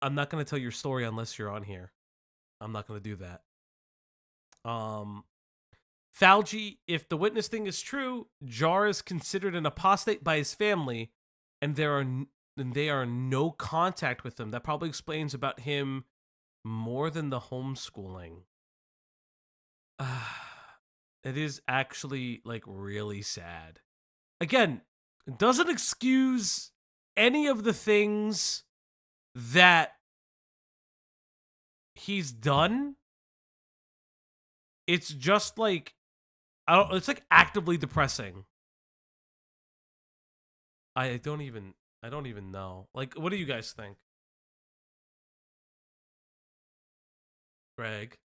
I'm not going to tell your story unless you're on here. I'm not going to do that. Falgi, if the witness thing is true, Jar is considered an apostate by his family, and they are no contact with him. That probably explains about him more than the homeschooling. It is actually like really sad. Again, it doesn't excuse any of the things that he's done. It's just like it's like actively depressing. I don't even know. Like, what do you guys think? Greg?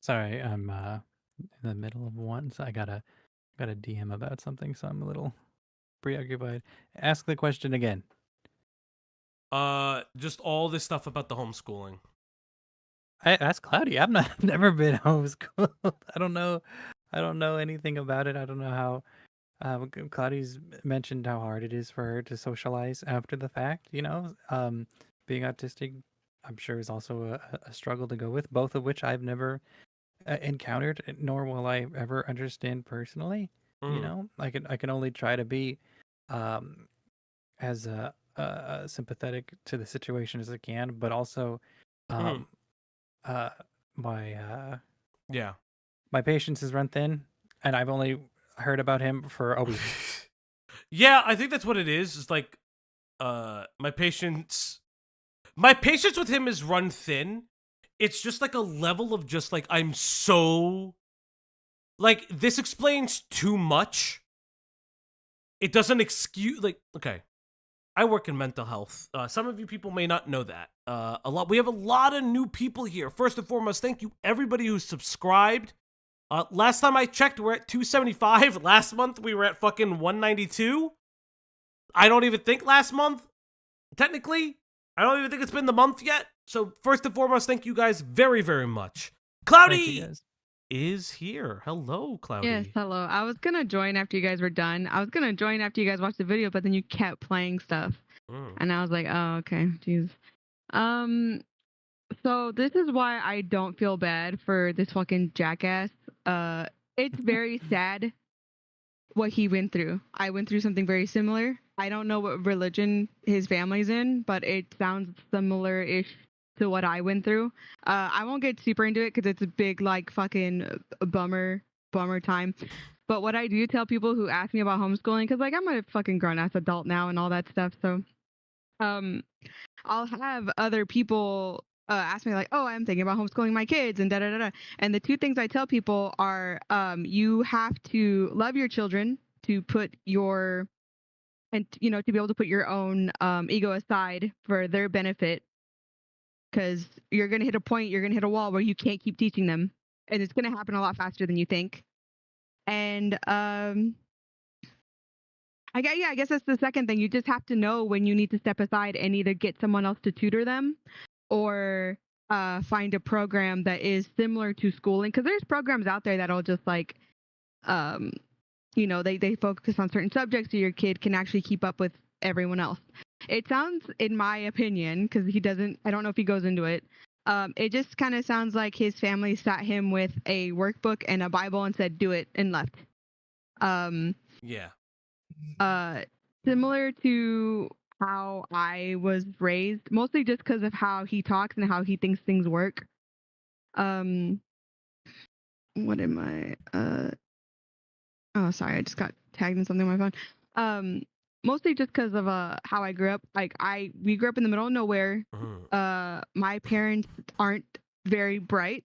Sorry, I'm in the middle of one, so I got a DM about something, so I'm a little preoccupied. Ask the question again. Just all this stuff about the homeschooling. Ask Cloudy. I've never been homeschooled. I don't know anything about it. I don't know how Cloudy's mentioned how hard it is for her to socialize after the fact, you know. Being autistic, I'm sure, is also a struggle to go with, both of which I've never encountered, nor will I ever understand personally. You know, I can only try to be as sympathetic to the situation as I can, but also my patience is run thin, and I've only heard about him for a week. Yeah, I think that's what it is. It's like my patience with him is run thin. It's just like a level of just like, I'm so like, this explains too much. It doesn't excuse, like, okay, I work in mental health. Some of you people may not know that. We have a lot of new people here. First and foremost, thank you everybody who subscribed. Last time I checked, we're at 275. Last month, we were at fucking 192. I don't even think last month, technically. I don't even think it's been the month yet. So first and foremost, thank you guys very, very much. Cloudy is here. Hello, Cloudy. Yes, hello. I was gonna join after you guys were done. I was gonna join after you guys watched the video, but then you kept playing stuff. And I was like, oh, okay, jeez. So this is why I don't feel bad for this fucking jackass. It's very sad what he went through. I went through something very similar. I don't know what religion his family's in, but it sounds similar-ish to what I went through. I won't get super into it because it's a big, like, fucking bummer time. But what I do tell people who ask me about homeschooling, because, like, I'm a fucking grown-ass adult now and all that stuff, so I'll have other people ask me, like, oh, I'm thinking about homeschooling my kids and da-da-da-da. And the two things I tell people are you have to love your children to put your, and, you know, to be able to put your own ego aside for their benefit, because you're going to hit a point, you're going to hit a wall where you can't keep teaching them. And it's going to happen a lot faster than you think. And I guess that's the second thing. You just have to know when you need to step aside and either get someone else to tutor them or find a program that is similar to schooling. Because there's programs out there that'll just like, you know, they focus on certain subjects so your kid can actually keep up with everyone else. It sounds, in my opinion, because I don't know if he goes into it, it just kind of sounds like his family sat him with a workbook and a Bible and said, do it, and left. Yeah. Similar to how I was raised, mostly just because of how he talks and how he thinks things work. What am I? Oh, sorry, I just got tagged in something on my phone. Mostly just because of how I grew up. Like we grew up in the middle of nowhere. My parents aren't very bright.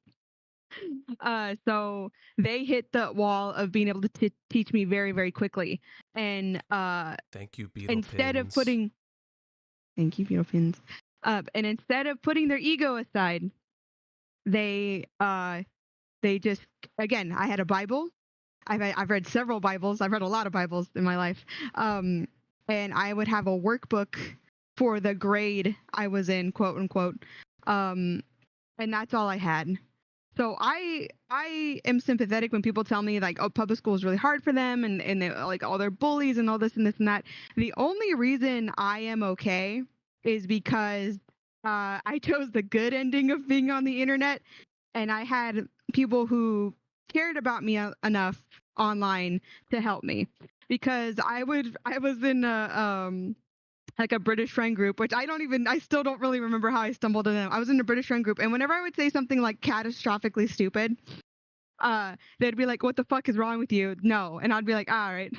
So they hit the wall of being able to teach me very, very quickly. And thank you, Beetle instead Pins. of putting, thank you, Beetle Pins. And instead of putting their ego aside, they just, again, I had a Bible. I've read several Bibles. I've read a lot of Bibles in my life. And I would have a workbook for the grade I was in, quote unquote. And that's all I had. So I am sympathetic when people tell me, like, oh, public school is really hard for them and they, like, all their bullies and all this and this and that. The only reason I am okay is because I chose the good ending of being on the internet, and I had people who cared about me enough online to help me. because I was in a like a British friend group, which I still don't really remember how I stumbled in them. I was in a British friend group, and whenever I would say something like catastrophically stupid, they'd be like, "What the fuck is wrong with you?" No, and I'd be like, "All right."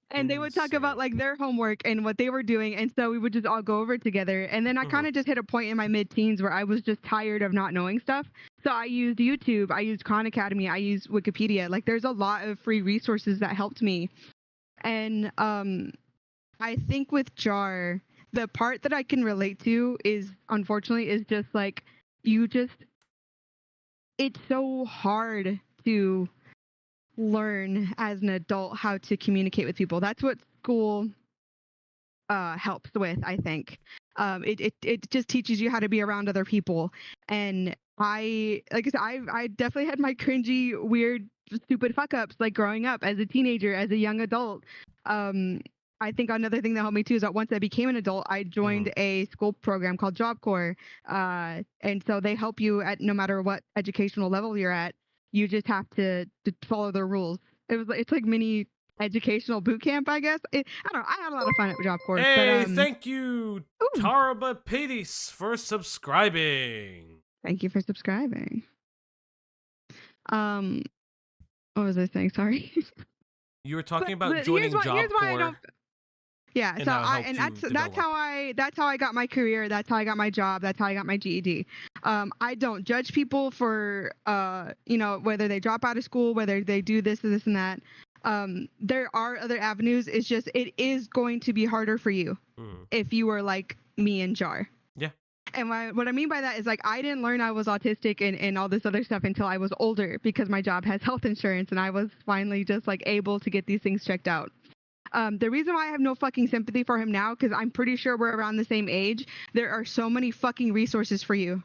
And they would talk about like their homework and what they were doing, and so we would just all go over it together. And then I kind of just hit a point in my mid-teens where I was just tired of not knowing stuff. So I used YouTube, I used Khan Academy, I used Wikipedia. Like there's a lot of free resources that helped me. And I think with Jar, the part that I can relate to is unfortunately is just like it's so hard to learn as an adult how to communicate with people. That's what school helps with, I think. It just teaches you how to be around other people. And I definitely had my cringy, weird, stupid fuck ups like growing up as a teenager, as a young adult. I think another thing that helped me too is that once I became an adult, I joined a school program called Job Corps. And so they help you at no matter what educational level you're at. You just have to follow their rules. It's like mini educational boot camp, I guess. I don't know. I had a lot of fun at Job Corps. Hey, but, thank you, Taraba Pedis, for subscribing. Thank you for subscribing. What was I saying? Sorry. You were talking about joining Job Corps. Yeah, and so how it helped you that's how I got my career. That's how I got my job. That's how I got my GED. I don't judge people for whether they drop out of school, whether they do this and this and that. There are other avenues. It's just it is going to be harder for you if you were like me and Jar. Yeah. And what I mean by that is like I didn't learn I was autistic and all this other stuff until I was older because my job has health insurance and I was finally just like able to get these things checked out. The reason why I have no fucking sympathy for him now, because I'm pretty sure we're around the same age, there are so many fucking resources for you.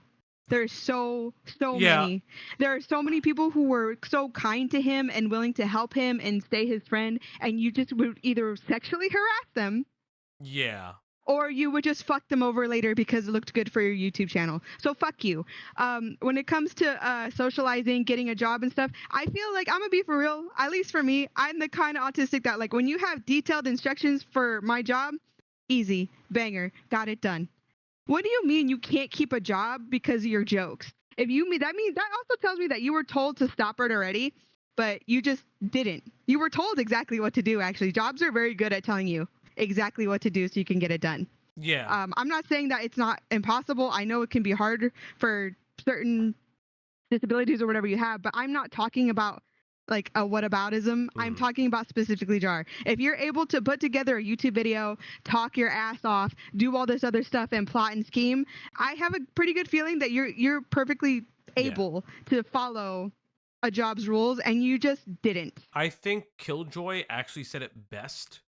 There's so many. There are so many people who were so kind to him and willing to help him and stay his friend, and you just would either sexually harass them. Yeah. Or you would just fuck them over later because it looked good for your YouTube channel. So fuck you. When it comes to socializing, getting a job and stuff, I feel like I'm gonna be for real. At least for me, I'm the kind of autistic that like when you have detailed instructions for my job, easy, banger, got it done. What do you mean you can't keep a job because of your jokes? That also tells me that you were told to stop it already, but you just didn't. You were told exactly what to do. Actually, jobs are very good at telling you exactly what to do so you can get it done. Yeah. I'm not saying that it's not impossible. I know it can be hard for certain disabilities or whatever you have, but I'm not talking about like a whataboutism. I'm talking about specifically Jar. If you're able to put together a YouTube video, talk your ass off, do all this other stuff and plot and scheme, I have a pretty good feeling that you're perfectly able to follow a job's rules, and you just didn't. I think Killjoy actually said it best.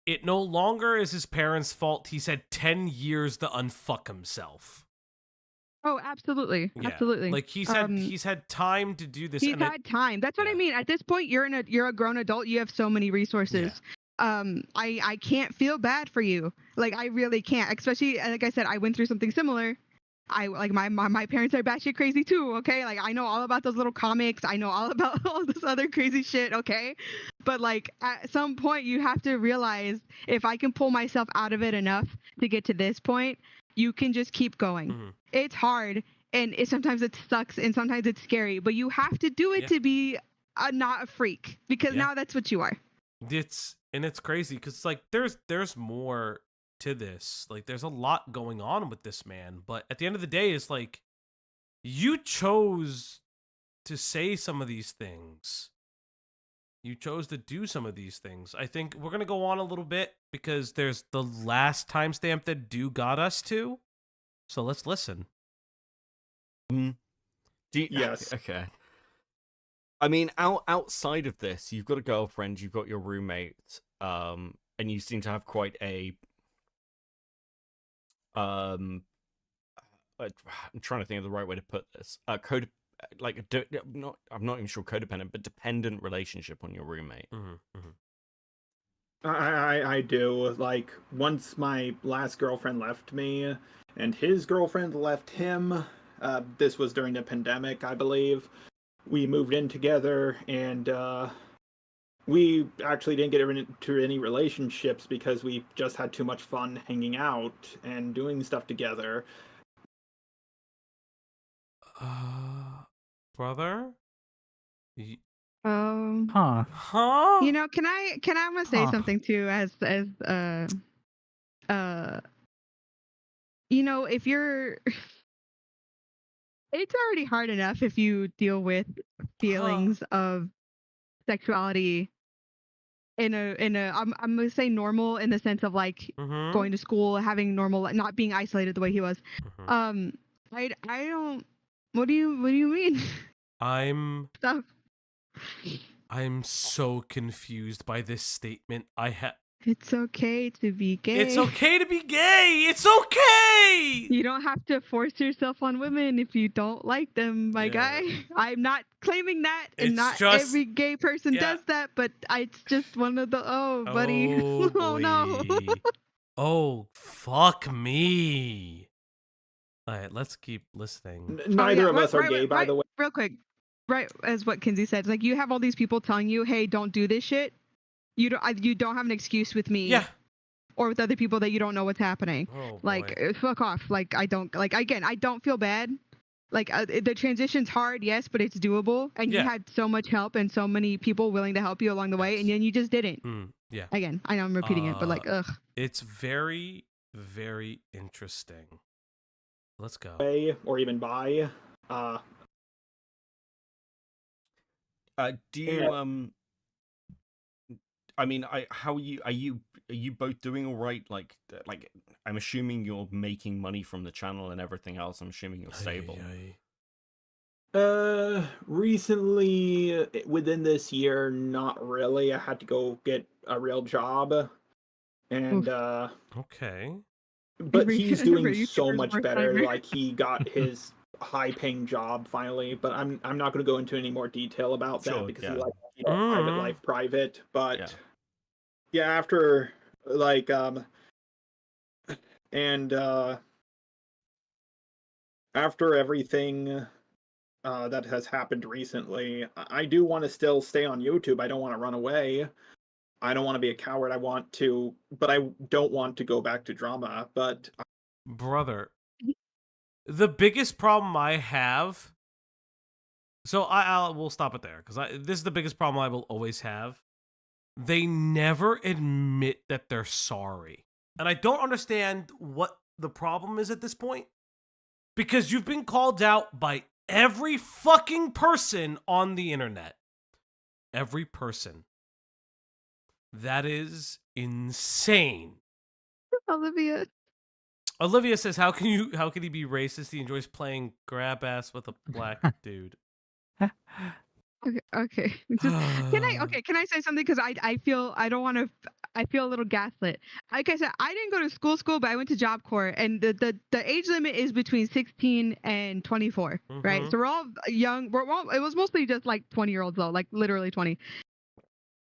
It no longer is his parents' fault. He said 10 years to unfuck himself. Oh, absolutely. Yeah. Absolutely. Like he's had time to do this. He's had time. That's what I mean. At this point, you're a grown adult. You have so many resources. Yeah. I can't feel bad for you. Like I really can't. Especially like I said, I went through something similar. My parents are batshit crazy too, okay? Like I know all about those little comics. I know all about all this other crazy shit, okay? But like at some point you have to realize if I can pull myself out of it enough to get to this point, you can just keep going. It's hard and sometimes it sucks and sometimes it's scary, but you have to do it to be not a freak because now that's what you are. It's crazy because like there's more to this. Like there's a lot going on with this man, but at the end of the day it's like you chose to say some of these things. You chose to do some of these things. I think we're going to go on a little bit because there's the last timestamp that Do got us to. So let's listen. Yes. Okay. I mean, outside of this, you've got a girlfriend, you've got your roommate, and you seem to have quite a I'm trying to think of the right way to put this. I'm not even sure codependent, but dependent relationship on your roommate. I do. Like once my last girlfriend left me, and his girlfriend left him. This was during the pandemic, I believe. We moved in together, and we actually didn't get into any relationships because we just had too much fun hanging out and doing stuff together. Brother? Huh. You know, can I I'm gonna say something too as you know, if you're it's already hard enough if you deal with feelings of sexuality in a I'm gonna say normal in the sense of like going to school, having normal, not being isolated the way he was. I don't. What do you mean? Stuff. I'm so confused by this statement. It's okay to be gay. It's okay to be gay. It's okay. You don't have to force yourself on women if you don't like them, my guy. I'm not claiming that, and not every gay person does that, but it's just one of the buddy. Oh no. Oh, fuck me. All right, let's keep listeing. Neither of us are gay, by the way. Real quick, right as what Kinsey said, like you have all these people telling you, "Hey, don't do this shit." You don't have an excuse with me. Yeah. Or with other people that you don't know what's happening. Like fuck off. Like I don't I don't feel bad. Like the transition's hard, yes, but it's doable. And you had so much help and so many people willing to help you along the way, and then you just didn't. Yeah. Again, I know I'm repeating it, but like ugh. It's very, very interesting. Let's go. Or even bi. Do you I mean, how are you both doing all right? Like I'm assuming you're making money from the channel and everything else. I'm assuming you're stable. Recently, within this year, not really. I had to go get a real job, and okay. But he's doing so much better. Like he got his high-paying job finally. But I'm not going to go into any more detail about that because he likes to keep private life private. But yeah, after like after everything that has happened recently, I do want to still stay on YouTube. I don't want to run away. I don't want to be a coward. But I don't want to go back to drama. But brother, the biggest problem I have. So we'll stop it there because this is the biggest problem I will always have. They never admit that they're sorry. And I don't understand what the problem is at this point. Because you've been called out by every fucking person on the internet. Every person. That is insane. Olivia says, how can he be racist? He enjoys playing grab ass with a black dude. Okay. Can I say something? Because I feel a little gaslit. Like I said, I didn't go to school, but I went to Job Corps, and the age limit is between 16 and 24, right? So we're all young. It was mostly just like 20-year-olds though, like literally 20.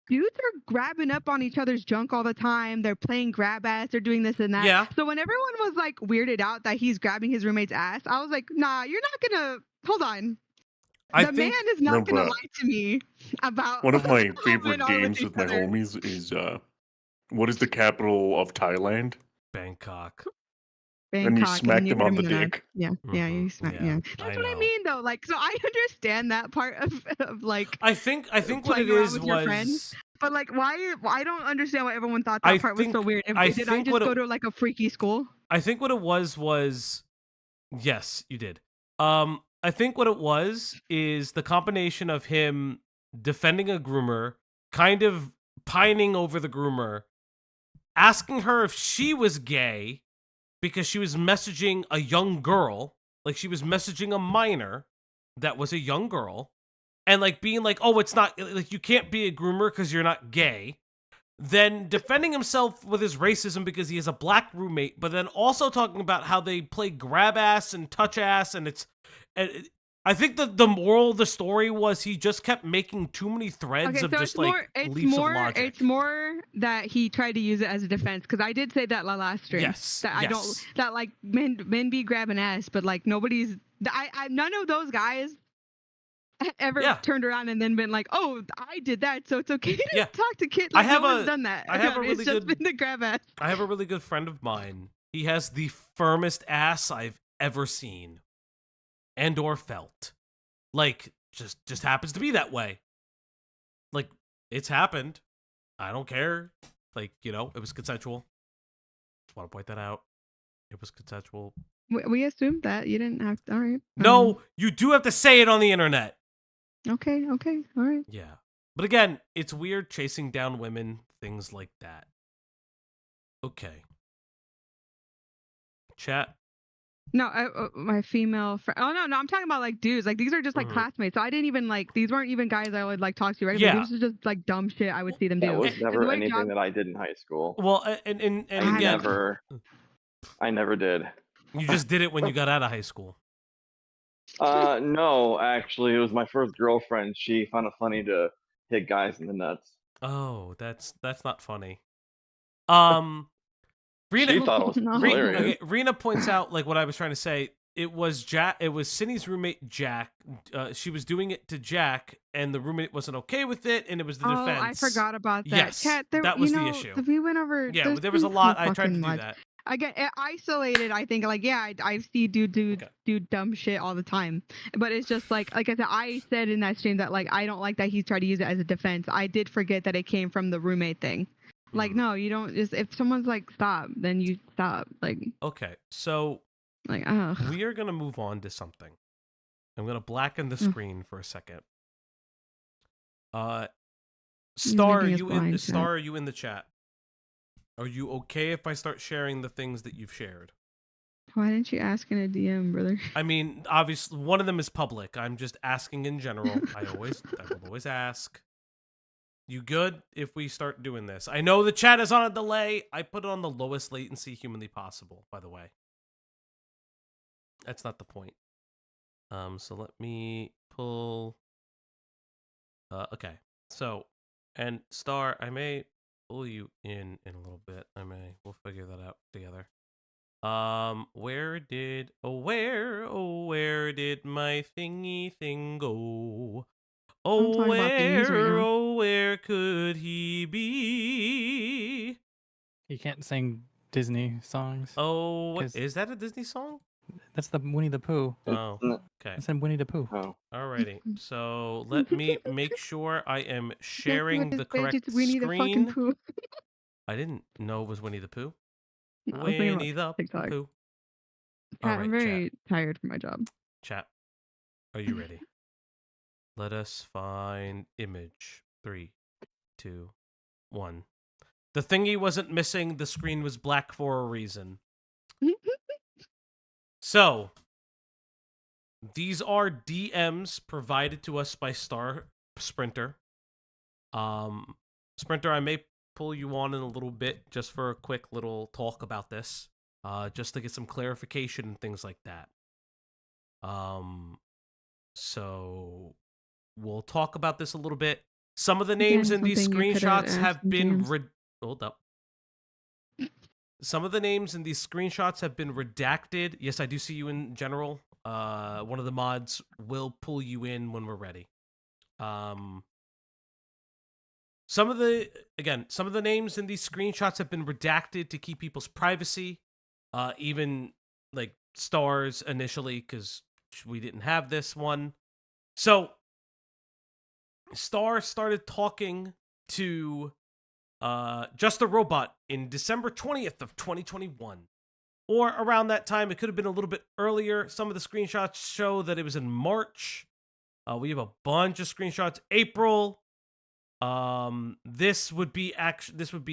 Dudes are grabbing up on each other's junk all the time. They're playing grab ass. They're doing this and that. Yeah. So when everyone was like weirded out that he's grabbing his roommate's ass, I was like, nah, you're not gonna. Hold on. The man is not going to lie to me about. One of my favorite games with my homies is what is the capital of Thailand? Bangkok. And you smack them on the dick. Yeah, you smack. Yeah, that's what I mean though. Like, so I understand that part of like. I think what it is was. But like, why? I don't understand why everyone thought that part was so weird. Did I just go to like a freaky school? I think what it was. Yes, you did. I think what it was is the combination of him defending a groomer, kind of pining over the groomer, asking her if she was gay because she was messaging a young girl, like she was messaging a minor that was a young girl, and like being like, oh, it's not, like you can't be a groomer because you're not gay. Then defending himself with his racism because he has a black roommate, but then also talking about how they play grab ass and touch ass, and I think the moral of the story was he just kept making too many threads of just like leaps of logic. It's more that he tried to use it as a defense, because I did say that last stream. Yes. That like men be grabbing ass, but like nobody's. None of those guys ever turned around and then been like, "Oh, I did that, so it's okay to Yeah. talk to kids." I Like, have no one's done that. I have a really It's just good. been the grab ass. I have a really good friend of mine. He has the firmest ass I've ever seen, and or felt. Like, just happens to be that way. Like, it's happened. I don't care. Like, you know, it was consensual. Just want to point that out. It was consensual. We assumed that you didn't have. All right. No, you do have to say it on the internet. Okay. Okay. All right. Yeah. But again, it's weird chasing down women, things like that. Okay. Chat. No, my female friend. Oh no, I'm talking about like dudes. Like these are just like classmates. So I didn't even like. These weren't even guys I would like talk to regularly. Yeah. This is just like dumb shit I would see them do. That was And never the way anything John- that I did in high school. Well, and again, I never did. You just did it when you got out of high school. No, actually, it was my first girlfriend. She found it funny to hit guys in the nuts. Oh, that's not funny. She thought it was hilarious. Okay, Rena points out like what I was trying to say. It was Jack. It was Cindy's roommate Jack. She was doing it to Jack, and the roommate wasn't okay with it, and it was the defense. I forgot about that. Yes, Kat, that was the issue. We went over. Yeah, there was a lot. I tried to do much. that. Again, isolated. I think like I see dude do dumb shit all the time, but it's just like I said. I said in that stream that like I don't like that he tried to use it as a defense. I did forget that it came from the roommate thing. Like no, you don't. Just if someone's like stop, then you stop. Like Okay, so like we are gonna move on to something. I'm gonna blacken the screen for a second. Star, are you in? Star, are you in the chat? Are you okay if I start sharing the things that you've shared? Why didn't you ask in a DM, brother? I mean, obviously, one of them is public. I'm just asking in general. I will always ask. You good if we start doing this? I know the chat is on a delay. I put it on the lowest latency humanly possible, by the way. That's not the point. So let me pull. Okay. So, and Star, I may pull you in a little bit. We'll figure that out together. Where did my thingy thing go? Oh, where could he be? You can't sing Disney songs. Oh, is that a Disney song? That's the Winnie the Pooh. Oh, okay. It's in Winnie the Pooh. Oh. Alrighty. So let me make sure I am sharing the correct It's Winnie the fucking screen. Pooh. I didn't know it was Winnie the Pooh. No, I was thinking about Winnie the TikTok. Pooh. Kat, Alright, I'm very tired from my job. Chat. Are you ready? Let us find image. 3, 2, 1. The thingy wasn't missing. The screen was black for a reason. So, these are DMs provided to us by Star Sprinter. Sprinter, I may pull you on in a little bit just for a quick little talk about this, just to get some clarification and things like that. So we'll talk about this a little bit. Some of the names in these screenshots have been hold up. Some of the names in these screenshots have been redacted. Yes, I do see you in general. One of the mods will pull you in when we're ready. Some of the names in these screenshots have been redacted to keep people's privacy. Even like Stars initially, because we didn't have this one. So Star started talking to Just a Robot in December 20th of 2021. Or around that time. It could have been a little bit earlier. Some of the screenshots show that it was in March. We have a bunch of screenshots. April. This would be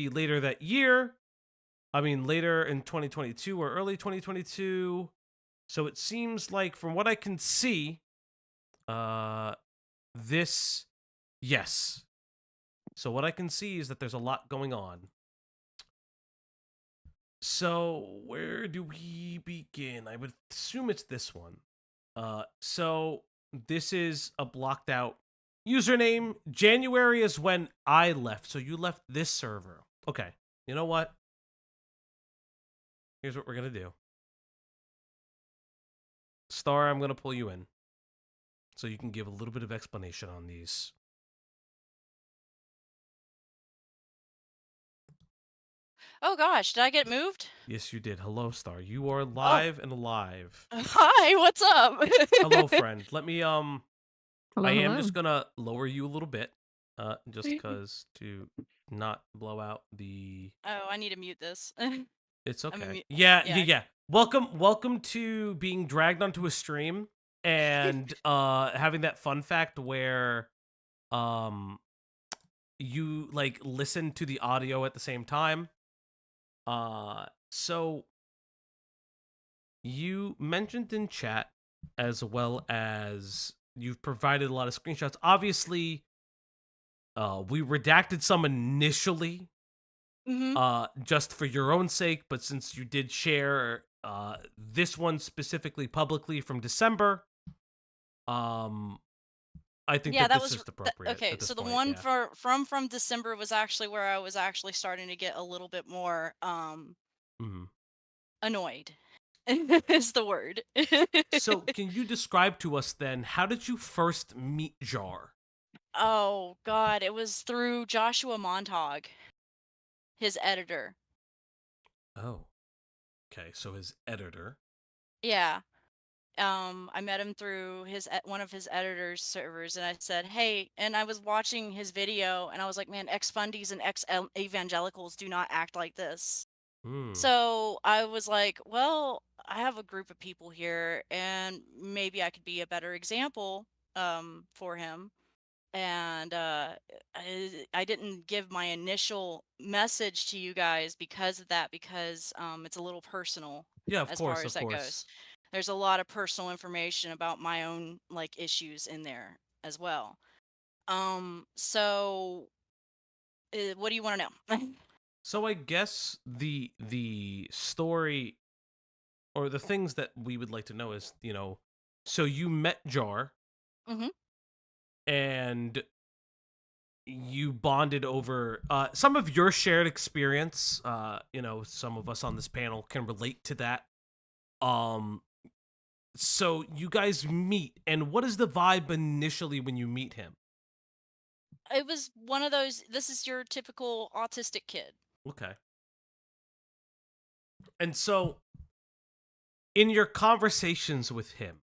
later that year. I mean, later in 2022 or early 2022. So it seems like, from what I can see, yes. So what I can see is that there's a lot going on. So where do we begin? I would assume it's this one. So this is a blocked out username. January is when I left. So you left this server. Okay. You know what? Here's what we're going to do. Star, I'm going to pull you in. so you can give a little bit of explanation on these. Oh gosh, did I get moved? Yes, you did. Hello, Star. You are live and alive. Hi, what's up? Hello, friend. Let me Hello, I am hello. just gonna lower you a little bit, just cause to not blow out the. Oh, I need to mute this. It's I'm gonna okay. mute- Yeah. Welcome to being dragged onto a stream and having that fun fact where you like listen to the audio at the same time. So you mentioned in chat, as well as you've provided a lot of screenshots. Obviously, we redacted some initially, just for your own sake, but since you did share this one specifically publicly from December, I think Yeah, that that this was is appropriate. okay. At this So the point, one yeah. from December was actually where I was actually starting to get a little bit more annoyed. Is the word. So, can you describe to us then, how did you first meet Jar? Oh God, it was through Joshua Montag, his editor. Oh, okay. So his editor. Yeah. I met him through one of his editor's servers, and I said, "Hey," and I was watching his video, and I was like, "Man, ex-fundies and ex-evangelicals do not act like this." So I was like, "Well, I have a group of people here, and maybe I could be a better example for him." And I didn't give my initial message to you guys because of that, because it's a little personal. Yeah, of as course, far as of that course. goes. There's a lot of personal information about my own like issues in there as well. So what do you want to know? So I guess the story, or the things that we would like to know is, so you met Jar, and you bonded over some of your shared experience. Some of us on this panel can relate to that. So you guys meet, and what is the vibe initially when you meet him? It was one of those, this is your typical autistic kid. Okay. And so, in your conversations with him,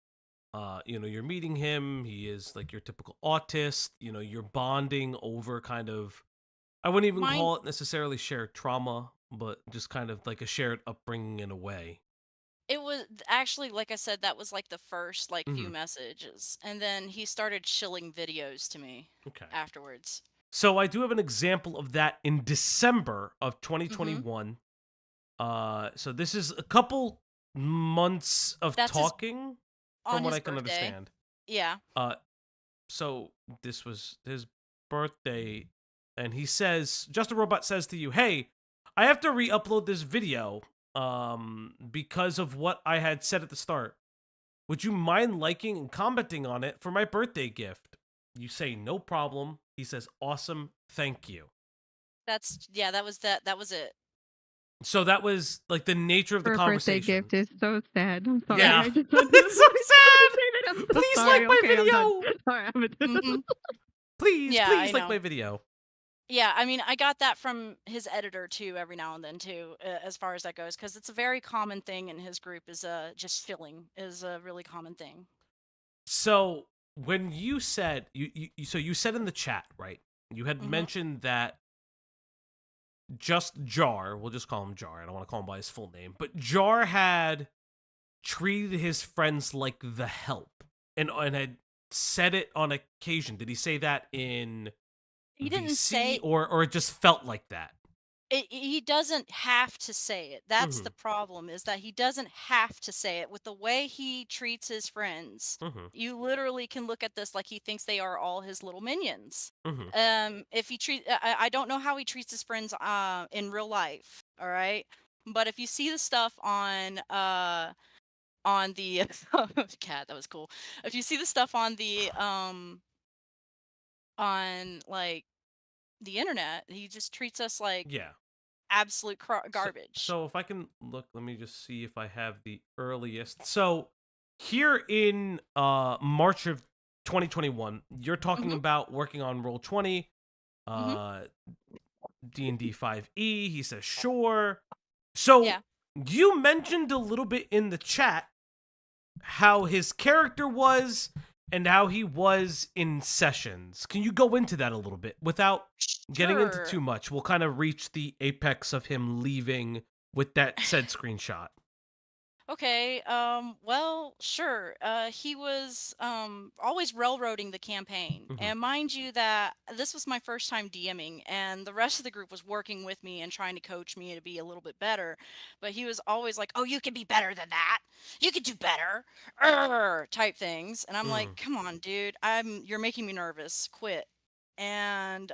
you're meeting him, he is like your typical autist, you're bonding over kind of, I wouldn't even call it necessarily shared trauma, but just kind of like a shared upbringing in a way. It was actually, like I said, that was like the first like few messages, and then he started shilling videos to me afterwards. So I do have an example of that in December of 2021. So this is a couple months of talking, from what I can understand. Yeah. So this was his birthday, and he says, Just a Robot says to you, "Hey, I have to re-upload this video, because of what I had said at the start. Would you mind liking and commenting on it for my birthday gift?" You say, "No problem." He says, "Awesome, thank you." That was it. So that was like the nature of the For a birthday conversation. gift is so sad. I'm sorry. Yeah. I just It's so sad. I'm so Please sorry. like my Okay, I'm video. done. Sorry, Please I like know. my video. Yeah, I mean, I got that from his editor too, every now and then too, as far as that goes, because it's a very common thing in his group. Is just filling is a really common thing. So when you said you said in the chat, right? You had mentioned that just Jar, we'll just call him Jar. I don't want to call him by his full name, but Jar had treated his friends like the help, and had said it on occasion. Did he say that in? He didn't VC, say, or it just felt like that. He doesn't have to say it. That's the problem, is that he doesn't have to say it. With the way he treats his friends, you literally can look at this like he thinks they are all his little minions. If he I don't know how he treats his friends in real life, all right? But if you see the stuff on the cat, that was cool. If you see the stuff on the on like the internet, he just treats us like absolute garbage. So if I can look, let me just see if I have the earliest. So here in March of 2021. You're talking Mhm. about working on Roll20, Mhm. D&D 5e. He says, sure. So Yeah. you mentioned a little bit in the chat how his character was and how he was in sessions. Can you go into that a little bit without getting into Sure. too much? We'll kind of reach the apex of him leaving with that said screenshot. Okay, well, sure. He was always railroading the campaign. Mhm. And mind you that this was my first time DMing, and the rest of the group was working with me and trying to coach me to be a little bit better. But he was always like, "Oh, you can be better than that. You can do better." Type things. And I'm like, "Come on, dude. You're making me nervous. Quit." And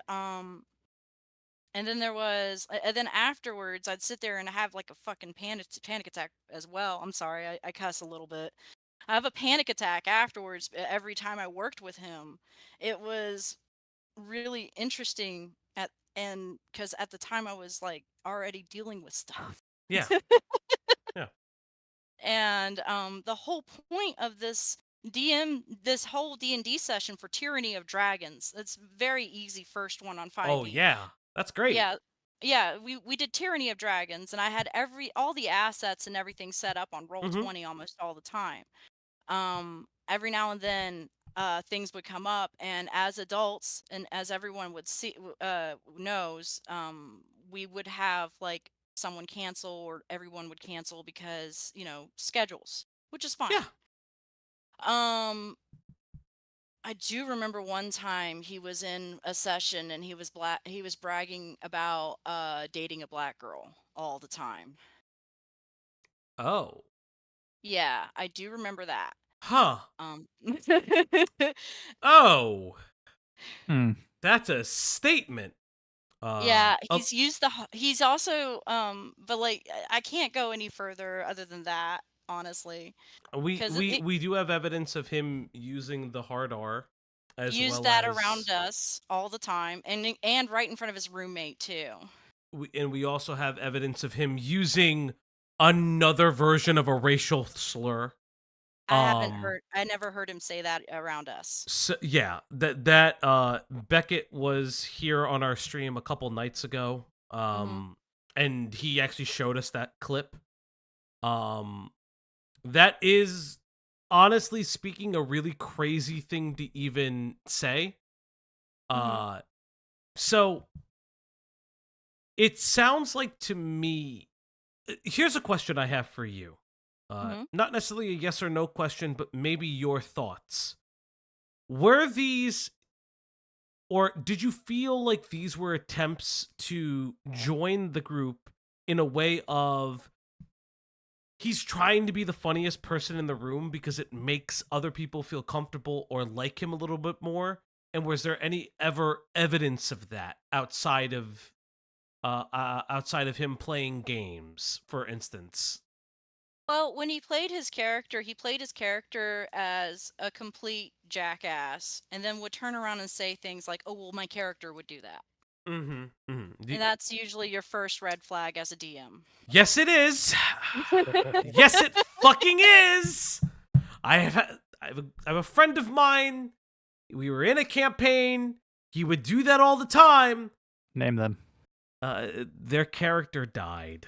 and then and then afterwards, I'd sit there and have like a fucking panic attack as well. I'm sorry, I cuss a little bit. I have a panic attack afterwards every time I worked with him. It was really interesting and because at the time I was like already dealing with stuff. Yeah. Yeah. And the whole point of this whole D&D session for Tyranny of Dragons, it's very easy first one on 5e. Oh, yeah. That's great. Yeah. Yeah, we did Tyranny of Dragons, and I had all the assets and everything set up on Roll20 almost all the time. Every now and then things would come up, and as adults and as everyone would see knows, we would have like someone cancel or everyone would cancel because, schedules, which is fine. Yeah. I do remember one time he was in a session and he was bragging about dating a black girl all the time. Oh. Yeah, I do remember that. Huh. Um Oh. Hmm. That's a statement. Yeah, he's also but like I can't go any further other than that, honestly. We do have evidence of him using the hard R as Use well that as around us all the time and right in front of his roommate too. we also have evidence of him using another version of a racial slur. I never heard him say that around us. So, yeah, that Beckett was here on our stream a couple nights ago. And he actually showed us that clip. That is, honestly speaking, a really crazy thing to even say. So it sounds like to me, here's a question I have for you. Not necessarily a yes or no question, but maybe your thoughts. Were these, or did you feel like these were attempts to join the group in a way of he's trying to be the funniest person in the room because it makes other people feel comfortable or like him a little bit more? And was there any evidence of that outside of him playing games, for instance? Well, when he played his character as a complete jackass, and then would turn around and say things like, "Oh, well, my character would do that." And that's usually your first red flag as a DM. Yes, it is. Yes, it fucking is. I have a friend of mine. We were in a campaign. He would do that all the time. Name them. Their character died.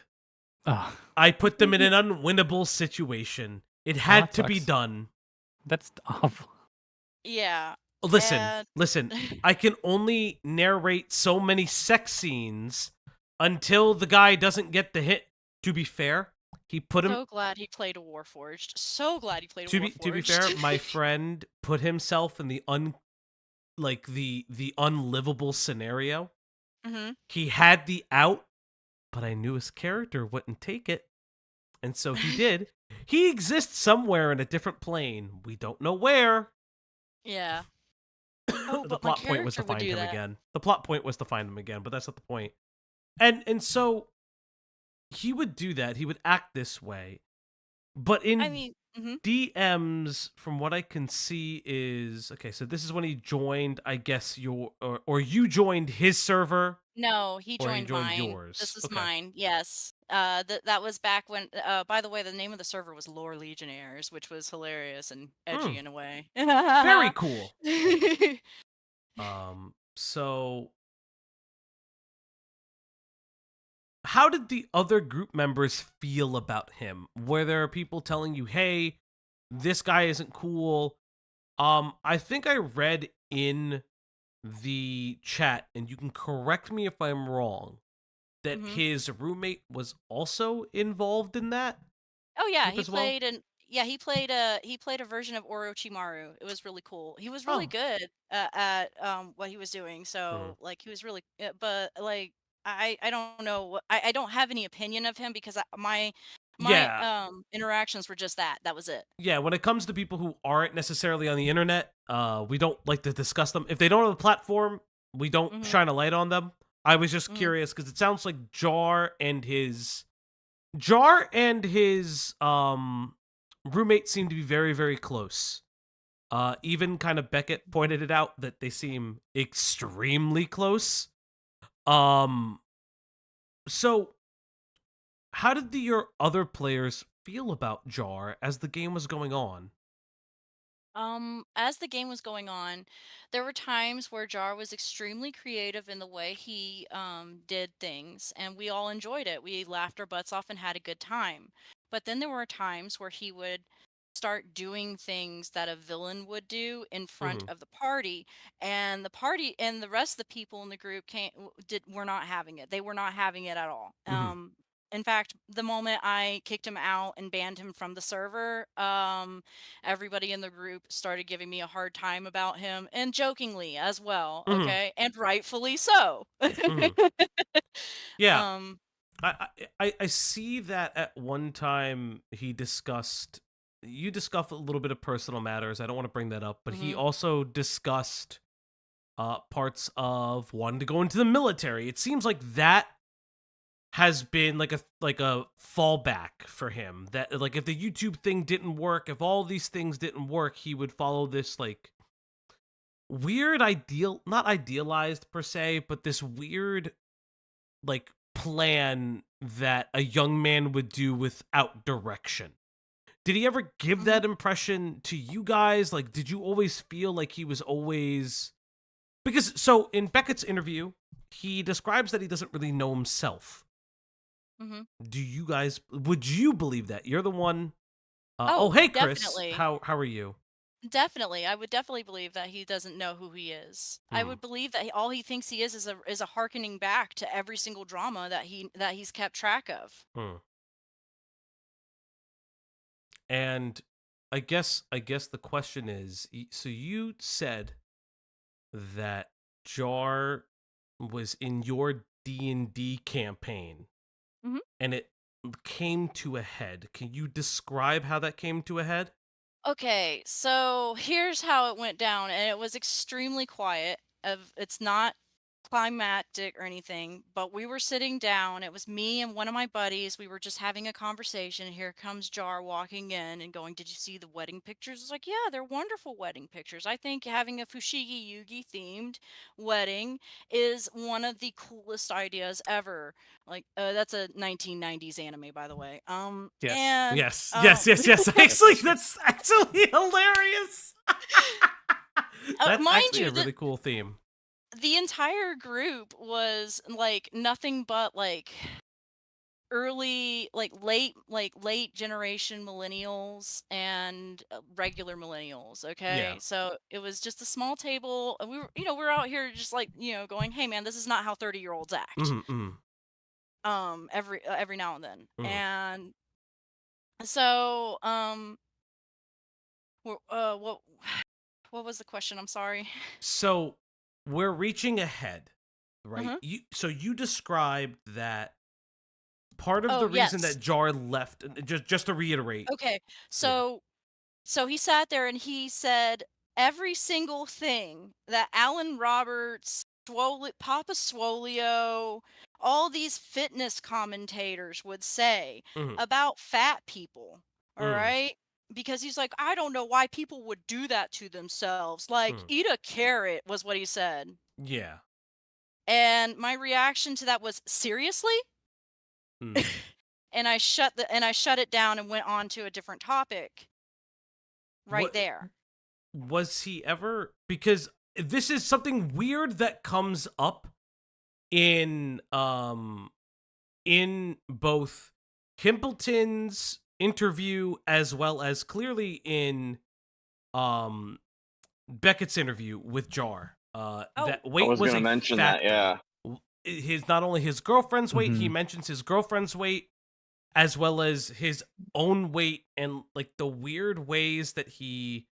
Oh. I put them in an unwinnable situation. It had to be done. That's awful. Yeah. Listen. I can only narrate so many sex scenes until the guy doesn't get the hit. To be fair, he put him. So glad he played a Warforged. So glad he played a Warforged. To be fair, my friend put himself in the unlivable scenario. He had the out, but I knew his character wouldn't take it, and so he did. He exists somewhere in a different plane. We don't know where. Yeah. Oh, The plot point was to find him again. The plot point was to find him again, but that's not the point. And so he would do that. He would act this way. But DMs, from what I can see, is okay. So this is when he joined, I guess, or you joined his server. No, he Or he joined joined mine. yours. This is Okay. mine. Yes. That was back when. By the way, the name of the server was Lore Legionnaires, which was hilarious and edgy in a way. Very cool. So how did the other group members feel about him? Were there people telling you, "Hey, this guy isn't cool"? I think I read in the chat, and you can correct me if I'm wrong, that his roommate was also involved in that. Oh yeah, group he as well? played he played a version of Orochimaru. It was really cool. He was really good at what he was doing. So like he was really but like I don't know I don't have any opinion of him because my Yeah. interactions were just that. That was it. Yeah, when it comes to people who aren't necessarily on the internet, we don't like to discuss them. If they don't have a platform, we don't shine a light on them. I was just curious because it sounds like Jar and his roommate seem to be very, very close. Even kind of Beckett pointed it out that they seem extremely close. So how did your other players feel about Jar as the game was going on? As the game was going on, there were times where Jar was extremely creative in the way he did things, and we all enjoyed it. We laughed our butts off and had a good time. But then there were times where he would start doing things that a villain would do in front of the party, and the rest of the people in the group were not having it. They were not having it at all. In fact, the moment I kicked him out and banned him from the server, everybody in the group started giving me a hard time about him, and jokingly as well, okay? And rightfully so. Yeah. Um, I see that at one time you discussed a little bit of personal matters. I don't want to bring that up, but he also discussed parts of wanting to go into the military. It seems like that has been like a fallback for him. That like if the YouTube thing didn't work, if all these things didn't work, he would follow this like weird not idealized per se, but this weird like plan that a young man would do without direction. Did he ever give that impression to you guys? Like, did you always feel like he was always... Because, so, in Beckett's interview, he describes that he doesn't really know himself. Do you guys... Would you believe that? You're the one... hey, Chris. definitely. How are you? Definitely, I would definitely believe that he doesn't know who he is. I would believe that all he thinks he is a hearkening back to every single drama that he's kept track of. And I guess the question is, so you said that Jar was in your D&D campaign, and it came to a head. Can you describe how that came to a head? Okay, so here's how it went down, and it was extremely quiet. It's not climactic or anything, but we were sitting down. It was me and one of my buddies. We were just having a conversation. Here comes Jar walking in and going, "Did you see the wedding pictures?" It's like, "Yeah, they're wonderful wedding pictures. I think having a Fushigi Yugi themed wedding is one of the coolest ideas ever." Like, that's a 1990s anime, by the way. Yes. And Yes. Actually, that's actually hilarious. That's mind actually you, a really cool theme. the entire group was like nothing but like early late generation millennials and regular millennials, okay? Yeah. So it was just a small table, and we're out here just like, going, "Hey man, this is not how 30-year-olds act." Every now and then. And so what was the question? I'm sorry. So we're reaching ahead, right? You described that part of the reason that Jar left, just to reiterate. Okay, so he sat there and he said every single thing that Alan Roberts, Papa Swolio, all these fitness commentators would say about fat people. All right. because he's like, I don't know why people would do that to themselves. Like, eat a carrot was what he said. Yeah. And my reaction to that was, seriously? And I shut it down and went on to a different topic right there. Was he ever, because this is something weird that comes up in both Himpleton's interview as well as clearly in Beckett's interview with Jar. That weight I was was gonna a mention factor. that, yeah. His, not only his girlfriend's weight, he mentions his girlfriend's weight as well as his own weight and like the weird ways that he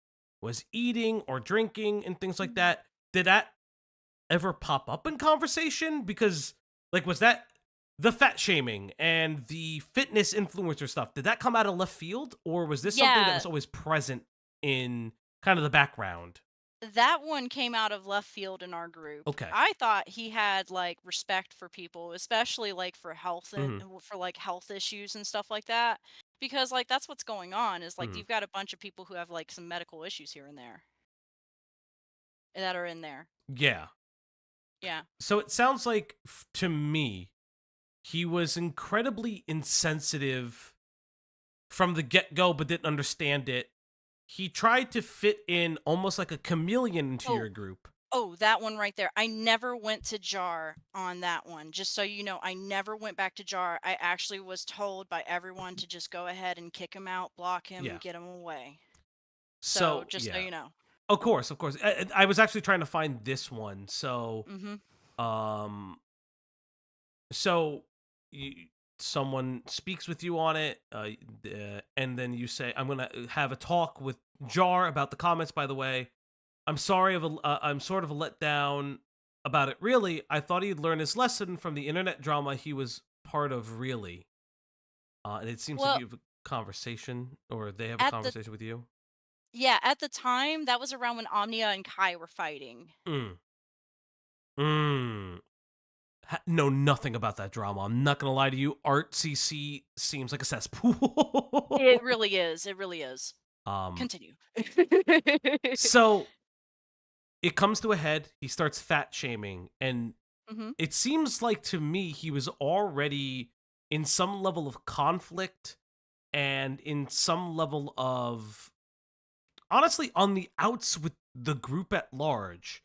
was eating or drinking and things like that. Did that ever pop up in conversation? Because like, was that the fat shaming and the fitness influencer stuff? Did that come out of left field, or was this something that was always present in kind of the background? That one came out of left field in our group. Okay. I thought he had like respect for people, especially like for health and for like health issues and stuff like that. Because like that's what's going on is like you've got a bunch of people who have like some medical issues here and there that are in there. Yeah. Yeah. So it sounds like to me, he was incredibly insensitive from the get-go, but didn't understand it. He tried to fit in almost like a chameleon into your group. Oh, that one right there. I never went to Jar on that one. Just so you know, I never went back to Jar. I actually was told by everyone to just go ahead and kick him out, block him, and get him away. So just so you know. Of course, of course. I was actually trying to find this one. So, someone speaks with you on it, and then you say, "I'm gonna have a talk with Jar about the comments." By the way, I'm sorry I'm sort of a letdown about it. Really, I thought he'd learn his lesson from the internet drama he was part of. Really, and it seems like you have a conversation, or they have a conversation with you. Yeah, at the time, that was around when Omnia and Kai were fighting. Know nothing about that drama. I'm not gonna lie to you. Art CC seems like a cesspool. It really is. It really is. Continue. So it comes to a head. He starts fat shaming, and it seems like to me he was already in some level of conflict and in some level of, honestly, on the outs with the group at large.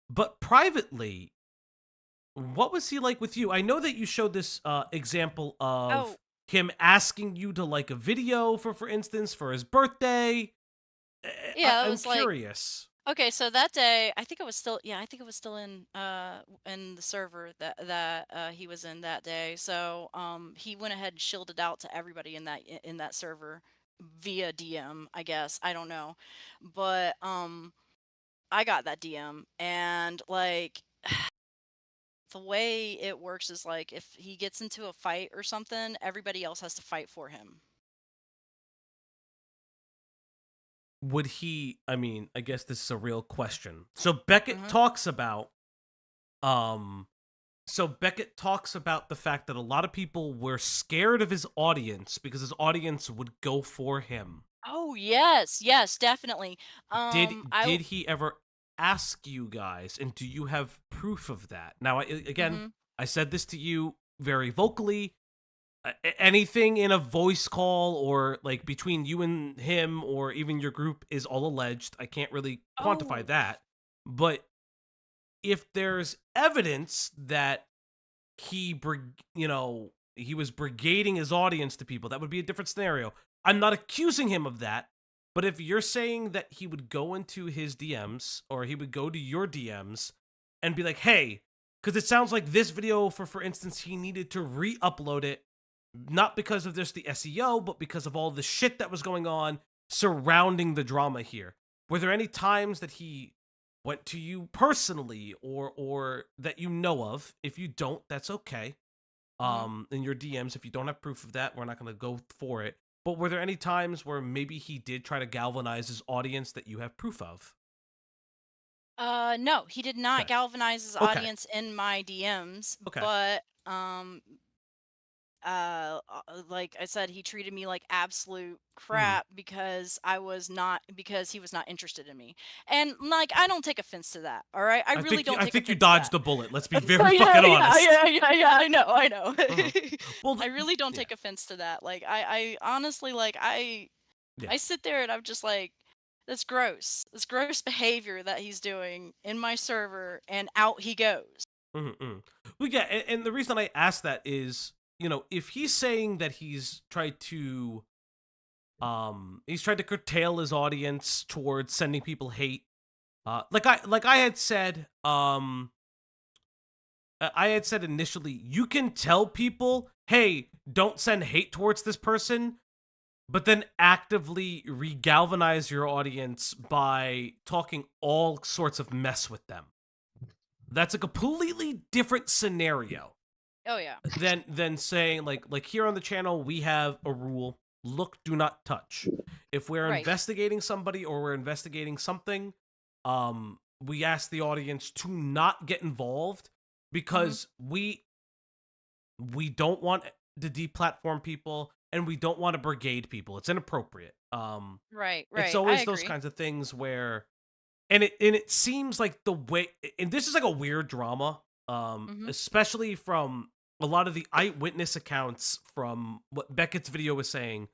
But privately, what was he like with you? I know that you showed this example of him asking you to like a video for instance, for his birthday. Yeah, I'm curious. Okay, so that day, I think it was still in the server that he was in that day. So he went ahead and shielded out to everybody in that server via DM, I guess. I don't know. But I got that DM, and like the way it works is like if he gets into a fight or something, everybody else has to fight for him. Would he, I mean, I guess this is a real question. So Beckett talks about the fact that a lot of people were scared of his audience because his audience would go for him. Oh, yes, definitely. Did he ever ask you guys, and do you have proof of that? Now, I said this to you very vocally. Anything in a voice call or like between you and him or even your group is all alleged. I can't really quantify that. But if there's evidence that he was brigading his audience to people, that would be a different scenario. I'm not accusing him of that. But if you're saying that he would go into his DMs or he would go to your DMs and be like, hey, because it sounds like this video, for instance, he needed to re-upload it, not because of just the SEO, but because of all the shit that was going on surrounding the drama here. Were there any times that he went to you personally or that you know of? If you don't, that's okay. In your DMs, if you don't have proof of that, we're not going to go for it. But were there any times where maybe he did try to galvanize his audience that you have proof of? No, he did not galvanize his audience in my DMs. Okay. But like I said, he treated me like absolute Mm-hmm. crap because he was not interested in me. And like, I don't take offense to that. All right, I really don't. I take think you offense to that. dodged a bullet. Let's be So, very fucking honest. Yeah. I know. Well, I really don't take offense to that. Like, I honestly, like, I sit there and I'm just like, that's gross. That's gross behavior that he's doing in my server, and out he goes. Mm-hmm. Well, yeah, and the reason I asked that is, if he's saying that he's tried to curtail his audience towards sending people hate, like I had said, I had said initially, you can tell people, hey, don't send hate towards this person, but then actively regalvanize your audience by talking all sorts of mess with them. That's a completely different scenario. Oh yeah. Than saying like here on the channel we have a rule: look, do not touch. If we're Right. investigating somebody or we're investigating something, we ask the audience to not get involved because we don't want to deplatform people and we don't want to brigade people. It's inappropriate. Right. It's I always those agree. kinds of things where, and it seems like the way, and this is like a weird drama, especially from a lot of the eyewitness accounts from what Beckett's video was saying.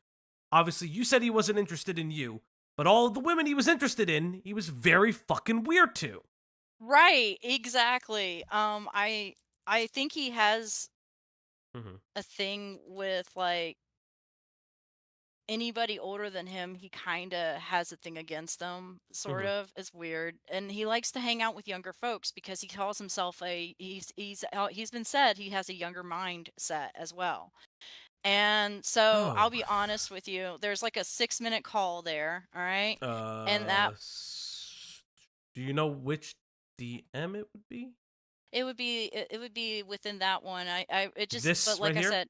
Obviously, you said he wasn't interested in you, but all of the women he was interested in, he was very fucking weird to. Right. Exactly. I think he has a thing with like anybody older than him. He kind of has a thing against them, sort of. It's weird, and he likes to hang out with younger folks because he calls himself he's been said he has a younger mindset as well. And so I'll be honest with you, there's like a 6-minute call there, all right? And that Do you know which DM it would be? it would be within that one. It just, This but like right I here? said,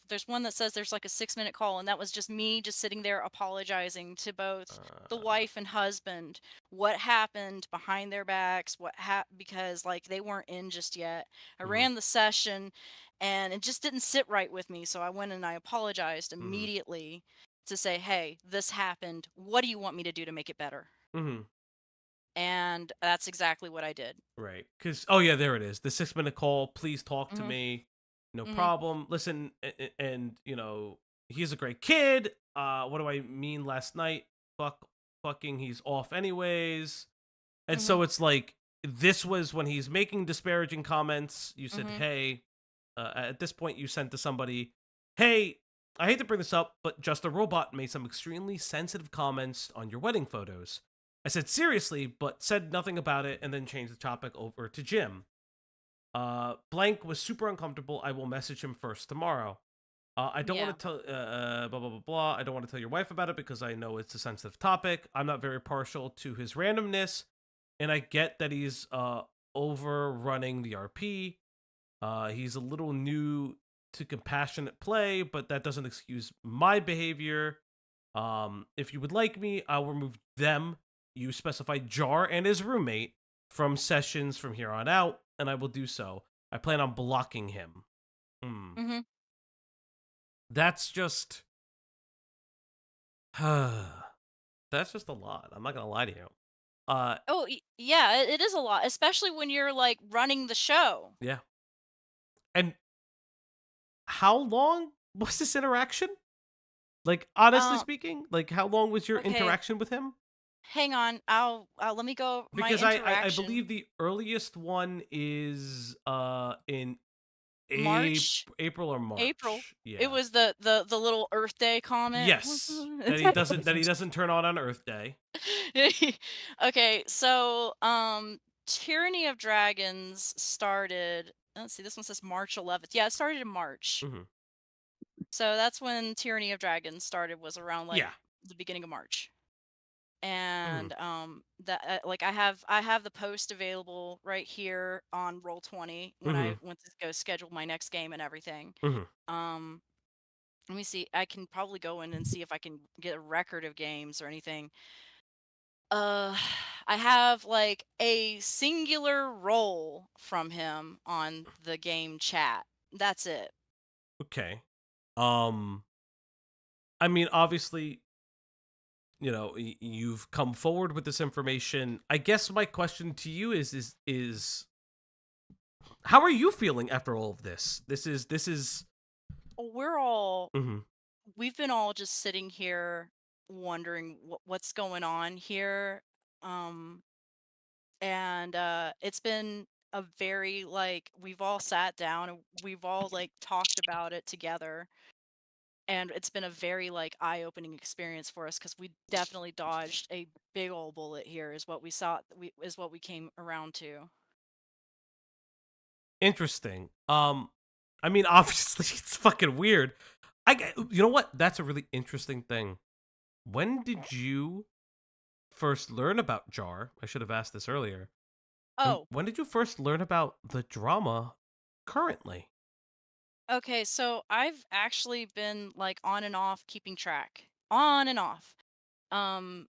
there's one that says there's like a 6-minute call, and that was just me just sitting there apologizing to both the wife and husband what happened behind their backs, because like they weren't in just yet. I ran the session and it just didn't sit right with me, so I went and I apologized immediately to say, hey, this happened, what do you want me to do to make it better? And that's exactly what I did. Right. Because, oh yeah, there it is. The 6-minute call. Please talk to Mhm. me. No problem. Listen, and, he's a great kid. What do I mean last night? Fucking, he's off anyways. And so it's like, this was when he's making disparaging comments. You said, hey, at this point you sent to somebody, hey, I hate to bring this up, but Just a Robot made some extremely sensitive comments on your wedding photos. I said, seriously, but said nothing about it, and then changed the topic over to Jim. Blank was super uncomfortable. I will message him first tomorrow. I don't want to tell, blah, blah, blah, blah. I don't want to tell your wife about it because I know it's a sensitive topic. I'm not very partial to his randomness, and I get that he's overrunning the RP. He's a little new to compassionate play, but that doesn't excuse my behavior. If you would like me, I'll remove them. You specified Jar and his roommate from sessions from here on out, and I will do so. I plan on blocking him. That's just... that's just a lot. I'm not going to lie to you. Yeah, it is a lot, especially when you're like running the show. Yeah. And how long was this interaction? Like, honestly speaking, like, how long was your interaction with him? Hang on, I'll let me go. Because my I interaction. believe the earliest one is in March, April or March. April. Yeah. It was the little Earth Day comment. Yes. that he doesn't turn on Earth Day. Okay, so Tyranny of Dragons started. Let's see, this one says March 11th. Yeah, it started in March. So that's when Tyranny of Dragons started. Was around like the beginning of March. And that like I have the post available right here on Roll20 when I went to go schedule my next game and everything. Let me see. I can probably go in and see if I can get a record of games or anything. I have like a singular role from him on the game chat that's it. Okay. I mean, obviously, you know, you've come forward with this information. I guess my question to you is how are you feeling after all of this? This is We're all Mhm. we've been all just sitting here wondering what's going on here. Um and it's been a very like we've all sat down and we've all like talked about it together, and it's been a very like eye-opening experience for us because we definitely dodged a big old bullet here is what we saw is what we came around to. Interesting. I mean, obviously, it's fucking weird. You know what? That's a really interesting thing. When did you first learn about Jar? I should have asked this earlier. Oh, When did you first learn about the drama currently? okay, so I've actually been like on and off keeping track. On and off. Um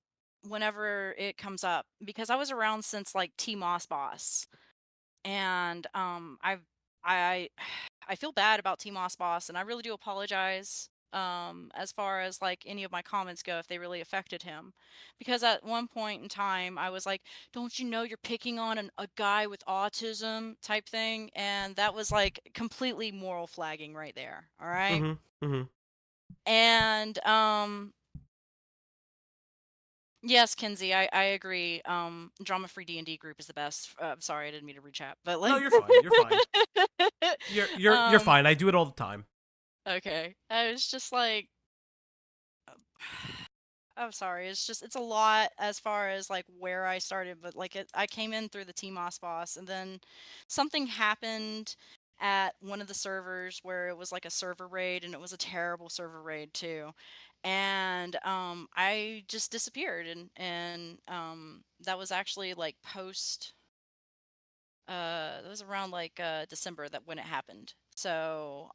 Whenever it comes up because I was around since like T Moss Boss. And I I feel bad about T Moss Boss and I really do apologize as far as like any of my comments go if they really affected him, because at one point in time I was like, don't you know you're picking on a guy with autism type thing, and that was like completely moral flagging right there. All right. And yes, Kinsey, I agree. Drama Free D&D group is the best. Sorry, I didn't mean to recap, but like No, you're fine. You're fine. You're fine. I do it all the time. Okay. I was just like, I'm sorry. It's a lot as far as like where I started, but like I came in through the TMOS boss, and then something happened at one of the servers where it was like a server raid, and it was a terrible server raid too. And I just disappeared, and that was actually like post. It was around like December that when it happened. So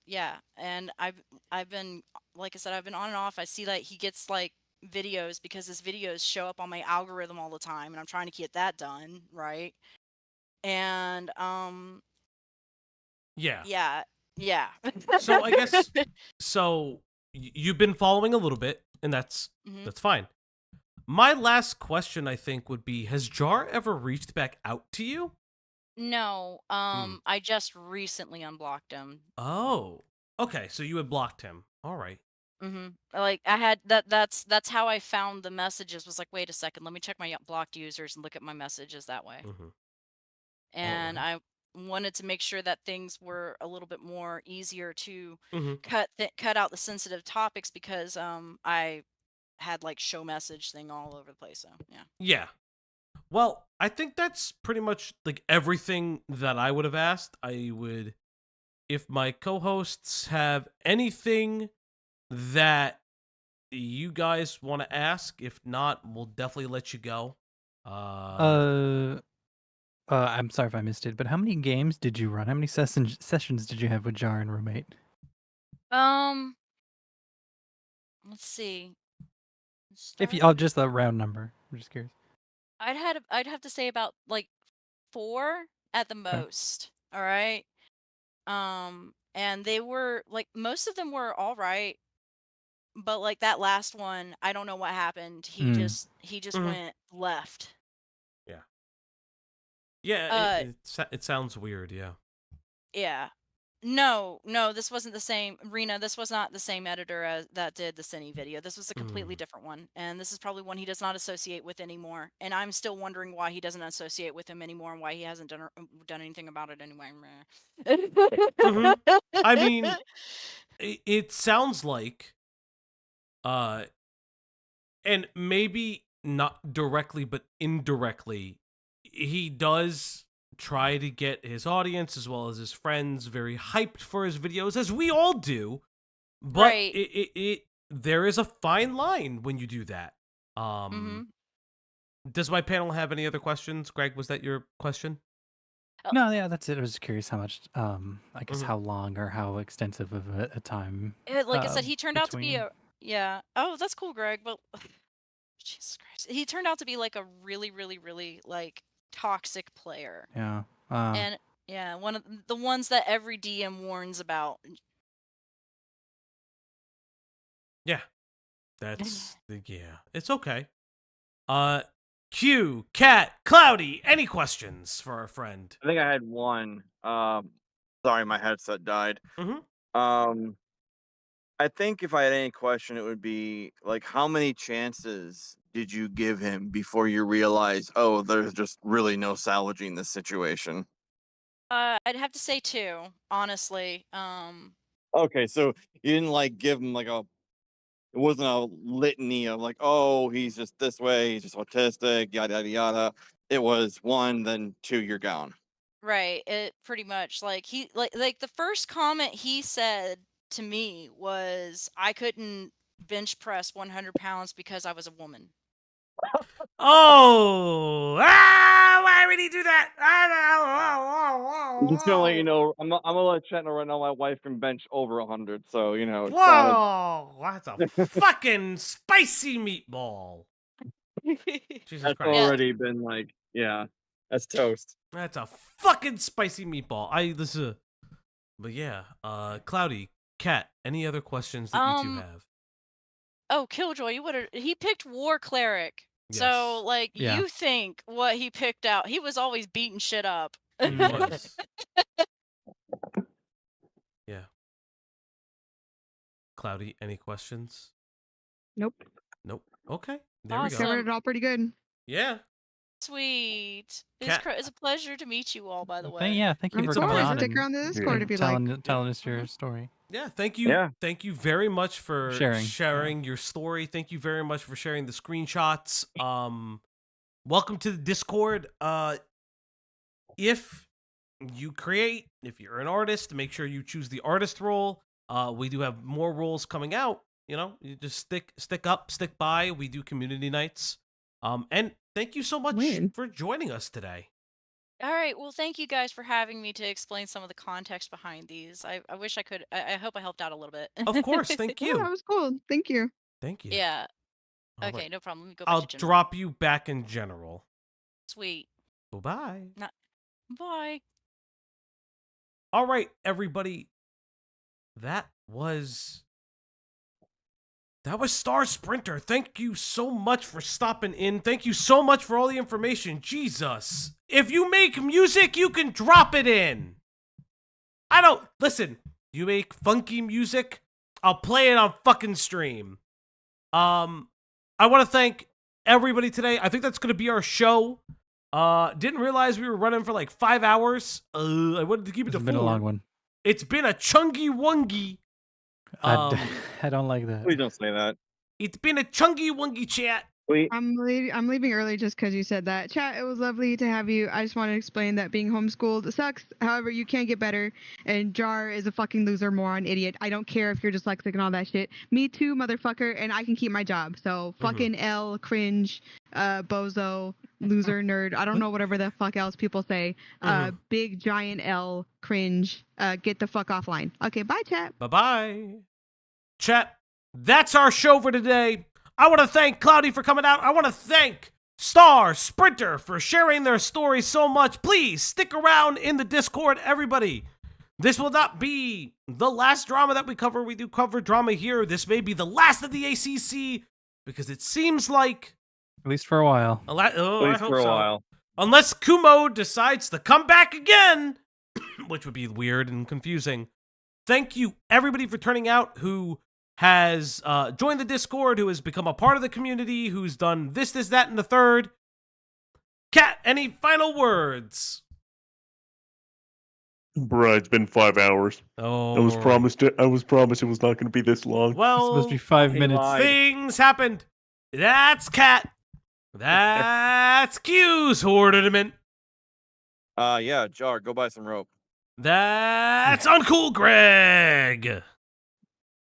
yeah, and I've been, like I said, I've been on and off. I see that he gets like videos because his videos show up on my algorithm all the time, and I'm trying to get that done right. And Yeah. yeah, yeah. So I guess you've been following a little bit, and that's fine. My last question, I think, would be: has Jar ever reached back out to you? No, I just recently unblocked him. Oh, okay. So you had blocked him. All right. Like I had that's how I found the messages. Was like, wait a second, let me check my blocked users and look at my messages that way. And I wanted to make sure that things were a little bit more easier to cut out the sensitive topics, because I had like show message thing all over the place. So yeah. Yeah. Well, I think that's pretty much like everything that I would have asked. I would, if my co-hosts have anything that you guys want to ask. If not, we'll definitely let you go. I'm sorry if I missed it, but how many games did you run? How many sessions did you have with Jar and Roommate? Let's see. If you, just a round number. I'm just curious. I'd have to say about like 4 at the most. All right. And they were like, most of them were all right, but like that last one, I don't know what happened. He just went left. Yeah. Yeah. It sounds weird. Yeah. Yeah. No, this wasn't the same. Rena, this was not the same editor as that did the Synny video. This was a completely different one. And this is probably one he does not associate with anymore. And I'm still wondering why he doesn't associate with him anymore, and why he hasn't done anything about it anyway. I mean, it sounds like, and maybe not directly, but indirectly, he does try to get his audience as well as his friends very hyped for his videos, as we all do. But there is a fine line when you do that. Does my panel have any other questions? Greg, was that your question? No, yeah, that's it. I was just curious how much, I guess how long or how extensive of a time. Like I said, he turned out to be yeah. Oh, that's cool, Greg. But Jesus Christ, he turned out to be like a really, really, really like toxic player. Yeah. And Yeah, one of the ones that every DM warns about. Yeah. That's yeah. It's okay. Q, Cat, Cloudy, any questions for our friend? I think I had one. Sorry, my headset died. Mm-hmm. I think if I had any question, it would be like, how many chances did you give him before you realized, oh, there's just really no salvaging this situation? I'd have to say 2, honestly. Okay, so you didn't like give him like it wasn't a litany of like, oh, he's just this way, he's just autistic, yada yada yada. It was 1, then 2, you're gone. Right. It pretty much like he like the first comment he said to me was I couldn't bench press 100 pounds because I was a woman. Oh, why would he do that? I'm just gonna let you know. I'm gonna let Chet know right now. My wife can bench over 100, so you know. It's Whoa, that's a fucking spicy meatball. Jesus That's Christ. already been like, yeah, that's toast. That's a fucking spicy meatball. But yeah, Cloudy, Cat, any other questions that you two have? Oh, Killjoy, he picked War Cleric. Yes. So like Yeah. you think what he picked out, he was always beating shit up. Was. Yeah. Cloudy, any questions? Nope. Nope. Okay. There we Awesome. go. Covered it all pretty good. Yeah. Sweet. Cat- It's a pleasure to meet you all, by the way. Thank you Of for coming course, on stick and around the Discord if you like. telling us your story. Yeah, thank you. Yeah. Thank you very much for Sharing. sharing your story. Thank you very much for sharing the screenshots. Welcome to the Discord. If you're an artist, make sure you choose the artist role. We do have more roles coming out. You know, you just stick by. We do community nights. And thank you so much for joining us today. All right. Well, thank you guys for having me to explain some of the context behind these. I wish I could. I hope I helped out a little bit. Of course. Thank you. Yeah, that was cool. Thank you. Thank you. Yeah. All Okay, right. no problem. Let me go back I'll to general. drop you back in general. Sweet. Bye-bye. Bye. All right, everybody. That was Star Sprinter. Thank you so much for stopping in. Thank you so much for all the information. Jesus. If you make music, you can drop it in. Listen, you make funky music, I'll play it on fucking stream. I want to thank everybody today. I think that's going to be our show. Didn't realize we were running for like 5 hours. I wanted to keep it to 4. It's been a long one. It's been a chungy wungy. I don't like that. Please don't say that. It's been a chungy wungy chat. I'm leaving early just because you said that. Chat, it was lovely to have you. I just want to explain that being homeschooled sucks. However, you can get better. And Jar is a fucking loser, moron, idiot. I don't care if you're dyslexic and all that shit. Me too, motherfucker. And I can keep my job. So fucking L, cringe, bozo, loser, nerd. I don't know whatever the fuck else people say. Big giant L, cringe. Get the fuck offline. Okay, bye, chat. Bye-bye. Chat, that's our show for today. I want to thank Cloudy for coming out. I want to thank Star Sprinter for sharing their story so much. Please stick around in the Discord, everybody. This will not be the last drama that we cover. We do cover drama here. This may be the last of the ACC because it seems like... At least for a while. I hope so. Unless Kumo decides to come back again, which would be weird and confusing. Thank you, everybody, for turning out who has joined the Discord, who has become a part of the community, who's done this, that, and the third. Cat, any final words? Bruh, it's been 5 hours. Oh, I was promised it was not going to be this long. Well, it's supposed to be 5 minutes. Things happened. That's Cat. That's Q's ornament. Yeah, Jar, go buy some rope. That's Uncool Greg.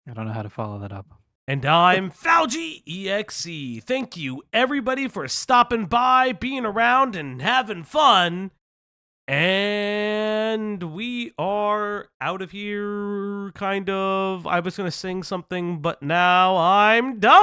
I don't know how to follow that up. And I'm Falgi.Exe. Thank you, everybody, for stopping by, being around, and having fun. And we are out of here, kind of. I was going to sing something, but now I'm done.